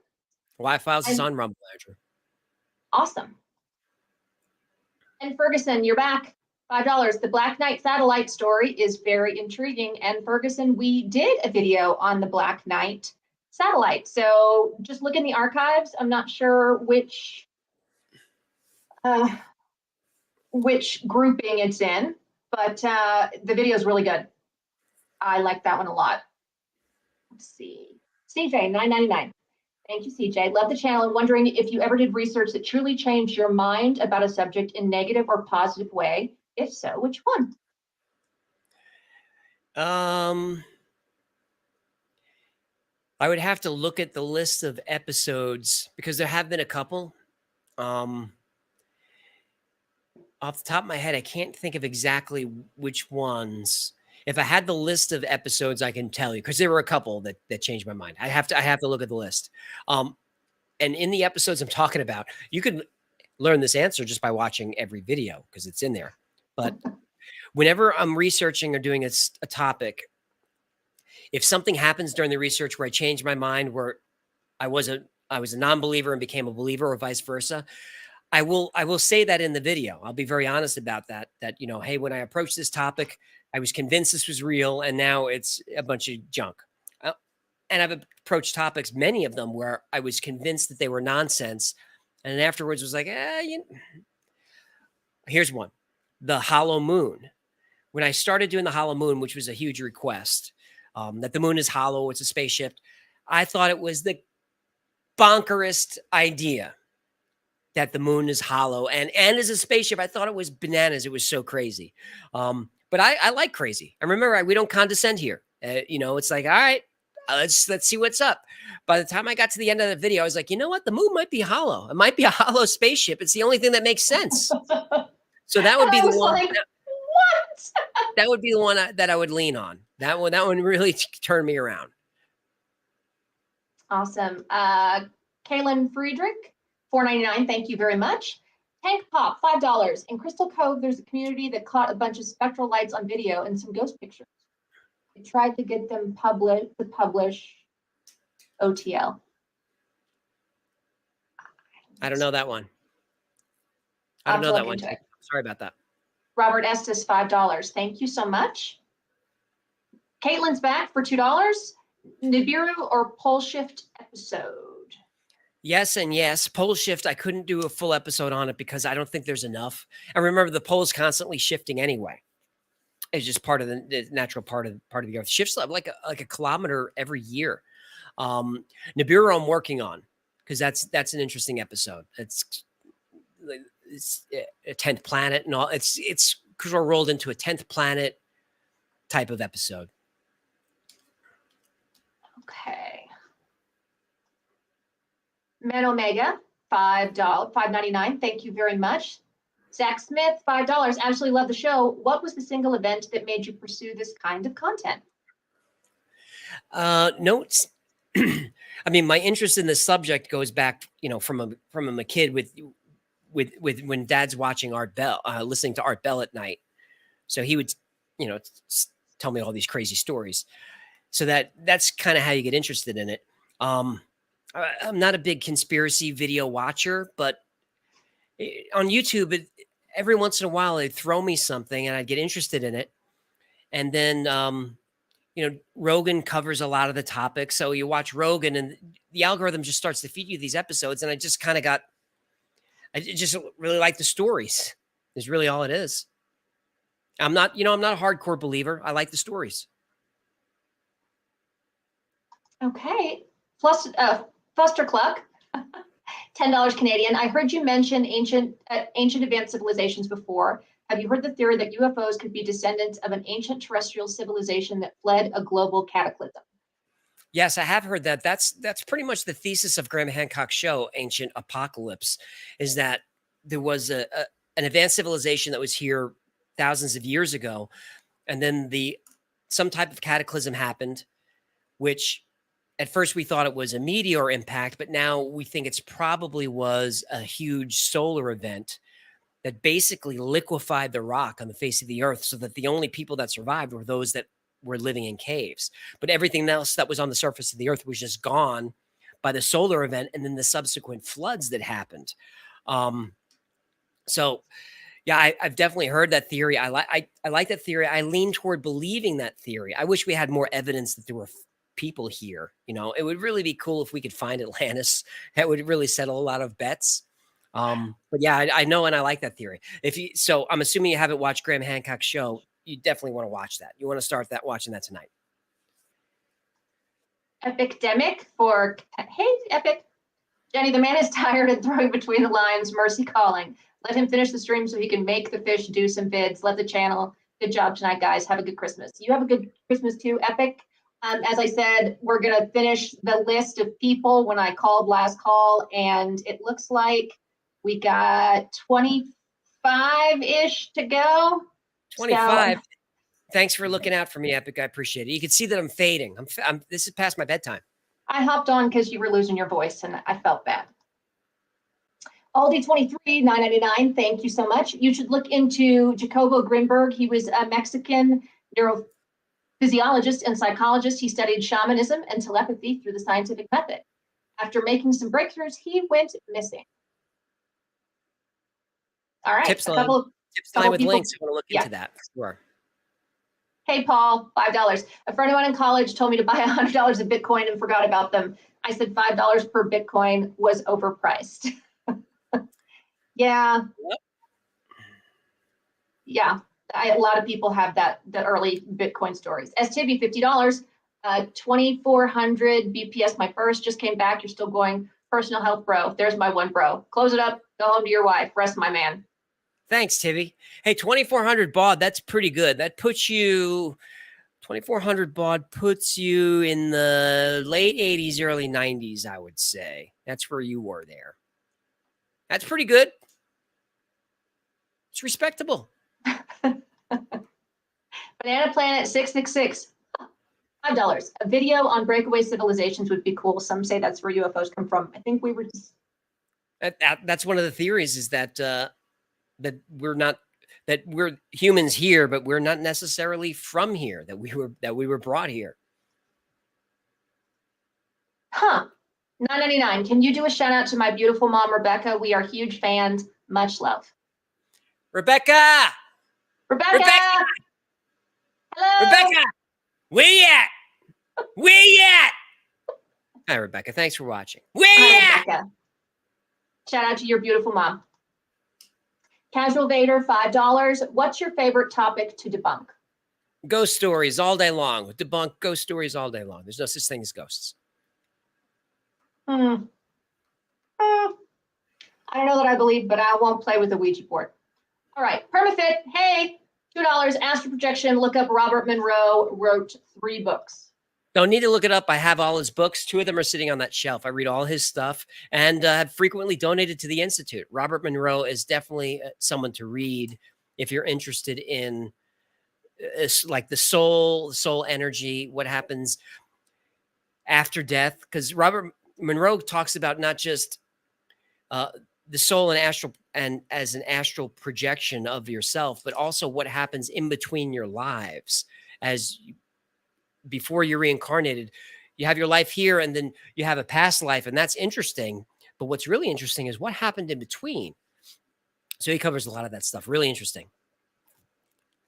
Y-Files is on Rumble, Andrew. Awesome. And Ferguson, you're back. $5. The Black Knight satellite story is very intriguing. And Ferguson, we did a video on the Black Knight satellite. So just look in the archives. I'm not sure which grouping it's in, but the video is really good. I like that one a lot. Let's see. CJ, $9.99. Thank you, CJ. Love the channel and wondering if you ever did research that truly changed your mind about a subject in negative or positive way. If so, which one? I would have to look at the list of episodes because there have been a couple. Off the top of my head, I can't think of exactly which ones. If I had the list of episodes, I can tell you because there were a couple that changed my mind. I have to look at the list. And in the episodes I'm talking about, you can learn this answer just by watching every video because it's in there. But Whenever I'm researching or doing a topic, if something happens during the research where I change my mind, where I was a non-believer and became a believer, or vice versa, I will say that in the video. I'll be very honest about that. That, hey, when I approached this topic, I was convinced this was real, and now it's a bunch of junk. Uh, And I've approached topics, many of them, where I was convinced that they were nonsense, and then afterwards was like, here's one: the hollow moon. When I started doing the hollow moon, which was a huge request, that the moon is hollow, it's a spaceship, I thought it was the bonkerest idea that the moon is hollow and as a spaceship. I thought it was bananas. It was so crazy. But I like crazy. And remember, we don't condescend here. It's like, all right, let's see what's up. By the time I got to the end of the video, I was like, you know what? The moon might be hollow. It might be a hollow spaceship. It's the only thing that makes sense. So that would be the one. Like, what? That would be the one that I would lean on. That one really turned me around. Awesome. Kaylin Friedrich, $4.99. Thank you very much. Tank Pop, $5. In Crystal Cove, there's a community that caught a bunch of spectral lights on video and some ghost pictures. They tried to get them to publish OTL. I don't know that one. I don't know that one. Sorry about that. Robert Estes, $5. Thank you so much. Caitlin's back for $2. Nibiru or pole shift episode? Yes and yes. Pole shift, I couldn't do a full episode on it because I don't think there's enough. And remember, the pole's constantly shifting anyway. It's just part of the natural part of the earth. Shifts like a kilometer every year. Nibiru I'm working on, because that's an interesting episode. It's a 10th planet and all. It's because we're rolled into a 10th planet type of episode. Okay. Men Omega, $5.99. Thank you very much. Zach Smith, $5. Absolutely love the show. What was the single event that made you pursue this kind of content? Notes. I mean, my interest in the subject goes back, from a kid with when Dad's watching Art Bell, listening to Art Bell at night. So he would, tell me all these crazy stories. So that's kind of how you get interested in it. I'm not a big conspiracy video watcher, but on YouTube, every once in a while they'd throw me something and I'd get interested in it. And then, Rogan covers a lot of the topics. So you watch Rogan and the algorithm just starts to feed you these episodes. And I just I just really like the stories. Is really all it is. I'm not a hardcore believer. I like the stories. Okay. Plus, Fuster Cluck, $10 Canadian. I heard you mention ancient advanced civilizations before. Have you heard the theory that UFOs could be descendants of an ancient terrestrial civilization that fled a global cataclysm? Yes, I have heard that. That's pretty much the thesis of Graham Hancock's show, Ancient Apocalypse, is that there was an advanced civilization that was here thousands of years ago, and then some type of cataclysm happened, which at first we thought it was a meteor impact, but now we think it's probably was a huge solar event that basically liquefied the rock on the face of the earth, so that the only people that survived were those that were living in caves. But everything else that was on the surface of the earth was just gone by the solar event and then the subsequent floods that happened. So yeah, I've definitely heard that theory. I like that theory. I lean toward believing that theory. I wish we had more evidence that there were people here. It would really be cool if we could find Atlantis. That would really settle a lot of bets. But yeah, I know, and I like that theory. So I'm assuming you haven't watched Graham Hancock's show. You definitely want to watch that. You want to start watching that tonight. Epidemic for, hey, Epic. Jenny, the man is tired and throwing between the lines, mercy calling. Let him finish the stream so he can make the fish do some vids. Let the channel. Good job tonight, guys. Have a good Christmas. You have a good Christmas too, Epic. As I said, we're going to finish the list of people when I called last call, and it looks like we got 25-ish to go. 25. So, thanks for looking out for me, Epic. I appreciate it. You can see that I'm fading. This is past my bedtime. I hopped on because you were losing your voice, and I felt bad. Aldi 23, $9.99. Thank you so much. You should look into Jacobo Grinberg. He was a Mexican neurophysiologist and psychologist. He studied shamanism and telepathy through the scientific method. After making some breakthroughs, he went missing. All right. Tips a line. couple of Tips couple line with people- links. I want to look yeah. into that. Sure. Hey, Paul, $5. A friend of mine in college told me to buy $100 of Bitcoin and forgot about them. I said $5 per Bitcoin was overpriced. Yeah. Yep. Yeah. A lot of people have the early Bitcoin stories. STB, $50. 2,400 BPS. My first just came back. You're still going. Personal health, bro. There's my one, bro. Close it up. Go home to your wife. Rest, my man. Thanks, Tibby. Hey, 2,400 baud. That's pretty good. That puts you 2,400 baud puts you in the late 80s, early 90s. I would say that's where you were there. That's pretty good. It's respectable. Banana Planet 666. $5. A video on breakaway civilizations would be cool. Some say that's where UFOs come from. I think we were just. That's one of the theories is that that we're humans here, but we're not necessarily from here. That we were brought here. Huh. $9.99. Can you do a shout out to my beautiful mom, Rebecca? We are huge fans. Much love. Rebecca. Rebecca. Hello. Rebecca. Where you at? Where you at? Hi, Rebecca. Thanks for watching. Where you Hi, at? Rebecca. Shout out to your beautiful mom. Casual Vader, $5. What's your favorite topic to debunk? Ghost stories all day long. Debunk ghost stories all day long. There's no such thing as ghosts. I don't know that I believe, but I won't play with the Ouija board. All right. Permafit, hey, $2. Astral projection. Look up Robert Monroe. Wrote 3 books. Don't need to look it up. I have all his books. 2 of them are sitting on that shelf. I read all his stuff and have frequently donated to the Institute. Robert Monroe is definitely someone to read if you're interested in like the soul energy, what happens after death. Because Robert Monroe talks about not just the soul and as an astral projection of yourself, but also what happens in between your lives before you're reincarnated. You have your life here and then you have a past life, and that's interesting. But what's really interesting is what happened in between. So he covers a lot of that stuff. Really interesting.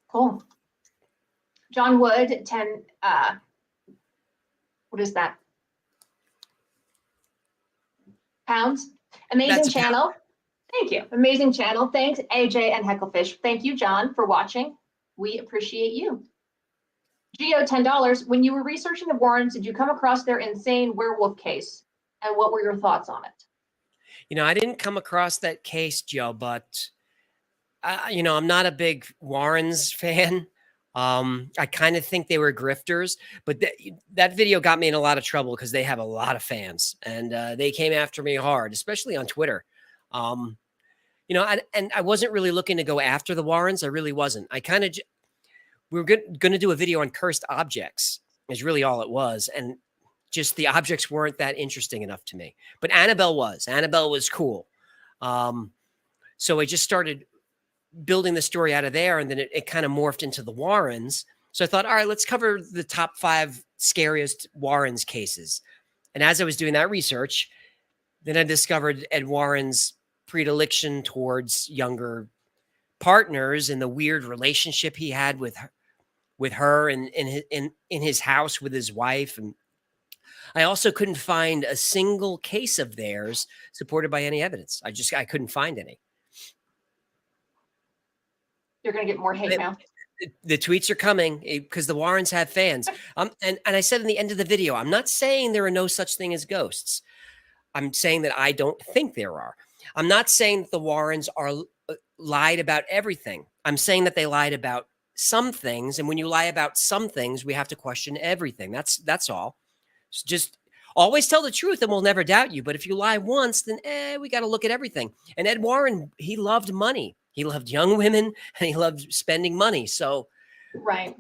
Cool. John Wood, 10, what is that? Pounds. Amazing That's a channel. Thank you. Amazing channel. Thanks, AJ and Hecklefish. Thank you, John, for watching. We appreciate you. Geo, $10. When you were researching the Warrens, did you come across their insane werewolf case? And what were your thoughts on it? You know, I didn't come across that case, Joe, but, you know, I'm not a big Warrens fan. I kind of think they were grifters, but that video got me in a lot of trouble because they have a lot of fans and they came after me hard, especially on Twitter. You know, and I wasn't really looking to go after the Warrens. I really wasn't. I kind of, we were going to do a video on cursed objects is really all it was. And just the objects weren't that interesting enough to me, but Annabelle was cool. So I just started building the story out of there, and then it kind of morphed into the Warrens. So I thought, all right, let's cover the top 5 scariest Warrens cases. And as I was doing that research, then I discovered Ed Warren's predilection towards younger partners and the weird relationship he had with her and in his house with his wife. And I also couldn't find a single case of theirs supported by any evidence. I couldn't find any. You're going to get more hate now. The tweets are coming because the Warrens have fans. And I said in the end of the video, I'm not saying there are no such thing as ghosts. I'm saying that I don't think there are. I'm not saying that the Warrens are lied about everything. I'm saying that they lied about some things. And when you lie about some things, we have to question everything. That's all. So just always tell the truth and we'll never doubt you. But if you lie once, then we got to look at everything. And Ed Warren, he loved money. He loved young women and he loved spending money. So right.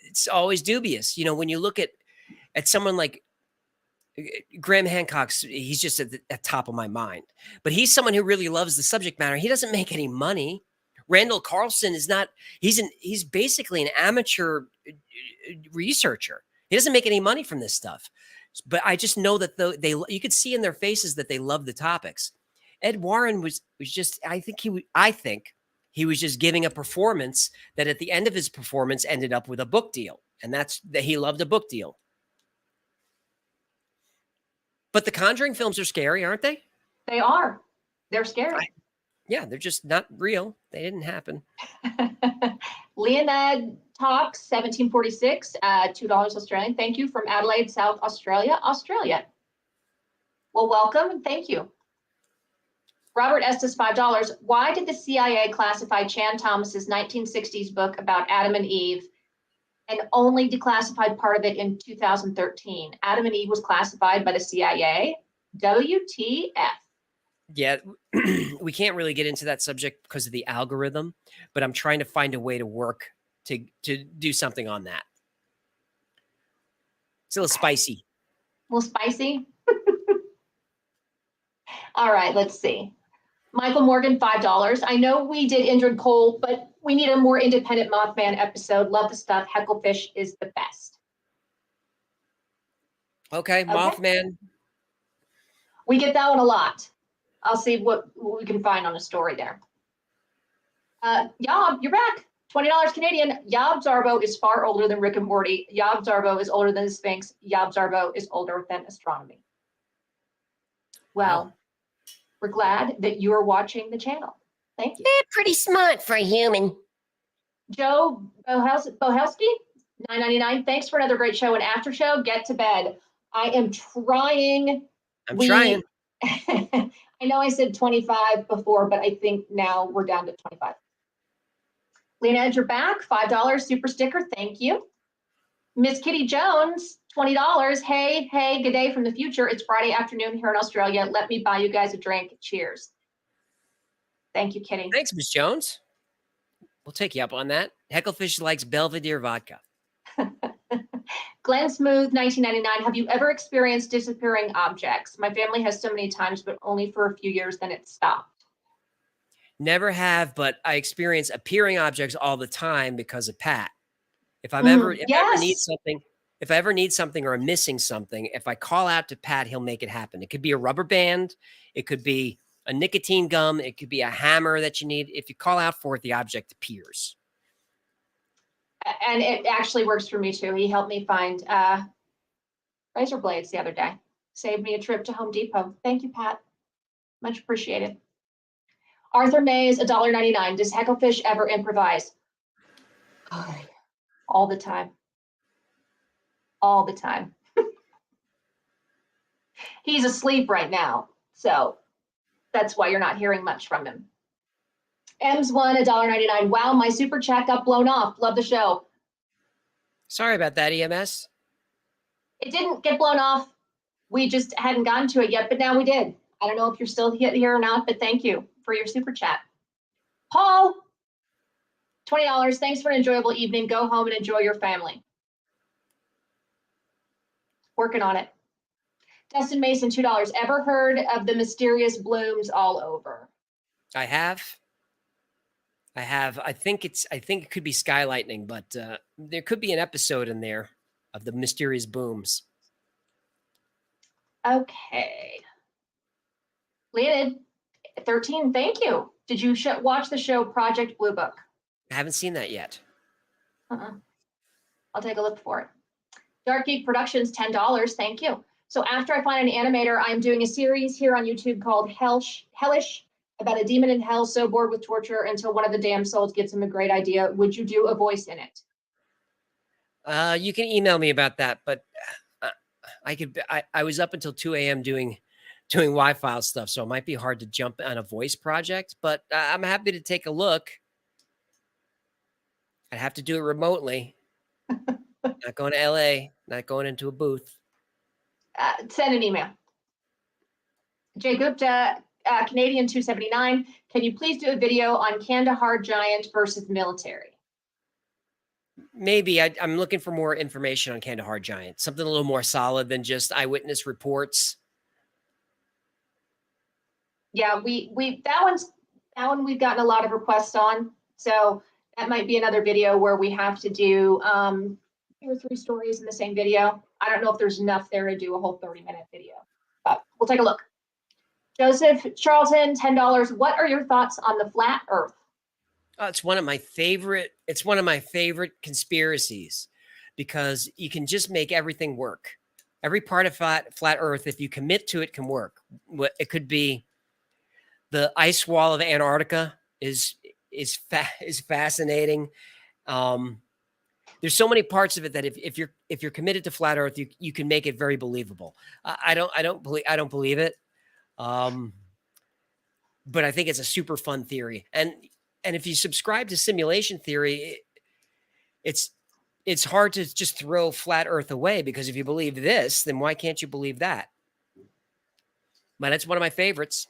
It's always dubious. You know, when you look at someone like Graham Hancock's, he's just at the top of my mind, but he's someone who really loves the subject matter. He doesn't make any money. Randall Carlson is not, he's basically an amateur researcher. He doesn't make any money from this stuff, but I just know that you could see in their faces that they love the topics. Ed Warren was just, I think he was just giving a performance that at the end of his performance ended up with a book deal. And that's that he loved a book deal. But the Conjuring films are scary, aren't they? They are. They're scary. Yeah, they're just not real. They didn't happen. Leonid Talks 1746, $2 Australian. Thank you from Adelaide, South Australia, Australia. Well, welcome and thank you. Robert Estes, $5. Why did the CIA classify Chan Thomas's 1960s book about Adam and Eve and only declassified part of it in 2013? Adam and Eve was classified by the CIA. WTF? Yeah, we can't really get into that subject because of the algorithm, but I'm trying to find a way to work to do something on that. It's a little spicy. A little spicy? All right, let's see. Michael Morgan, $5. I know we did Indrid Cole, but we need a more independent Mothman episode. Love the stuff. Hecklefish is the best. Okay, Mothman. We get that one a lot. I'll see what we can find on a story there. Yob, you're back. $20 Canadian. Yob Zarbo is far older than Rick and Morty. Yob Zarbo is older than the Sphinx. Yob Zarbo is older than astronomy. Well, we're glad that you are watching the channel. Thank you. They're pretty smart for a human. Joe Bohelski, $9.99. Thanks for another great show and after show. Get to bed. I am trying. I'm trying. I know I said 25 before, but I think now we're down to 25. Lena, you're back. $5 super sticker. Thank you. Miss Kitty Jones, $20. Hey, good day from the future. It's Friday afternoon here in Australia. Let me buy you guys a drink. Cheers. Thank you, Kitty. Thanks, Miss Jones. We'll take you up on that. Hecklefish likes Belvedere vodka. Glenn Smooth, 1999. Have you ever experienced disappearing objects? My family has so many times, but only for a few years, then it stopped. Never have, but I experience appearing objects all the time because of Pat. If I ever need something or I'm missing something, if I call out to Pat, he'll make it happen. It could be a rubber band. It could be a nicotine gum. It could be a hammer that you need. If you call out for it, the object appears. And it actually works for me too. He helped me find razor blades the other day. Saved me a trip to Home Depot. Thank you, Pat. Much appreciated. Arthur Mays, $1.99. Does Hecklefish ever improvise? All the time. All the time. He's asleep right now, so that's why you're not hearing much from him. Ems1, $1.99. Wow, my super chat got blown off. Love the show. Sorry about that, EMS. It didn't get blown off. We just hadn't gotten to it yet, but now we did. I don't know if you're still here or not, but thank you for your super chat. Paul, $20. Thanks for an enjoyable evening. Go home and enjoy your family. Working on it. Dustin Mason, $2. Ever heard of the mysterious blooms all over? I have. I think it could be Sky Lightning, but there could be an episode in there of the mysterious booms. Okay. Leonid, 13, thank you. Did you watch the show Project Blue Book? I haven't seen that yet. I'll take a look for it. Dark Geek Productions, $10, thank you. So after I find an animator, I am doing a series here on YouTube called Hellish, about a demon in hell so bored with torture until one of the damn souls gives him a great idea. Would you do a voice in it? You can email me about that, but I was up until 2 a.m. doing Wi-Fi stuff, so it might be hard to jump on a voice project, but I'm happy to take a look. I'd have to do it remotely. Not going to LA, not going into a booth. Send an email. Jay Gupta, Canadian 279. Can you please do a video on Kandahar Giant versus military? maybe I'm looking for more information on Kandahar Giant, something a little more solid than just eyewitness reports. Yeah, we that one we've gotten a lot of requests on. So that might be another video where we have to do 2 or 3 stories in the same video. I don't know if there's enough there to do a whole 30-minute video, but we'll take a look. Joseph Charlton, $10. What are your thoughts on the flat Earth? Oh, it's one of my favorite. It's one of my favorite conspiracies because you can just make everything work. Every part of flat Earth, if you commit to it, can work. It could be the ice wall of Antarctica is fascinating. There's so many parts of it that if you're committed to flat Earth, you can make it very believable. I don't believe it, but I think it's a super fun theory. And if you subscribe to simulation theory, it's hard to just throw flat Earth away, because if you believe this, then why can't you believe that? But it's one of my favorites.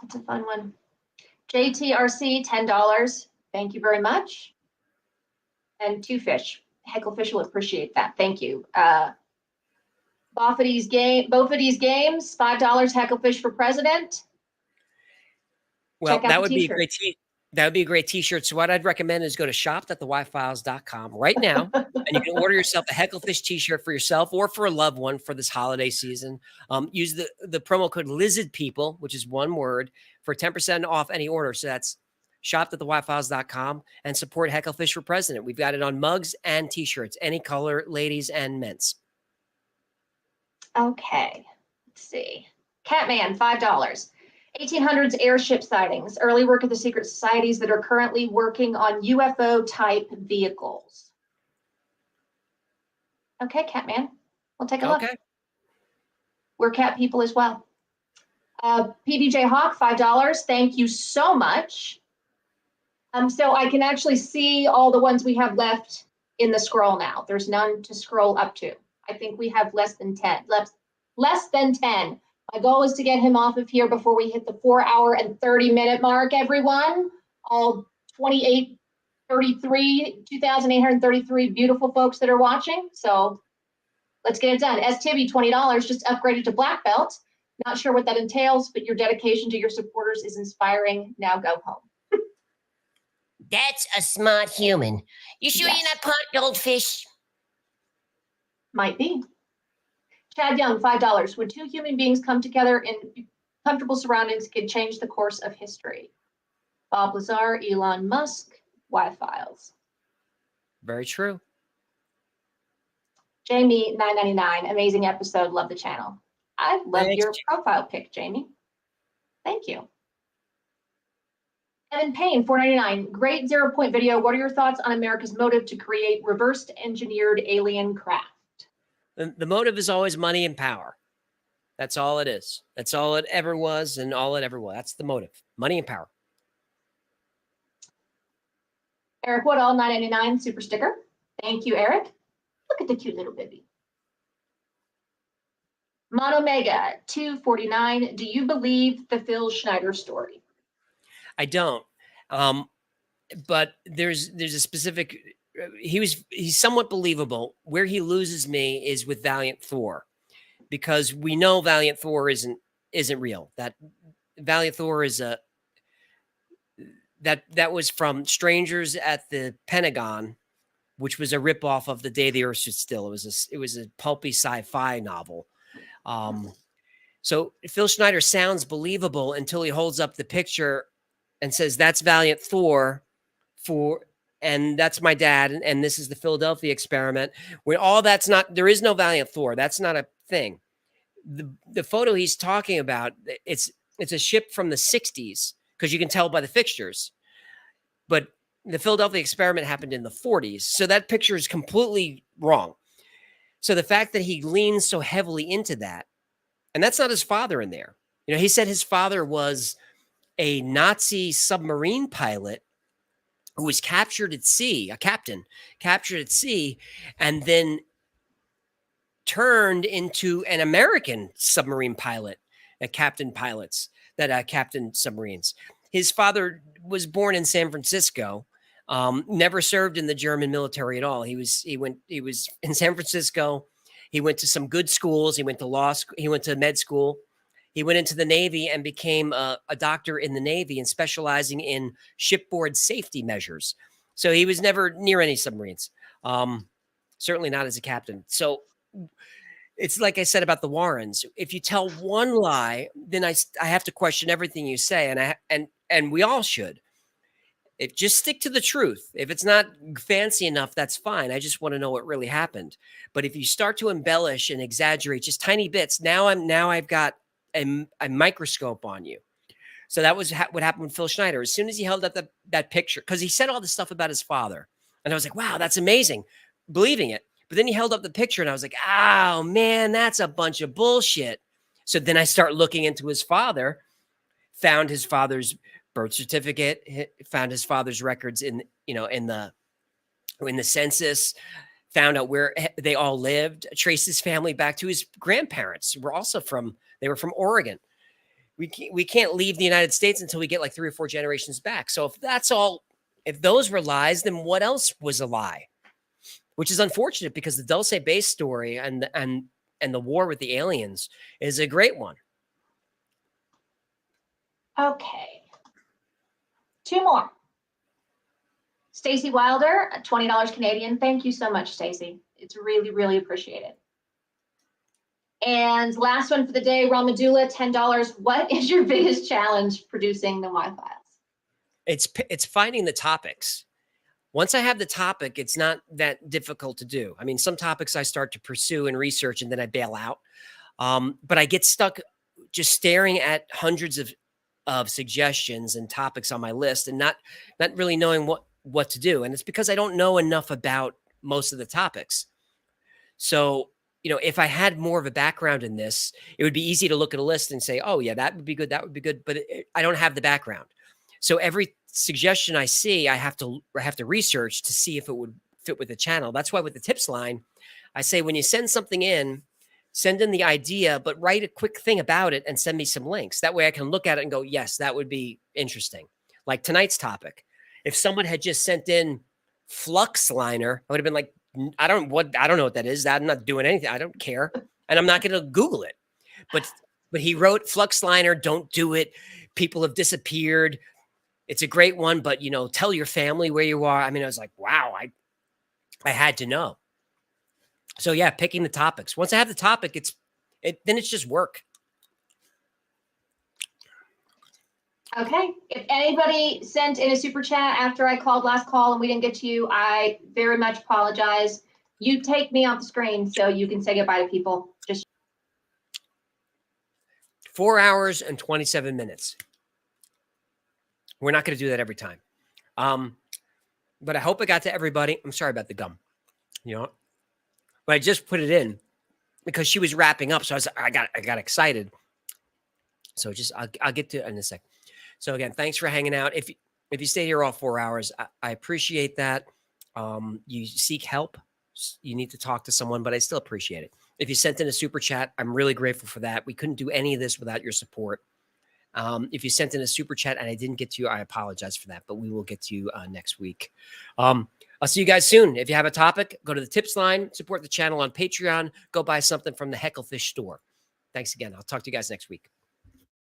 That's a fun one. JTRC, $10. Thank you very much. And 2 fish. Hecklefish will appreciate that. Thank you. Both of these games, $5. Hecklefish for president. Well, Check out that the would be a t-shirt. great t-shirt. So what I'd recommend is go to shop.thewifiles.com right now, and you can order yourself a Hecklefish t-shirt for yourself or for a loved one for this holiday season. Use the promo code LizardPeople, which is one word, for 10% off any order. So that's shop.thewifiles.com, and support Hecklefish for president. We've got it on mugs and t-shirts, any color, ladies and men's. Okay, let's see. Catman, $5. 1800s airship sightings, early work of the secret societies that are currently working on UFO type vehicles. Okay, Catman, we'll take a look. Okay. We're cat people as well. PBJ Hawk, $5. Thank you so much. So I can actually see all the ones we have left in the scroll now. There's none to scroll up to. I think we have less than 10. Less than 10. My goal is to get him off of here before we hit the 4-hour and 30-minute mark, everyone. All 2,833 beautiful folks that are watching. So let's get it done. STibby, $20, just upgraded to black belt. Not sure what that entails, but your dedication to your supporters is inspiring. Now go home. That's a smart human. You sure Yes. you're not part goldfish? Might be. Chad Young, $5. When 2 human beings come together in comfortable surroundings, can change the course of history. Bob Lazar, Elon Musk, Y-Files. Very true. Jamie, $9.99. Amazing episode. Love the channel. I love Thanks, your profile pic, Jamie. Thank you. Evan Payne, $4.99. Great 0-point video. What are your thoughts on America's motive to create reversed engineered alien craft? The motive is always money and power. That's all it is. That's all it ever was, and all it ever will. That's the motive. Money and power. Eric Woodall, $9.99. Super sticker. Thank you, Eric. Look at the cute little baby. Monomega, $2.49. Do you believe the Phil Schneider story? I don't. But there's a specific. He's somewhat believable. Where he loses me is with Valiant Thor, because we know Valiant Thor isn't real. That Valiant Thor is that was from Strangers at the Pentagon, which was a ripoff of The Day the Earth Stood Still. It was a pulpy sci-fi novel. So Phil Schneider sounds believable until he holds up the picture and says, "That's Valiant Thor and that's my dad, and this is the Philadelphia experiment." Where all that's not, there is no Valiant Thor. That's not a thing. The photo he's talking about, it's a ship from the 60s, because you can tell by the fixtures. But the Philadelphia experiment happened in the 40s. So that picture is completely wrong. So the fact that he leans so heavily into that, and that's not his father in there. You know, he said his father was a Nazi submarine pilot who was captured at sea, a captain captured at sea, and then turned into an American submarine pilot, a captain submarines. His father was born in San Francisco, Never served in the German military at all. He was in San Francisco. He went to some good schools. He went to law school. He went to med school. He went into the Navy and became a doctor in the Navy and specializing in shipboard safety measures. So he was never near any submarines. Certainly not as a captain. So it's like I said about the Warrens. If you tell one lie, then I have to question everything you say, and we all should. Just stick to the truth. If it's not fancy enough, that's fine. I just want to know what really happened. But if you start to embellish and exaggerate just tiny bits, now I've got a microscope on you. So that was what happened with Phil Schneider. As soon as he held up that picture, because he said all this stuff about his father, and I was like, wow, that's amazing, believing it. But then he held up the picture, and I was like, oh man, that's a bunch of bullshit. So then I start looking into his father, found his father's birth certificate, found his father's records in the census, found out where they all lived, traced his family back to his grandparents, who were also from Oregon. We can't leave the United States until we get like 3 or 4 generations back. So if those were lies, then what else was a lie? Which is unfortunate, because the Dulce Base story and the war with the aliens is a great one. Okay. 2 more. Stacy Wilder, $20 Canadian. Thank you so much, Stacy. It's really, really appreciated. And last one for the day, Ramadula, $10. What is your biggest challenge producing the Y-Files? It's finding the topics. Once I have the topic, it's not that difficult to do. I mean, some topics I start to pursue and research, and then I bail out. But I get stuck just staring at hundreds of suggestions and topics on my list, and not really knowing what to do. And it's because I don't know enough about most of the topics. So, if I had more of a background in this, it would be easy to look at a list and say, oh yeah, that would be good. That would be good. But I don't have the background. So every suggestion I see, I have to research to see if it would fit with the channel. That's why with the tips line, I say, when you send something in, send in the idea, but write a quick thing about it and send me some links. That way I can look at it and go, yes, that would be interesting. Like tonight's topic. If someone had just sent in flux liner, I would have been like, I don't know what that is. I'm not doing anything. I don't care. And I'm not going to Google it. But he wrote flux liner, don't do it. People have disappeared. It's a great one, but tell your family where you are. I mean, I was like, wow, I had to know. So yeah, picking the topics. Once I have the topic, then it's just work. Okay. If anybody sent in a super chat after I called last call and we didn't get to you, I very much apologize. You take me off the screen so you can say goodbye to people. Just 4 hours and 27 minutes. We're not going to do that every time. But I hope it got to everybody. I'm sorry about the gum, but I just put it in because she was wrapping up. So I got excited. So I'll get to it in a sec. So again, thanks for hanging out. If you stay here all 4 hours, I appreciate that. You seek help. You need to talk to someone, but I still appreciate it. If you sent in a super chat, I'm really grateful for that. We couldn't do any of this without your support. If you sent in a super chat and I didn't get to you, I apologize for that, but we will get to you next week. I'll see you guys soon. If you have a topic, go to the tips line, support the channel on Patreon, go buy something from the Hecklefish store. Thanks again. I'll talk to you guys next week.